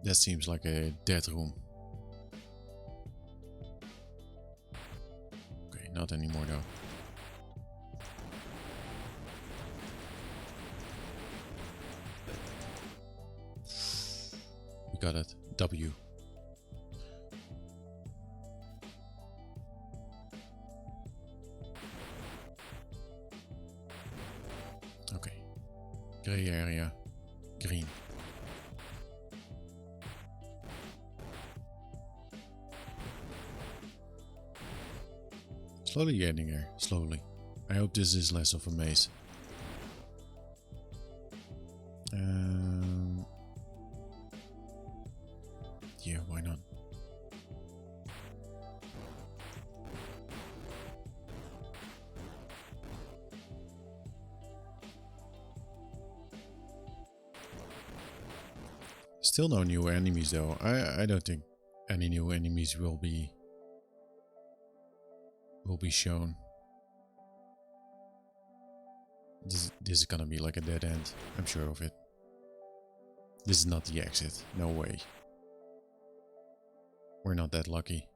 That seems like a dead room. Okay, not anymore though. got it. W. Okay. Gray area. Green. Slowly getting there. Slowly. I hope this is less of a maze. Yeah, why not? Still no new enemies though. I don't think any new enemies will be shown. This is gonna be like a dead end. I'm sure of it. This is not the exit. No way. We're not that lucky.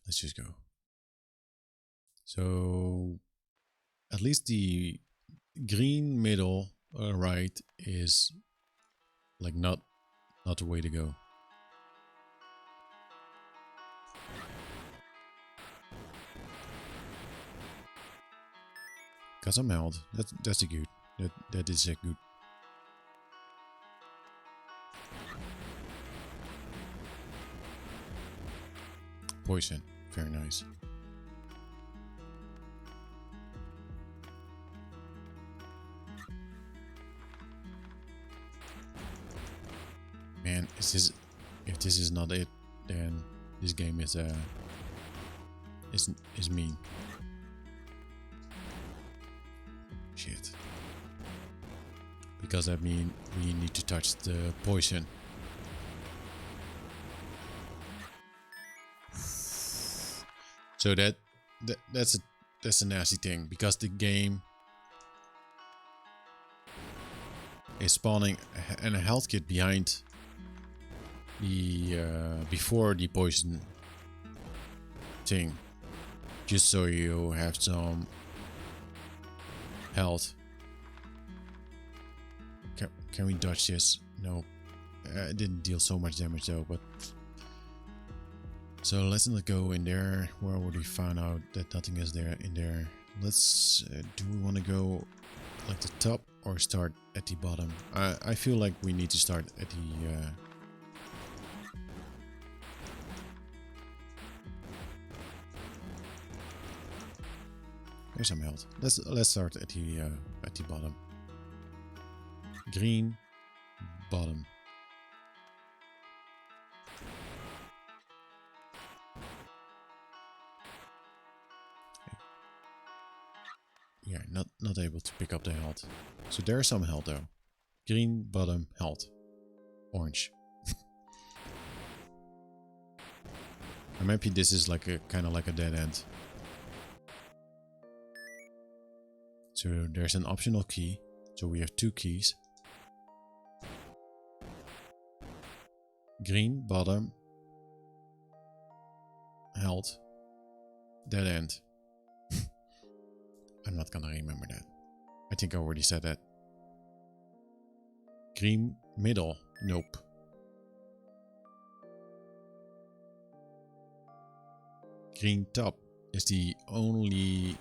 Let's just go. So at least the green middle right is like not the way to go. Got some health. That's a good. That is a good. Poison. Very nice. Man, if this is not it, then this game is mean. Shit. Because that means we need to touch the poison. So that's a nasty thing, because the game is spawning a health kit behind the before the poison thing, just so you have some health. Can we dodge this? No, it didn't deal so much damage though. But so let's not go in there. Where would we find out that nothing is there in there? Let's do we want to go like the top or start at the bottom? I feel like we need to start at the there's some health. Let's start at the bottom. Green bottom. Yeah, not able to pick up the health. So there's some health though. Green bottom health. Orange. I'm happy this is like a kind of like a dead end. So there's an optional key. So we have 2 keys. Green bottom health. Dead end. I'm not gonna remember that. I think I already said that. Green middle. Nope. Green top is the only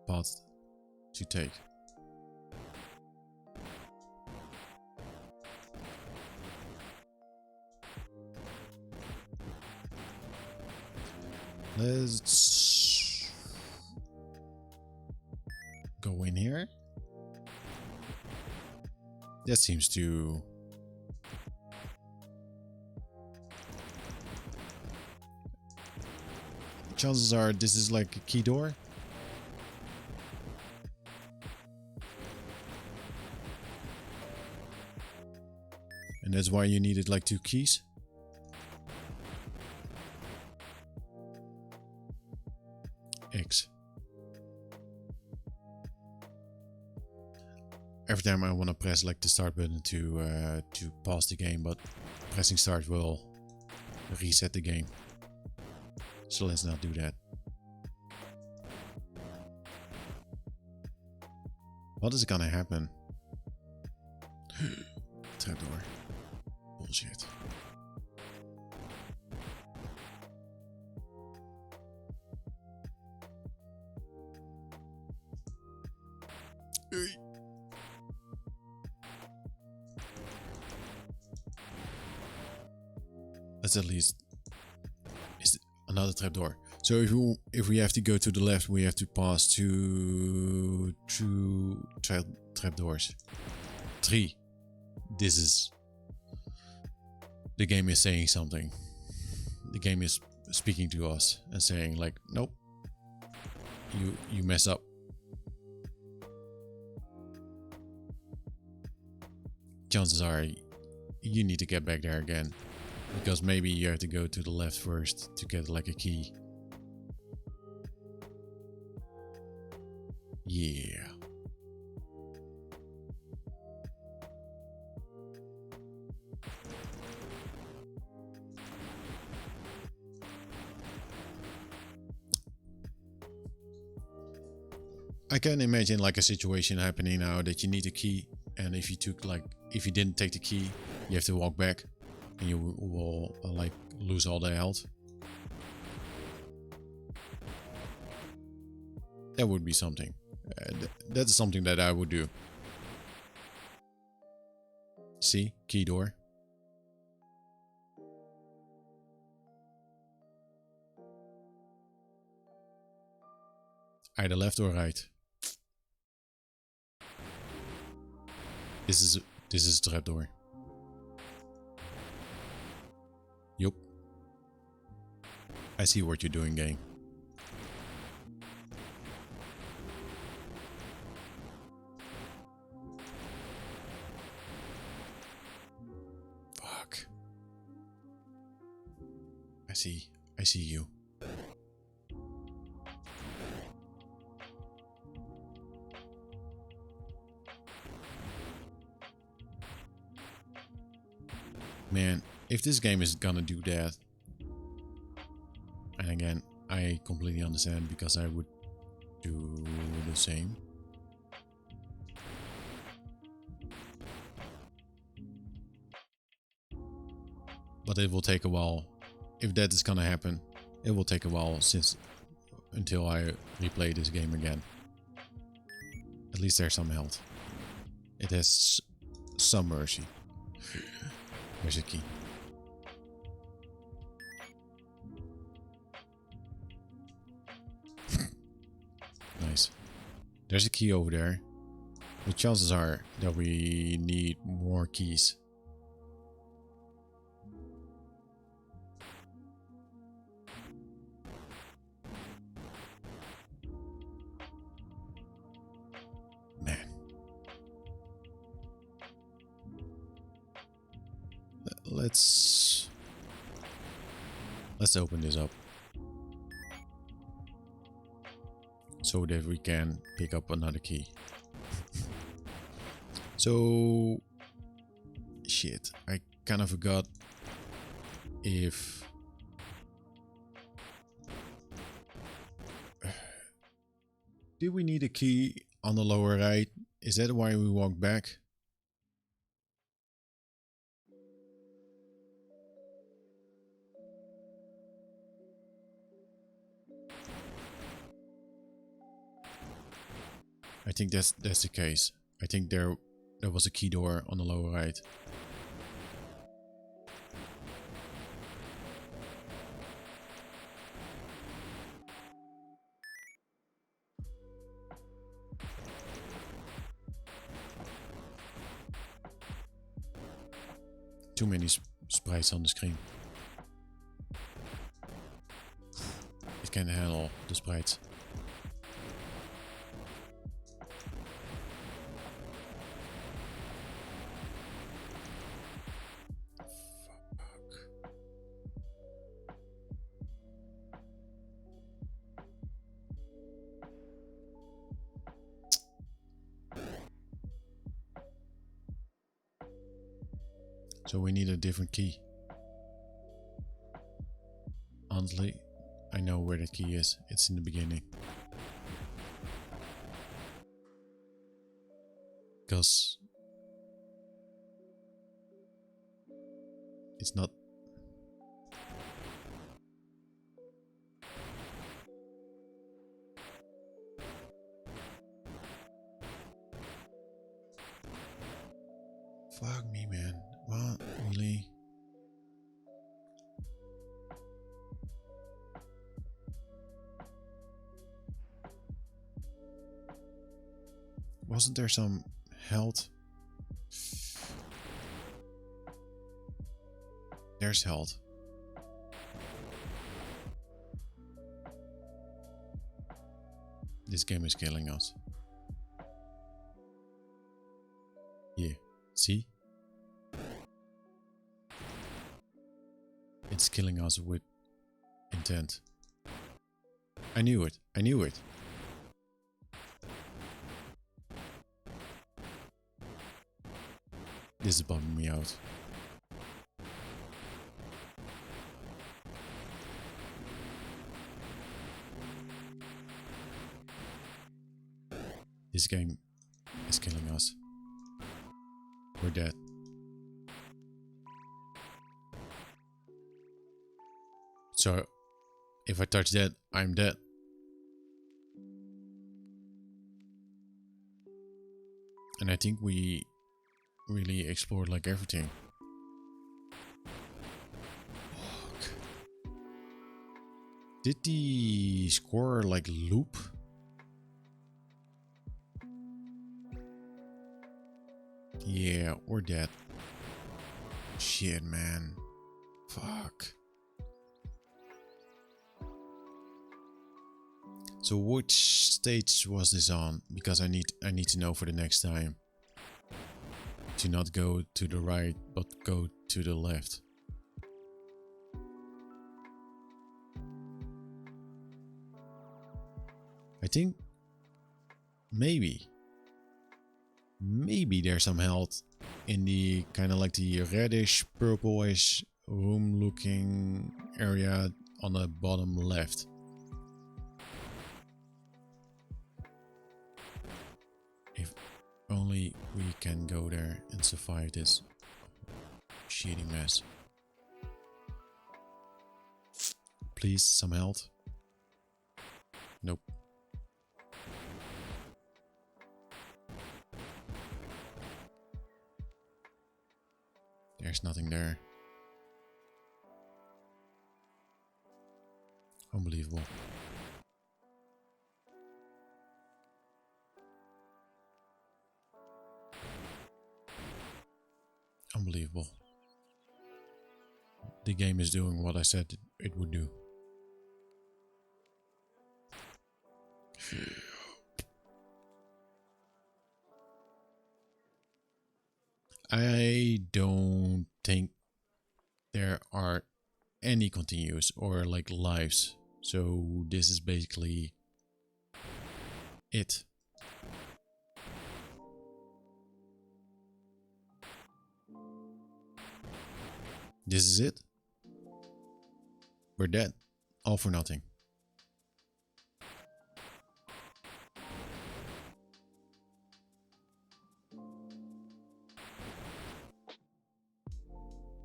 path to take. Let's go in here. That seems to chances are this is like a key door. And that's why you needed like 2 keys. X. Every time I want to press like the start button to pause the game, but pressing start will reset the game. So let's not do that. What is gonna happen? Trapdoor. Bullshit. Let's at least... Is another trapdoor. So if we have to go to the left, we have to pass two trapdoors. 3. This is... The game is saying something. The game is speaking to us and saying like, nope. You mess up. Chances are you need to get back there again. Because maybe you have to go to the left first to get like a key. Yeah. I can imagine like a situation happening now that you need a key, and if you didn't take the key, you have to walk back. And you will like lose all the health. That would be something. That's something that I would do. See? Key door. Either left or right. This is a trapdoor. Yup. I see what you're doing, game. Fuck. I see you. Man, if this game is gonna do that, and again, I completely understand because I would do the same. But it will take a while. If that is gonna happen, it will take a while until I replay this game again. At least there's some health. It has some mercy. Where's the key? Nice. There's a key over there. The chances are that we need more keys. Man. Let's open this up so that we can pick up another key. So shit, I kind of forgot if did we need a key on the lower right? Is that why we walk back? I think that's the case. I think there was a key door on the lower right. Too many sprites on the screen. It can't handle the sprites. So we need a different key. Honestly, I know where that key is. It's in the beginning. because it's not. Fuck me, man. What? Really? Wasn't there some health? There's health. This game is killing us. Yeah, see? It's killing us with intent. I knew it. I knew it. This is bumming me out. This game is killing us. We're dead. So, if I touch that, I'm dead. And I think we really explored like everything. Fuck. Did the score like loop? Yeah, we're dead. Shit, man. Fuck. So which stage was this on? Because I need to know for the next time. To not go to the right, but go to the left. I think maybe there's some health in the kind of like the reddish, purplish room looking area on the bottom left. If only we can go there and survive this shitty mess. Please, some health. Nope. There's nothing there. Unbelievable. Unbelievable. The game is doing what I said it would do. I don't think there are any continues or like lives. So this is basically it. This is it. We're dead. All for nothing.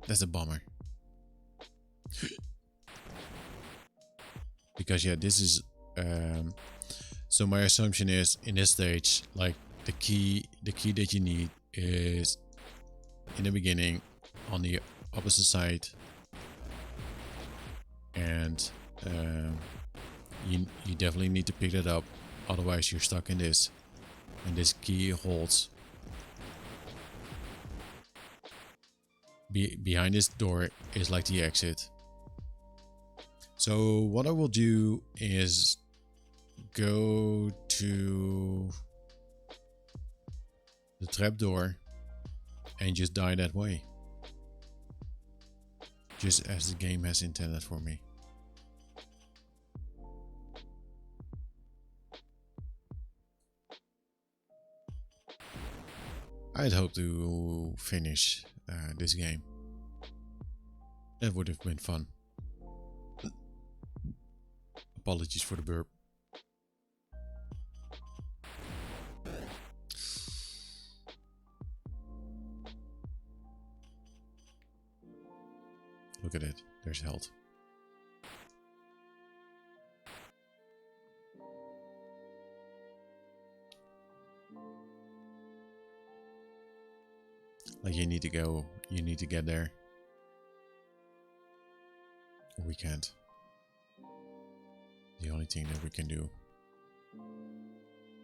That's a bummer. Because yeah, this is so my assumption is in this stage, like the key that you need is in the beginning on the opposite side, and you definitely need to pick that up, otherwise you're stuck in this, and this key holds behind this door is like the exit. So what I will do is go to the trapdoor and just die that way. Just as the game has intended for me. I'd hope to finish this game. That would have been fun. Apologies for the burp. Look at it. There's health. Like you need to go. You need to get there. We can't. The only thing that we can do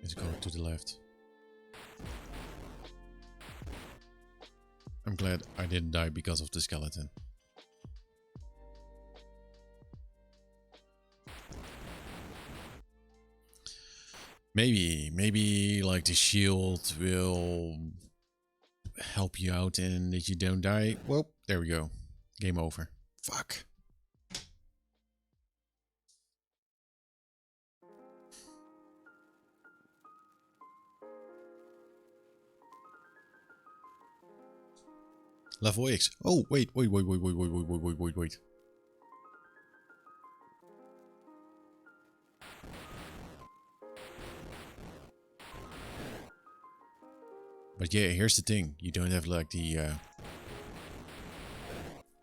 is go to the left. I'm glad I didn't die because of the skeleton. Maybe like the shield will help you out and that you don't die. Well, there we go. Game over. Fuck. Level X. Oh, wait. But yeah, here's the thing. You don't have like the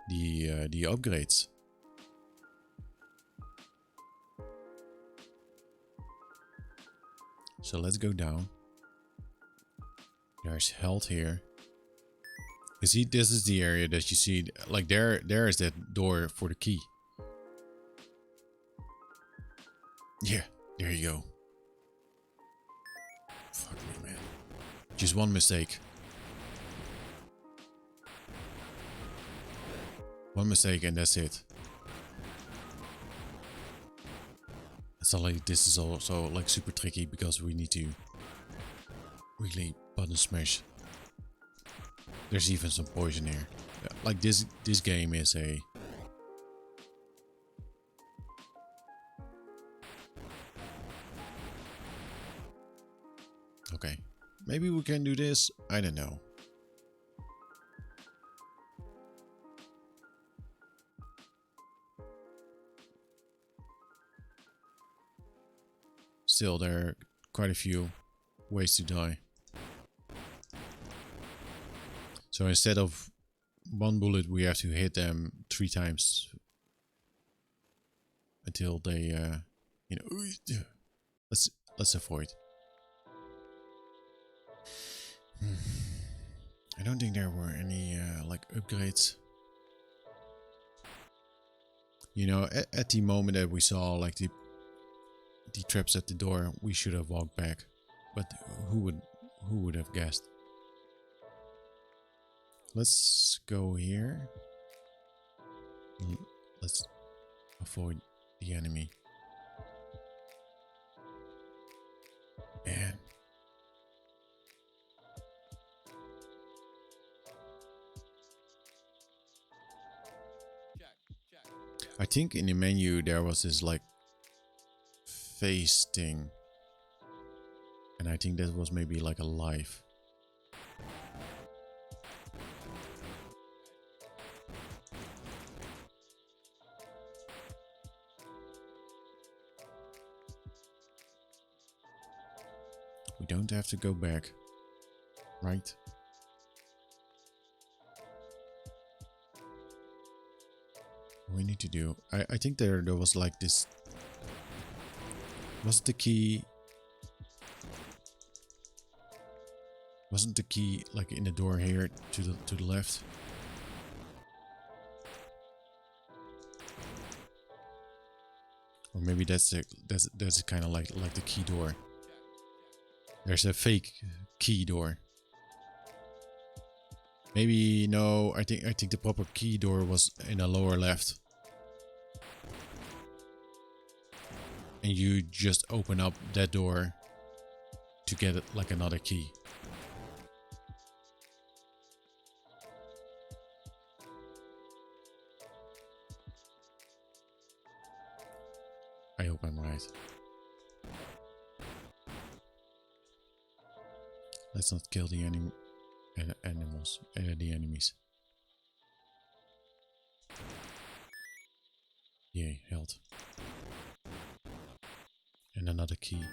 upgrades. So let's go down. There's health here. You see, this is the area that you see. Like there is that door for the key. Yeah, there you go. Fuck me, man. Just one mistake. One mistake and that's it. It's not like this is also like super tricky because we need to really button smash. There's even some poison here. Like this game is a... Okay. Maybe we can do this. I don't know. Still, there are quite a few ways to die. So instead of one bullet, we have to hit them 3 times until they, you know, let's avoid. I don't think there were any like upgrades. You know, at the moment that we saw like the traps at the door, we should have walked back. But who would have guessed? Let's go here. Let's avoid the enemy. Man. I think in the menu there was this like face thing. And I think that was maybe like a life. We don't have to go back, right? What we need to do, I think there was like this. Was the key? Wasn't the key like in the door here to the left? Or maybe that's kind of like the key door. There's a fake key door. Maybe no. I think the proper key door was in the lower left. And you just open up that door to get it like another key. I hope I'm right. Let's not kill the animals, the enemies. Yay, health. And another key.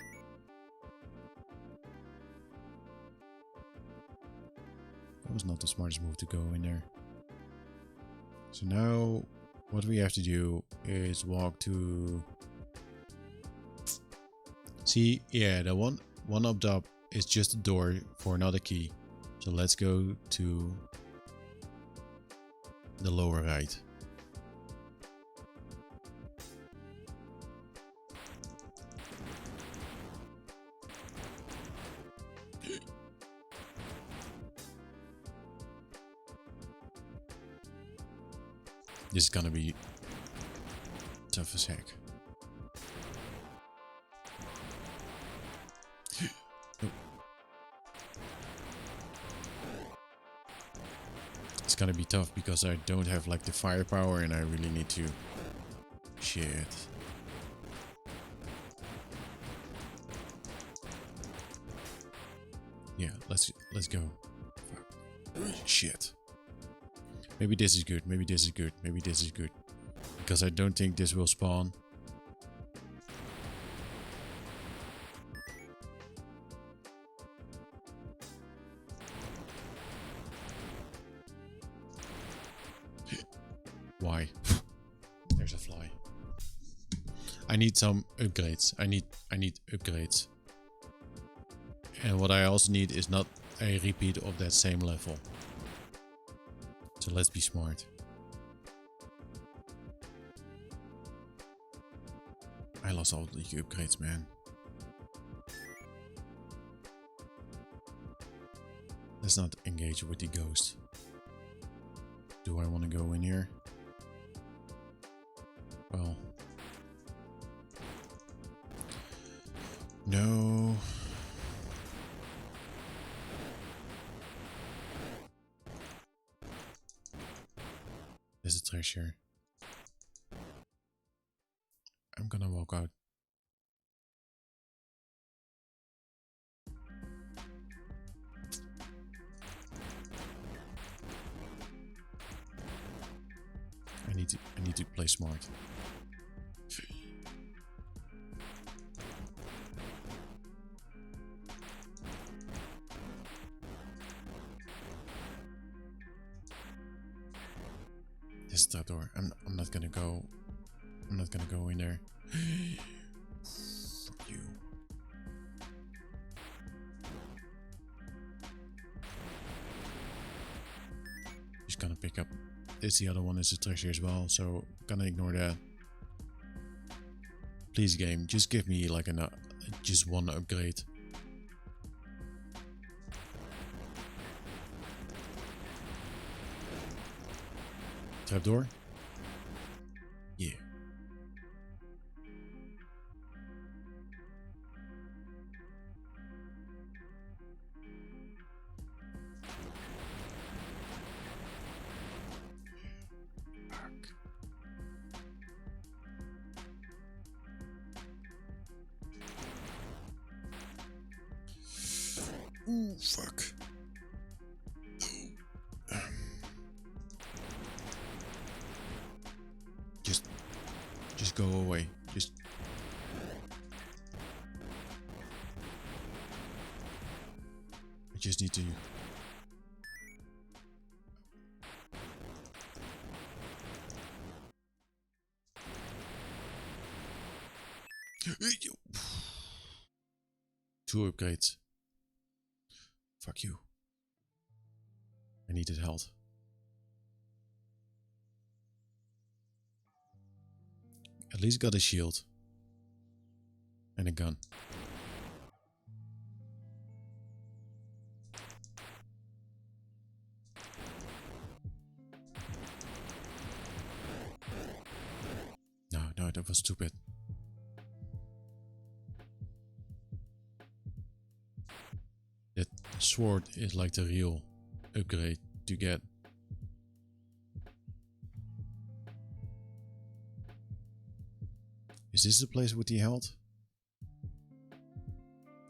That was not the smartest move to go in there. So now what we have to do is walk to... See, yeah, the one up top is just a door for another key. So let's go to the lower right. This is gonna be tough as heck. Oh. It's gonna be tough because I don't have like the firepower and I really need to... Shit. Yeah, let's go. Fuck. Shit. Maybe this is good, maybe this is good, maybe this is good. Because I don't think this will spawn. Why? There's a fly. I need some upgrades. I need upgrades. And what I also need is not a repeat of that same level. So let's be smart. I lost all the upgrades, man. Let's not engage with the ghost. Do I want to go in here? Well. No. There's a treasure. I'm gonna walk out. I need to play smart. This is that door. I'm not gonna go. I'm not gonna go in there. Fuck you. Just gonna pick up this. The other one is a treasure as well, so gonna ignore that. Please, game, just give me like just one upgrade. Trapdoor? Yeah. Fuck. Ooh, fuck. Just go away. I just need to... Two upgrades. Fuck you. I needed health. At least got a shield. And a gun. No, that was stupid. That sword is like the real upgrade to get. Is this the place with the health?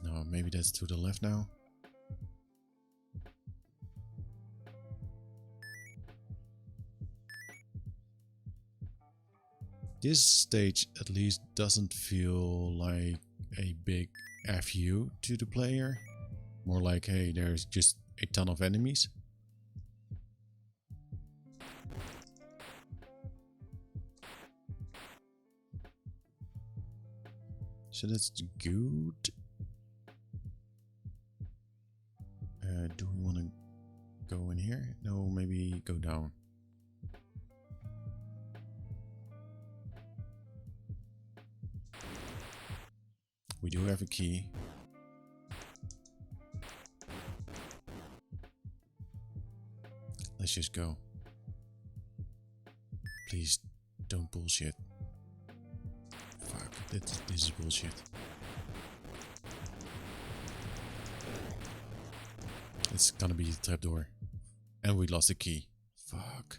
No, maybe that's to the left now. This stage at least doesn't feel like a big FU to the player. More like, hey, there's just a ton of enemies. So that's good. Do we want to go in here? No, maybe go down. We do have a key. Let's just go. Please don't bullshit. Fuck, this is bullshit. It's gonna be the trapdoor. And we lost the key. Fuck.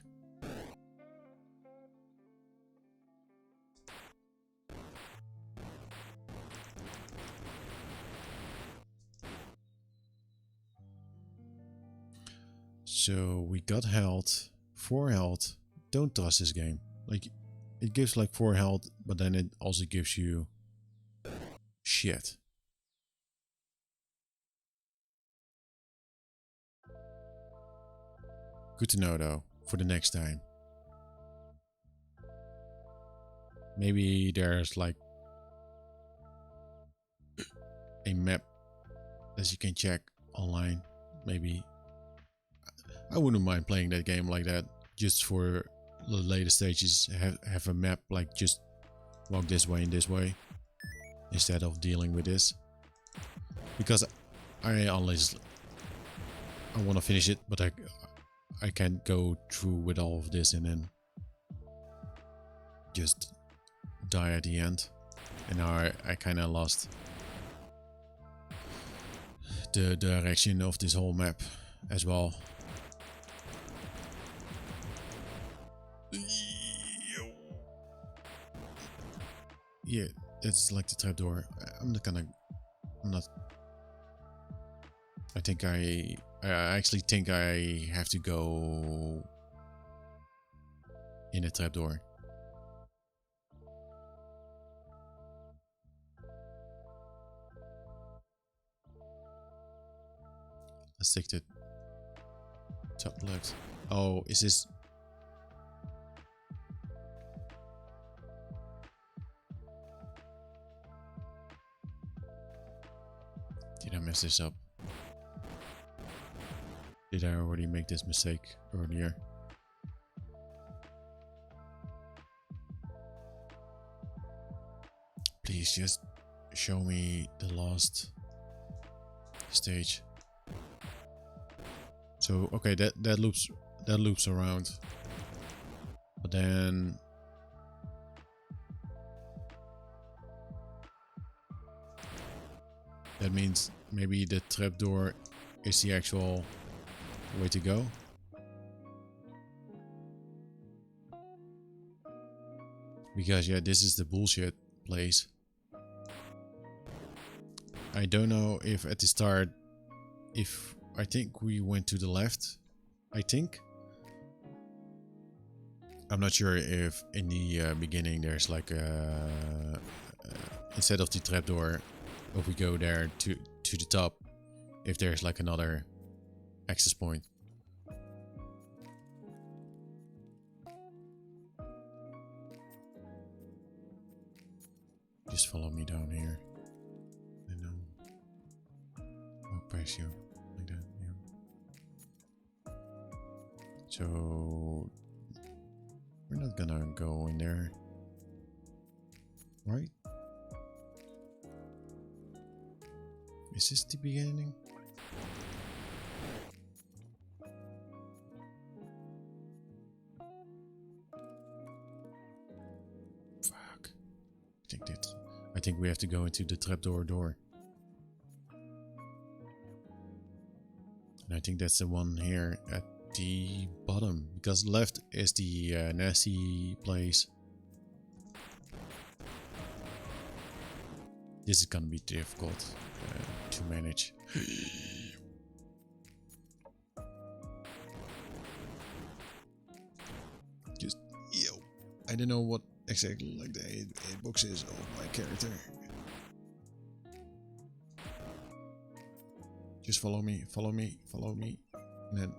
So we got health, 4 health. Don't trust this game. Like, it gives like 4 health, but then it also gives you shit. Good to know though, for the next time. Maybe there's like a map that you can check online. Maybe. I wouldn't mind playing that game like that, just for the later stages. Have a map, like just walk this way and this way, instead of dealing with this. Because I want to finish it, but I can't go through with all of this and then just die at the end. And now I kind of lost the direction of this whole map as well. Yeah, it's like the trapdoor. I actually think I have to go in a trapdoor. Let's take the top left. Oh, is this? Did I mess this up? Did I already make this mistake earlier? Please just show me the last stage. So okay, that loops around, but then that means maybe the trapdoor is the actual way to go. Because yeah, this is the bullshit place. I don't know if at the start, if I think we went to the left, I think. I'm not sure if in the beginning there's like a instead of the trapdoor, if we go there to the top, if there's like another access point. Just follow me down here. And I'll press you like that. Yeah. So we're not gonna go in there, right? Is this the beginning? Fuck. I think we have to go into the trapdoor door. And I think that's the one here at the bottom, because left is the nasty place. This is gonna be difficult to manage. Just I don't know what exactly like the hitbox is of my character. Just follow me, and then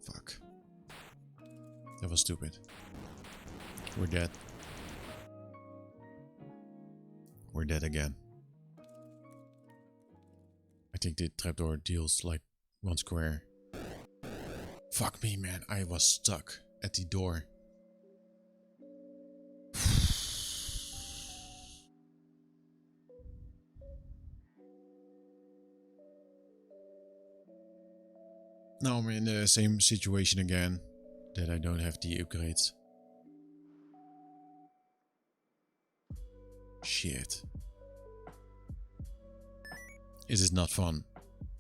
fuck. That was stupid. We're dead. we're dead again. I think the trapdoor deals like 1 square. Fuck me, man. I was stuck at the door. Now I'm in the same situation again. That I don't have the upgrades. Shit. It is not fun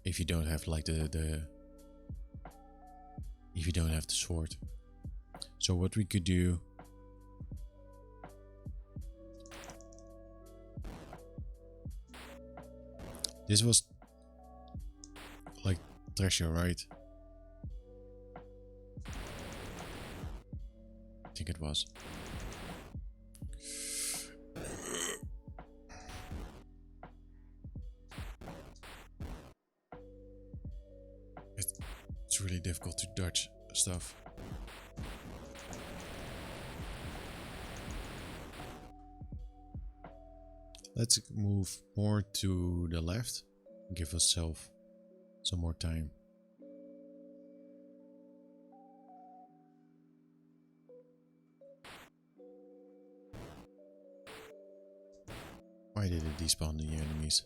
if you don't have like if you don't have the sword. So what we could do, this was like treasure, right? I think it was. It's really difficult to dodge stuff. Let's move more to the left. Give ourselves some more time. Why did it despawn the enemies?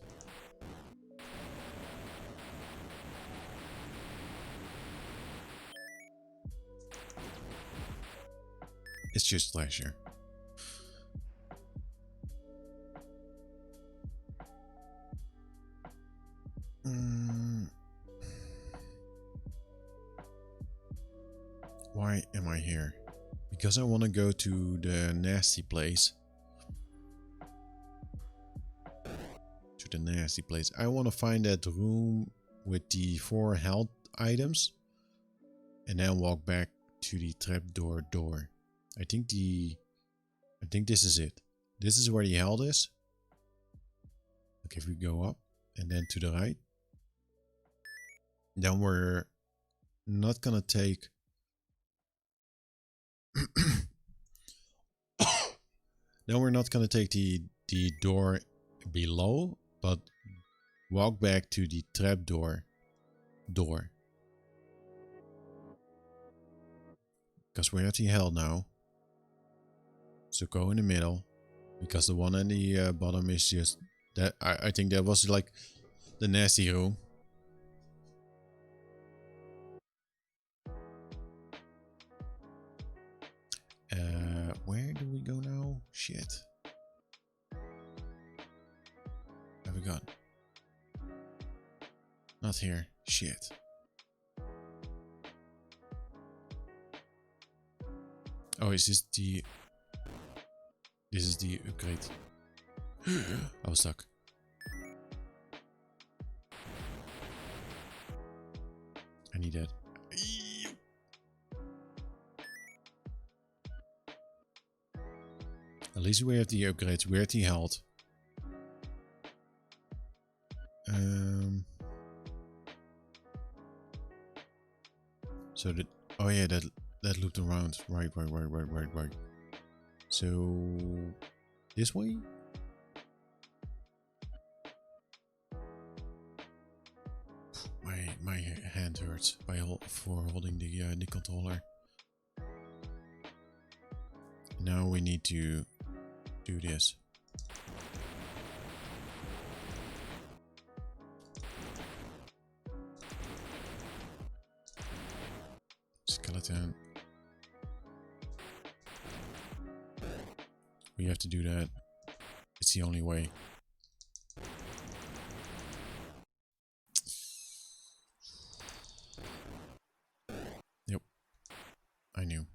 It's just pleasure. Why am I here? Because I want to go to the nasty place. To the nasty place. I want to find that room with the 4 health items. And then walk back to the trapdoor door. I think this is it. This is where the health is. Okay, if we go up and then to the right. Then we're not gonna take then we're not gonna take the door below, but walk back to the trapdoor door. Because we're at the hell now. So go in the middle. Because the one at the bottom is just that. I think that was like the nasty room. Where do we go now? Shit. Have we gone? Not here. Shit. Oh, is this the... This is the upgrade. I was stuck. I need that. At least we have the upgrades. We're at the health. So that... Oh yeah, that looped around. Right. So... This way? My hand hurts for holding the controller. Now we need to do this. Skeleton. We have to do that. It's the only way. Yep. I knew.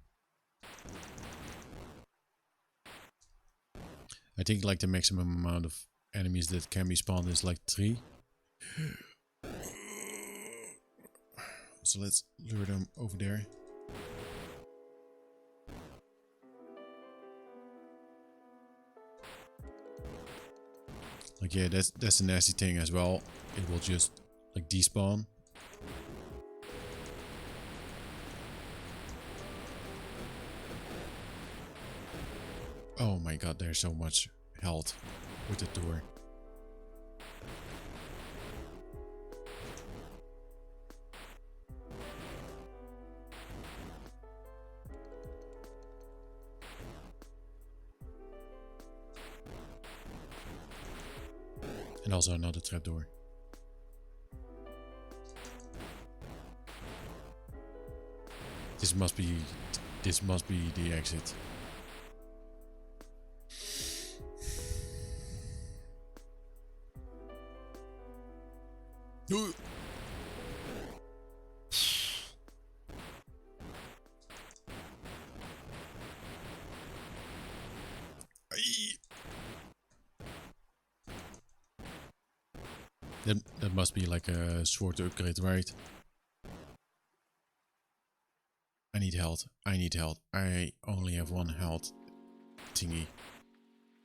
I think like the maximum amount of enemies that can be spawned is like 3. So let's lure them over there. Like yeah, that's a nasty thing as well. It will just like despawn. Oh my god, there's so much health. with the door. And also another trapdoor. This must be the exit. Ooh. That must be like a sword upgrade, right? I need health. I need health. I only have one health thingy.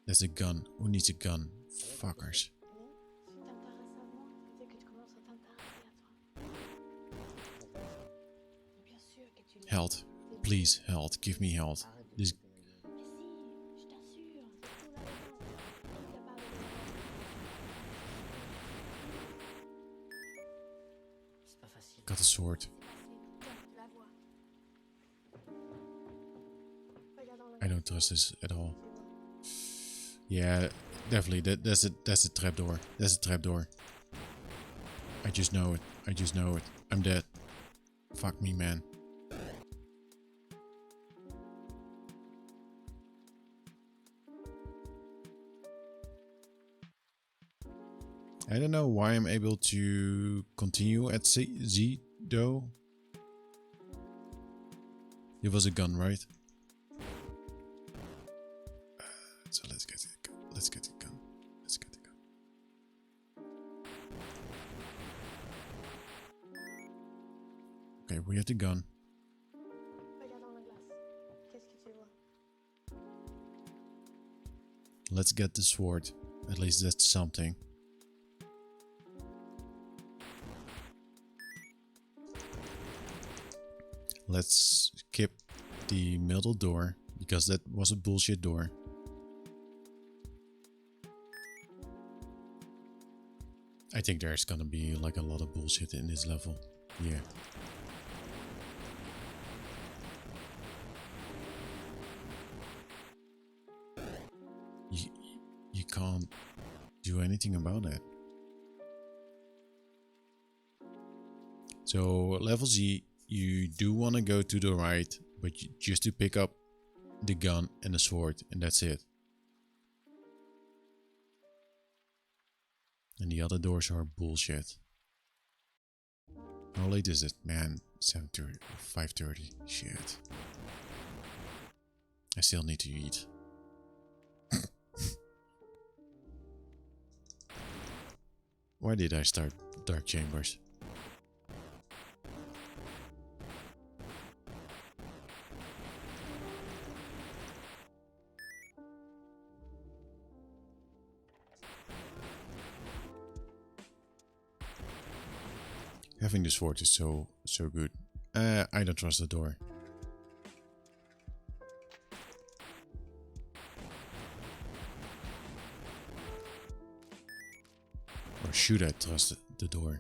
There's a gun. Who needs a gun? Fuckers. Tu t'intéresses à moi, c'est que tu commences à t'intéresser à toi. Bien sûr que tu l'aimes. Health. Please, health. Give me health. This Mais si, je t'assure, c'est tout là-dedans. Il y a pas de C'est pas facile. got a sword. Tiens, la vois. Regarde dans la I don't trust this at all. Yeah, definitely. That's a trapdoor. That's a trapdoor. I just know it. I just know it. I'm dead. Fuck me, man. I don't know why I'm able to continue at Z though. It was a gun, right? So let's get it. Let's get the gun. Let's get the gun. Okay, we have the gun. Regarde dans la glace. Qu'est-ce que tu vois? Let's get the sword. At least that's something. Let's skip the middle door because that was a bullshit door. I think there's gonna be like a lot of bullshit in this level. Yeah. You can't do anything about that. So level Z, you do want to go to the right, but just to pick up the gun and the sword, and that's it. And the other doors are bullshit. How late is it? Man, 7:30, 5:30. Shit. I still need to eat. Why did I start Dark Chambers? Having the sword is so good. I don't trust the door. Or should I trust the door?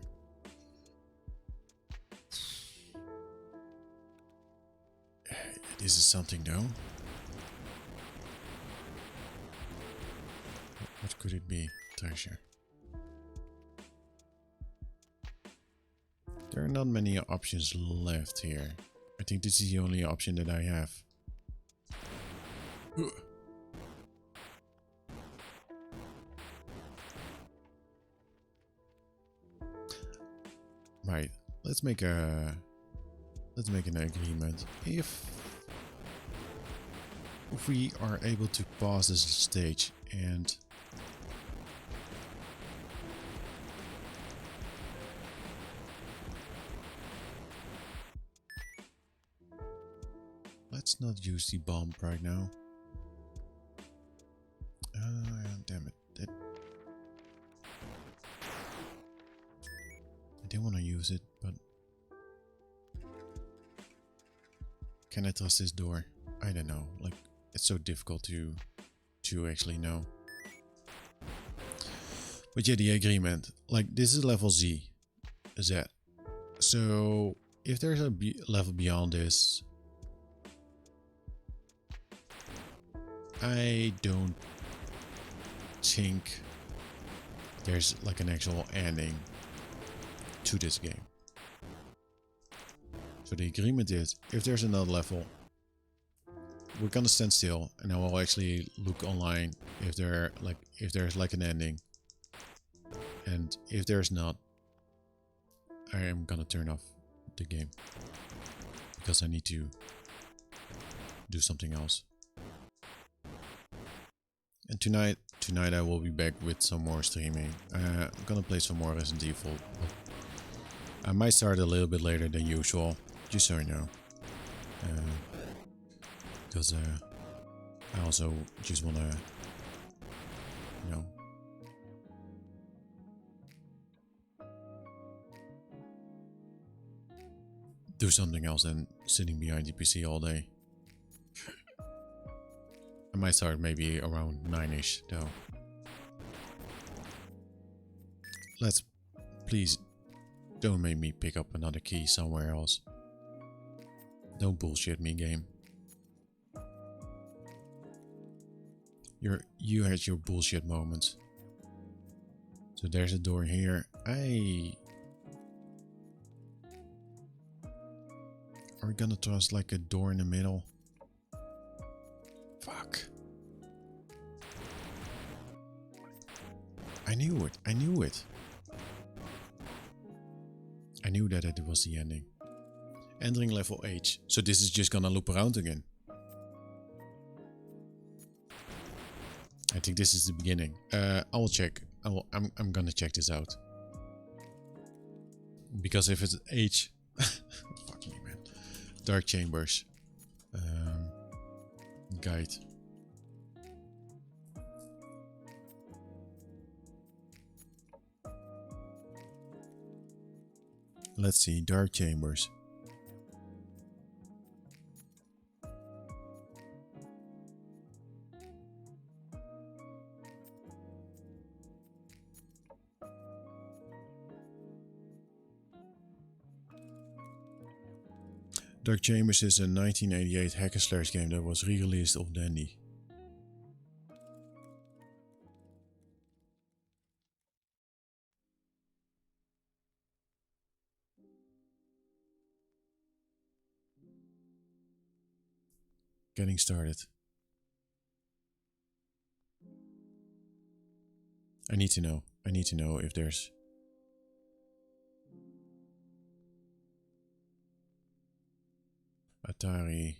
This is something though. What could it be? Treasure. There are not many options left here. I think this is the only option that I have. Right, let's make an agreement. If we are able to pass this stage and let's not use the bomb right now. Damn it. I didn't want to use it, but can I trust this door? I don't know. Like, it's so difficult to actually know. But yeah, the agreement. Like, this is level Z. Z. So, if there's a level beyond this, I don't think there's like an actual ending to this game. So the agreement is, if there's another level, we're gonna stand still and I will actually look online if there's like an ending. And if there's not, I am gonna turn off the game because I need to do something else. And tonight I will be back with some more streaming. I'm gonna play some more Resident Evil. I might start a little bit later than usual, just so you know. Because I also just wanna, you know, do something else than sitting behind the PC all day. I might start maybe around 9ish though. Let's please don't make me pick up another key somewhere else. Don't bullshit me, game. You had your bullshit moments. So there's a door here. Are we gonna toss like a door in the middle? Fuck. I knew it. I knew it. I knew that it was the ending. Entering level H. So this is just gonna loop around again. I think this is the beginning. I will check. I'm gonna check this out. Because if it's H... Fuck me, man. Dark Chambers. Guide. Let's see, Dark Chambers. Dark Chambers is a 1988 hack and slash game that was re-released on Dandy. Getting started. I need to know. I need to know if there's... Atari.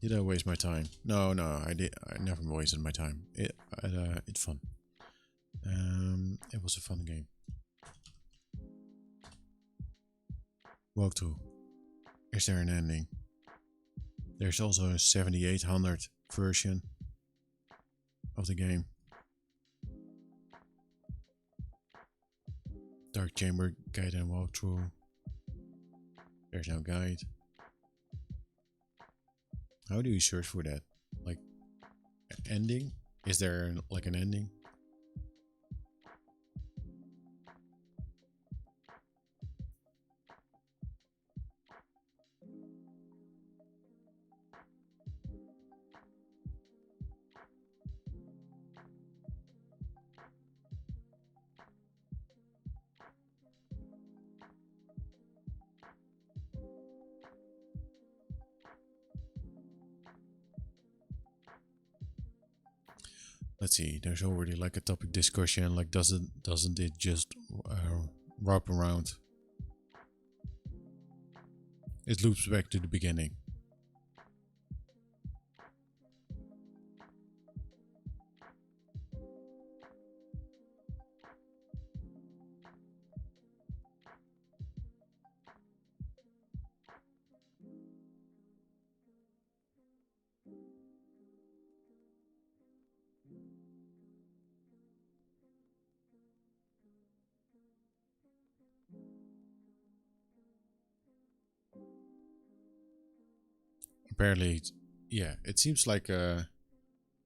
Did I waste my time? No, I did. I never wasted my time. It's fun. It was a fun game. Walkthrough. Is there an ending? There's also a 7800 version of the game. Dark Chamber guide and walkthrough. There's no guide. How do you search for that? Like, ending? Is there like an ending? Let's see, there's already like a topic discussion, like doesn't it just wrap around? It loops back to the beginning. Apparently, yeah, it seems like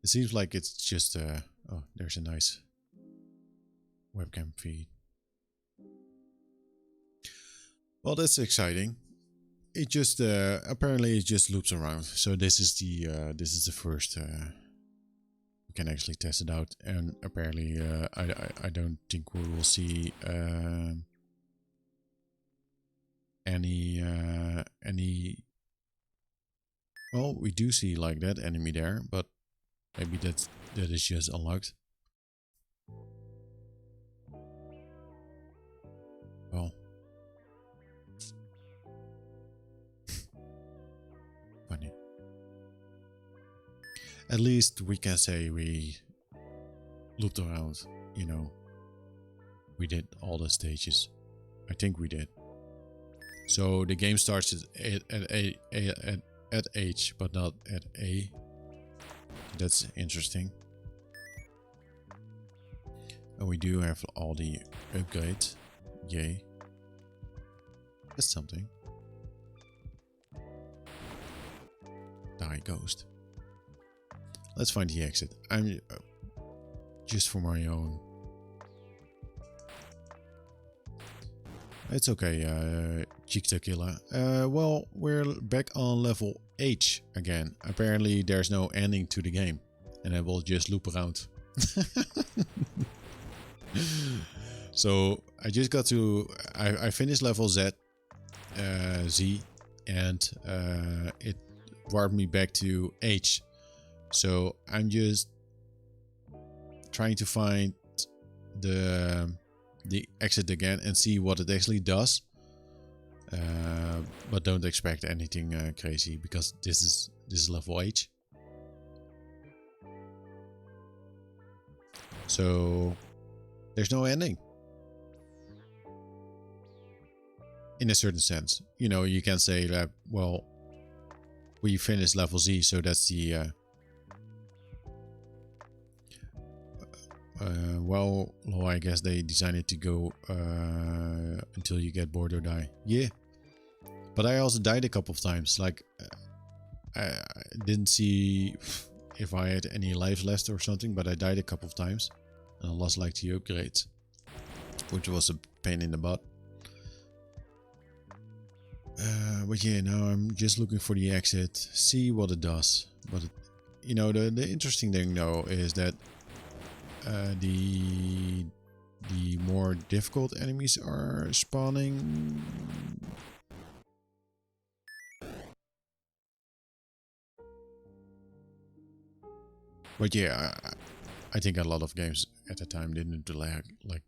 It seems like it's just oh, there's a nice webcam feed. Well, that's exciting. It just apparently it just loops around. So this is the first we can actually test it out, and apparently I don't think we will see any well, we do see like that enemy there, but maybe that is just unlocked. Well, funny. At least we can say we looped around, you know. We did all the stages. I think we did. So the game starts at H, but not at A. That's interesting. And we do have all the upgrades. Yay. That's something. Die ghost. Let's find the exit. I'm just for my own. It's okay, Chicta Killer. Well, we're back on level H again. Apparently there's no ending to the game. And I will just loop around. So I just got to... I finished level Z. And it brought me back to H. So I'm just trying to find the exit again and see what it actually does. But don't expect anything crazy, because this is level H. So there's no ending. In a certain sense, you know, you can say that, well, we finished level Z, so that's the well, I guess they decided to go until you get bored or die. Yeah, but I also died a couple of times. Like I didn't see if I had any lives left or something, but I died a couple of times and I lost like the upgrades, which was a pain in the butt. But yeah, now I'm just looking for the exit, see what it does. But it, you know, the interesting thing though is that the more difficult enemies are spawning. But yeah, I think a lot of games at the time didn't like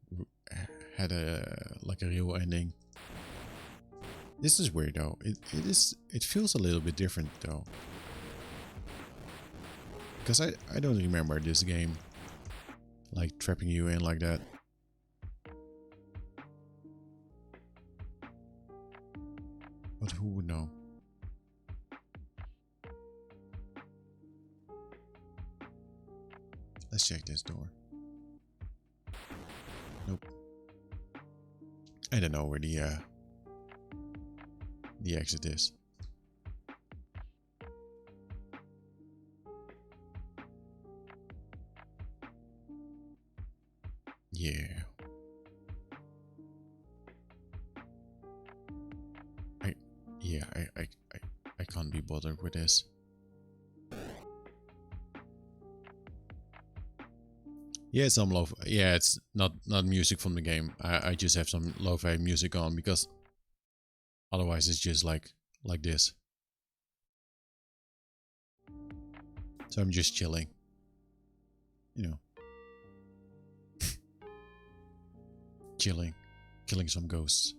had a real ending. This is weird though. It feels a little bit different though, because I don't remember this game like trapping you in like that. But who would know? Let's check this door. Nope. I don't know where the exit is. Yeah. I can't be bothered with this. Yeah, it's some lo-fi. Yeah, it's not music from the game. I just have some lo-fi music on because otherwise it's just like this. So I'm just chilling. You know. Killing some ghosts.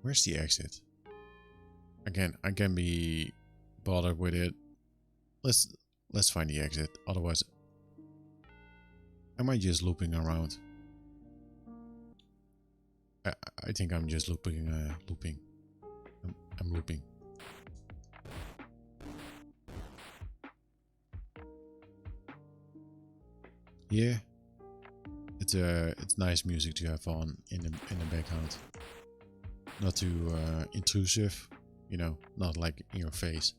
Where's the exit? Again, I can be bothered with it. Let's find the exit. Otherwise, am I just looping around? I think I'm just looping. I'm looping. Yeah, it's nice music to have on in the background. Not too intrusive, you know, not like in your face.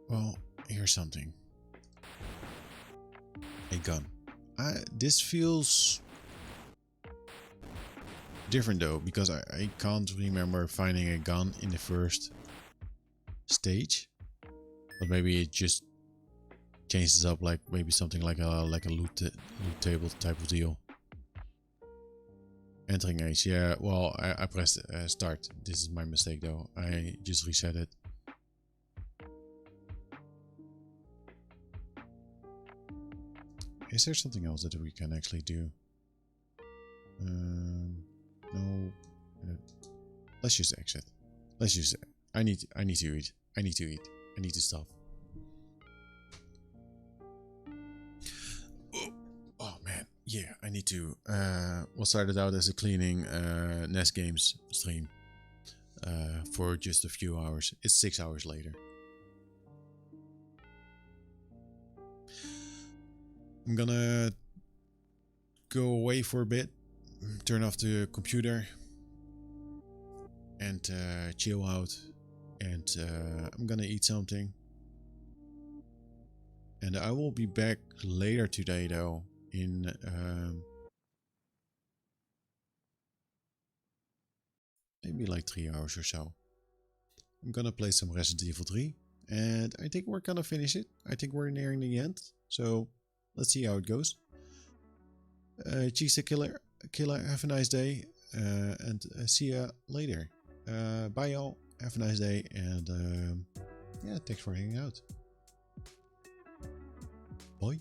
Well, here's something. A gun. This feels different though, because I can't remember finding a gun in the first stage. But maybe it just changes up, like maybe something like a loot table type of deal. Entering age, yeah. Well, I pressed start. This is my mistake though. I just reset it. Is there something else that we can actually do? No. Let's just exit. Let's just. I need to eat. I need to eat. I need to stop. Oh man, yeah. I need to. What started out as a cleaning NES games stream for just a few hours. It's 6 hours later. I'm gonna go away for a bit, turn off the computer, and chill out. And I'm gonna eat something. And I will be back later today, though, in maybe like 3 hours or so. I'm gonna play some Resident Evil 3, and I think we're gonna finish it. I think we're nearing the end, so let's see how it goes. Cheese Killer, have a nice day, and see ya later. Bye y'all, have a nice day, and yeah, thanks for hanging out. Bye.